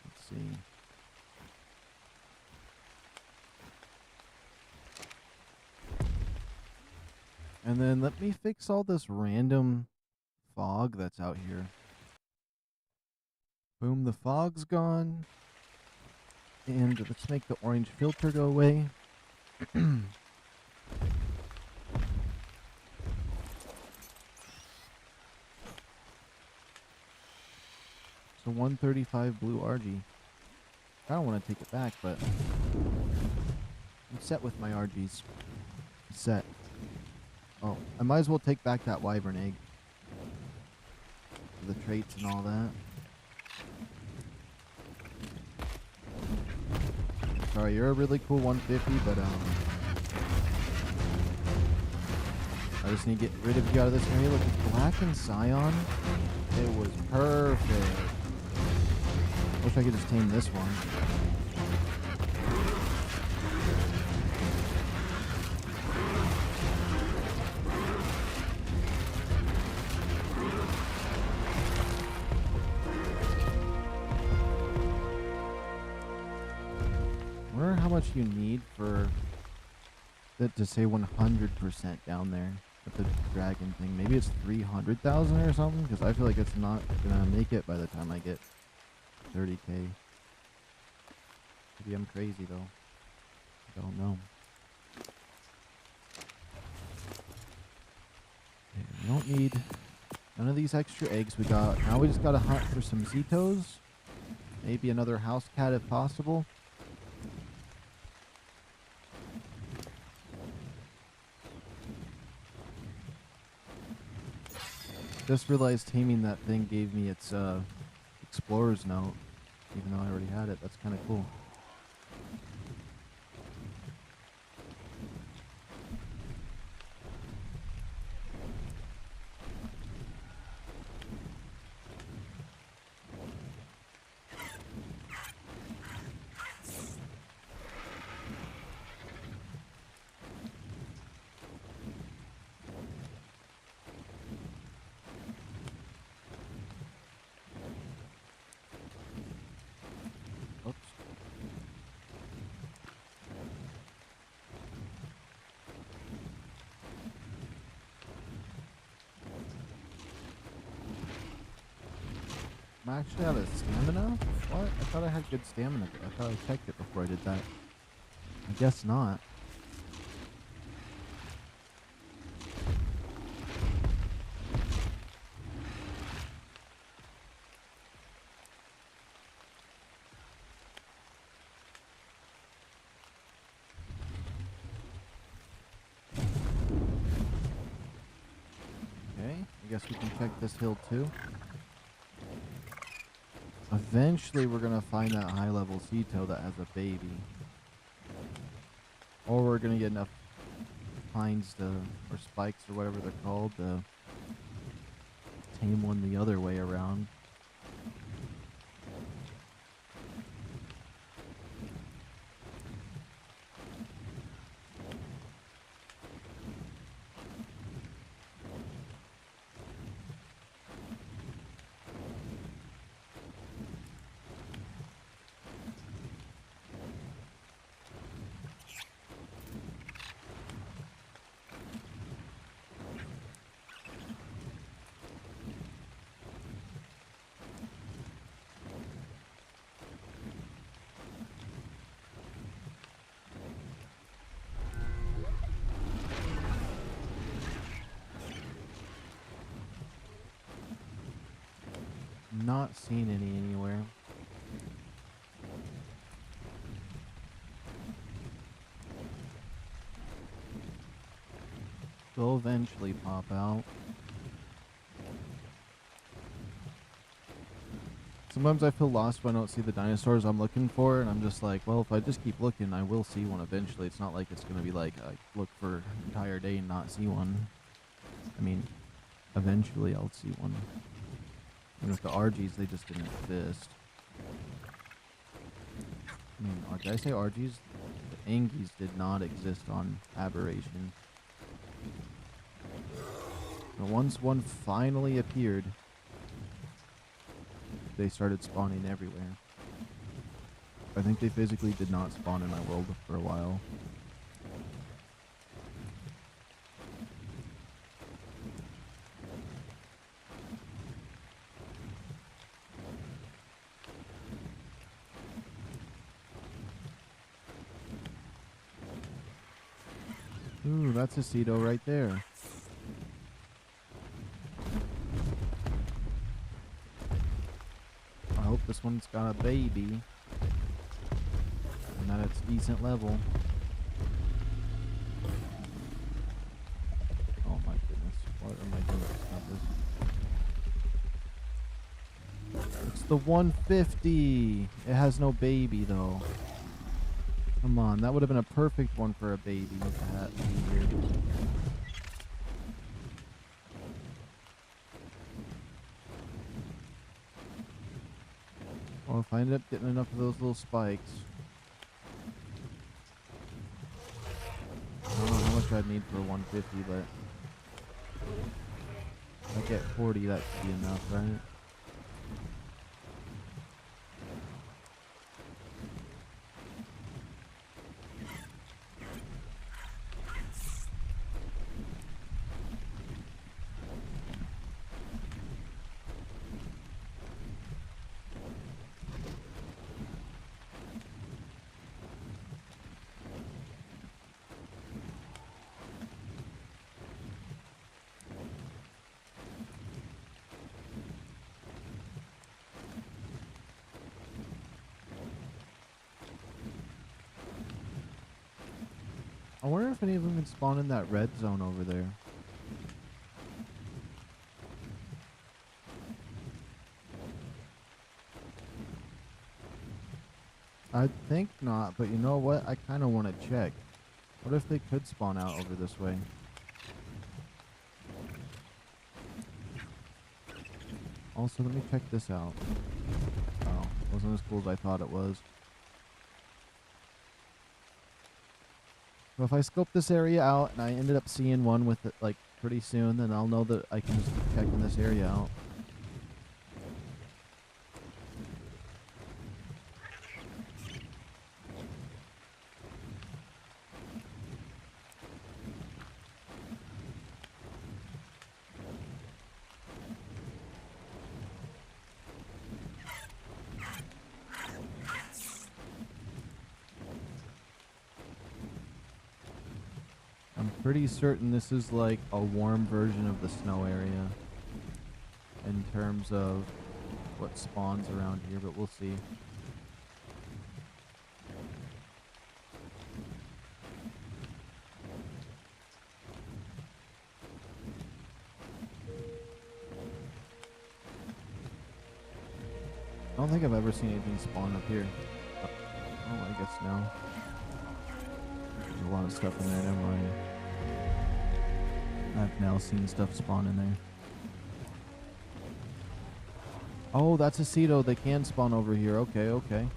[SPEAKER 1] Let's see. And then let me fix all this random fog that's out here. Boom, the fog's gone. And let's make the orange filter go away. So 135 blue RG. I don't want to take it back, but I'm set with my RGs. Set. Oh, I might as well take back that wyvern egg. For the traits and all that. Sorry, you're a really cool 150, but I just need to get rid of you out of this area. Look, it's black and Scion. It was perfect. Wish I could just tame this one. I wonder how much you need for it to say 100% down there with the dragon thing. Maybe it's 300,000 or something, because I feel like it's not gonna make it by the time I get 30k. Maybe I'm crazy though. I don't know. Okay, we don't need none of these extra eggs we got. Now we just gotta hunt for some Zetos. Maybe another house cat if possible. Just realized taming that thing gave me its explorer's note, even though I already had it. That's kind of cool. Oops. I'm actually out of stamina? What? I thought I had good stamina. I thought I checked it before I did that. I guess not. Okay, I guess we can check this hill too. Eventually we're gonna find that high level Ceto that has a baby. Or we're gonna get enough pines to, or spikes or whatever they're called, to tame one the other way around. Not seen any anywhere. They'll eventually pop out. Sometimes I feel lost when I don't see the dinosaurs I'm looking for, and I'm just like, well, if I just keep looking, I will see one eventually. It's not like it's going to be like I look for an entire day and not see one. I mean, eventually I'll see one. And with the RGs, they just didn't exist. I mean, did I say RGs? The Angies did not exist on Aberration. But once one finally appeared, they started spawning everywhere. I think they physically did not spawn in my world for a while. Ooh, that's a Cedo right there. I hope this one's got a baby. And that it's decent level. Oh my goodness. What am I doing with this number? It's the 150. It has no baby though. Come on, that would have been a perfect one for a baby to have here. Well, if I end up getting enough of those little spikes, I don't know how much I'd need for 150, but if I get 40, that should be enough, right? I wonder if any of them can spawn in that red zone over there. I think not, but you know what? I kind of want to check. What if they could spawn out over this way? Also, let me check this out. Oh, it wasn't as cool as I thought it was. So if I scope this area out and I ended up seeing one with it like pretty soon, then I'll know that I can just keep checking this area out. I'm pretty certain this is like a warm version of the snow area in terms of what spawns around here, but we'll see. I don't think I've ever seen anything spawn up here. Oh, I guess no. There's a lot of stuff in there, never mind. I've now seen stuff spawn in there. Oh, that's a Cedo. They can spawn over here. Okay, okay.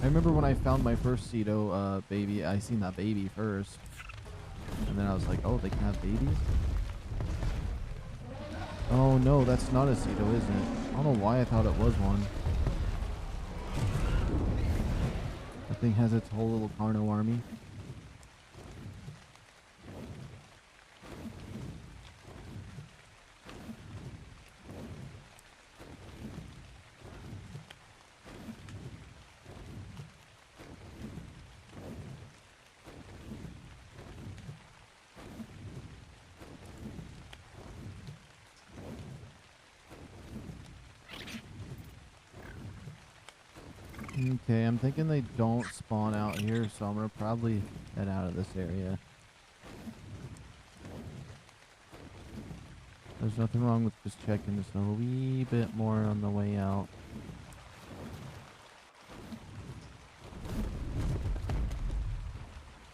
[SPEAKER 1] I remember when I found my first Cedo baby, I seen that baby first. And then I was like, oh, they can have babies? Oh no, that's not a Cedo, is it? I don't know why I thought it was one. That thing has its whole little Carno army. Okay, I'm thinking they don't spawn out here, so I'm gonna probably head out of this area. There's nothing wrong with just checking this a wee bit more on the way out.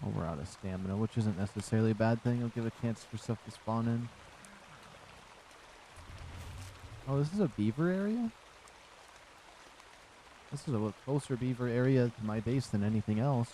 [SPEAKER 1] Oh, we're out of stamina, which isn't necessarily a bad thing. It'll give a chance for stuff to spawn in. Oh, this is a beaver area? This is a closer beaver area to my base than anything else.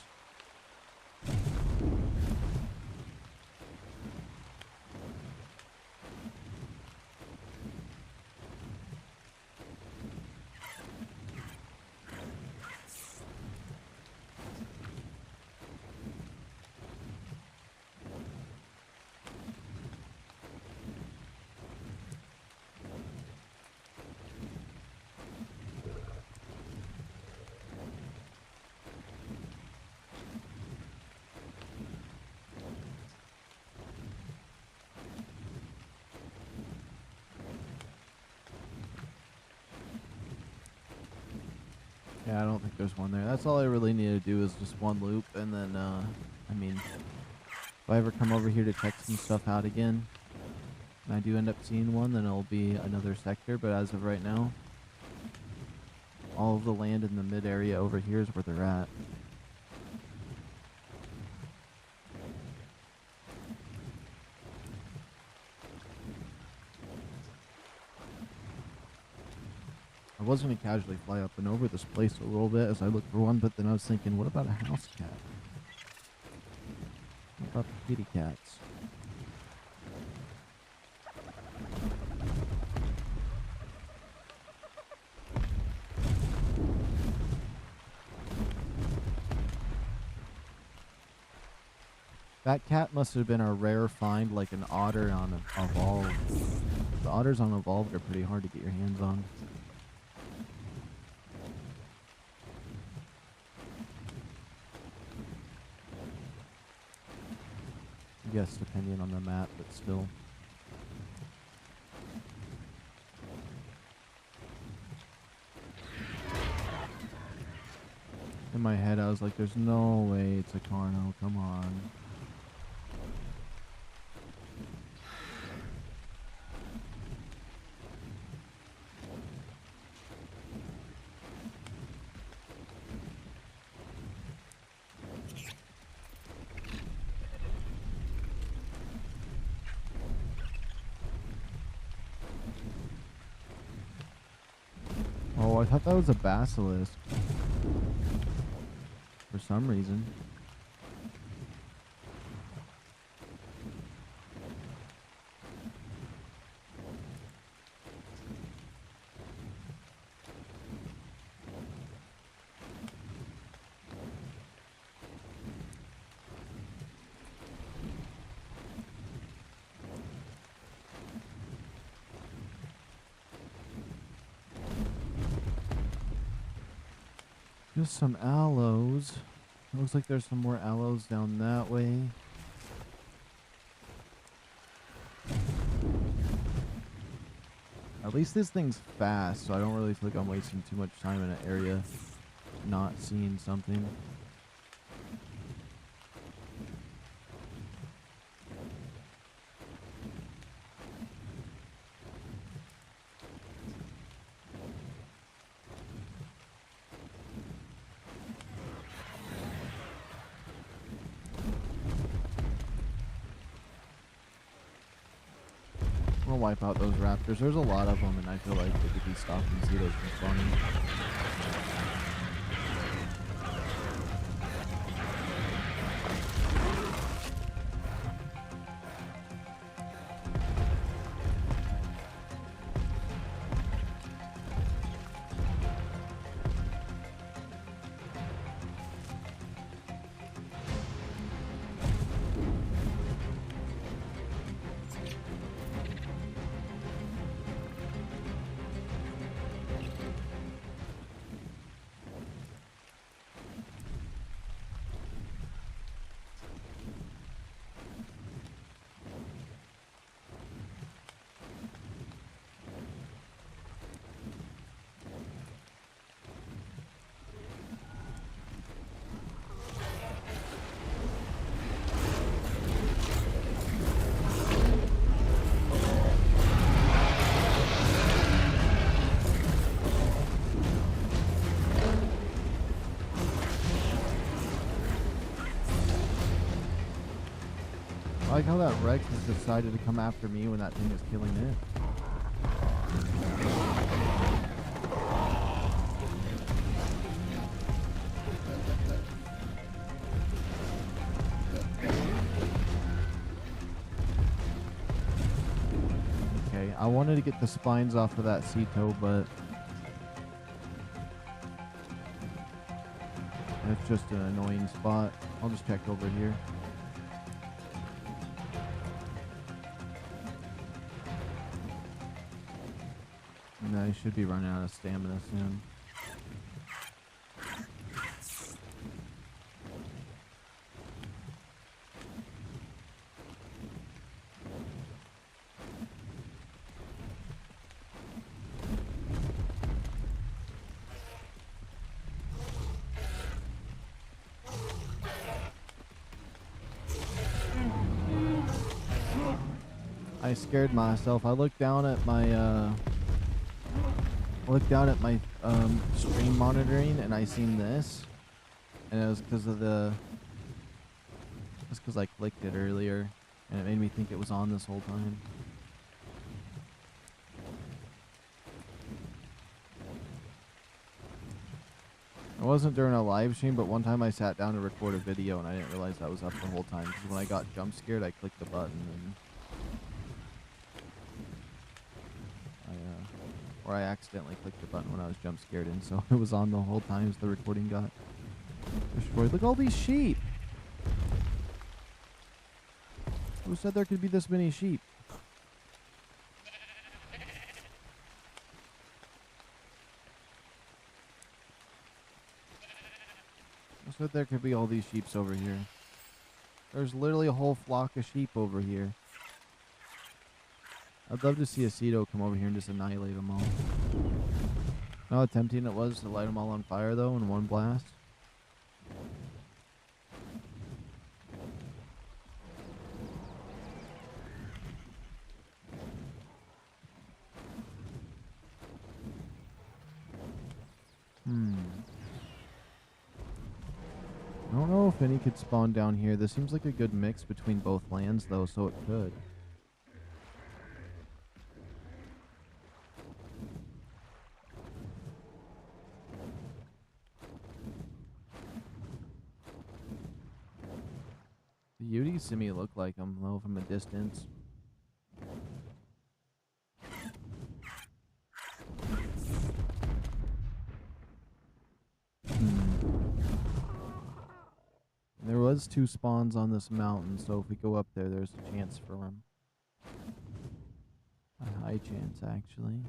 [SPEAKER 1] Yeah, I don't think there's one there. That's all I really need to do is just one loop, and then, I mean, if I ever come over here to check some stuff out again, and I do end up seeing one, then it'll be another sector, but as of right now, all of the land in the mid area over here is where they're at. I was going to casually fly up and over this place a little bit as I look for one, but then I was thinking, what about a house cat? What about the kitty cats? That cat must have been a rare find, like an otter on Evolve. The otters on Evolve are pretty hard to get your hands on. Yes, depending on the map, but still. In my head, I was like, there's no way it's a Carno, come on. Oh, I thought that was a basilisk. For some reason. Just some aloes. It looks like there's some more aloes down that way. At least this thing's fast, so I don't really feel like I'm wasting too much time in an area not seeing something. I'm gonna wipe out those raptors. There's a lot of them, and I feel like they could be stopping Zetos from spawning. I like how that Rex has decided to come after me when that thing is killing it. Okay, I wanted to get the spines off of that Ceto, but it's just an annoying spot. I'll just check over here. No, I should be running out of stamina soon. I scared myself. I looked down at my stream monitoring, and I seen this, and it was because I clicked it earlier, and it made me think it was on this whole time. It wasn't during a live stream, but one time I sat down to record a video, and I didn't realize that was up the whole time, because when I got jump scared, I clicked the button, and or I accidentally clicked the button when I was jump scared, and so it was on the whole time as the recording got destroyed. Look at all these sheep! Who said there could be this many sheep? Who said there could be all these sheeps over here? There's literally a whole flock of sheep over here. I'd love to see a Ceto come over here and just annihilate them all. You know how tempting it was to light them all on fire, though, in one blast? I don't know if any could spawn down here. This seems like a good mix between both lands, though, so it could. The Uties to me look like them, though, from a distance. There was 2 spawns on this mountain, so if we go up there, there's a chance for them. A high chance, actually.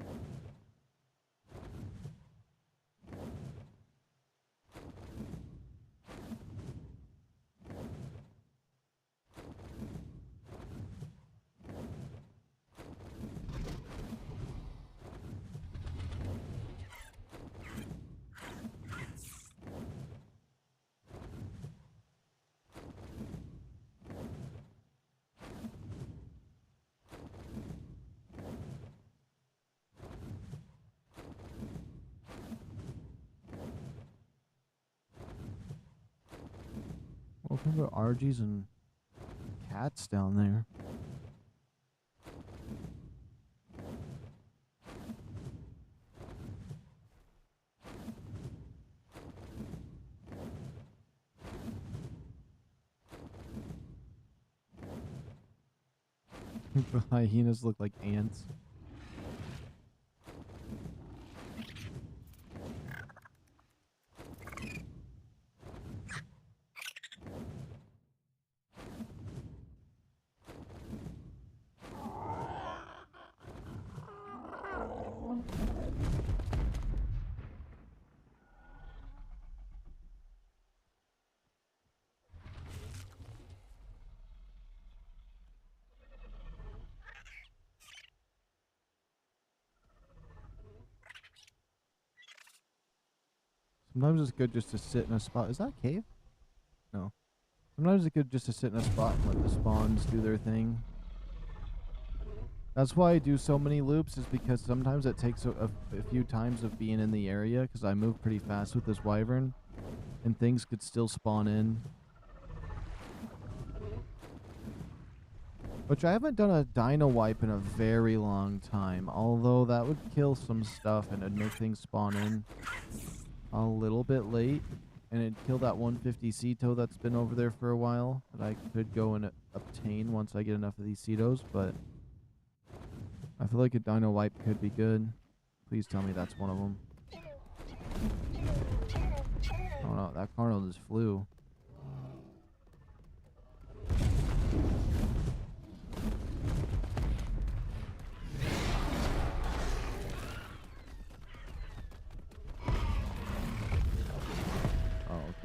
[SPEAKER 1] Welcome to RGs and cats down there. The hyenas look like ants. Sometimes it's good just to sit in a spot. Is that a cave? No. Sometimes it's good just to sit in a spot and let the spawns do their thing. That's why I do so many loops, is because sometimes it takes a few times of being in the area, because I move pretty fast with this wyvern, and things could still spawn in. Which I haven't done a dino wipe in a very long time, although that would kill some stuff and it'd make things spawn in a little bit late, and it'd kill that 150 Ceto that's been over there for a while that I could go and obtain once I get enough of these Cetos, but I feel like a dino wipe could be good. Please tell me that's one of them. Oh no, that Carnal just flew.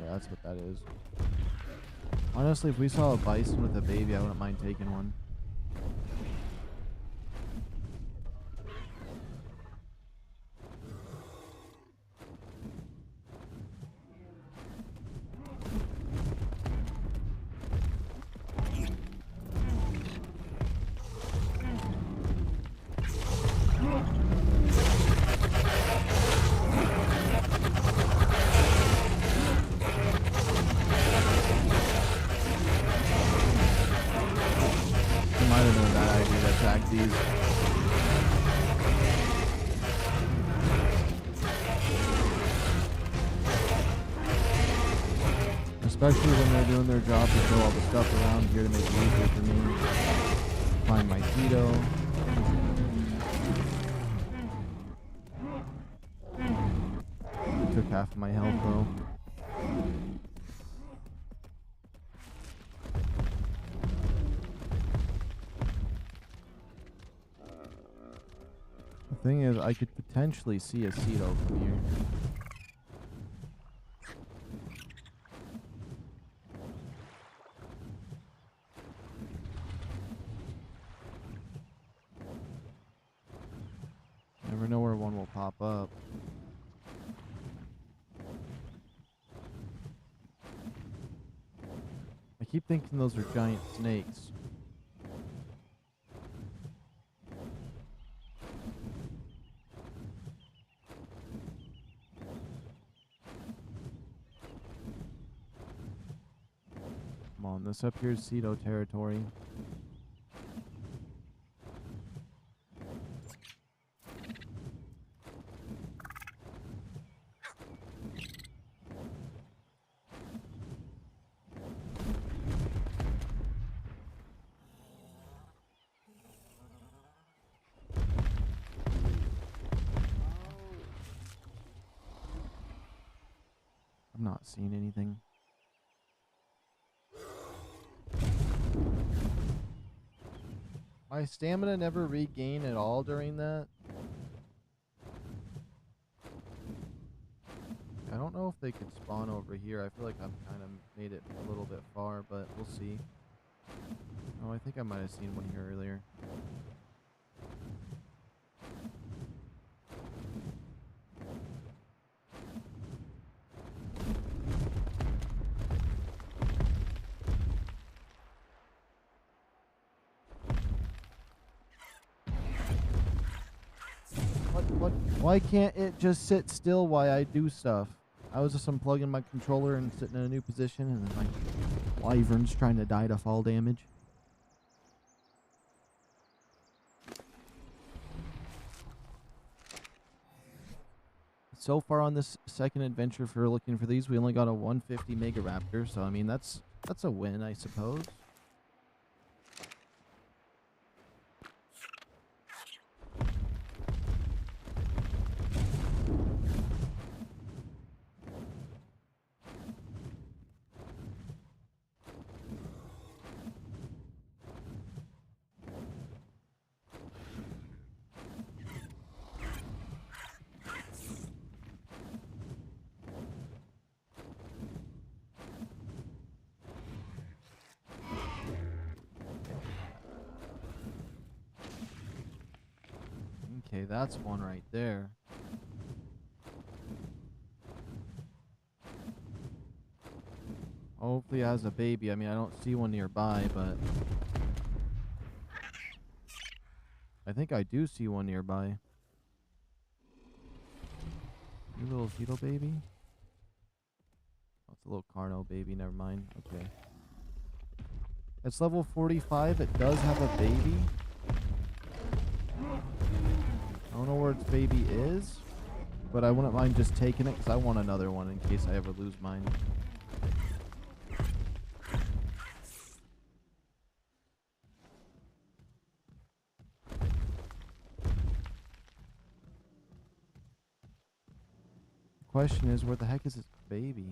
[SPEAKER 1] That's what that is. Honestly, if we saw a bison with a baby, I wouldn't mind taking one. Especially when they're doing their job to throw all the stuff around here to make it easier for me. Find my Ceto. It took half of my health though. The thing is, I could potentially see a Ceto from here. Never know where one will pop up. I keep thinking those are giant snakes. Come on, this up here is Ceto territory. I'm not seeing anything. My stamina never regained at all during that. I don't know if they could spawn over here. I feel like I've kind of made it a little bit far, but we'll see. Oh, I think I might have seen one here earlier. Why can't it just sit still while I do stuff? I was just unplugging my controller and sitting in a new position, and then my wyvern's trying to die to fall damage. So far on this second adventure for looking for these, we only got a 150 Mega Raptor, so I mean that's a win, I suppose. Okay, that's one right there. Hopefully it has a baby. I mean, I don't see one nearby, but I think I do see one nearby. You little fetal baby? Oh, it's a little Carno baby. Never mind. Okay. It's level 45. It does have a baby. I don't know where its baby is, but I wouldn't mind just taking it because I want another one in case I ever lose mine. Question is, where the heck is its baby?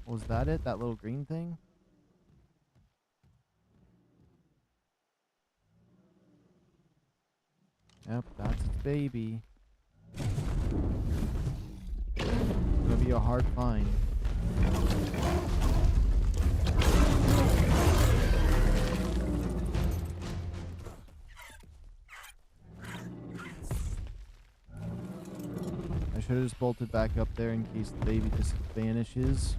[SPEAKER 1] Was that it? That little green thing? Yep, that's its baby. It's gonna be a hard find. I should have just bolted back up there in case the baby just vanishes.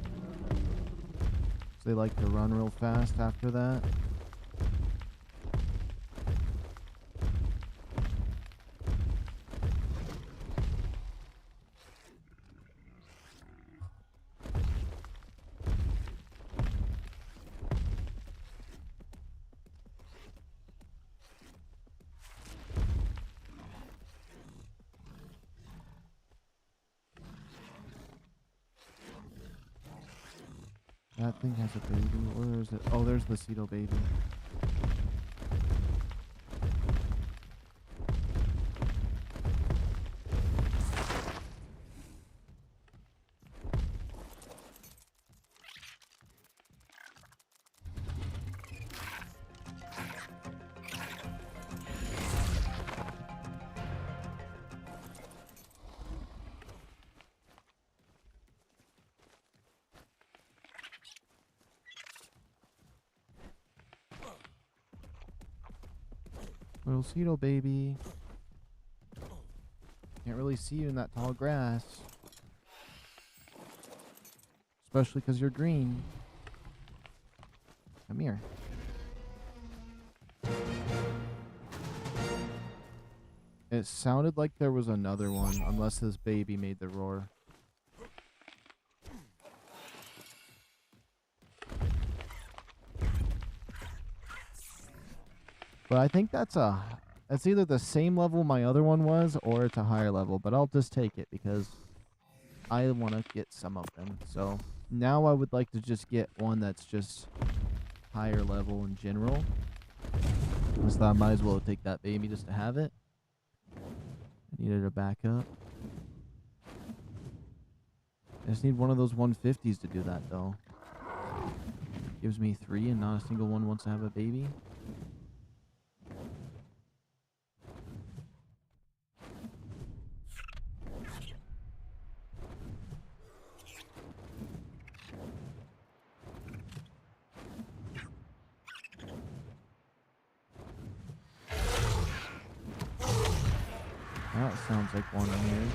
[SPEAKER 1] They like to run real fast after that. That thing has a baby. Where is it? Oh, there's the Cedo baby. Little Cedo baby. Can't really see you in that tall grass. Especially because you're green. Come here. It sounded like there was another one, unless this baby made the roar. But I think that's either the same level my other one was, or it's a higher level. But I'll just take it because I want to get some of them. So now I would like to just get one that's just higher level in general. So I might as well take that baby just to have it. I needed a backup. I just need one of those 150s to do that though. Gives me 3 and not a single one wants to have a baby. That sounds like one in here.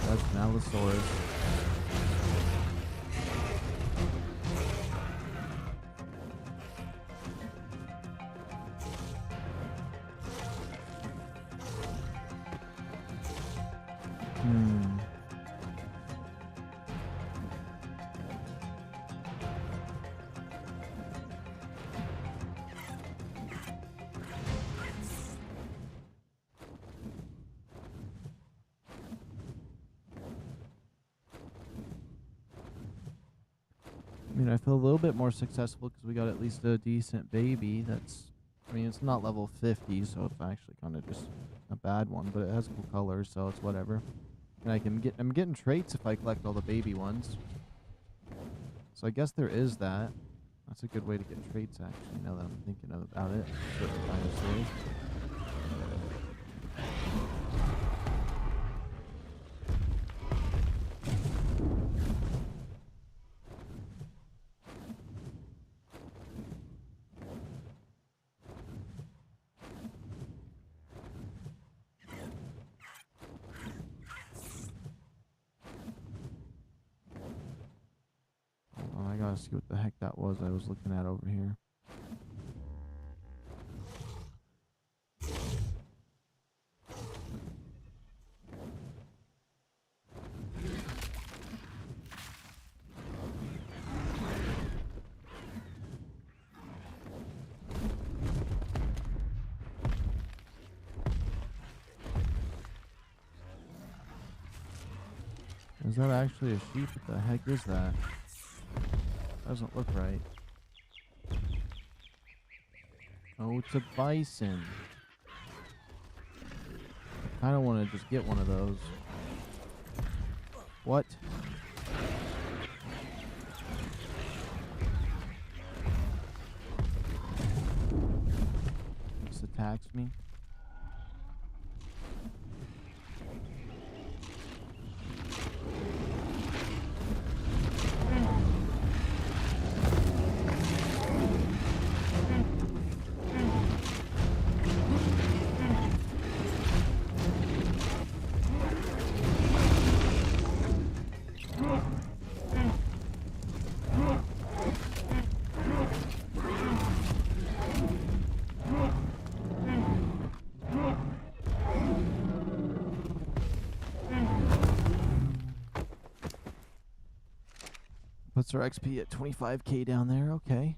[SPEAKER 1] That's an Allosaurus. I mean, I feel a little bit more successful because we got at least a decent baby. I mean, it's not level 50, so it's actually kind of just a bad one, but it has cool colors, so it's whatever. And I'm getting traits if I collect all the baby ones. So I guess there is that. That's a good way to get traits, actually, now that I'm thinking about it. Certain dinosaurs. Let's see what the heck that was I was looking at over here. Is that actually a sheep? What the heck is that? Doesn't look right. Oh, it's a bison. I kind of want to just get one of those. What? This attacks me. Puts our XP at 25k down there. Okay.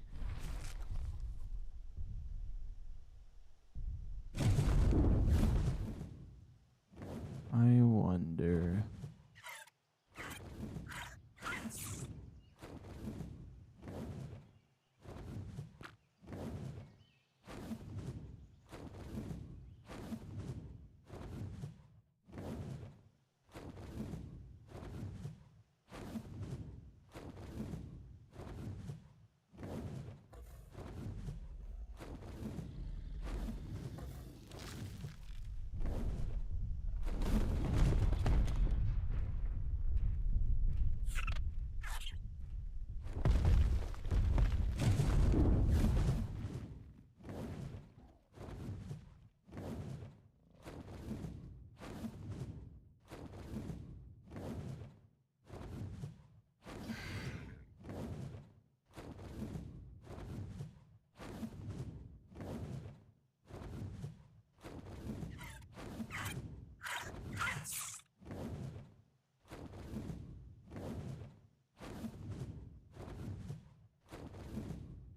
[SPEAKER 1] I wonder.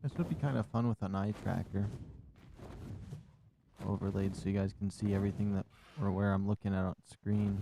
[SPEAKER 1] This would be kind of fun with an eye tracker overlaid so you guys can see everything that or where I'm looking at on screen.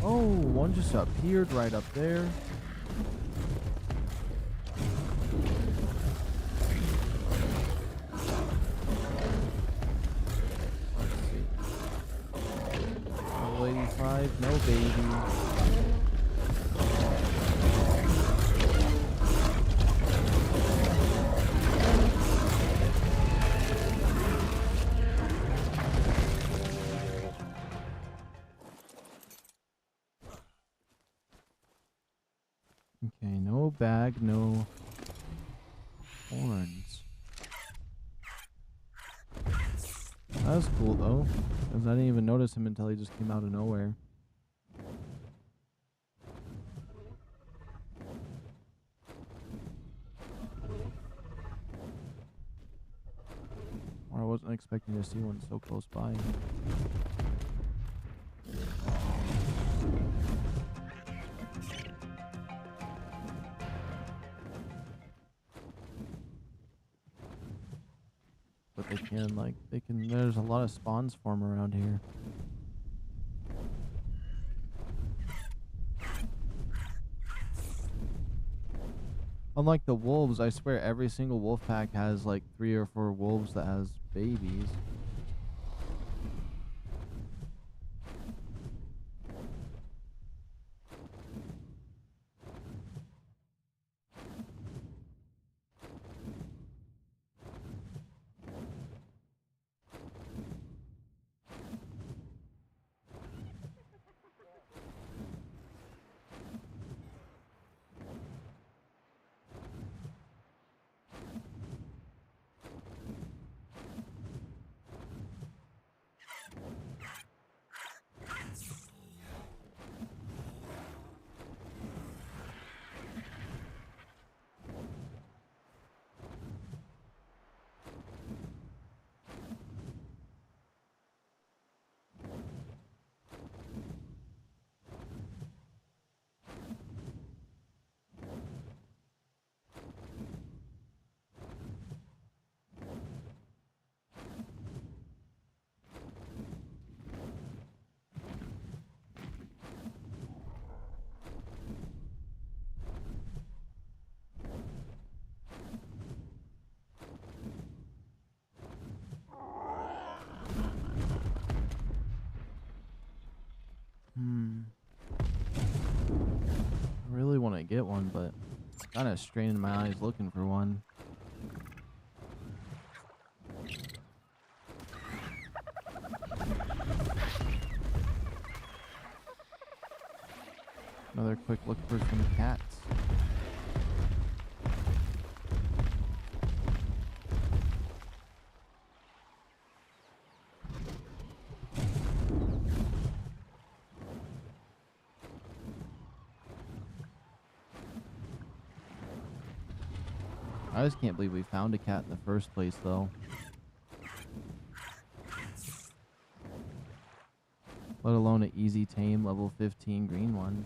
[SPEAKER 1] Oh, one just appeared right up there. Let's see. Level 85, no baby. Okay, no bag, no horns. That was cool though, because I didn't even notice him until he just came out of nowhere. Or I wasn't expecting to see one so close by. But they can, there's a lot of spawns form around here. Unlike the wolves, I swear every single wolf pack has like 3 or 4 wolves that has babies. get one, but kind of straining my eyes looking for one. Another quick look for some cats. I just can't believe we found a cat in the first place, though. Let alone an easy tame level 15 green one.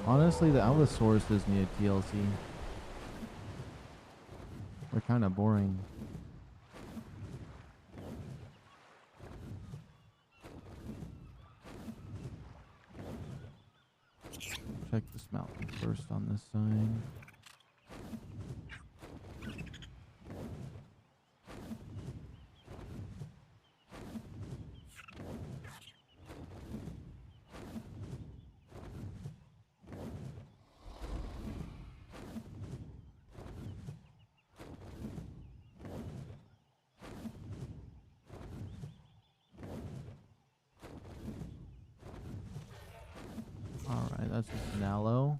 [SPEAKER 1] Honestly, the Allosauruses need a TLC. They're kind of boring. Check this mountain first on this side. Alright, that's just an aloe.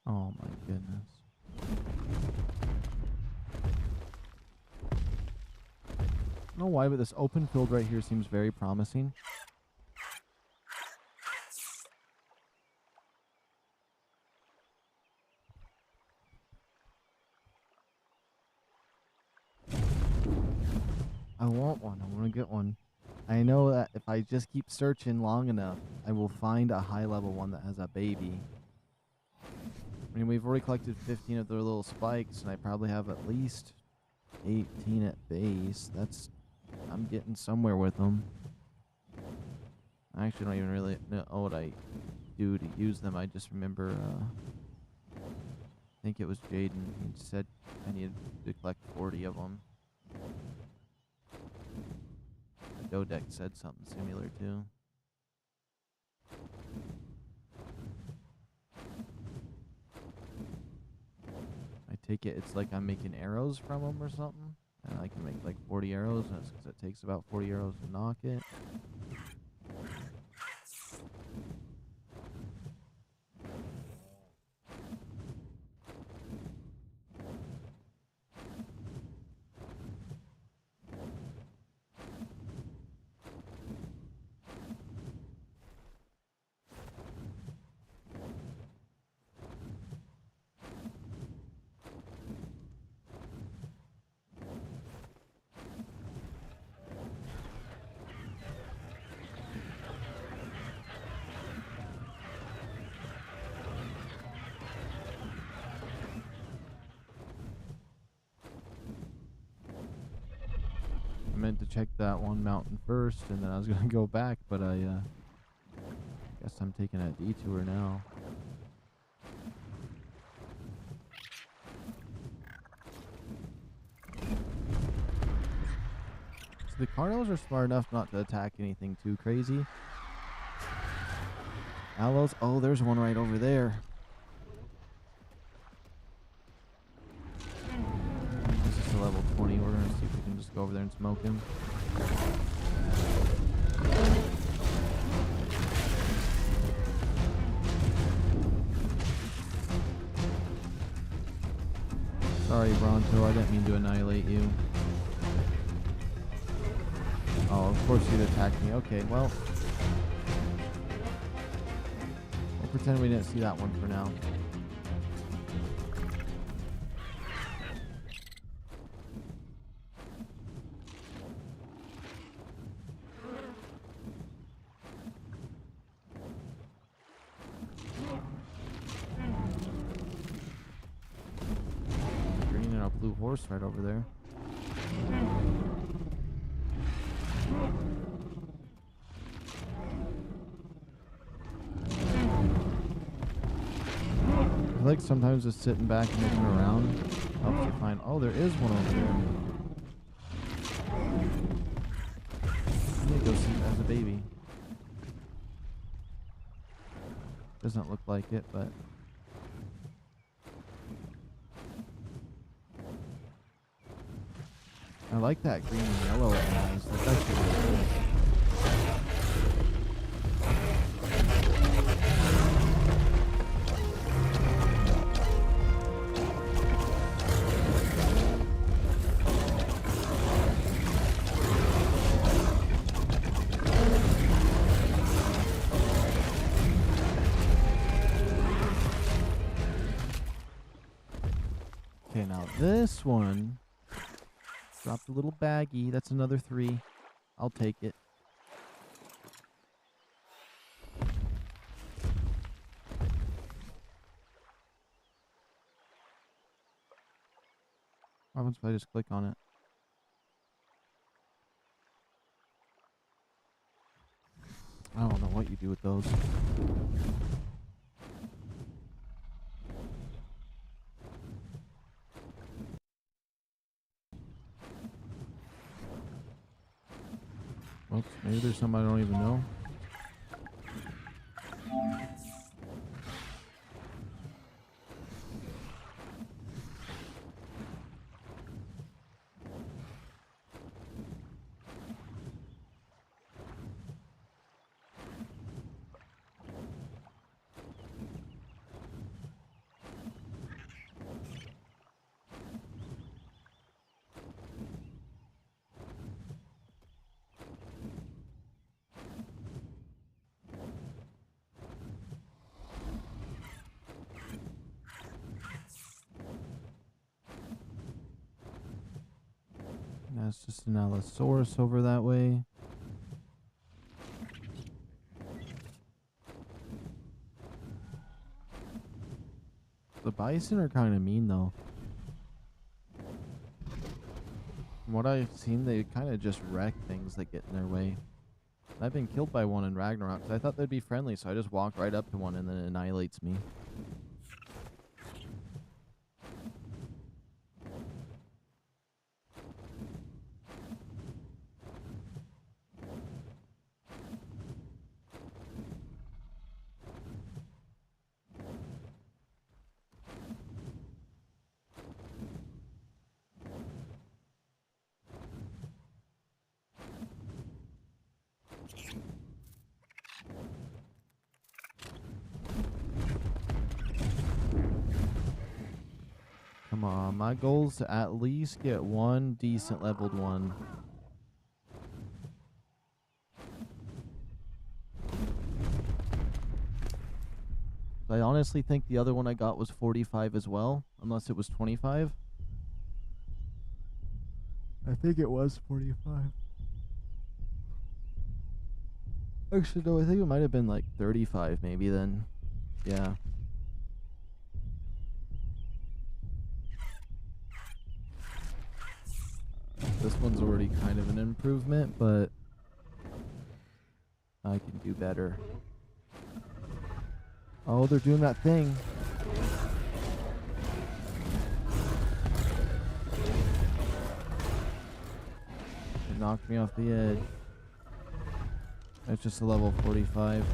[SPEAKER 1] Oh my goodness. I don't know why, but this open field right here seems very promising. I want one. I want to get one. I know that if I just keep searching long enough, I will find a high level one that has a baby. I mean, we've already collected 15 of their little spikes, and I probably have at least 18 at base. I'm getting somewhere with them. I actually don't even really know what I do to use them. I just remember, I think it was Jaden. He said I needed to collect 40 of them. The Dodec said something similar too. I take it it's like I'm making arrows from them or something. And I can make like 40 arrows, and that's because it takes about 40 arrows to knock it. I meant to check that one mountain first, and then I was going to go back, but I guess I'm taking a detour now. So the Carnos are smart enough not to attack anything too crazy. Aloes, oh, there's one right over there. This is a level 20. We're going to see if we can just go over there and smoke him. Sorry, Bronto, I didn't mean to annihilate you. Oh, of course you'd attack me. Okay, well. We'll pretend we didn't see that one for now. blue horse right over there. I like sometimes just sitting back and looking around helps you find. Oh, there is one over there. I need to go see it as a baby. Doesn't look like it, but I like that green and yellow it has. That's actually really cool. Okay, now this one dropped a little baggie. That's another 3. I'll take it. What happens if I just click on it? I don't know what you do with those. Oops, maybe there's some I don't even know. That's just an Allosaurus over that way. The bison are kind of mean, though. From what I've seen, they kind of just wreck things that get in their way. I've been killed by one in Ragnarok because I thought they'd be friendly, so I just walked right up to one and then it annihilates me. Come on, my goal is to at least get one decent leveled one. I honestly think the other one I got was 45 as well, unless it was 25. I think it was 45. Actually, no, I think it might have been like 35 maybe then. Yeah. This one's already kind of an improvement, but I can do better. Oh, they're doing that thing. It knocked me off the edge. That's just a level 45.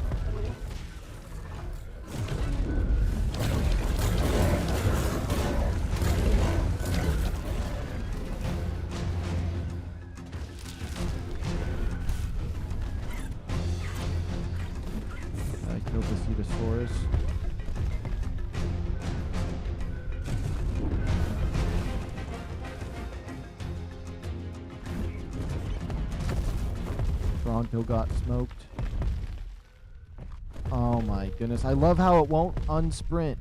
[SPEAKER 1] I killed the Cetosaurus. Bronco got smoked. Oh my goodness. I love how it won't unsprint.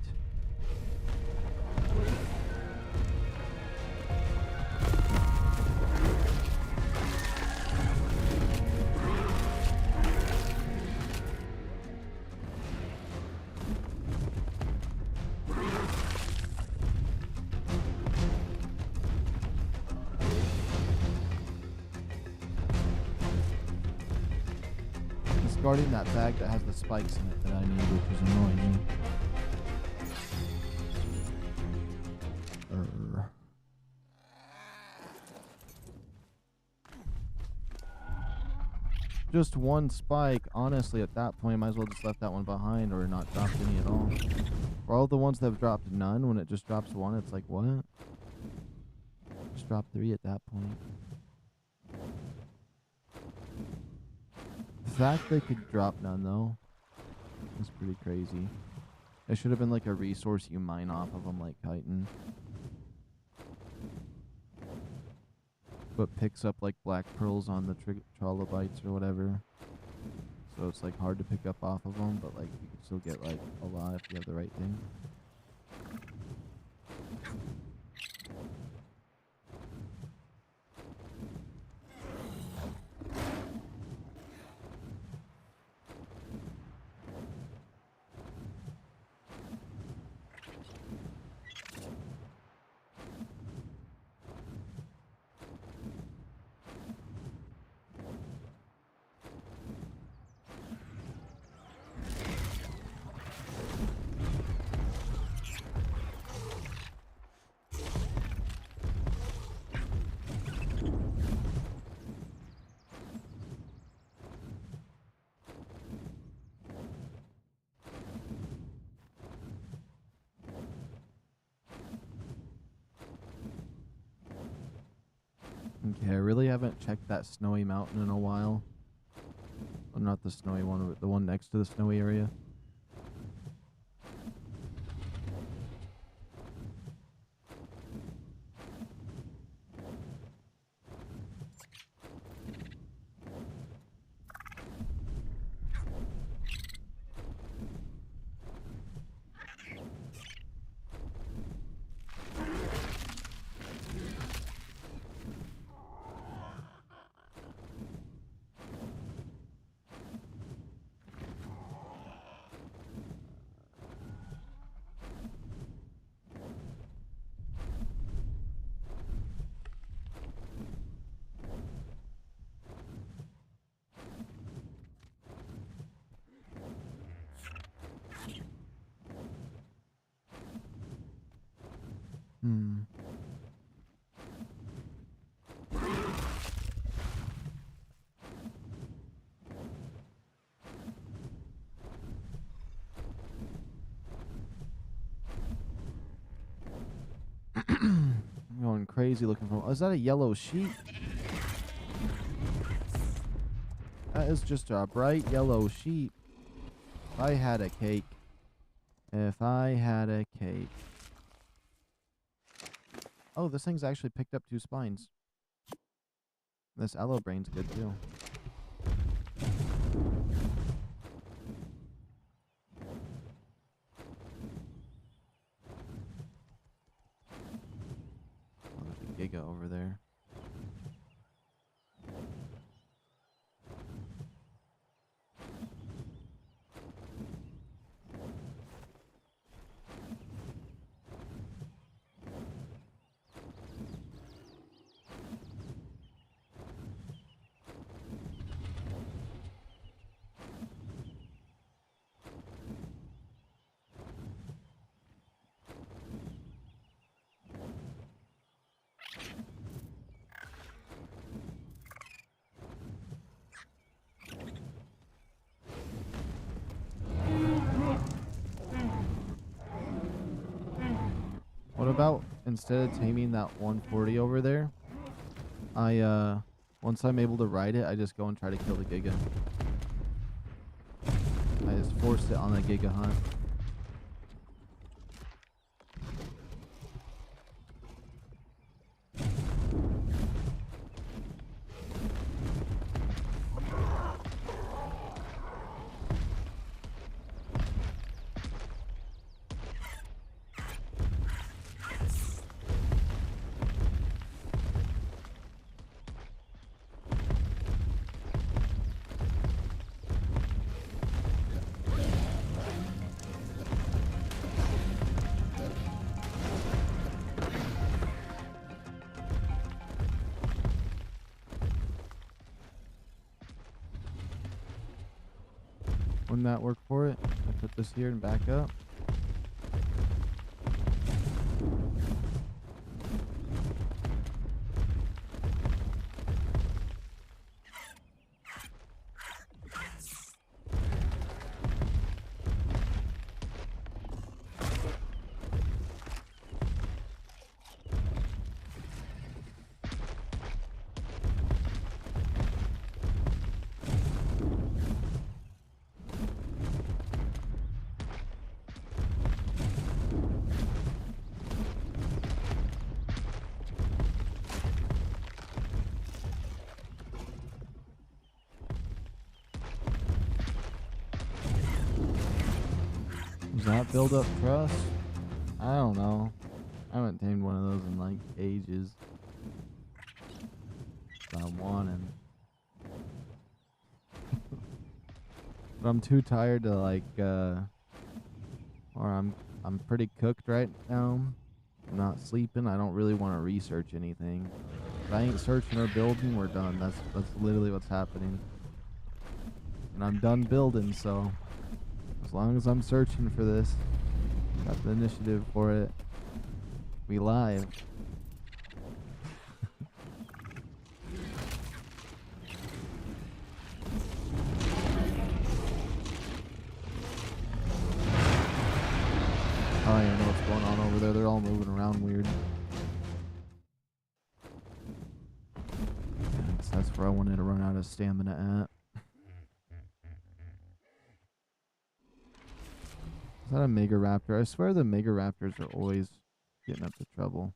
[SPEAKER 1] discarding that bag that has the spikes in it that I need, which is annoying me. Just one spike. Honestly, at that point, I might as well just left that one behind or not dropped any at all. For all the ones that have dropped none, when it just drops one, it's like, what? Just drop 3 at that point. The fact they could drop none, though, is pretty crazy. It should have been like a resource you mine off of them, like chitin. But picks up like black pearls on the trilobites or whatever. So it's like hard to pick up off of them, but like you can still get like a lot if you have the right thing. Okay, I really haven't checked that snowy mountain in a while. Well, not the snowy one, but the one next to the snowy area. I'm going crazy looking for... is that a yellow sheep? That is just a bright yellow sheep. If I had a cake. If I had a cake. Oh, this thing's actually picked up 2 spines. This aloe brain's good too. Oh, there's a giga over there. What about instead of taming that 140 over there, once I'm able to ride it, I just go and try to kill the giga. I just forced it on the giga hunt. Wouldn't that work for it? I put this here and back up. Does that build up trust? I don't know. I haven't tamed one of those in like ages. But I want him. But I'm too tired to like or I'm pretty cooked right now. I'm not sleeping. I don't really want to research anything. If I ain't searching or building, we're done. That's literally what's happening. And I'm done building, so as long as I'm searching for this, got the initiative for it. We live. I don't even know what's going on over there. They're all moving around weird. That's where I wanted to run out of stamina at. Is that a Mega Raptor? I swear the Mega Raptors are always getting up to trouble.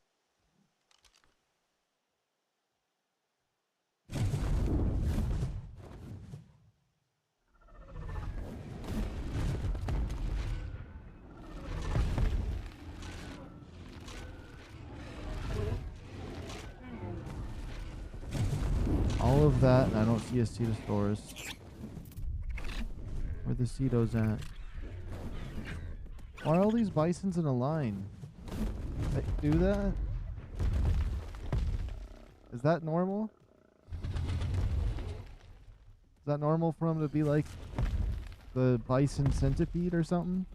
[SPEAKER 1] All of that, and I don't see a Cetosaurus. Where the Cetos at? Why are all these bisons in a line? They do that? Is that normal? Is that normal for them to be like the bison centipede or something?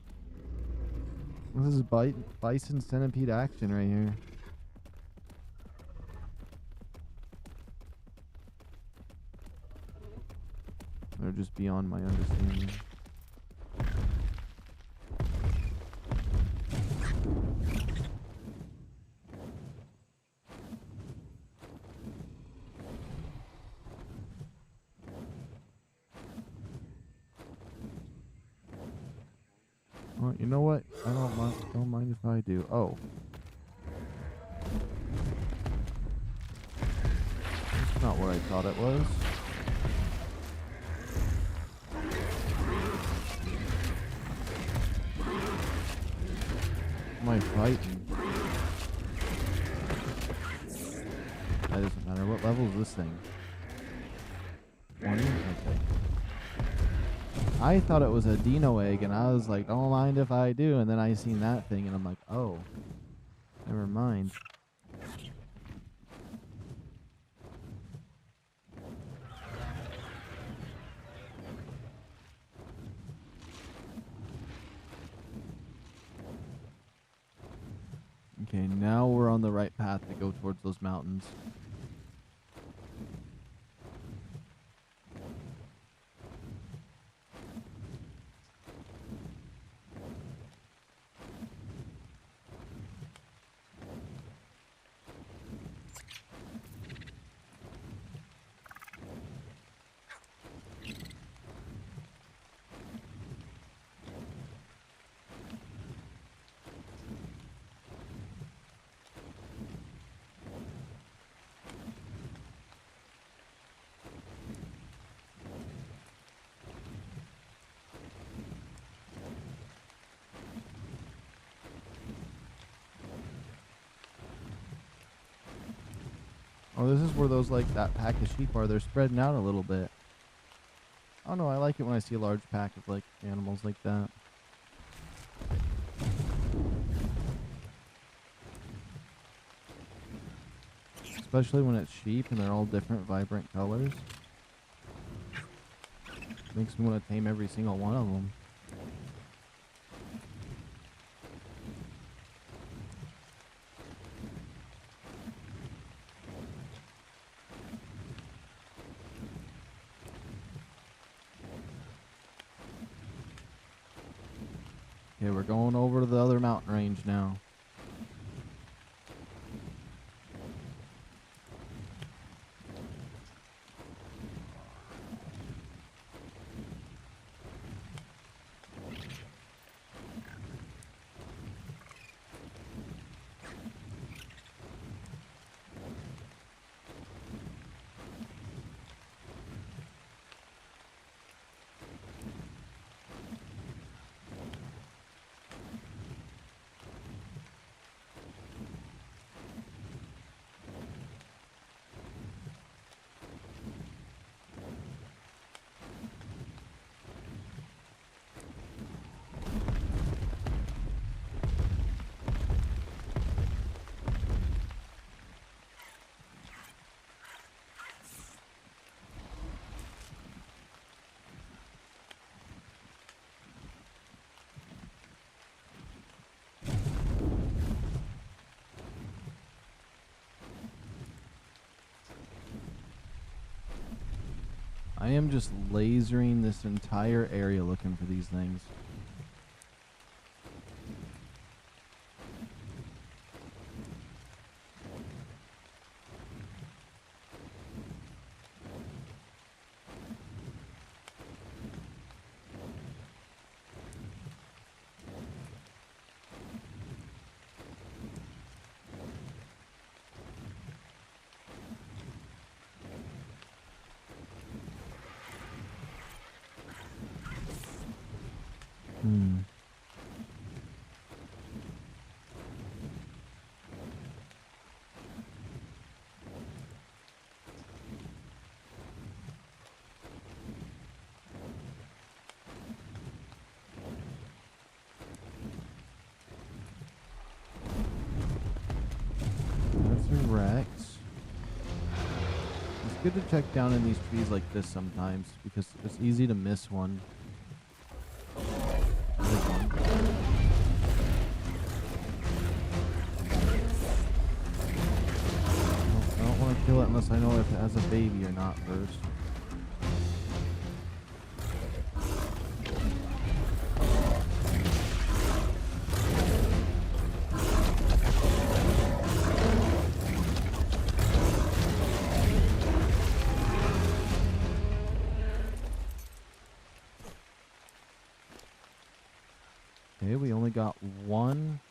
[SPEAKER 1] This is bison centipede action right here. They're just beyond my understanding. Well, you know what? I don't mind if I do. Oh. That's not what I thought it was. Am I fighting? That doesn't matter. What level is this thing? 20? Okay. I thought it was a Dino egg, and I was like, don't mind if I do. And then I seen that thing, and I'm like, oh, never mind. Okay, now we're on the right path to go towards those mountains. Oh, this is where those, like, that pack of sheep are. They're spreading out a little bit. I don't know, I like it when I see a large pack of, like, animals like that. Especially when it's sheep and they're all different, vibrant colors. Makes me want to tame every single one of them. Okay, we're going over to the other mountain range now. I am just lasering this entire area looking for these things. Rex. It's good to check down in these trees like this sometimes because it's easy to miss one. I don't want to kill it unless I know if it has a baby or not first. Okay, we only got one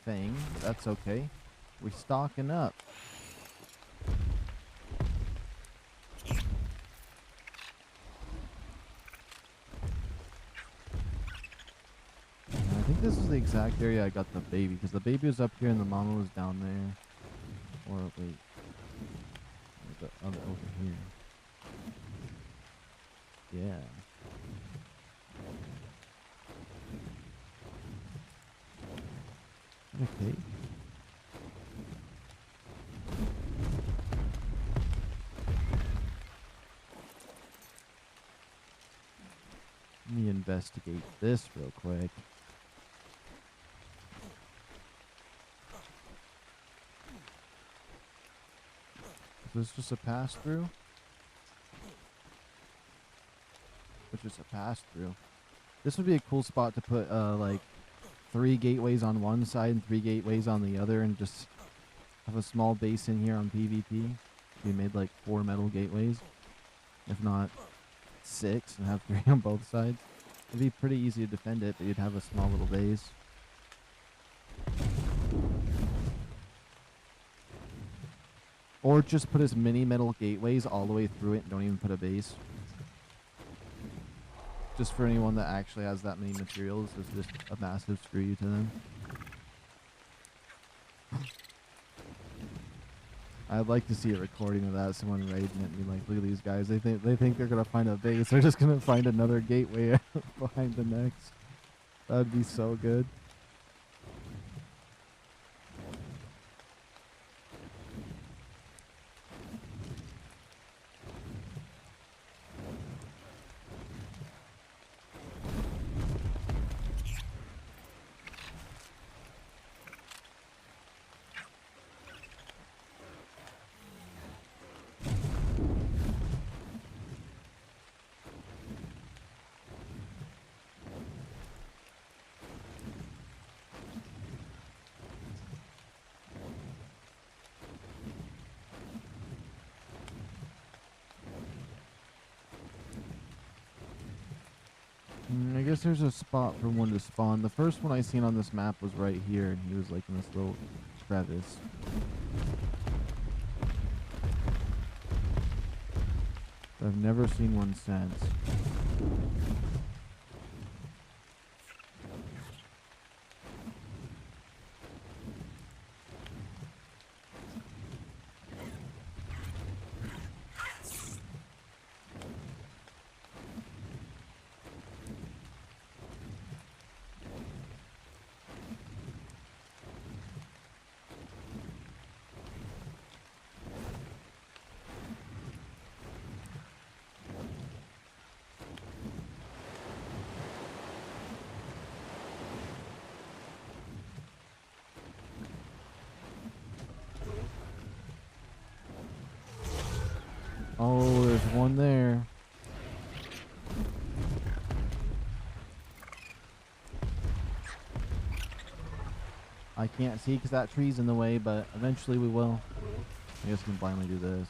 [SPEAKER 1] thing. That's okay. We're stocking up. I think this is the exact area I got the baby, because the baby was up here and the mama was down there. Or wait, the other over here. Yeah. Okay. Let me investigate this real quick. Is this just a pass-through? It's just a pass-through. This would be a cool spot to put, like, 3 gateways on one side and 3 gateways on the other, and just have a small base in here on PvP. We made like 4 metal gateways, if not 6, and have 3 on both sides. It'd be pretty easy to defend it, but you'd have a small little base. Or just put as many metal gateways all the way through it and don't even put a base. Just for anyone that actually has that many materials, it's just a massive screw you to them. I'd like to see a recording of that, someone raiding it and be like, look at these guys, they think they're gonna find a base, they're just gonna find another gateway behind the next. That'd be so good. guess there's a spot for one to spawn. The first one I seen on this map was right here, and he was like in this little crevice. I've never seen one since. Oh, there's one there. I can't see because that tree's in the way, but eventually we will. I guess we can blindly do this.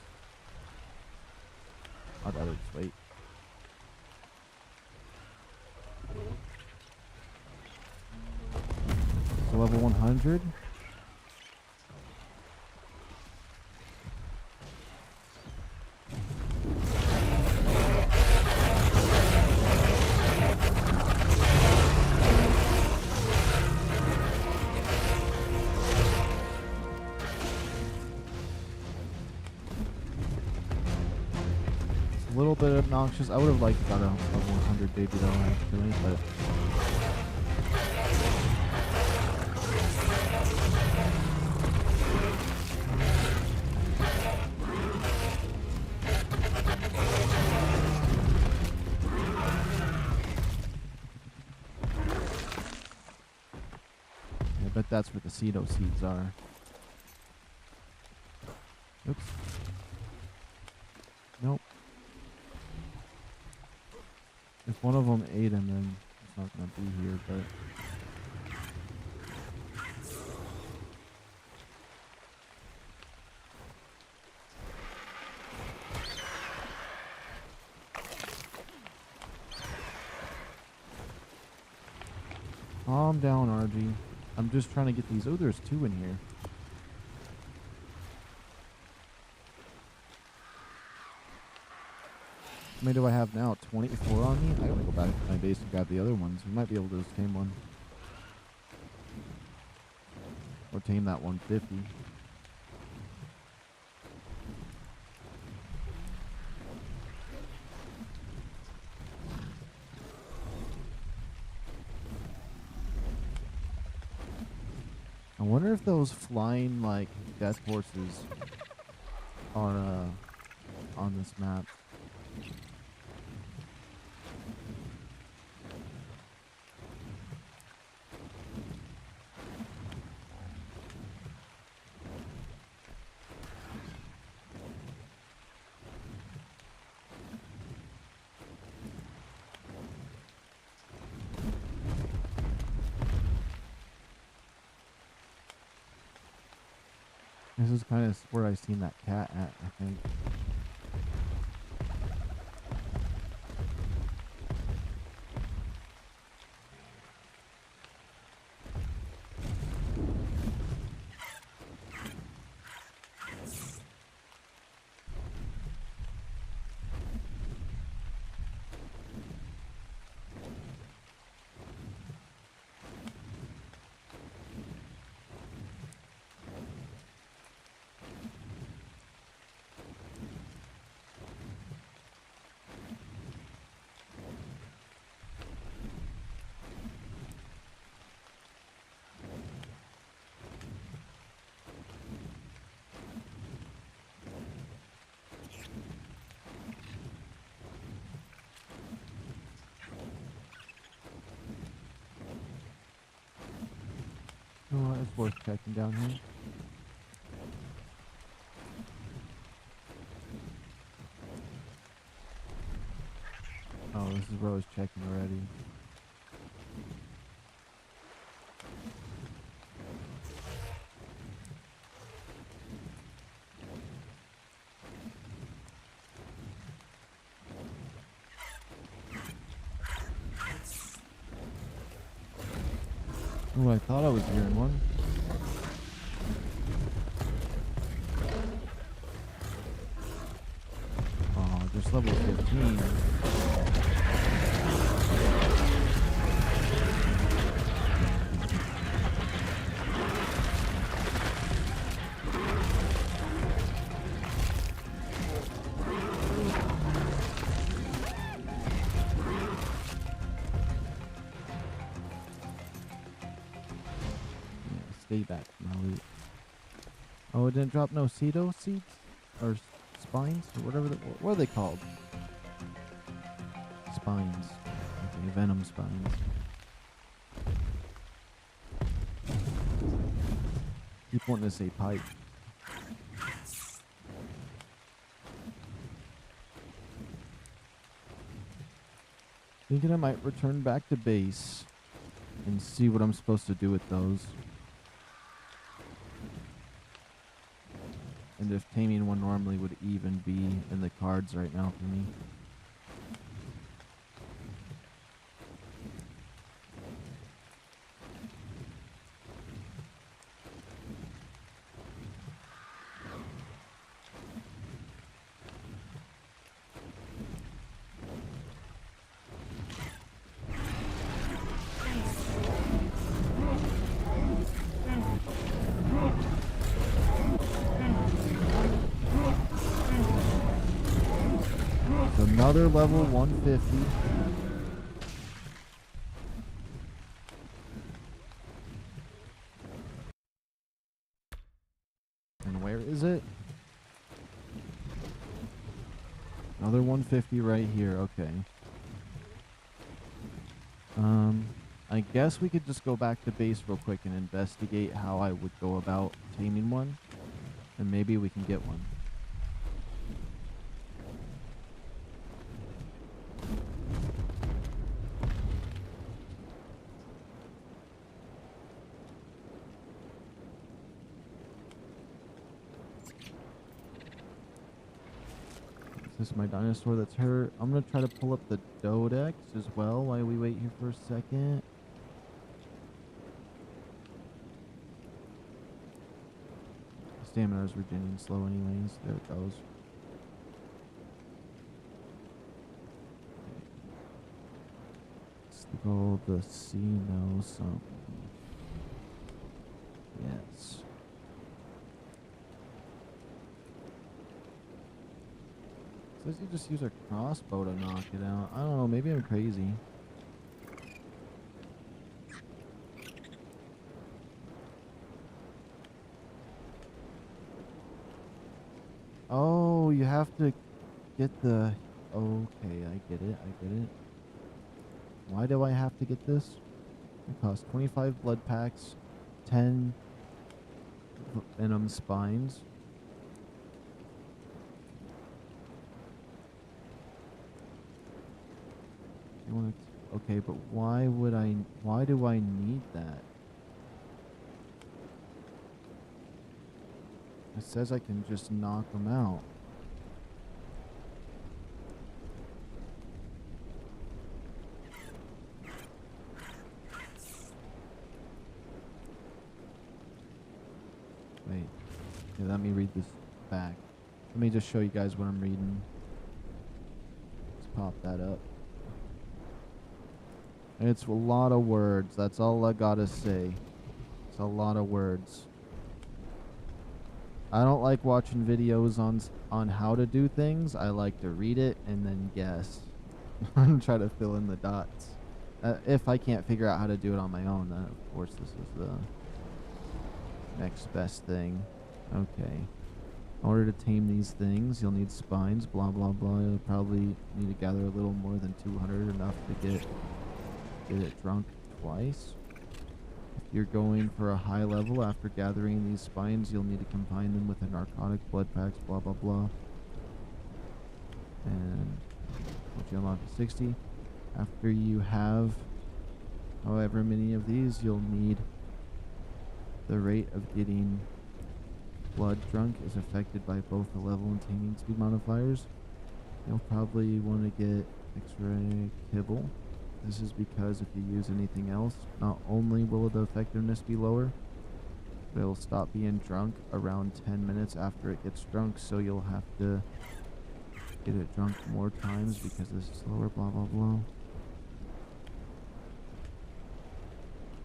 [SPEAKER 1] I'd rather just wait. So level 100. A little bit obnoxious. I would have liked about a level 100 baby though, actually, but I bet that's where the Cedo seeds are. Oops. Nope. If one of them ate him, then it's not going to be here, but... Calm down, RG. I'm just trying to get these... Oh, there's two in here. How many do I have now? 24 on me? I gotta go back to my base and grab the other ones. We might be able to just tame one. Or tame that 150. I wonder if those flying, like, death horses are, on this map. This is kind of where I seen that cat at, I think. Oh, it's worth checking down here. Oh, this is where I was checking already. Oh, I thought I was hearing one. Oh, just level 15. Stay back from my loot. Oh, it didn't drop no Cedo seeds? Or spines? Or whatever. What are they called? Spines. Okay, venom spines. Keep wanting to say pipe. Thinking I might return back to base and see what I'm supposed to do with those. And if taming one normally would even be in the cards right now for me. Another level 150. And where is it? Another 150 right here. Okay. I guess we could just go back to base real quick and investigate how I would go about taming one. And maybe we can get one. Is this my dinosaur that's hurt? I'm going to try to pull up the Dodex as well while we wait here for a second. Stamina is regenerating slow anyways. There it goes. Let's go the C no something. Yes. Says you just use a crossbow to knock it out. I don't know, maybe I'm crazy. Oh, you have to get the... Okay, I get it, I get it. Why do I have to get this? It costs 25 blood packs, 10 venom spines. You want to... Okay, but why do I need that? It says I can just knock them out. Wait. Okay, let me read this back. Let me just show you guys what I'm reading. Let's pop that up. It's a lot of words. That's all I gotta say. It's a lot of words. I don't like watching videos on how to do things. I like to read it and then guess. And try to fill in the dots. If I can't figure out how to do it on my own, then of course this is the next best thing. Okay. In order to tame these things, you'll need spines, blah blah blah. You'll probably need to gather a little more than 200, enough to get it drunk twice. If you're going for a high level after gathering these spines, you'll need to combine them with a narcotic, blood packs, blah blah blah. And once you unlock to 60, after you have however many of these, you'll need the rate of getting blood drunk is affected by both the level and taming speed modifiers. You'll probably want to get X-ray kibble This is because if you use anything else, not only will the effectiveness be lower, but it'll stop being drunk around 10 minutes after it gets drunk, so you'll have to get it drunk more times because it's slower, blah, blah, blah.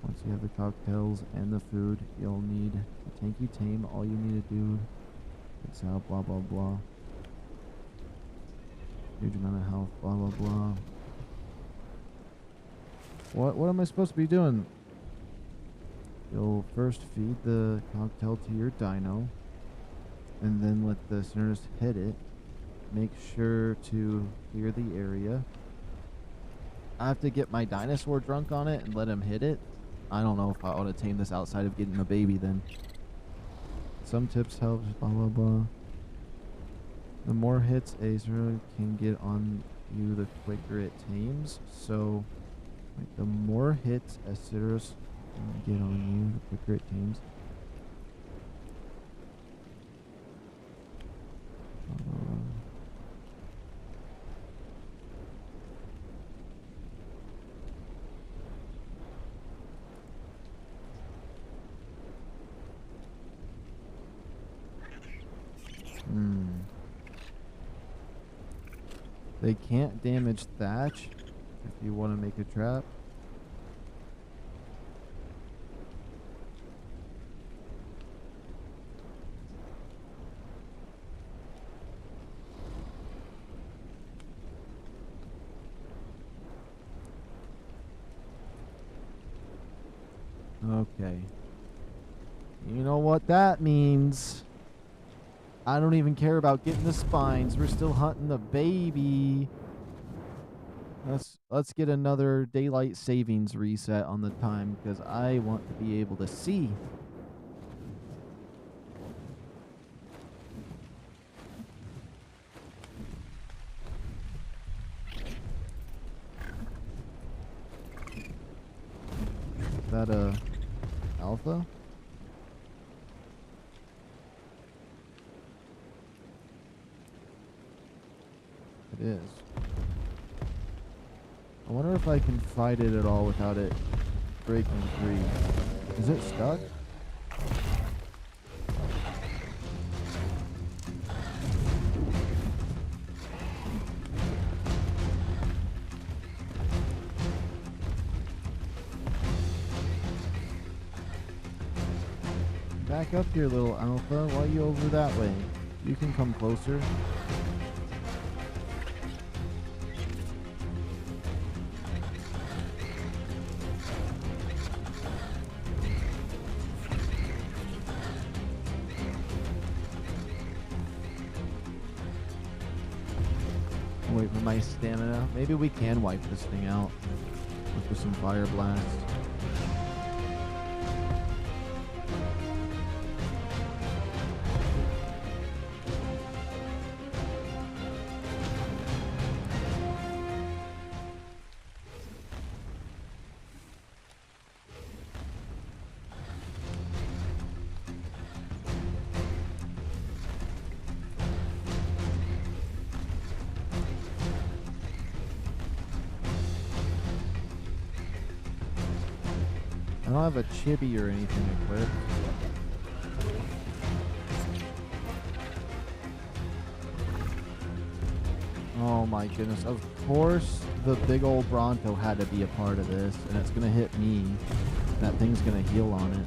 [SPEAKER 1] Once you have the cocktails and the food, you'll need a tanky tame. All you need to do is out, blah, blah, blah. Huge amount of health, blah, blah, blah. What am I supposed to be doing? You'll first feed the cocktail to your dino, and then let the synergist hit it. Make sure to clear the area. I have to get my dinosaur drunk on it and let him hit it. I don't know if I ought to tame this outside of getting a baby then. Some tips help, blah, blah, blah. The more hits a synergist can get on you, the quicker it tames. So, like, the more hits a synergist can get on you, the quicker it tames. They can't damage thatch if you want to make a trap. Okay. You know what that means. I don't even care about getting the spines. We're still hunting the baby. Let's get another daylight savings reset on the time because I want to be able to see. Is that a alpha? It is. I wonder if I can fight it at all without it breaking free. Is it stuck? Back up here, little alpha. Why are you over that way? You can come closer. Wait for my stamina. Maybe we can wipe this thing out with some fire blast. I don't have a chibi or anything equipped. Oh my goodness. Of course the big old Bronto had to be a part of this, and it's gonna hit me. That thing's gonna heal on it.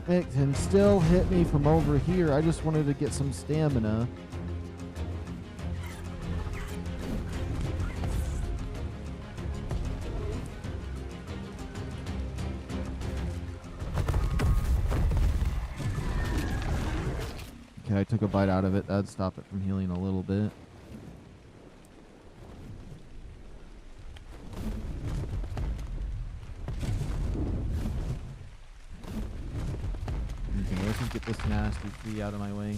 [SPEAKER 1] It can still hit me from over here. I just wanted to get some stamina. Okay, I took a bite out of it. That'd stop it from healing a little bit. Okay, let's just get this nasty tree out of my way.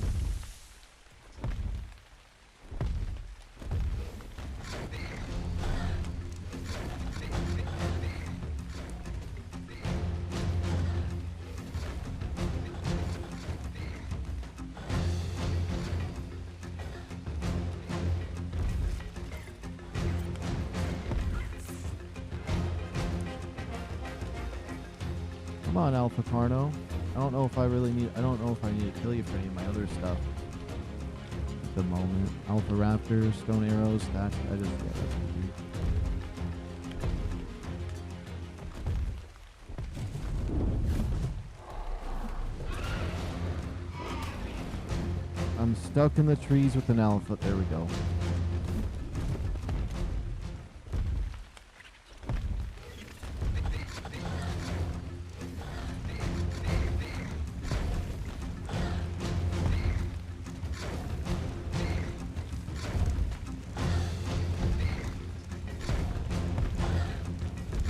[SPEAKER 1] Come on, Alpha Carno. I don't know if I really need. I don't know if I need to kill you for any of my other stuff. At the moment, Alpha Raptor, Stone Arrows, that I just yeah, that's easy. I'm stuck in the trees with an alpha. There we go.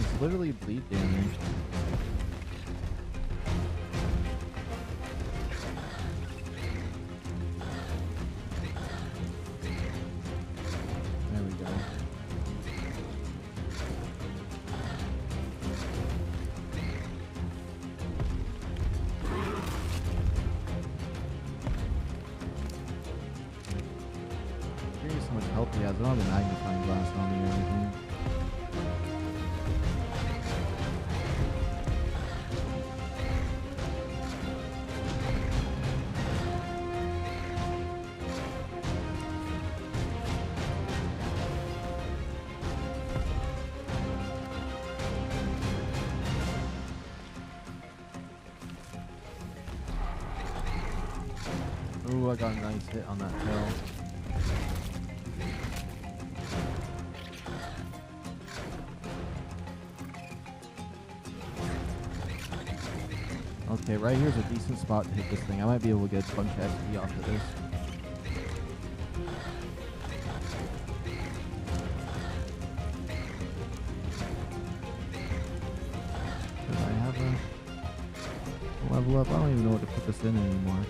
[SPEAKER 1] It's literally bleed damage. There we go. Curious how much health he has. I don't have a magnifying glass on me or anything. Ooh, I got a nice hit on that tail. Okay, right here's a decent spot to hit this thing. I might be able to get a bunch of XP off of this. Did I have a level up? I don't even know what to put this in anymore.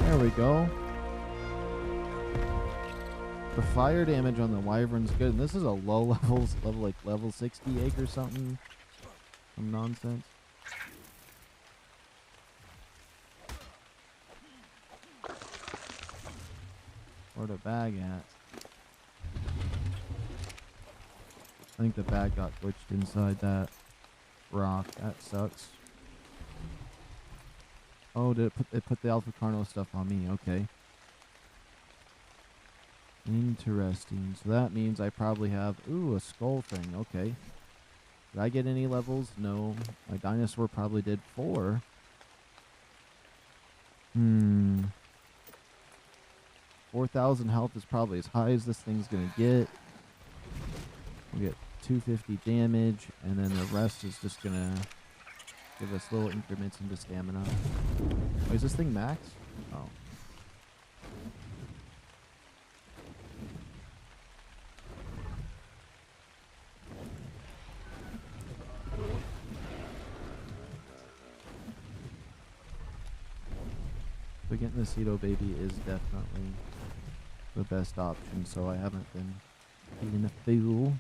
[SPEAKER 1] There we go. The fire damage on the wyvern's good, and this is a low level 60 egg or something. Some nonsense. Where'd the bag at? I think the bag got glitched inside that rock. That sucks. Oh, did it put the Alpha Carno stuff on me? Okay. Interesting. So that means I probably have... Ooh, a skull thing. Okay. Did I get any levels? No. My dinosaur probably did 4. 4,000 health is probably as high as this thing's going to get. We'll get 250 damage, and then the rest is just going to give us little increments into stamina. Wait, is this thing max? Oh. But getting the Cedo baby is definitely the best option, so I haven't been being a fool.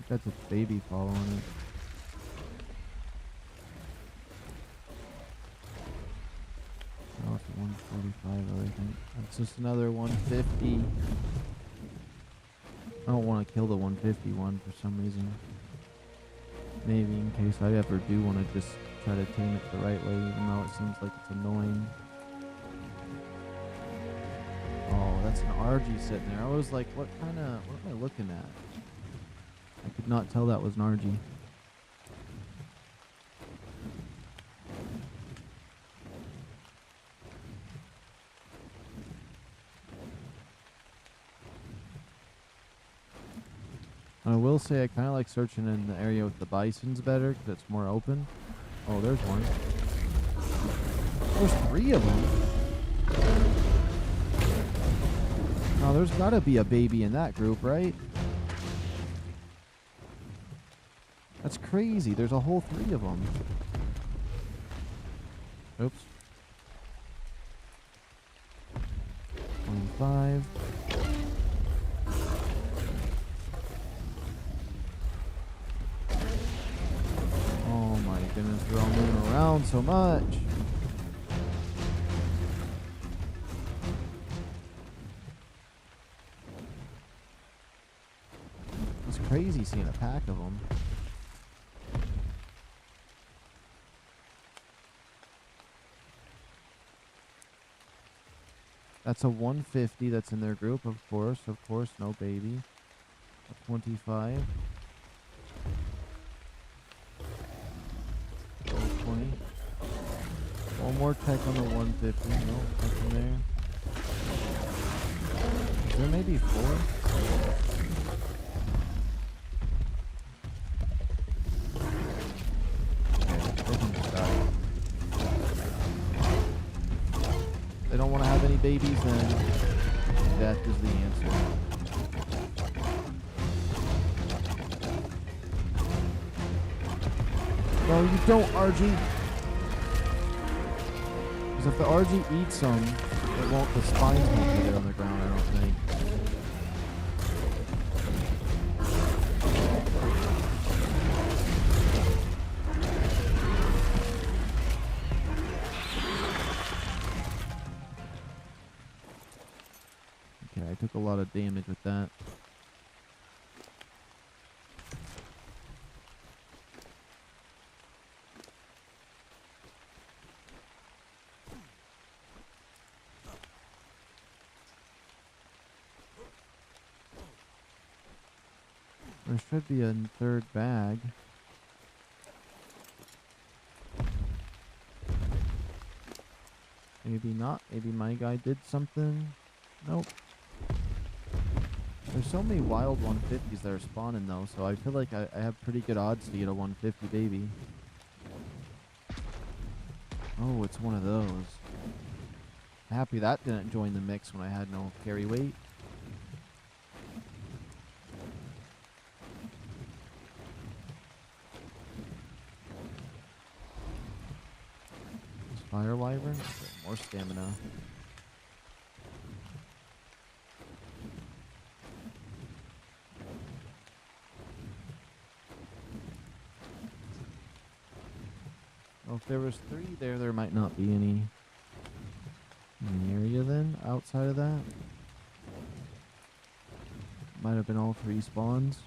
[SPEAKER 1] That's a baby following it. Oh, it's a 145, I think. That's just another 150. I don't want to kill the 150 one for some reason. Maybe in case I ever do want to just try to tame it the right way, even though it seems like it's annoying. Oh, that's an RG sitting there. I was like, what am I looking at? I could not tell that was an RG. I will say I kind of like searching in the area with the bisons better because it's more open. Oh, there's one. There's 3 of them. Oh, there's gotta be a baby in that group, right? That's crazy. There's a whole 3 of them. Oops. 25. Oh my goodness, they're all moving around so much. It's crazy seeing a pack of them. That's a 150 that's in their group, of course, no baby. A 25. 20. One more tech on the 150. Nope, nothing there. Is there maybe 4? They don't want to have any babies, then death is the answer. No, you don't, RG. Because if the RG eats them, it won't. The spines won't be there on the ground, I don't think. Okay, I took a lot of damage with that. There should be a 3rd bag. Maybe not. Maybe my guy did something. Nope. There's so many wild 150s that are spawning though, so I feel like I have pretty good odds to get a 150 baby. Oh, it's one of those. Happy that didn't join the mix when I had no carry weight. Fire wyvern? Okay, more stamina. Well, if there was 3 there, there might not be any in the area then, outside of that. Might have been all 3 spawns.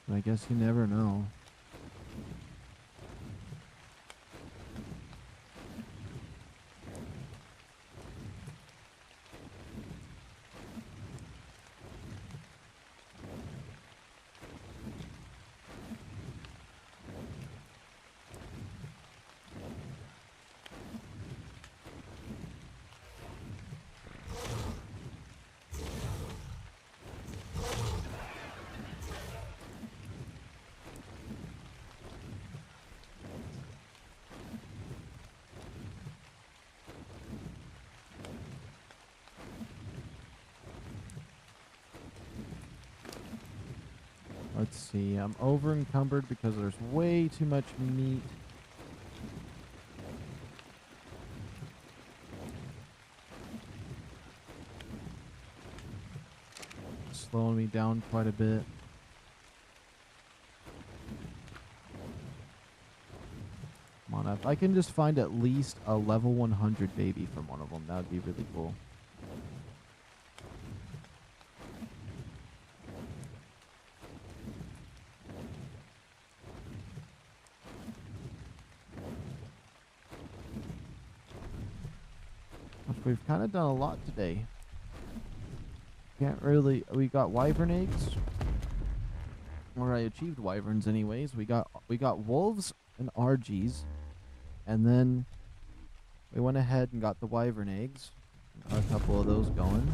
[SPEAKER 1] I guess you never know. Let's see, I'm over encumbered because there's way too much meat. Slowing me down quite a bit. Come on, if I can just find at least a level 100 baby from one of them, that would be really cool. We've kind of done a lot today. Can't really. We got wyvern eggs, or I achieved wyverns anyways. We got wolves and RGs, and then we went ahead and got the wyvern eggs. Got a couple of those going.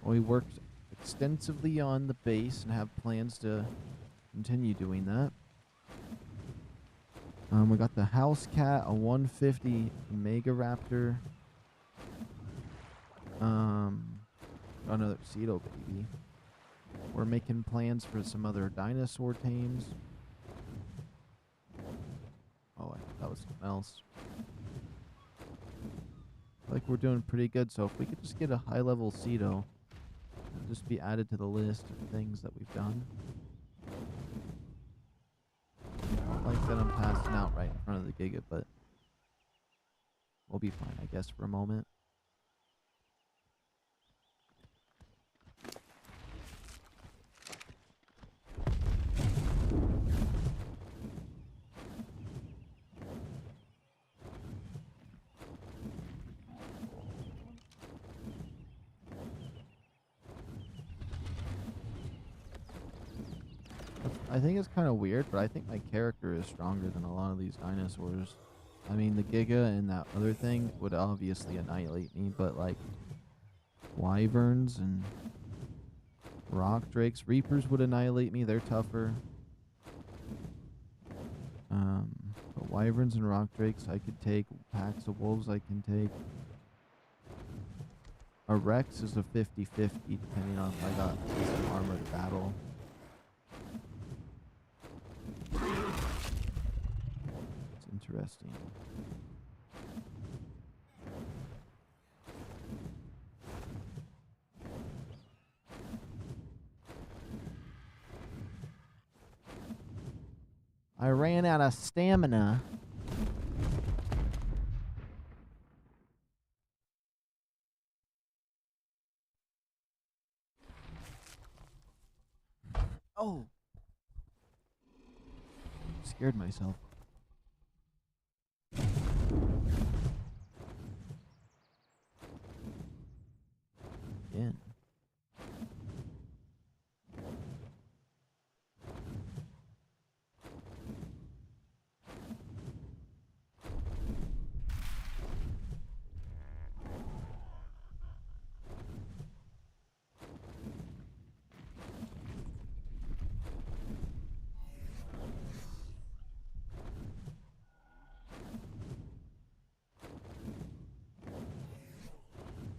[SPEAKER 1] We worked extensively on the base and have plans to continue doing that. We got the house cat, a 150 Mega Raptor. Another Cedo baby. We're making plans for some other dinosaur tames. Oh, I thought that was something else. I feel like we're doing pretty good, so if we could just get a high-level Cedo, it'll just be added to the list of things that we've done. Not like that I'm passing out right in front of the Giga, but we'll be fine, I guess, for a moment. I think it's kind of weird, but I think my character is stronger than a lot of these dinosaurs. I mean, the Giga and that other thing would obviously annihilate me, but like wyverns and rock drakes, reapers would annihilate me. They're tougher. But wyverns and rock drakes, I could take. Packs of wolves, I can take. A Rex is a 50-50, depending on if I got some armor to battle. It's interesting. I ran out of stamina. Oh! Scared myself. Again.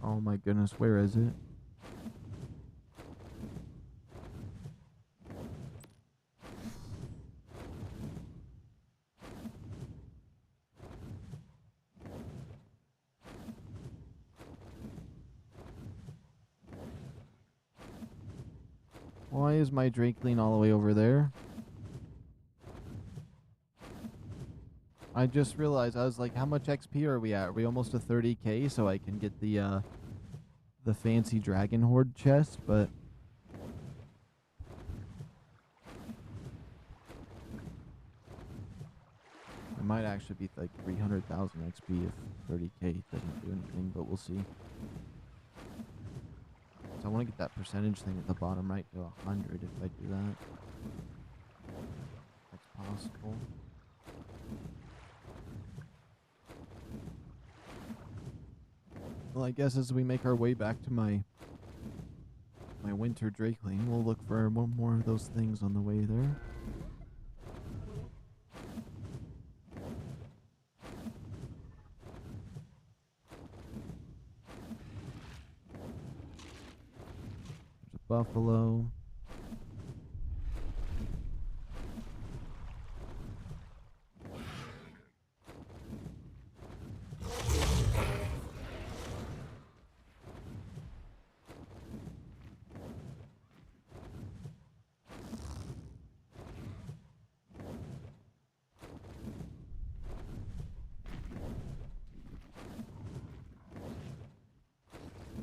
[SPEAKER 1] Oh my goodness, where is it? Why is my Drakeling all the way over there? I just realized, I was like, how much XP are we at? Are we almost to 30k so I can get the fancy Dragon Horde chest, but it might actually be like 300,000 XP if 30k doesn't do anything, but we'll see. So I want to get that percentage thing at the bottom right to 100 if I do that. That's possible. Well, I guess as we make our way back to my winter Drakeling, we'll look for one more of those things on the way there. There's a buffalo.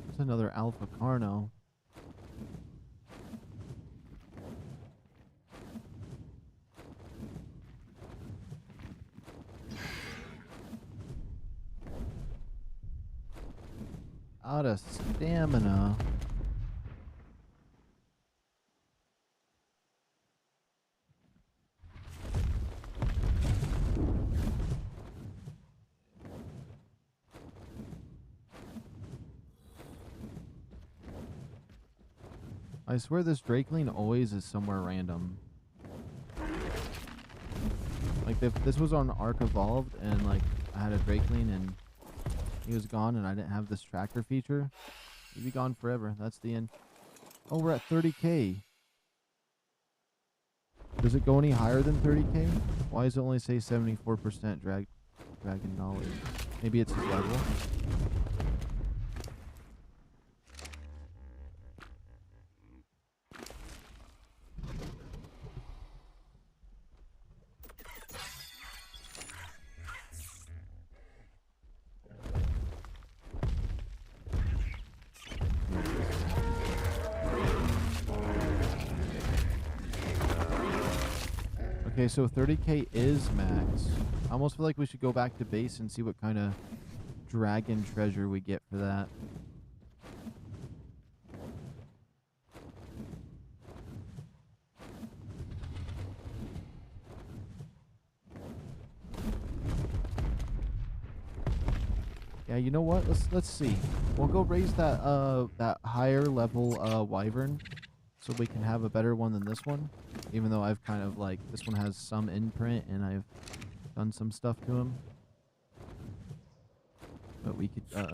[SPEAKER 1] There's another Alpha Carno. Out of stamina. I swear this Drakeling always is somewhere random. Like, if this was on ARK Evolved and, like, I had a Drakeling and he was gone and I didn't have this tracker feature, he'd be gone forever. That's the end. Oh, we're at 30k. Does it go any higher than 30k? Why does it only say 74% dragon knowledge? Maybe it's his level. Okay, so 30k is max. I almost feel like we should go back to base and see what kind of dragon treasure we get for that. Yeah, you know what? Let's see. We'll go raise that higher level wyvern so we can have a better one than this one. Even though I've kind of like, this one has some imprint and I've done some stuff to him. But we could try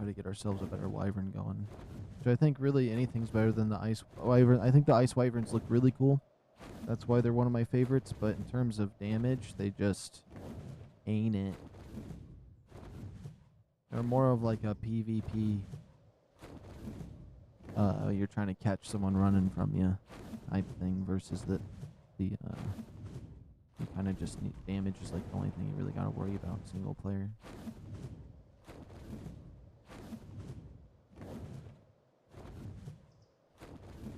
[SPEAKER 1] to get ourselves a better wyvern going. Which I think really anything's better than the ice wyvern. I think the ice wyverns look really cool. That's why they're one of my favorites. But in terms of damage, they just ain't it. They're more of like a PvP. You're trying to catch someone running from you type thing versus you kind of just need damage is like the only thing you really got to worry about single player.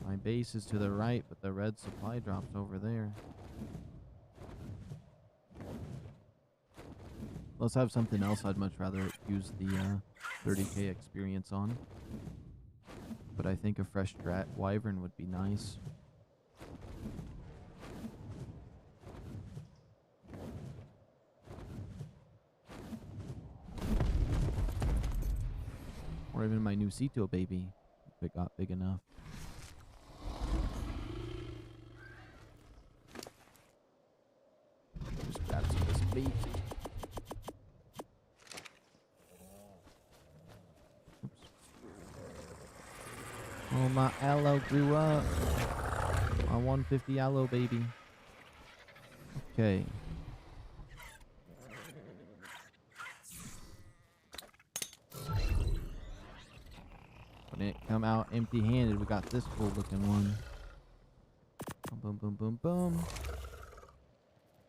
[SPEAKER 1] My base is to the right, but the red supply drop's over there. Let's have something else I'd much rather use the 30k experience on. But I think a fresh wyvern would be nice. Or even my new Cito baby, if it got big enough. Just grab some of this meat. Oh, my aloe grew up. My 150 aloe baby. Okay. When it come out empty-handed, we got this cool looking one. Boom, boom, boom, boom.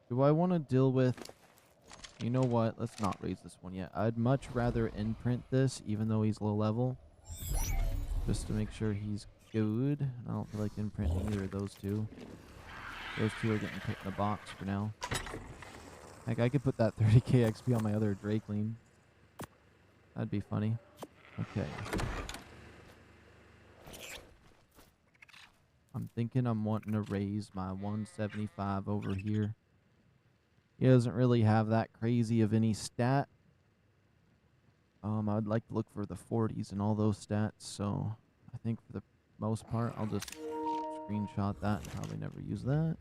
[SPEAKER 1] Do I want to deal with... You know what? Let's not raise this one yet. I'd much rather imprint this, even though he's low level. Just to make sure he's good. I don't feel like imprinting either of those two. Those two are getting put in the box for now. Like, I could put that 30k XP on my other Drakeling. That'd be funny. Okay. I'm thinking I'm wanting to raise my 175 over here. He doesn't really have that crazy of any stat. I'd like to look for the 40s and all those stats, so I think for the most part, I'll just screenshot that and probably never use that.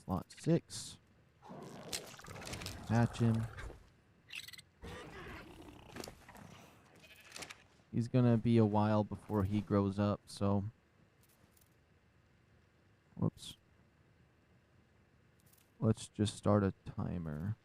[SPEAKER 1] Slot 6. Attach him. He's gonna be a while before he grows up, so... Whoops. Let's just start a timer.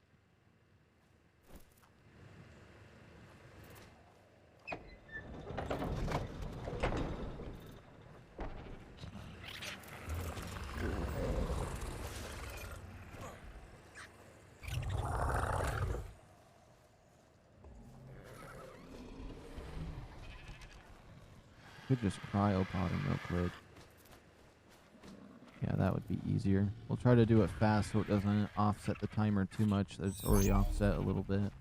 [SPEAKER 1] Could just cryopod him real quick. Yeah, that would be easier. We'll try to do it fast so it doesn't offset the timer too much. It's already offset a little bit.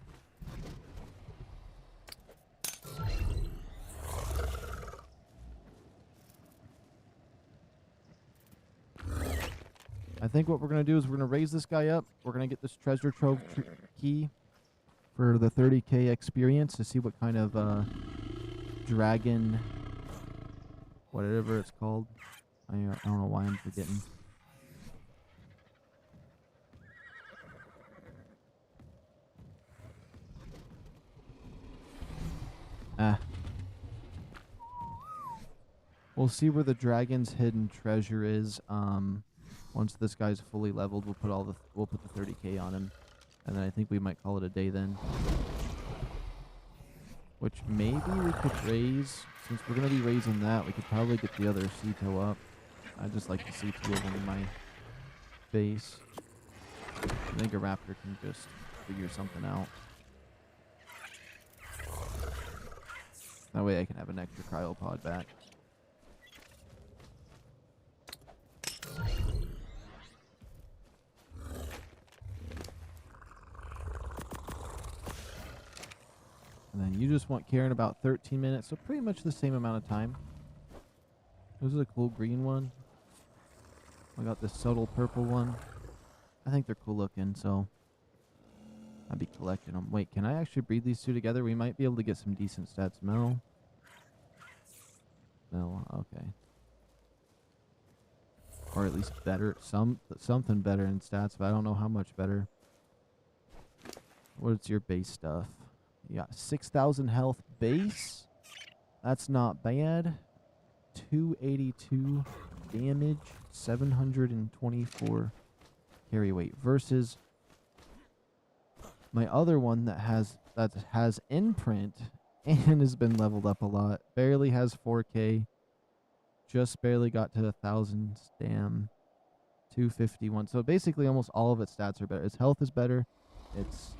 [SPEAKER 1] I think what we're going to do is we're going to raise this guy up. We're going to get this treasure trove key for the 30k experience to see what kind of dragon whatever it's called. I don't know why I'm forgetting. Ah. We'll see where the dragon's hidden treasure is. Once this guy's fully leveled, we'll put the 30k on him, and then I think we might call it a day then. Which maybe we could raise, since we're gonna be raising that. We could probably get the other Ceto up. I just like to see 2 of them in my base. I think a raptor can just figure something out. That way I can have an extra cryopod back. And then you just want Karen about 13 minutes, so pretty much the same amount of time. This is a cool green one. I got this subtle purple one. I think they're cool looking, so I'd be collecting them. Wait, can I actually breed these 2 together? We might be able to get some decent stats. Mel. Okay. Or at least better. Something better in stats, but I don't know how much better. What's your base stuff? You got 6,000 health base. That's not bad. 282 damage, 724 carry weight versus my other one that has imprint and has been leveled up a lot. Barely has 4k. Just barely got to 1,000 stam. 251. So basically almost all of its stats are better. Its health is better. Its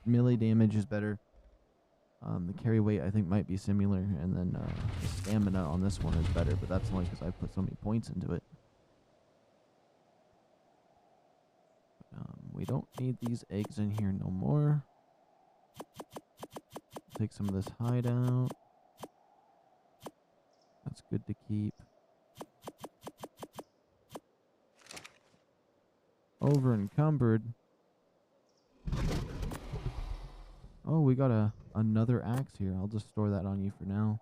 [SPEAKER 1] melee damage is better. The carry weight I think might be similar, and then the stamina on this one is better, but that's only because I put so many points into it. We don't need these eggs in here no more. Take some of this hide out. That's good to keep. Over encumbered. Oh, we got another axe here. I'll just store that on you for now.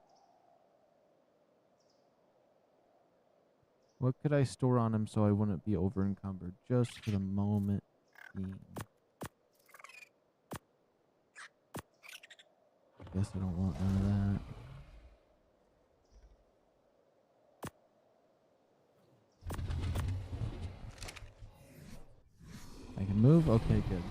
[SPEAKER 1] What could I store on him so I wouldn't be over encumbered? Just for the moment being. Guess I don't want none of that. I can move? Okay, good.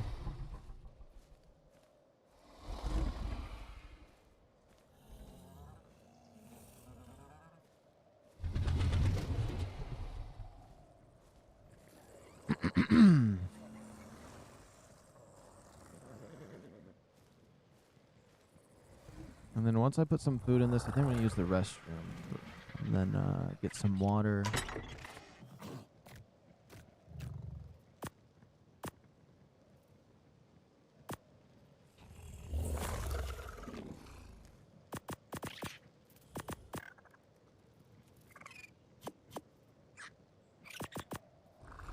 [SPEAKER 1] And then once I put some food in this, I think I'm going to use the restroom. And then get some water.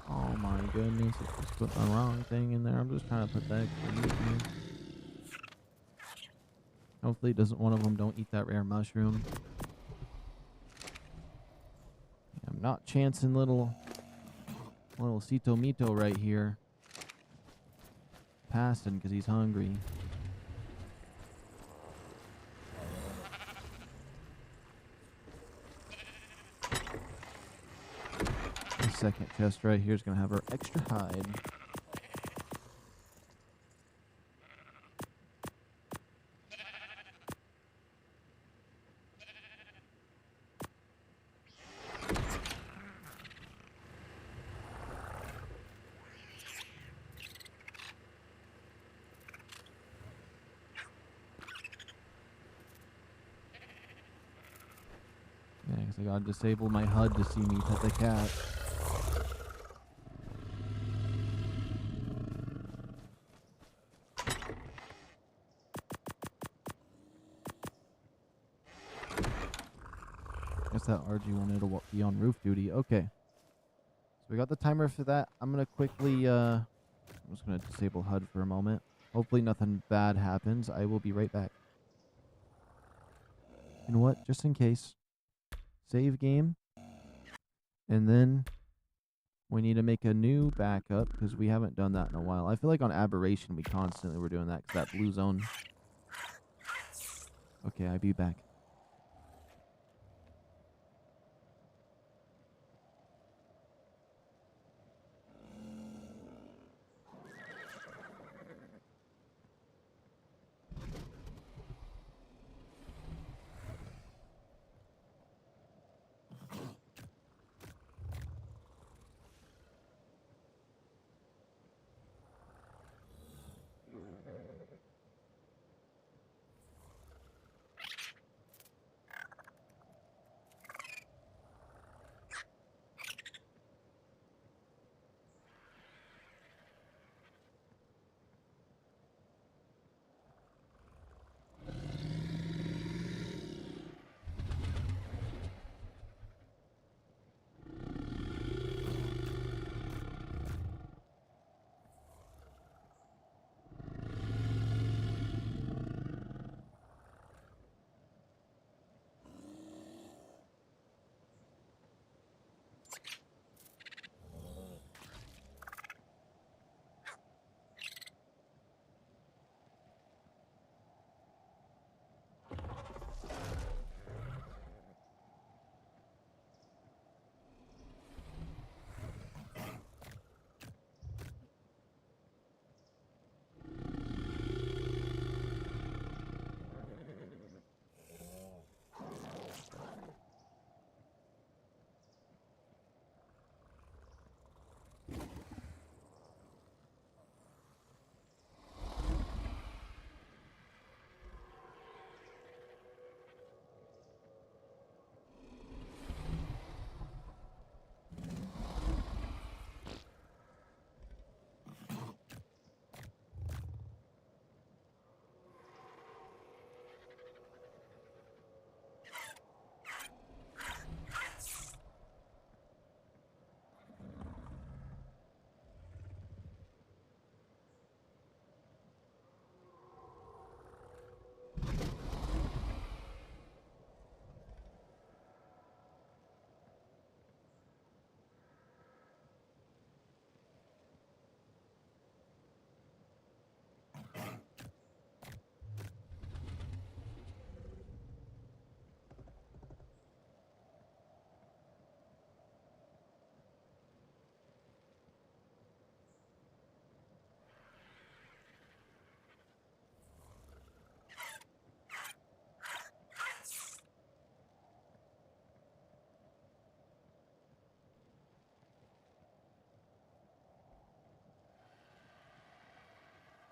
[SPEAKER 1] Oh my goodness, I just put the wrong thing in there. I'm just trying to put that in here. Hopefully one of them don't eat that rare mushroom. I'm not chancing little Cito Mito right here. Passing because he's hungry. The second chest right here is going to have our extra hide. Yeah, because I gotta disable my HUD to see me pet the cat. Guess that RG wanted to be on roof duty. Okay. So we got the timer for that. I'm gonna quickly, I'm just gonna disable HUD for a moment. Hopefully nothing bad happens. I will be right back. You know what? Just in case. Save game. And then we need to make a new backup because we haven't done that in a while. I feel like on Aberration we constantly were doing that because that blue zone. Okay, I'll be back.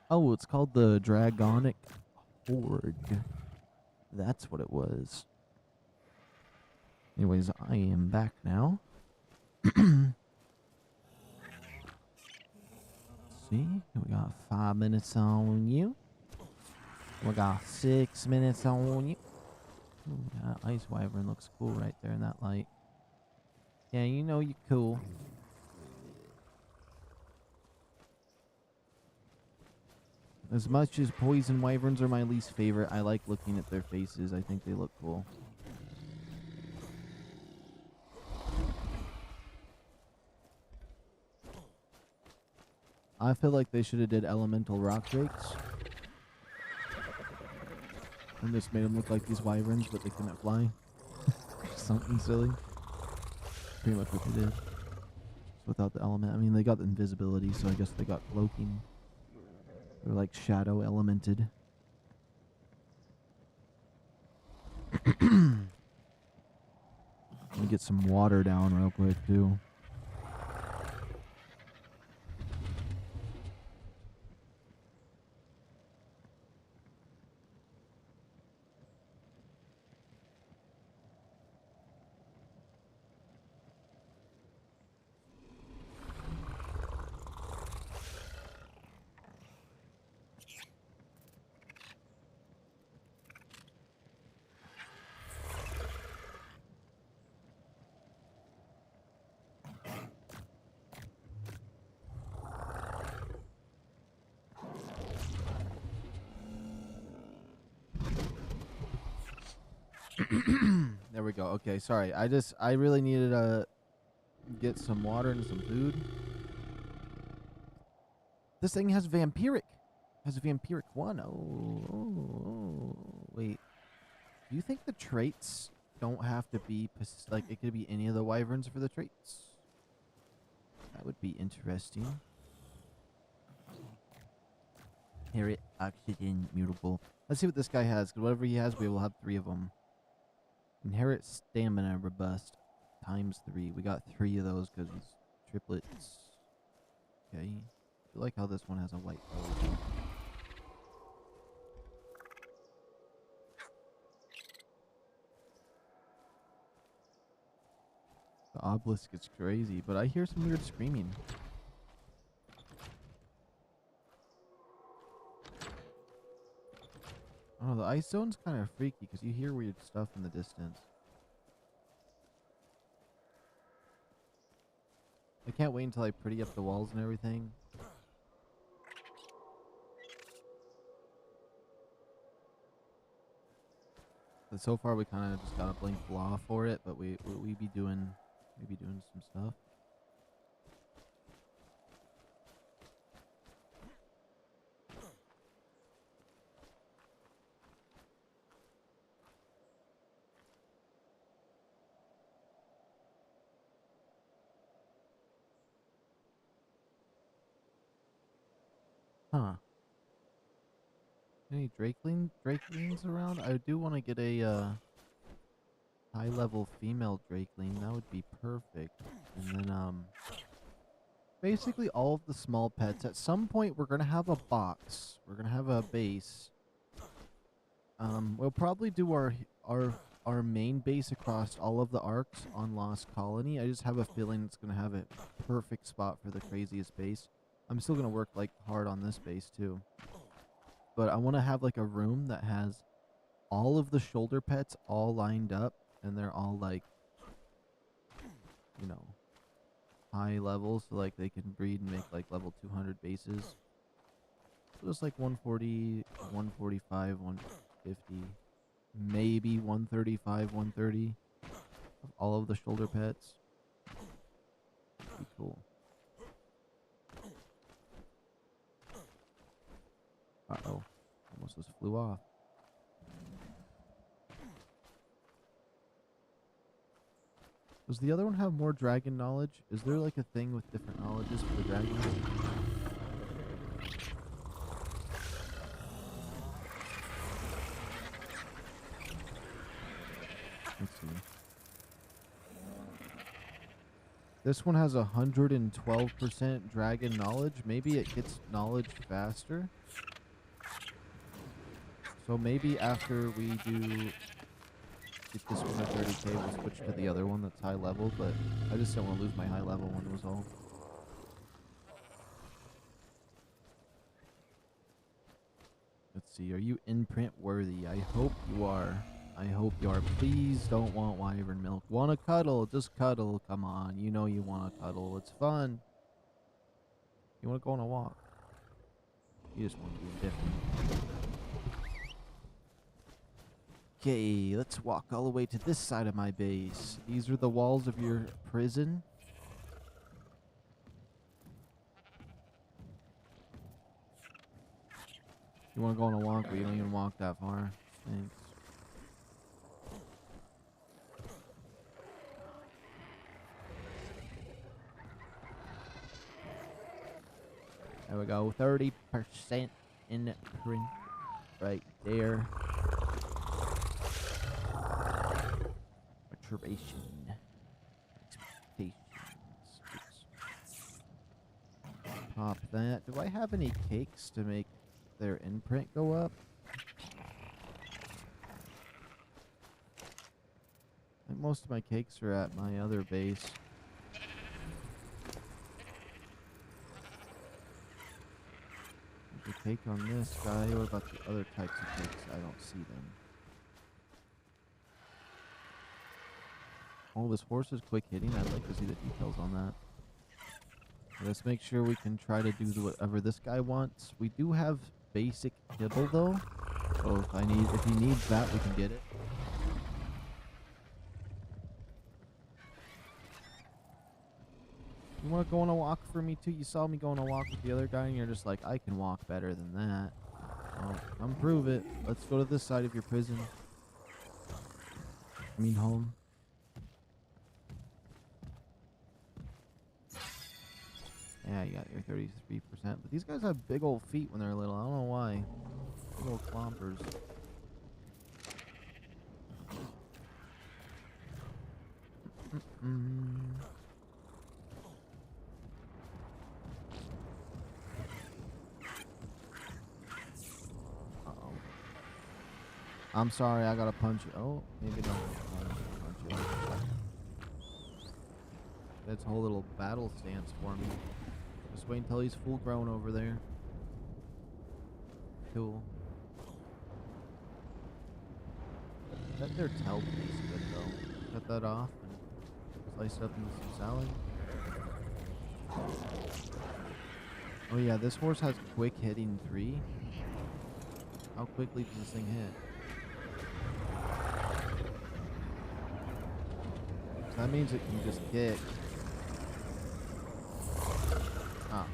[SPEAKER 1] Oh, it's called the Dragonic Horde. That's what it was. Anyways, I am back now. See, we got 5 minutes on you. We got 6 minutes on you. Ooh, that ice wyvern looks cool right there in that light. Yeah, you know you're cool. As much as poison wyverns are my least favorite, I like looking at their faces. I think they look cool. I feel like they should have did elemental rock drakes. And just made them look like these wyverns, but they couldn't fly. Something silly. Pretty much what they did. Just without the element. I mean, they got the invisibility, so I guess they got cloaking. They're like shadow elemented. Let me get some water down real quick, too. There we go. Okay, sorry. I really needed to get some water and some food. This thing has vampiric. Has a vampiric 1. Oh, wait. Do you think the traits don't have to be, like, it could be any of the wyverns for the traits? That would be interesting. Inherit, oxygen, mutable. Let's see what this guy has, because whatever he has, we will have 3 of them. Inherit, stamina, robust, times 3. We got 3 of those because he's triplets. Okay. I like how this one has a white belly. The obelisk is crazy, but I hear some weird screaming. I don't know, the ice zone's kind of freaky because you hear weird stuff in the distance. I can't wait until I pretty up the walls and everything. But so far we kind of just got a blink blah for it, but we be doing some stuff. Huh. Any drakelings around? I do want to get a high level female drakeling. That would be perfect. And then basically all of the small pets. At some point we're gonna have a box. We're gonna have a base. We'll probably do our main base across all of the arcs on Lost Colony. I just have a feeling it's gonna have a perfect spot for the craziest base. I'm still gonna work like hard on this base too. But I want to have like a room that has all of the shoulder pets all lined up, and they're all like, you know, high levels, so like they can breed and make like level 200 bases. So just like 140, 145, 150, maybe 135, 130 of all of the shoulder pets. That'd be cool. Uh-oh. Almost just flew off. Does the other one have more dragon knowledge? Is there like a thing with different knowledges for the dragons? Let's see. This one has 112% dragon knowledge. Maybe it gets knowledge faster. So maybe after we do get this one at 30k, we'll switch to the other one that's high level, but I just don't want to lose my high level one was all. Let's see, are you imprint worthy? I hope you are. I hope you are. Please don't want wyvern milk. Want to cuddle? Just cuddle. Come on. You know you want to cuddle. It's fun. You want to go on a walk. You just want to be different. Okay, let's walk all the way to this side of my base. These are the walls of your prison. You want to go on a walk, but you don't even walk that far. Thanks. There we go. 30% in print right there. Maturation. Expectations. Pop that. Do I have any cakes to make their imprint go up? I think most of my cakes are at my other base. There's a cake on this guy. What about the other types of cakes? I don't see them. Oh, this horse is quick hitting. I'd like to see the details on that. Let's make sure we can try to do whatever this guy wants. We do have basic kibble though, so if he needs that, we can get it. You want to go on a walk for me too? You saw me go on a walk with the other guy, and you're just like, I can walk better than that. Well, come prove it. Let's go to this side of your prison. I mean, home. Yeah, you got your 33%. But these guys have big old feet when they're little. I don't know why. Big old clompers. Uh-oh. I'm sorry, I gotta punch you. Oh, maybe don't punch you. That's a whole little battle stance for me. Just wait until he's full grown over there. Cool. That their tail tastes good though. Cut that off and slice it up into some salad. Oh yeah, this horse has quick hitting 3. How quickly does this thing hit? So that means it can just kick. Ah.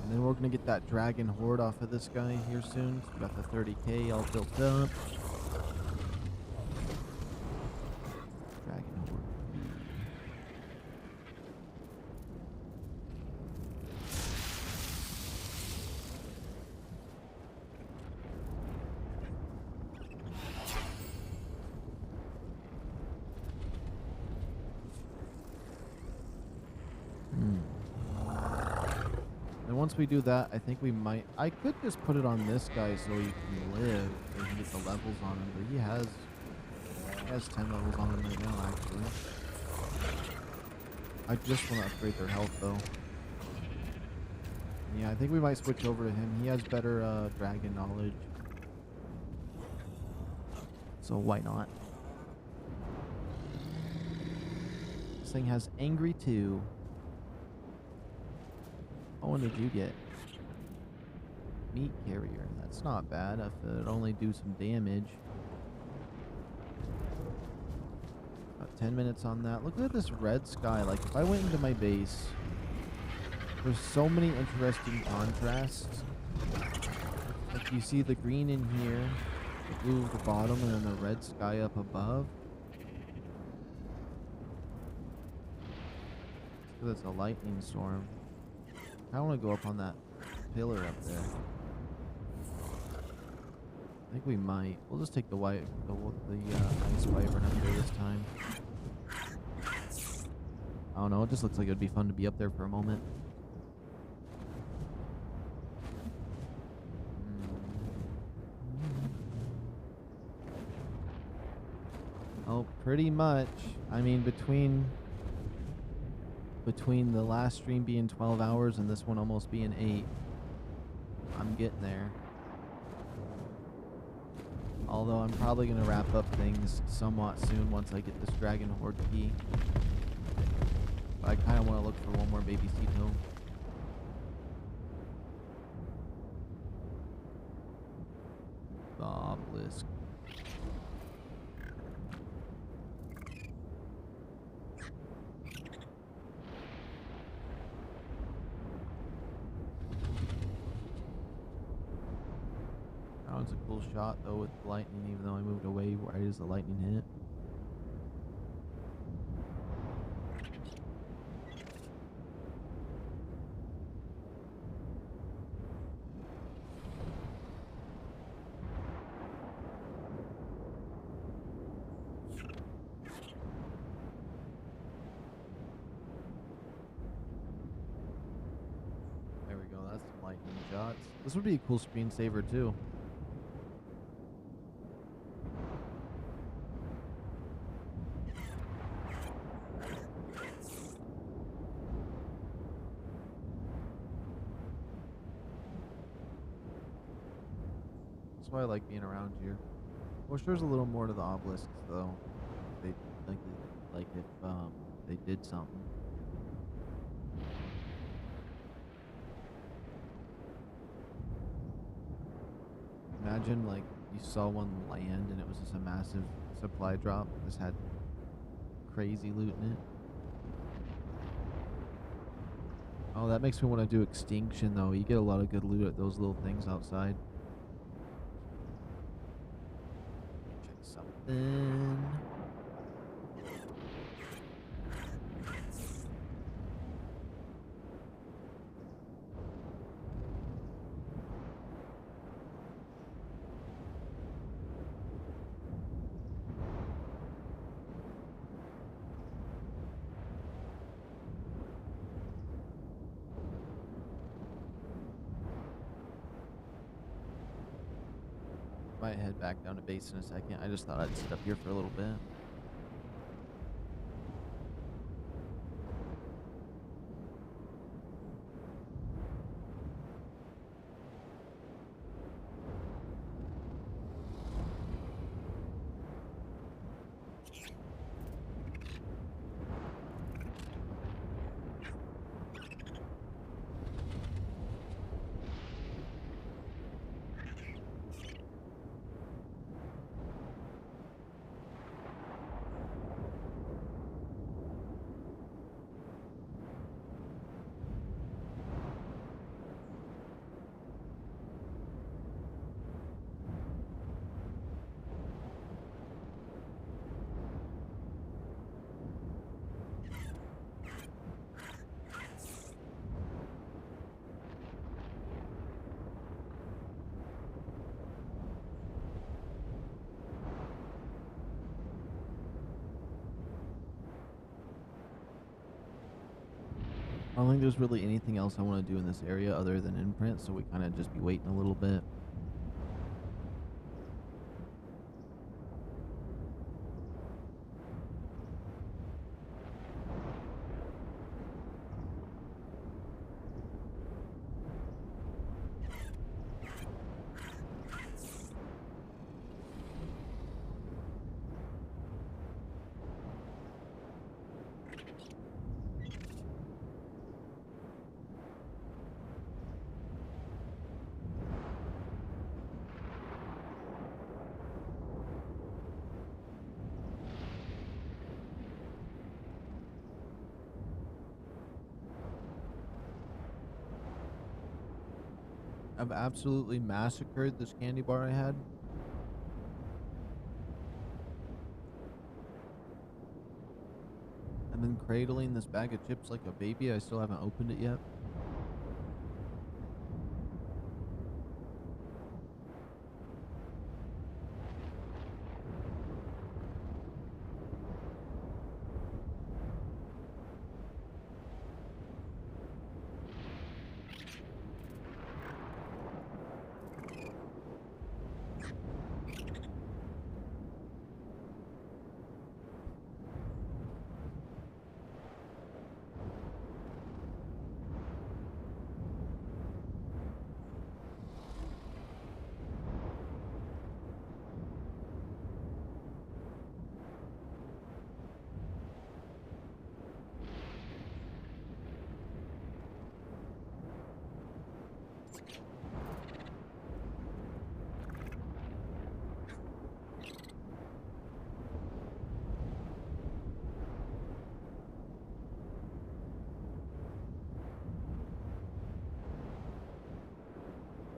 [SPEAKER 1] And then we're gonna get that dragon horde off of this guy here soon. So we got the 30k all built up. Dragon horde. And once we do that, I think we might... I could just put it on this guy so he can live. So he can get the levels on him. But he has 10 levels on him right now, actually. I just want to upgrade their health, though. Yeah, I think we might switch over to him. He has better dragon knowledge. So why not? This thing has angry too. Oh, what did you get? Meat carrier. That's not bad if it'd only do some damage. About 10 minutes on that. Look at this red sky. Like, if I went into my base, there's so many interesting contrasts. Like, you see the green in here, the blue at the bottom, and then the red sky up above. So that's a lightning storm. I want to go up on that pillar up there. I think we might. We'll just take the ice wyvern up there this time. I don't know. It just looks like it'd be fun to be up there for a moment. Oh, pretty much. I mean, between the last stream being 12 hours and this one almost being 8, I'm getting there. Although I'm probably going to wrap up things somewhat soon once I get this dragon horde key. But I kind of want to look for one more baby Cito. The obelisk. That was a cool shot though with lightning, even though I moved away right as the lightning hit. There we go, that's some lightning shots. This would be a cool screensaver too. That's why I like being around here. Wish there's a little more to the obelisks though. They like if they did something. Imagine like you saw one land and it was just a massive supply drop. This had crazy loot in it. Oh, that makes me want to do extinction though. You get a lot of good loot at those little things outside. Check something. Might head back down to base in a second. I just thought I'd sit up here for a little bit. I don't think there's really anything else I want to do in this area other than imprint, so we kind of just be waiting a little bit. I've absolutely massacred this candy bar I had. I've been cradling this bag of chips like a baby. I still haven't opened it yet.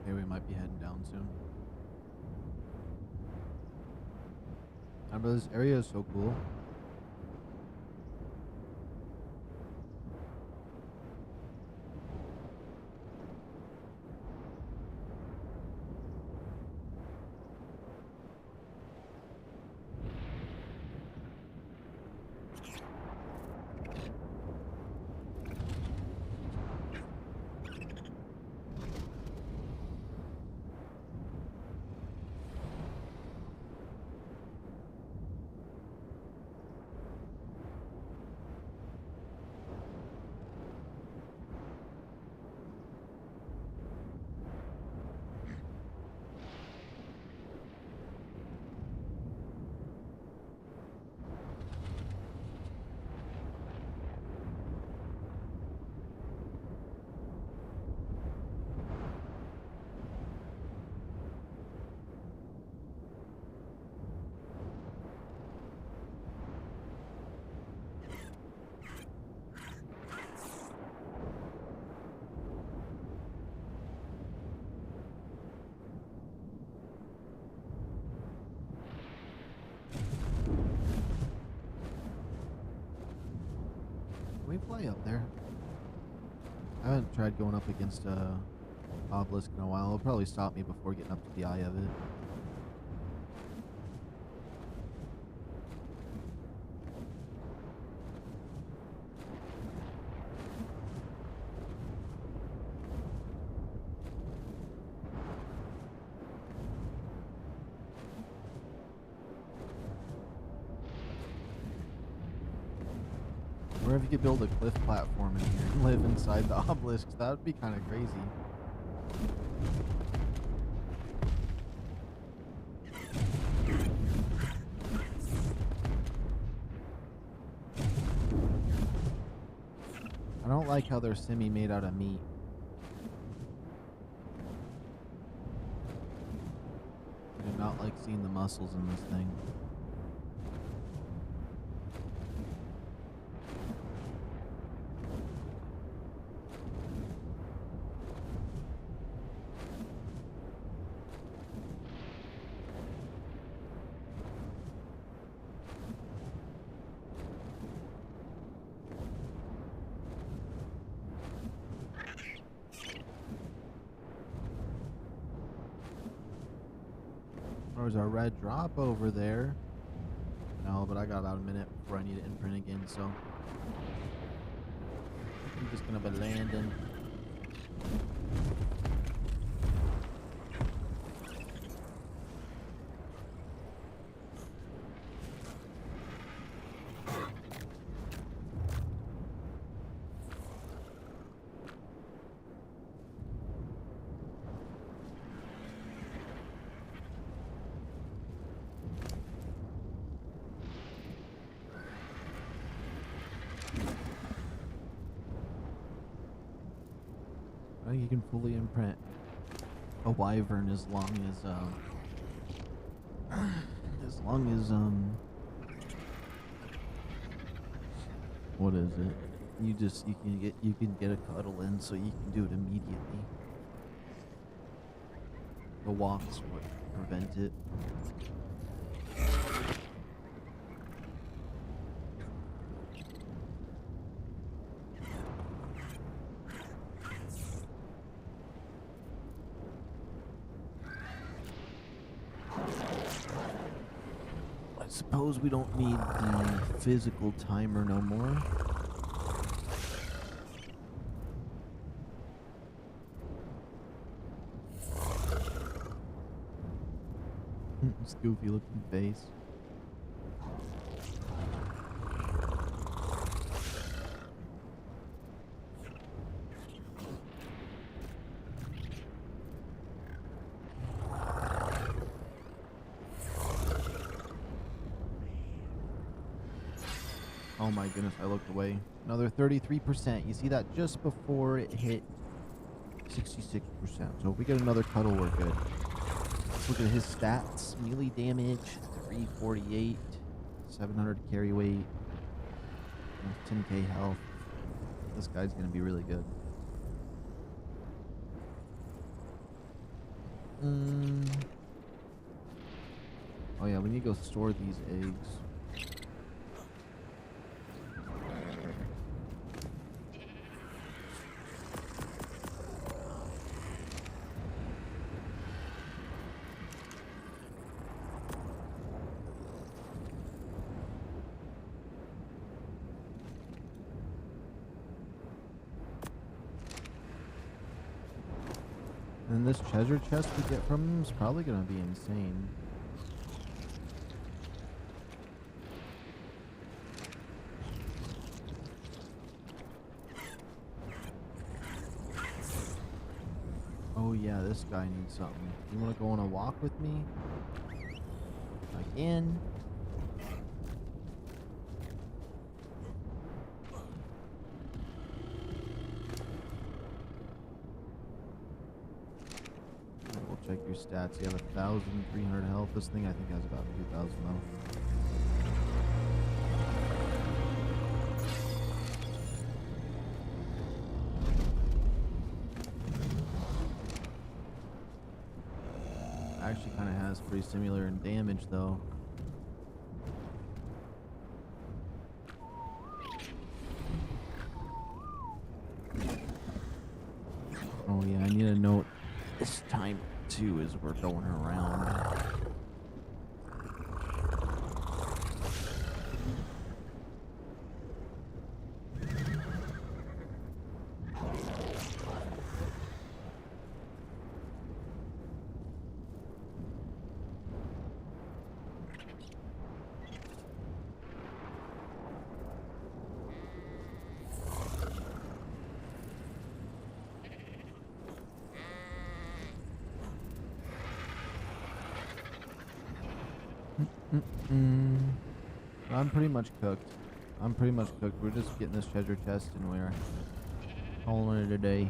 [SPEAKER 1] Okay, we might be heading down soon. But this area is so cool. fly up there. I haven't tried going up against a obelisk in a while. It'll probably stop me before getting up to the eye of it. Or if you could build a cliff platform in here and live inside the obelisks, that would be kind of crazy. I don't like how they're semi-made out of meat. I do not like seeing the muscles in this thing. There's a red drop over there. No, but I got about a minute before I need to imprint again, so I'm just gonna be landing. I think you can fully imprint a wyvern as long as what is it? You can get a cuddle in, so you can do it immediately. The walks would prevent it. I suppose we don't need the physical timer no more. This goofy looking face. Oh my goodness, I looked away. Another 33%. You see that just before it hit 66%. So if we get another cuddle, we're good. Let's look at his stats. Melee damage, 348, 700 carry weight, 10k health. This guy's gonna be really good. Oh yeah, we need to go store these eggs. And this treasure chest we get from him is probably going to be insane. Oh yeah, this guy needs something. You want to go on a walk with me? I can. Check your stats. You have 1,300 health. This thing I think has about 2,000 health. Actually kind of has pretty similar in damage though. this time too as we're going around. I'm pretty much cooked. We're just getting this treasure chest and we're calling it a day.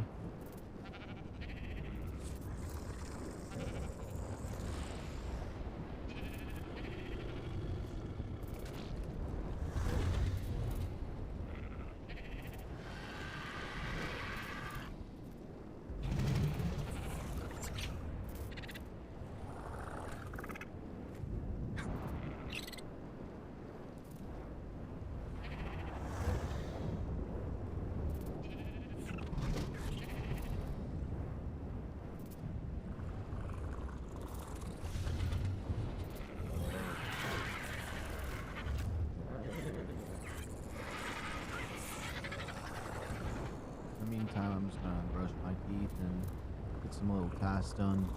[SPEAKER 1] In the meantime, I'm just gonna brush my teeth and get some little tasks done.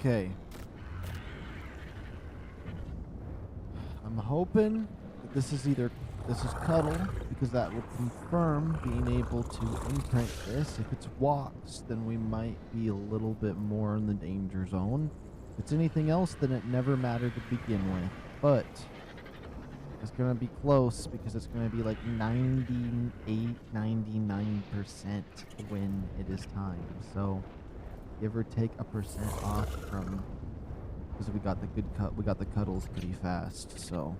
[SPEAKER 1] Okay. I'm hoping that this is Cuddle, because that will confirm being able to imprint this. If it's walks, then we might be a little bit more in the danger zone. If it's anything else, then it never mattered to begin with. But it's going to be close, because it's going to be like 98, 99% when it is time. So give or take a percent off from, because we got the good cut, we got the cuddles pretty fast. So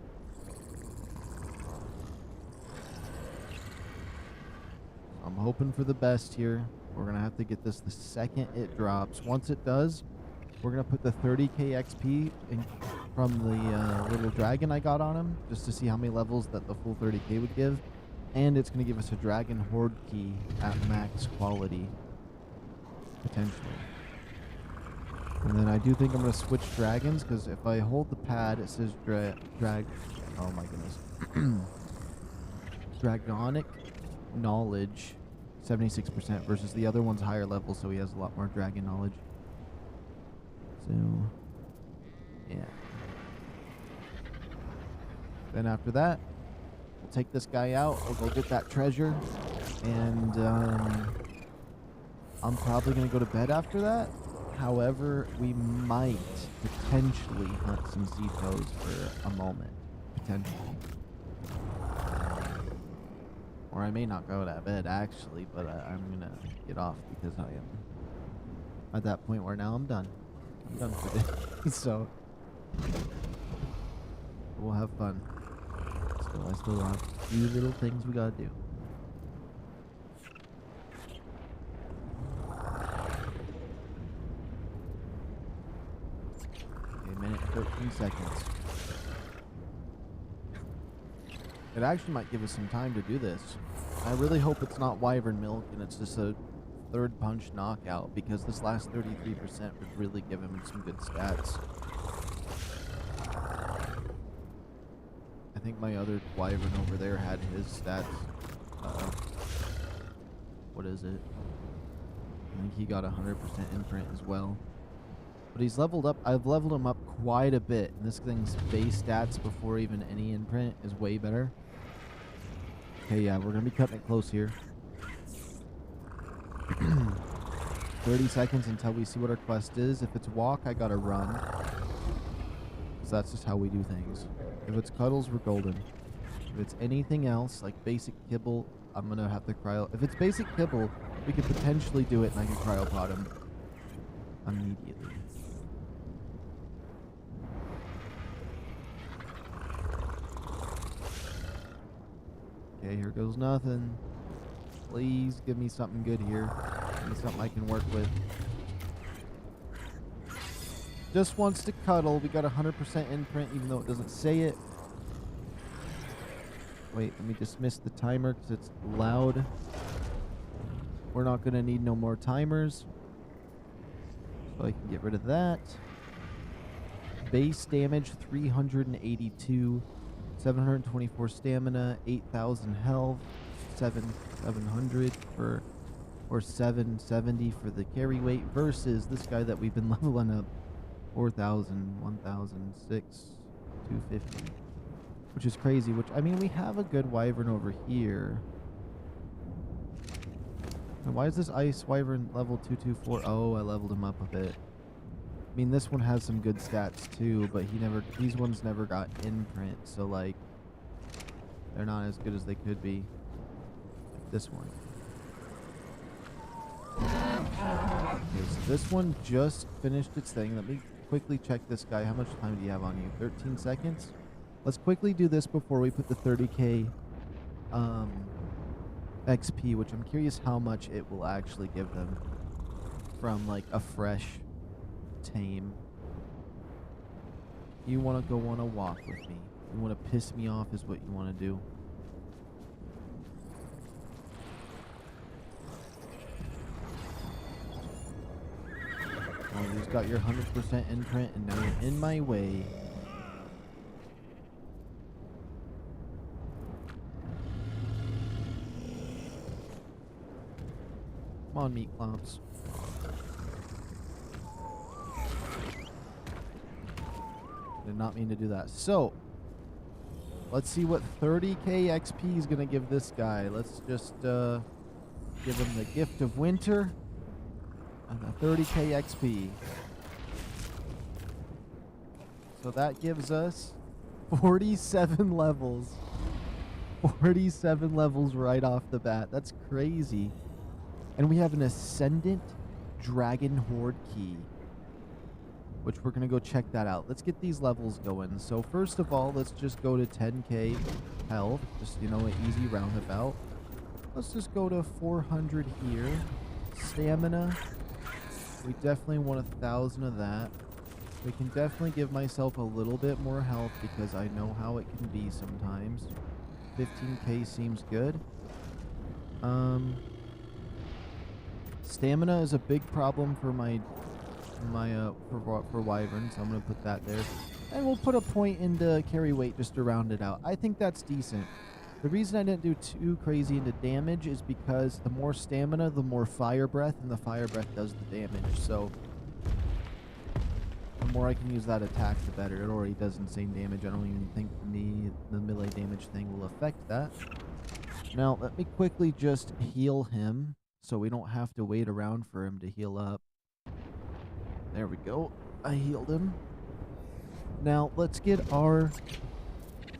[SPEAKER 1] I'm hoping for the best here. We're going to have to get this the second it drops. Once it does, we're going to put the 30k XP in from the little dragon I got on him, just to see how many levels that the full 30k would give. And it's going to give us a dragon horde key at max quality, potentially. And then I do think I'm going to switch dragons, because if I hold the pad, it says oh my goodness. Dragonic knowledge 76% versus the other one's higher level, so he has a lot more dragon knowledge. So yeah. Then after that, we'll take this guy out, we'll go get that treasure, and I'm probably gonna go to bed after that. However, we might potentially hunt some Zetos for a moment. Potentially. Or I may not go to bed, actually, but I'm gonna get off, because I am at that point where now I'm done. I'm done for the day. So we'll have fun. I still have a few little things we gotta do. Okay, minute 13 seconds. It actually might give us some time to do this. I really hope it's not wyvern milk and it's just a third punch knockout, because this last 33% would really give him some good stats. I think my other wyvern over there had his stats. What is it? I think he got 100% imprint as well. But he's leveled up. I've leveled him up quite a bit. And this thing's base stats before even any imprint is way better. Okay, yeah, we're going to be cutting it close here. 30 seconds until we see what our quest is. If it's walk, I gotta run. Because that's just how we do things. If it's cuddles, we're golden. If it's anything else, like basic kibble, I'm gonna have to cryo. If it's basic kibble, we could potentially do it and I can cryopod him immediately. Okay, here goes nothing. Please give me something good here. Give me something I can work with. Just wants to cuddle. We got 100% imprint, even though it doesn't say it. Wait, let me dismiss the timer because it's loud. We're not going to need no more timers. So I can get rid of that. Base damage 382. 724 stamina. 8,000 health. 700 for, or 770 for the carry weight, versus this guy that we've been leveling up 4,000, 1,006, 250, which is crazy. Which, I mean, we have a good wyvern over here. And why is this ice wyvern level 224? Oh, I leveled him up a bit. I mean, this one has some good stats too, but these ones never got imprint, so like they're not as good as they could be. This one. Okay, so this one just finished its thing. Let me quickly check this guy. How much time do you have on you? 13 seconds? Let's quickly do this before we put the 30k XP, which I'm curious how much it will actually give them from like a fresh tame. You want to go on a walk with me. You want to piss me off is what you want to do. You just got your 100% imprint, and now you're in my way. Come on, meat clowns. Did not mean to do that. So, let's see what 30k XP is going to give this guy. Let's just give him the gift of winter and the 30k XP. So that gives us 47 levels. 47 levels right off the bat. That's crazy. And we have an Ascendant Dragon Horde key, which we're going to go check that out. Let's get these levels going. So first of all, let's just go to 10k health. Just, you know, an easy roundabout. Let's just go to 400 here. Stamina. We definitely want 1,000 of that. We can definitely give myself a little bit more health because I know how it can be sometimes. 15k seems good. Stamina is a big problem for for wyverns. So I'm gonna put that there, and we'll put a point into carry weight just to round it out. I think that's decent. The reason I didn't do too crazy into damage is because the more stamina, the more fire breath, and the fire breath does the damage. So the more I can use that attack, the better. It already does insane damage. I don't even think the melee damage thing will affect that. Now, let me quickly just heal him so we don't have to wait around for him to heal up. There we go. I healed him. Now, let's get our...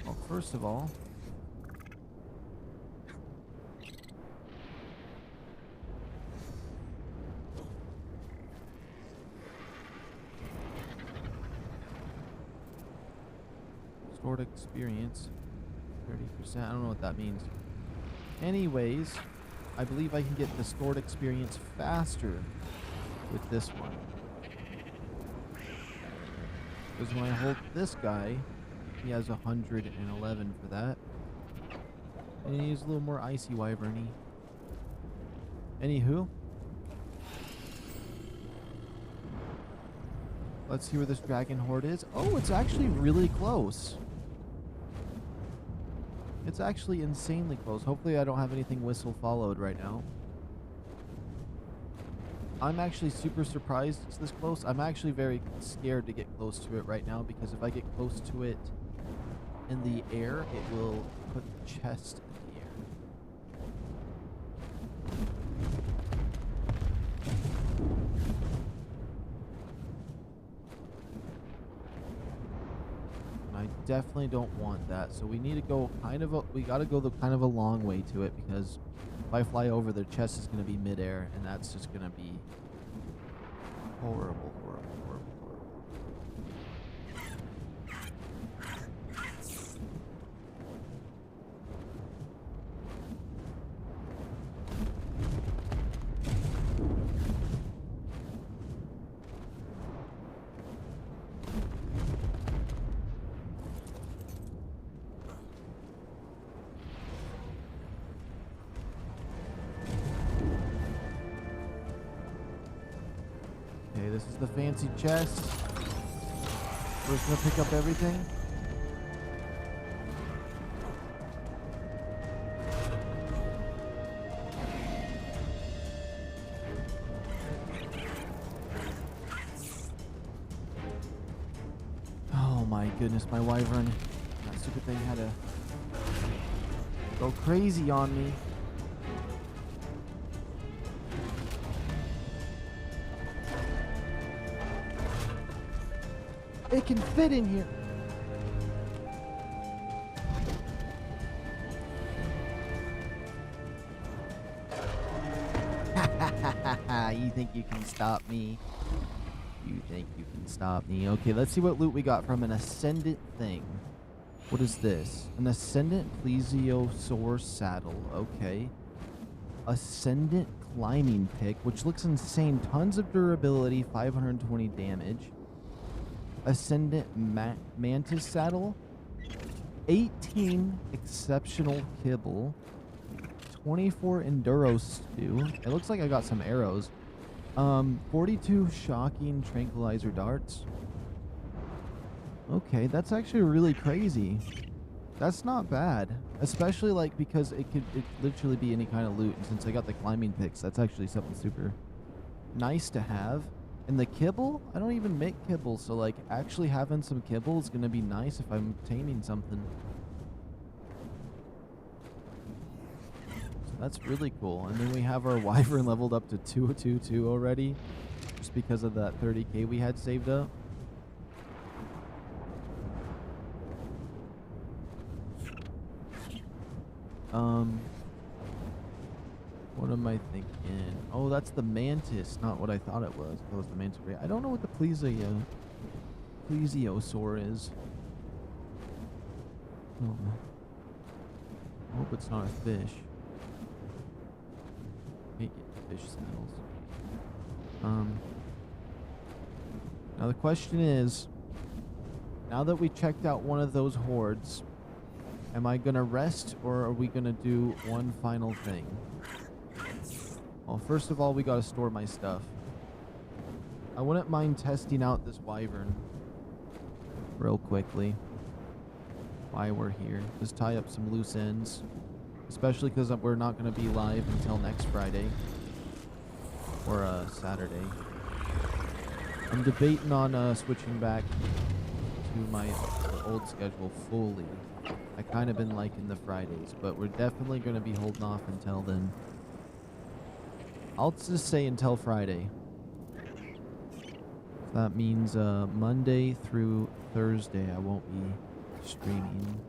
[SPEAKER 1] Well, first of all... Stored experience. 30%. I don't know what that means. Anyways, I believe I can get the stored experience faster with this one. Because when I hold this guy, he has 111 for that. And he's a little more icy wyverny. Anywho. Let's see where this dragon horde is. Oh, it's actually really close. It's actually insanely close. Hopefully I don't have anything whistle followed right now. I'm actually super surprised it's this close. I'm actually very scared to get close to it right now because if I get close to it in the air, it will put the chest in the air. I definitely don't want that. So we need to go we got to go the kind of a long way to it because if I fly over, their chest is going to be midair and that's just going to be horrible, horrible, horrible, horrible. Okay, this is the fancy chest. We're just gonna pick up everything. Oh my goodness, my wyvern. That stupid thing had to go crazy on me. It can fit in here. You think you can stop me? You think you can stop me? Okay, let's see what loot we got from an Ascendant thing. What is this? An Ascendant Plesiosaur saddle. Okay. Ascendant climbing pick, which looks insane. Tons of durability, 520 damage. Ascendant mantis saddle, 18 exceptional kibble, 24 enduro stew. It looks like I got some arrows. 42 shocking tranquilizer darts. Okay, that's actually really crazy. That's not bad, especially like because it could literally be any kind of loot. And since I got the climbing picks, that's actually something super nice to have. And the kibble? I don't even make kibble, so like actually having some kibble is gonna be nice if I'm taming something. So that's really cool. And then we have our wyvern leveled up to 222 already, just because of that 30k we had saved up. What am I thinking? Oh, that's the mantis, not what I thought it was. That was the manta ray. I don't know what the plesiosaur is. Oh, I hope it's not a fish. Hate getting fish saddles. Now the question is, now that we checked out one of those hordes, am I gonna rest or are we gonna do one final thing? Well, first of all, we gotta store my stuff. I wouldn't mind testing out this wyvern real quickly while we're here. Just tie up some loose ends, especially because we're not gonna be live until next Friday or Saturday. I'm debating on switching back to my old schedule fully. I kind of been liking the Fridays, but we're definitely going to be holding off until then. I'll just say until Friday. So that means Monday through Thursday I won't be streaming.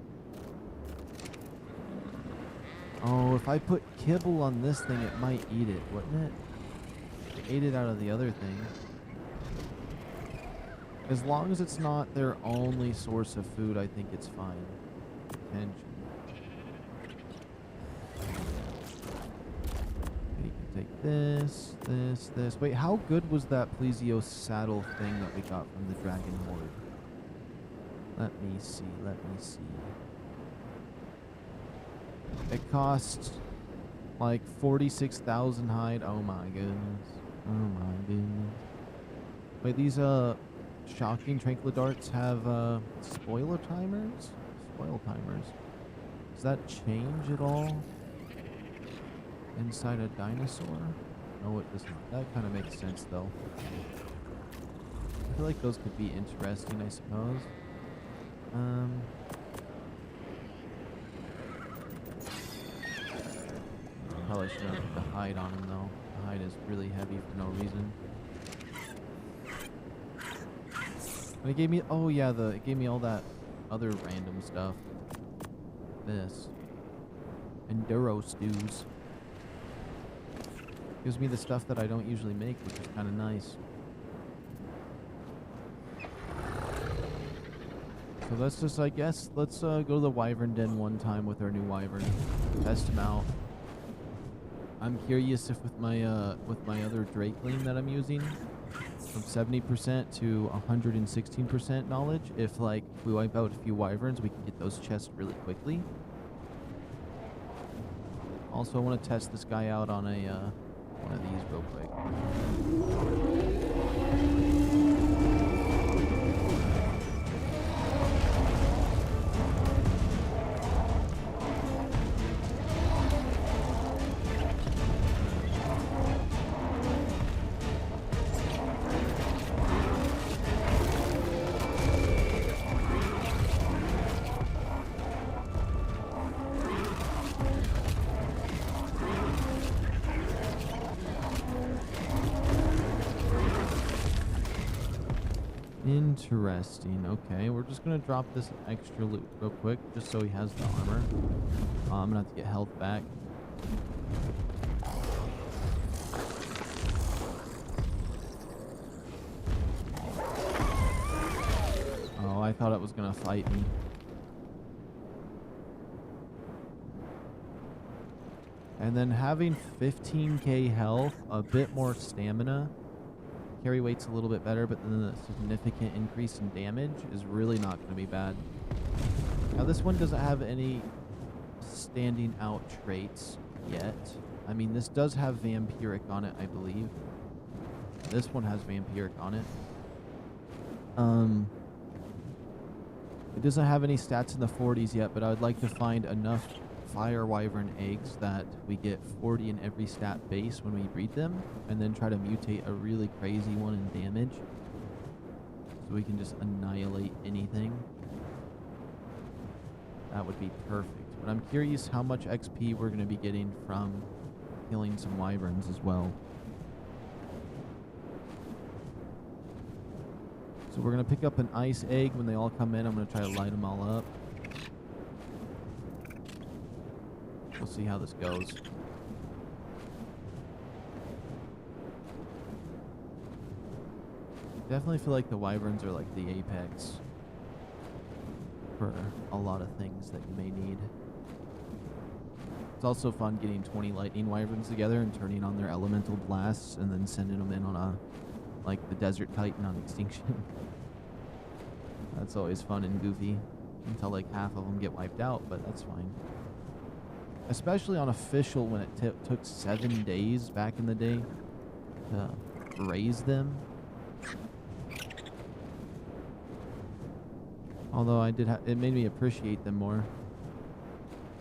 [SPEAKER 1] Oh, if I put kibble on this thing, it might eat it, wouldn't it? It ate it out of the other thing. As long as it's not their only source of food, I think it's fine. Attention. Okay, you can take this, this. Wait, how good was that plesio saddle thing that we got from the dragon horde? Let me see, let me see. It cost like 46,000 hide. Oh my goodness. Oh my goodness. Wait, these shocking tranquil darts have spoiler timers? Spoil timers. Does that change at all inside a dinosaur? No, it does not. That kind of makes sense though. I feel like those could be interesting, I suppose. Probably shouldn't have put the hide on him though. The hide is really heavy for no reason. But it gave me, oh yeah, it gave me all that other random stuff. This. Enduro stews. Gives me the stuff that I don't usually make, which is kind of nice. So let's just, I guess, let's go to the wyvern den one time with our new wyvern. Test him out. I'm curious if with my other drakeling that I'm using, from 70% to 116% knowledge, if like if we wipe out a few wyverns, we can get those chests really quickly. Also, I want to test this guy out on a one of these real quick. Interesting. Okay, we're just gonna drop this extra loot real quick, just so he has the armor. I'm gonna have to get health back. Oh, I thought it was gonna fight me. And then having 15k health, a bit more stamina, carry weight's a little bit better, but then the significant increase in damage is really not going to be bad. Now this one doesn't have any standing out traits yet. I mean, this does have vampiric on it, I believe. This one has vampiric on it. It doesn't have any stats in the 40s yet, but I would like to find enough fire wyvern eggs that we get 40 in every stat base when we breed them, and then try to mutate a really crazy one in damage, so we can just annihilate anything. That would be perfect. But I'm curious how much XP we're going to be getting from killing some wyverns as well. So we're going to pick up an ice egg when they all come in. I'm going to try to light them all up. We'll see how this goes. Definitely feel like the wyverns are like the apex for a lot of things that you may need. It's also fun getting 20 lightning wyverns together and turning on their elemental blasts and then sending them in on a, like the desert titan on extinction. That's always fun and goofy until like half of them get wiped out, but that's fine. Especially on official when it took 7 days back in the day to raise them. Although I did, it made me appreciate them more.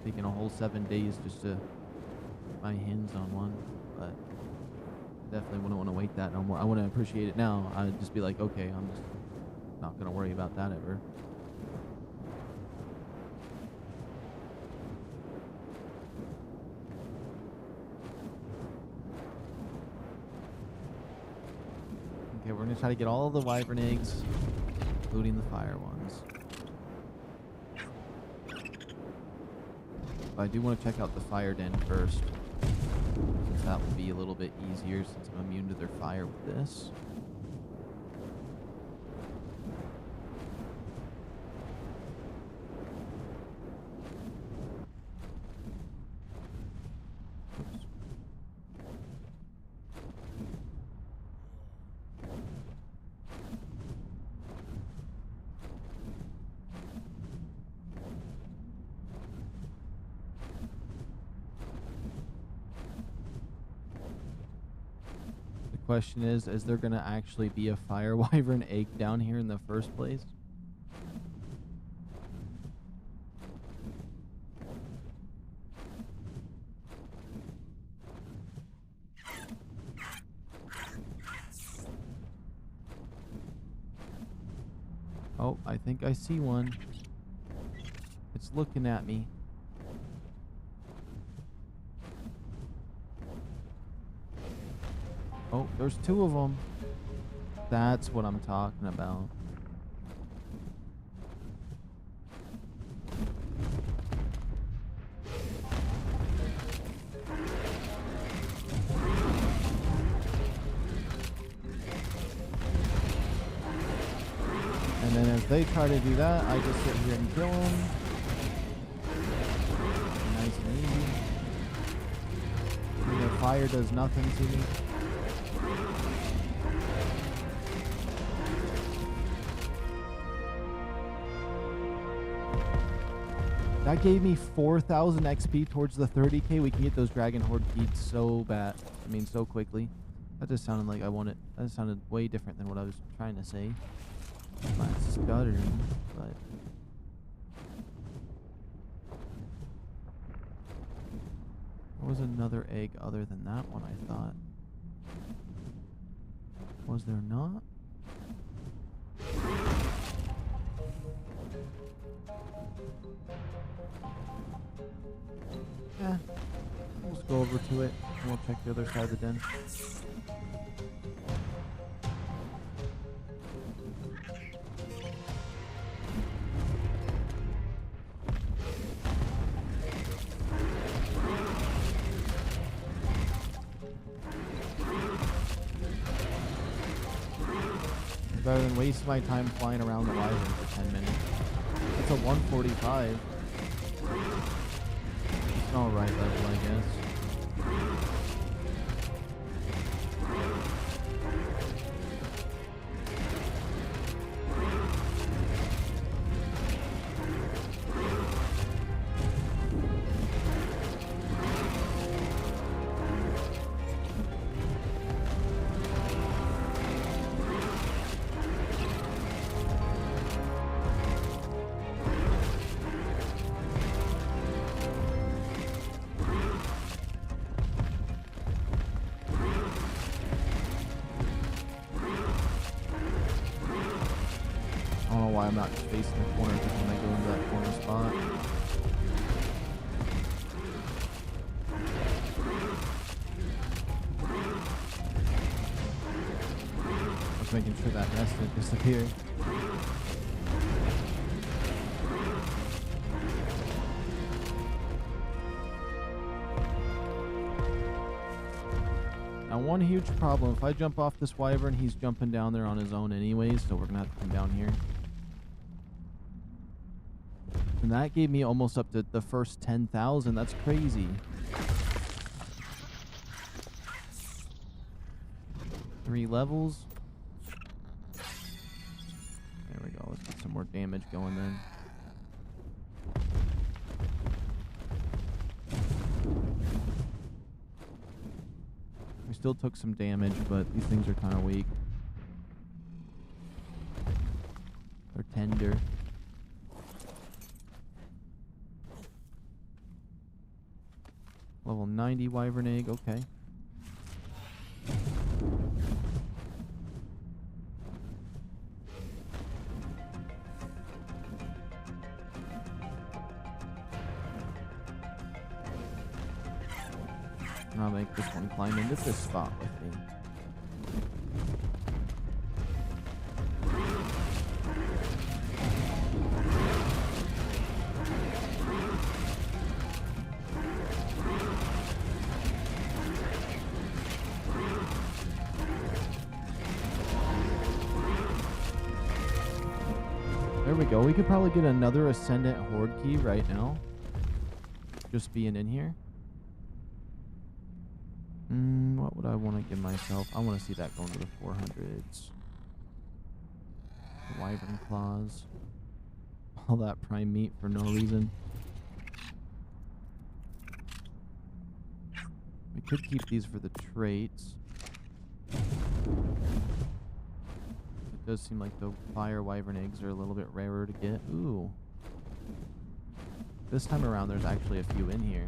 [SPEAKER 1] Taking a whole 7 days just to get my hands on one, but I definitely wouldn't want to wait that no more. I want to appreciate it now. I'd just be like, okay, I'm just not gonna worry about that ever. Okay, we're gonna try to get all of the wyvern eggs, including the fire ones. But I do want to check out the fire den first, since that will be a little bit easier since I'm immune to their fire with this. Question is there gonna actually be a fire wyvern egg down here in the first place? Oh, I think I see one. It's looking at me. Oh, there's 2 of them. That's what I'm talking about. And then if they try to do that, I just sit here and kill them. Nice and easy. And the fire does nothing to me. That gave me 4,000 XP towards the 30k. We can get those Dragon Horde feats so bad. I mean, so quickly. That just sounded like I wanted. That sounded way different than what I was trying to say. My stuttering, but. There was another egg other than that one, I thought. Was there not? Yeah, we'll just go over to it and we'll check the other side of the den. Rather than waste my time flying around the wyvern for 10 minutes. It's a 145. It's all right level, I guess. I'm not just facing the corner, because when I go into that corner spot. I was making sure that nest didn't disappear. Now, one huge problem, if I jump off this wyvern, he's jumping down there on his own anyways, so we're going to have to come down here. And that gave me almost up to the first 10,000. That's crazy. 3 levels. There we go. Let's get some more damage going then. We still took some damage, but these things are kind of weak. They're tender. Level 90 wyvern egg, okay. And I'll make this one climb into this spot with me. There we go. We could probably get another Ascendant Horde key right now. Just being in here. What would I want to give myself? I want to see that going to the 400s. The Wyvern Claws. All that prime meat for no reason. We could keep these for the traits. It does seem like the fire wyvern eggs are a little bit rarer to get. Ooh. This time around there's actually a few in here.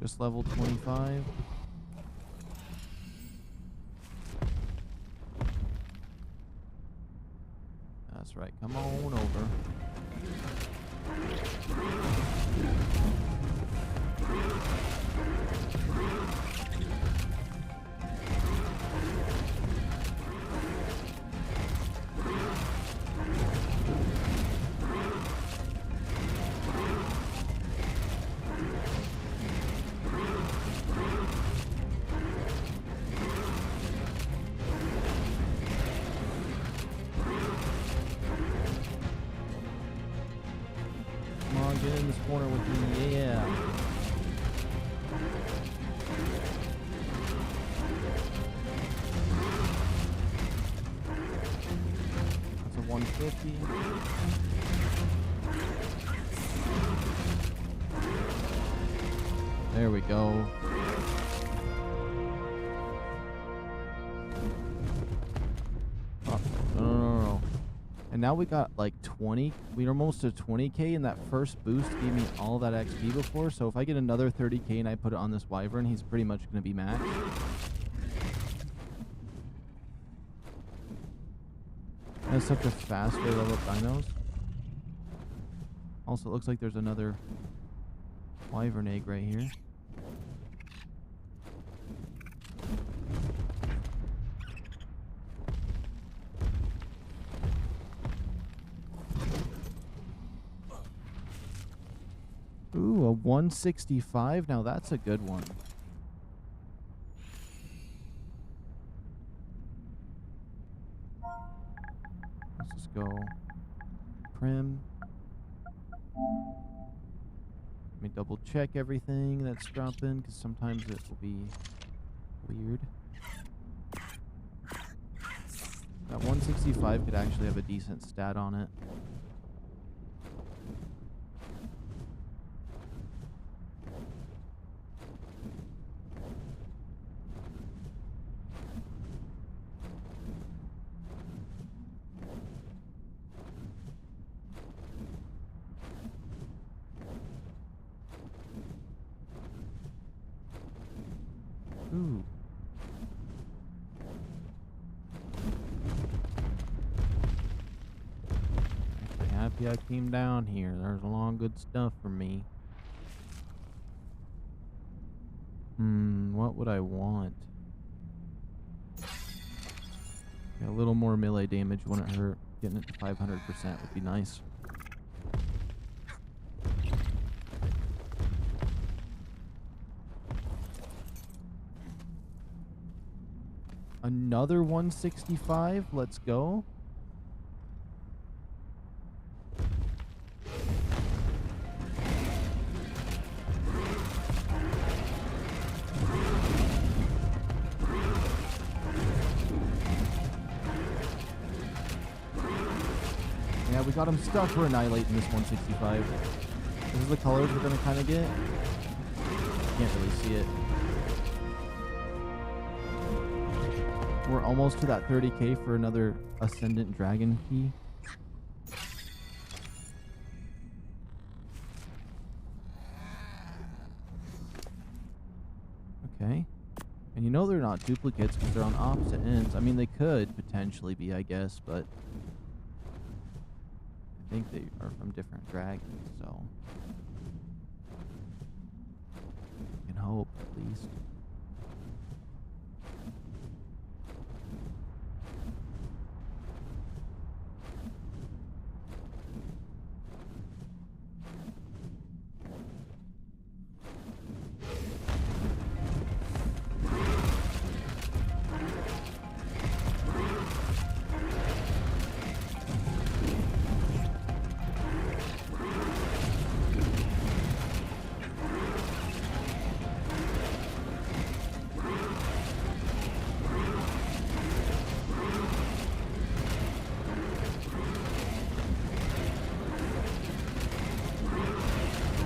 [SPEAKER 1] Just level 25. That's right. Come on over. Get in this corner with me, yeah. That's a 150. There we go. Oh, no. And now we got like 20. We're almost to 20k, and that first boost gave me all that XP before. So if I get another 30k and I put it on this wyvern, he's pretty much going to be max. That's such a fast way to level up dinos. Also, it looks like there's another wyvern egg right here. Ooh, a 165. Now that's a good one. Let's just go prim. Let me double check everything that's dropping, because sometimes it will be weird. That 165 could actually have a decent stat on it. Ooh. Actually happy I came down here. There's a lot of good stuff for me. What would I want? Yeah, a little more melee damage wouldn't hurt. Getting it to 500% would be nice. Another 165. Let's go. Yeah, we got him stuck. We're annihilating this 165. This is the colors we're going to kind of get. Can't really see it. We're almost to that 30k for another Ascendant Dragon key. Okay. And you know they're not duplicates because they're on opposite ends. I mean, they could potentially be, I guess, but I think they are from different dragons, so I can hope at least.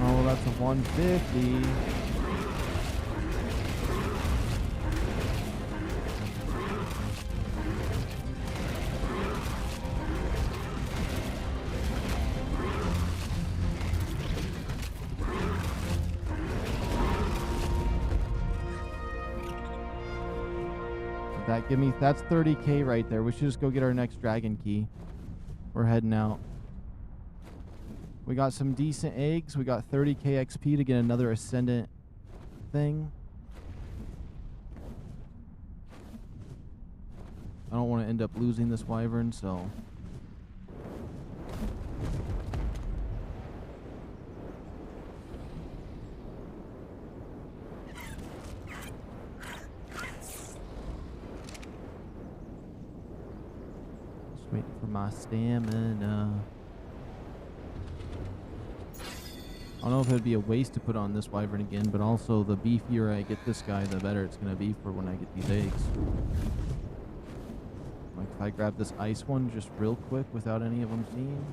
[SPEAKER 1] Oh, that's a 150. That give me, that's 30k right there. We should just go get our next dragon key. We're heading out. We got some decent eggs. We got 30k XP to get another Ascendant thing. I don't want to end up losing this wyvern, so just waiting for my stamina. I don't know if it would be a waste to put on this wyvern again, but also the beefier I get this guy, the better it's going to be for when I get these eggs. Like if I grab this ice one just real quick without any of them seeing.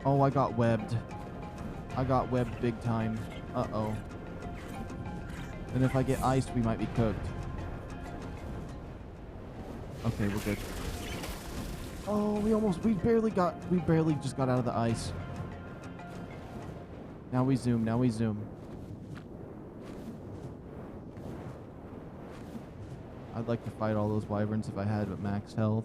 [SPEAKER 1] Oh, I got webbed. I got webbed big time. Uh-oh. And if I get iced, we might be cooked. Okay, we're good. Oh, we barely just got out of the ice. Now we zoom, now we zoom. I'd like to fight all those wyverns if I had but max health.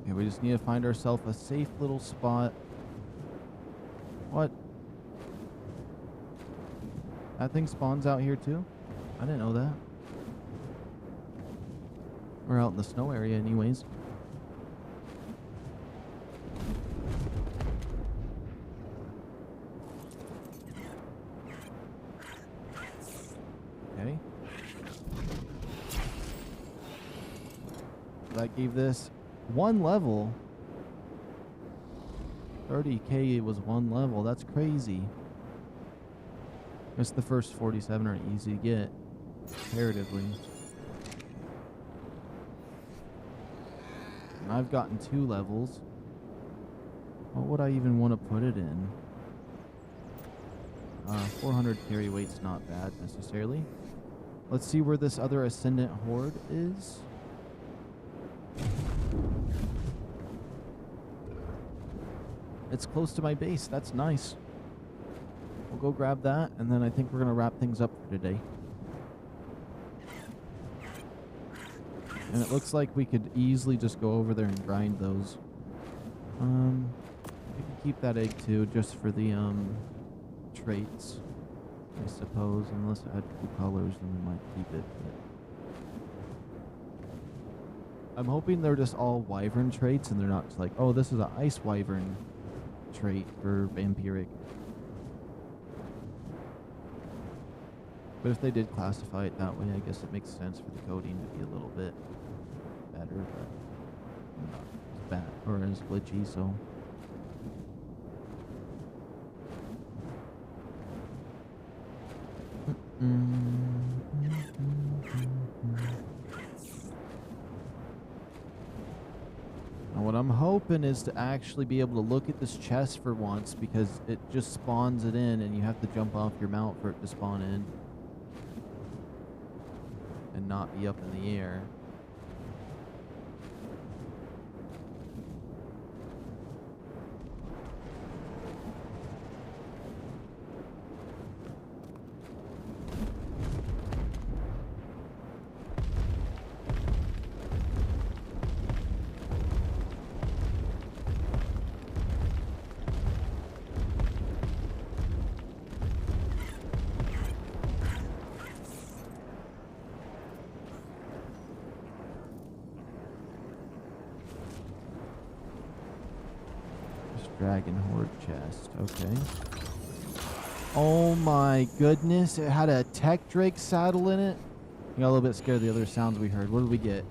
[SPEAKER 1] Okay, we just need to find ourselves a safe little spot. What? That thing spawns out here too? I didn't know that. We're out in the snow area anyways. Okay. That gave this one level. 30k was one level. That's crazy. I guess the first 47 are easy to get, comparatively. And I've gotten 2 levels. What would I even want to put it in? 400 carry weight's not bad necessarily. Let's see where this other Ascendant Horde is. It's close to my base. That's nice. We'll go grab that, and then I think we're going to wrap things up for today. And it looks like we could easily just go over there and grind those. We can keep that egg too, just for the traits, I suppose. Unless it had cool colors, then we might keep it. But I'm hoping they're just all wyvern traits, and they're not just like, oh, this is an ice wyvern trait for vampiric. But if they did classify it that way, I guess it makes sense for the coding to be a little bit better, but not as bad or as glitchy, so. Now what I'm hoping is to actually be able to look at this chest for once, because it just spawns it in and you have to jump off your mount for it to spawn in and not be up in the air. Dragon Horde chest, okay. Oh my goodness, it had a Tech Drake saddle in it. I got a little bit scared of the other sounds we heard. What did we get?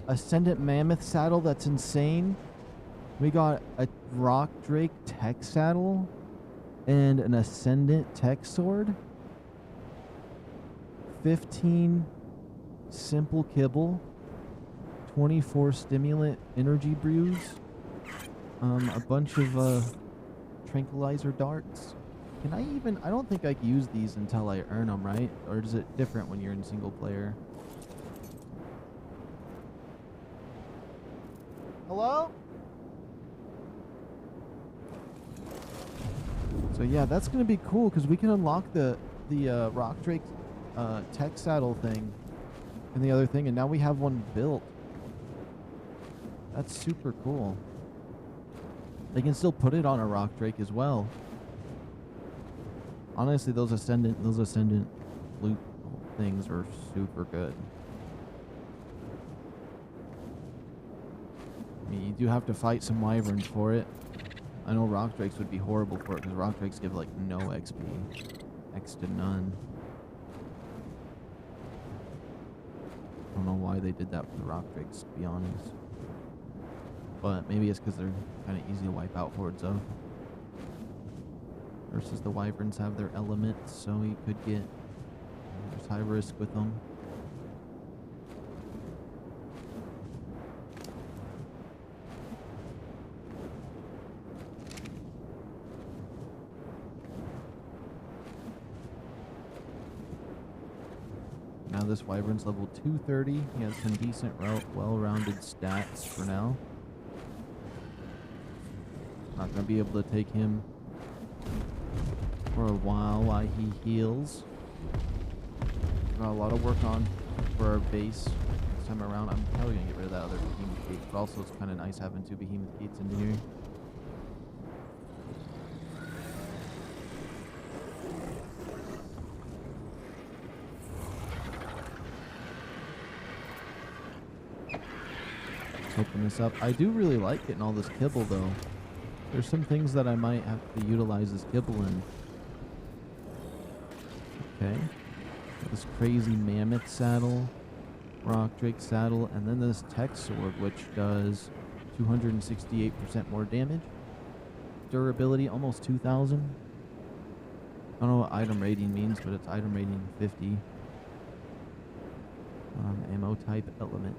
[SPEAKER 1] Ascendant Mammoth saddle, that's insane. We got a Rock Drake Tech saddle and an Ascendant Tech sword. 15 simple kibble. 24 stimulant energy brews. A bunch of tranquilizer darts. Can I even... I don't think I can use these until I earn them, right? Or is it different when you're in single player? Hello? So yeah, that's going to be cool because we can unlock the Rock Drake tech saddle thing and the other thing, and now we have one built. That's super cool. They can still put it on a Rock Drake as well. Honestly, those Ascendant loot things are super good. I mean, you do have to fight some wyverns for it. I know Rock Drakes would be horrible for it because Rock Drakes give like no XP. Next to none. I don't know why they did that for the Rock Drakes, to be honest. But maybe it's because they're kind of easy to wipe out hordes of. Versus the wyverns have their elements, so you could get... There's high risk with them. Now this wyvern's level 230. He has some decent, well-rounded stats for now. Not going to be able to take him for a while he heals. Got a lot of work on for our base this time around. I'm probably going to get rid of that other behemoth gate, but also it's kind of nice having 2 behemoth gates in here. Let's open this up. I do really like getting all this kibble though. There's some things that I might have to utilize this kibble in. Okay. This crazy mammoth saddle, Rock Drake saddle, and then this tech sword, which does 268% more damage. Durability, almost 2,000. I don't know what item rating means, but it's item rating 50. Ammo type element.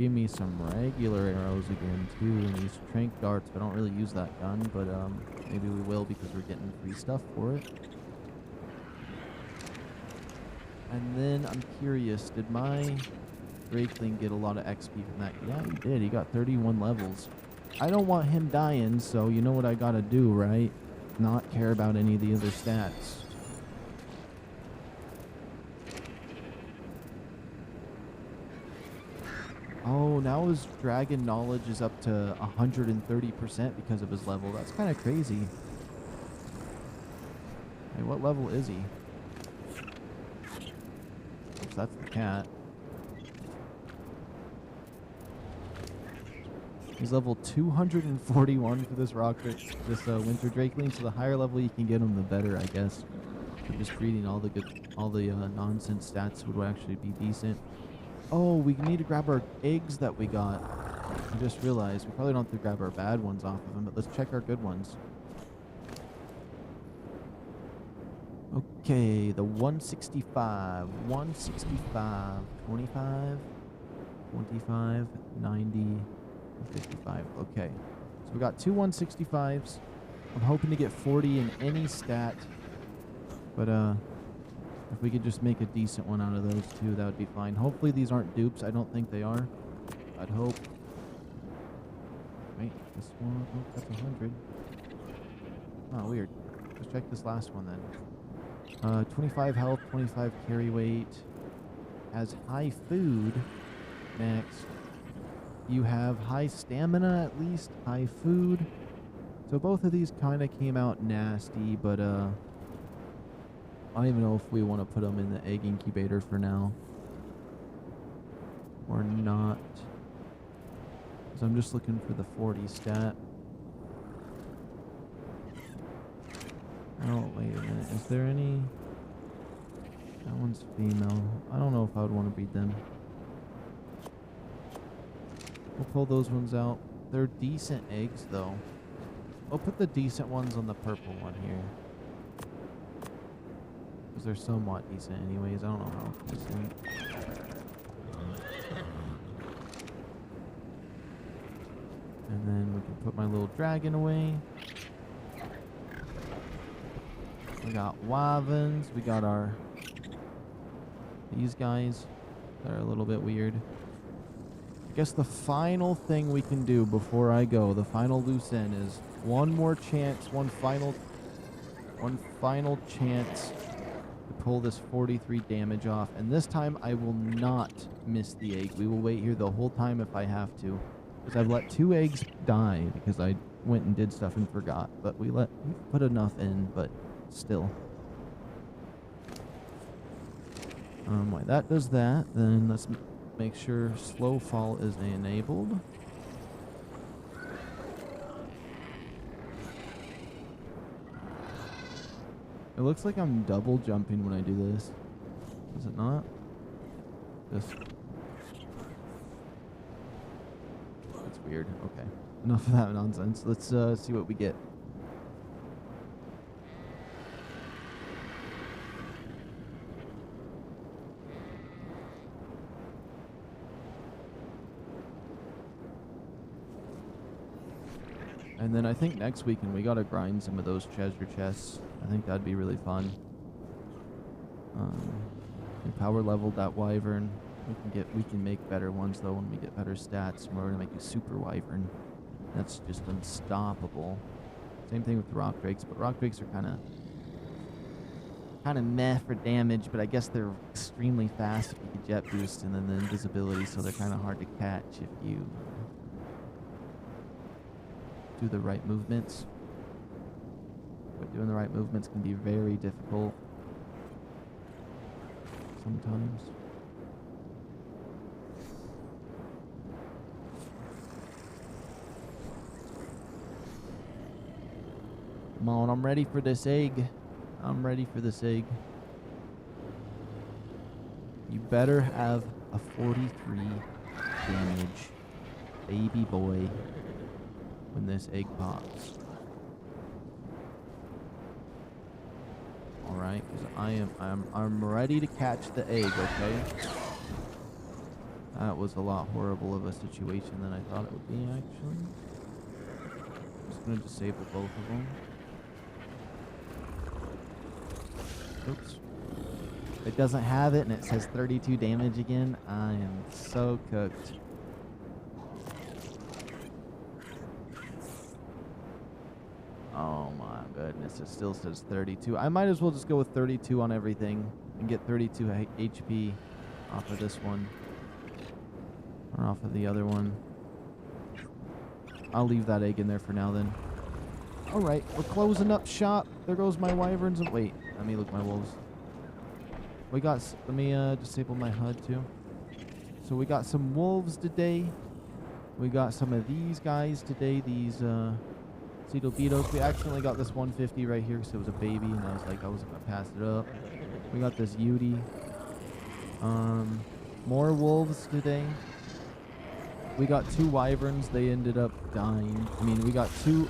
[SPEAKER 1] give me some regular arrows again too, and these trank darts. I don't really use that gun, but maybe we will because we're getting free stuff for it. And then I'm curious, did my Drakeling get a lot of XP from that? Yeah, he did. He got 31 levels. I don't want him dying, so you know what I gotta do, right? Not care about any of the other stats. Oh, now his dragon knowledge is up to 130% because of his level. That's kind of crazy. Hey, what level is he? Oops, that's the cat. He's level 241 for this winter drakeling. So the higher level you can get him, the better, I guess. But just breeding all the nonsense stats would actually be decent. Oh, we need to grab our eggs that we got. I just realized we probably don't have to grab our bad ones off of him, but let's check our good ones. Okay, the 165, 165, 25, 25, 90, 55. Okay, so we got two 165s. I'm hoping to get 40 in any stat, but if we could just make a decent one out of those two, that would be fine. Hopefully these aren't dupes. I don't think they are. I'd hope. Wait, this one, oh, that's 100. Oh, weird. Let's check this last one then. 25 health, 25 carry weight. Has high food. Next. You have high stamina at least, high food. So both of these kind of came out nasty, but I don't even know if we want to put them in the egg incubator for now. Or not. Because I'm just looking for the 40 stat. Oh, wait a minute. Is there any... That one's female. I don't know if I would want to breed them. We'll pull those ones out. They're decent eggs, though. I'll put the decent ones on the purple one here. Because they're somewhat decent anyways. I don't know how decent. And then we can put my little dragon away. We got wyverns. We got these guys. They're a little bit weird. I guess the final thing we can do before I go, the final loose end, is one more chance, one final chance to pull this 43 damage off. And this time I will not miss the egg. We will wait here the whole time if I have to. Because I've let 2 eggs die because I went and did stuff and forgot. But we put enough in, but still. While that does that, then let's make sure slow fall is enabled. It looks like I'm double jumping when I do this. Is it not? Just... That's weird. Okay. Enough of that nonsense. Let's see what we get. And then I think next weekend we gotta grind some of those treasure chests. I think that'd be really fun. We power leveled that wyvern. We can make better ones though when we get better stats. We're gonna make a super wyvern. That's just unstoppable. Same thing with the rock drakes, but rock drakes are kind of meh for damage, but I guess they're extremely fast if you get jet boost and then the invisibility, so they're kind of hard to catch if you do the right movements. But doing the right movements can be very difficult sometimes. Come on, I'm ready for this egg. I'm ready for this egg. You better have a 43 damage baby boy when this egg pops. Alright, because I'm ready to catch the egg, okay? That was a lot horrible of a situation than I thought it would be, actually. Just gonna disable both of them. Oops. It doesn't have it, and it says 32 damage again. I am so cooked. Oh my goodness, it still says 32. I might as well just go with 32 on everything and get 32 HP off of this one. Or off of the other one. I'll leave that egg in there for now then. Alright, we're closing up shop. There goes my wyverns. Wait, let me look at my wolves. We got, let me disable my HUD too. So we got some wolves today. We got some of these guys today. These Beetos. We accidentally got this 150 right here because it was a baby, and I was like, I wasn't gonna pass it up. We got this Yudi. More wolves today. We got 2 wyverns. They ended up dying. I mean, we got 2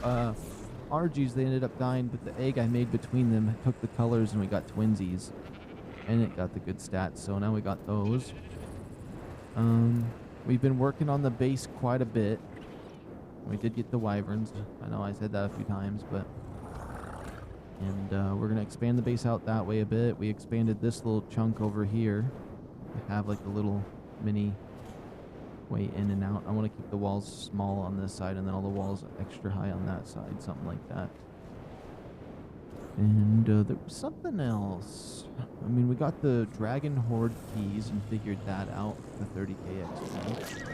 [SPEAKER 1] RGs. They ended up dying, but the egg I made between them took the colors, and we got twinsies, and it got the good stats. So now we got those. We've been working on the base quite a bit. We did get the wyverns. I know I said that a few times, but... And we're going to expand the base out that way a bit. We expanded this little chunk over here to have like a little mini way in and out. I want to keep the walls small on this side and then all the walls extra high on that side. Something like that. And there was something else. I mean, we got the Dragon Horde keys and figured that out. The 30k XP.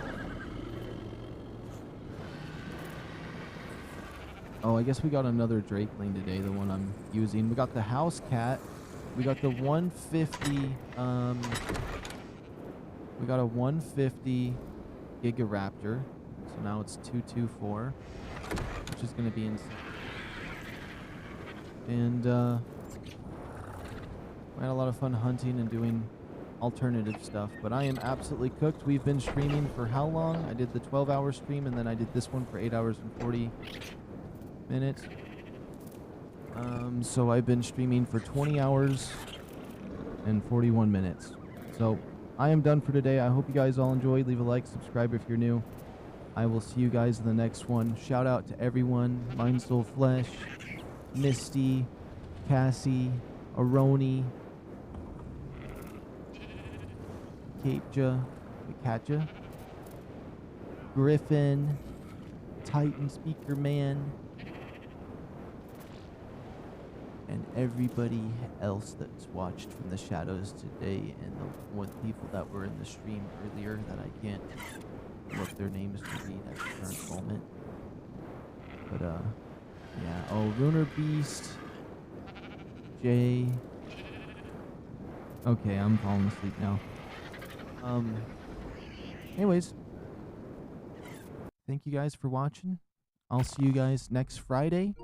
[SPEAKER 1] Oh, I guess we got another Drakeling today, the one I'm using. We got the House Cat. We got the 150, we got a 150 Gigaraptor. So now it's 224, which is going to be insane. And, we had a lot of fun hunting and doing alternative stuff, but I am absolutely cooked. We've been streaming for how long? I did the 12-hour stream, and then I did this one for 8 hours and 40 minutes. So I've been streaming for 20 hours and 41 minutes. So I am done for today. I hope you guys all enjoyed. Leave a like, subscribe if you're new. I will see you guys in the next one. Shout out to everyone. Mind Soul Flesh, Misty, Cassie, Aroni, Katja, Griffin, Titan Speaker Man, and everybody else that's watched from the shadows today, and the one people that were in the stream earlier that I can't look their names to read at the current moment. But yeah. Oh, Lunar Beast, Jay. Okay, I'm falling asleep now. Anyways, thank you guys for watching. I'll see you guys next Friday.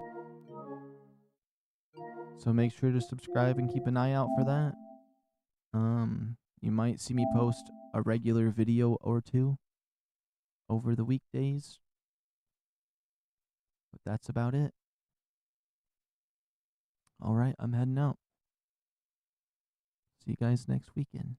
[SPEAKER 1] So make sure to subscribe and keep an eye out for that. You might see me post a regular video or two over the weekdays. But that's about it. Alright, I'm heading out. See you guys next weekend.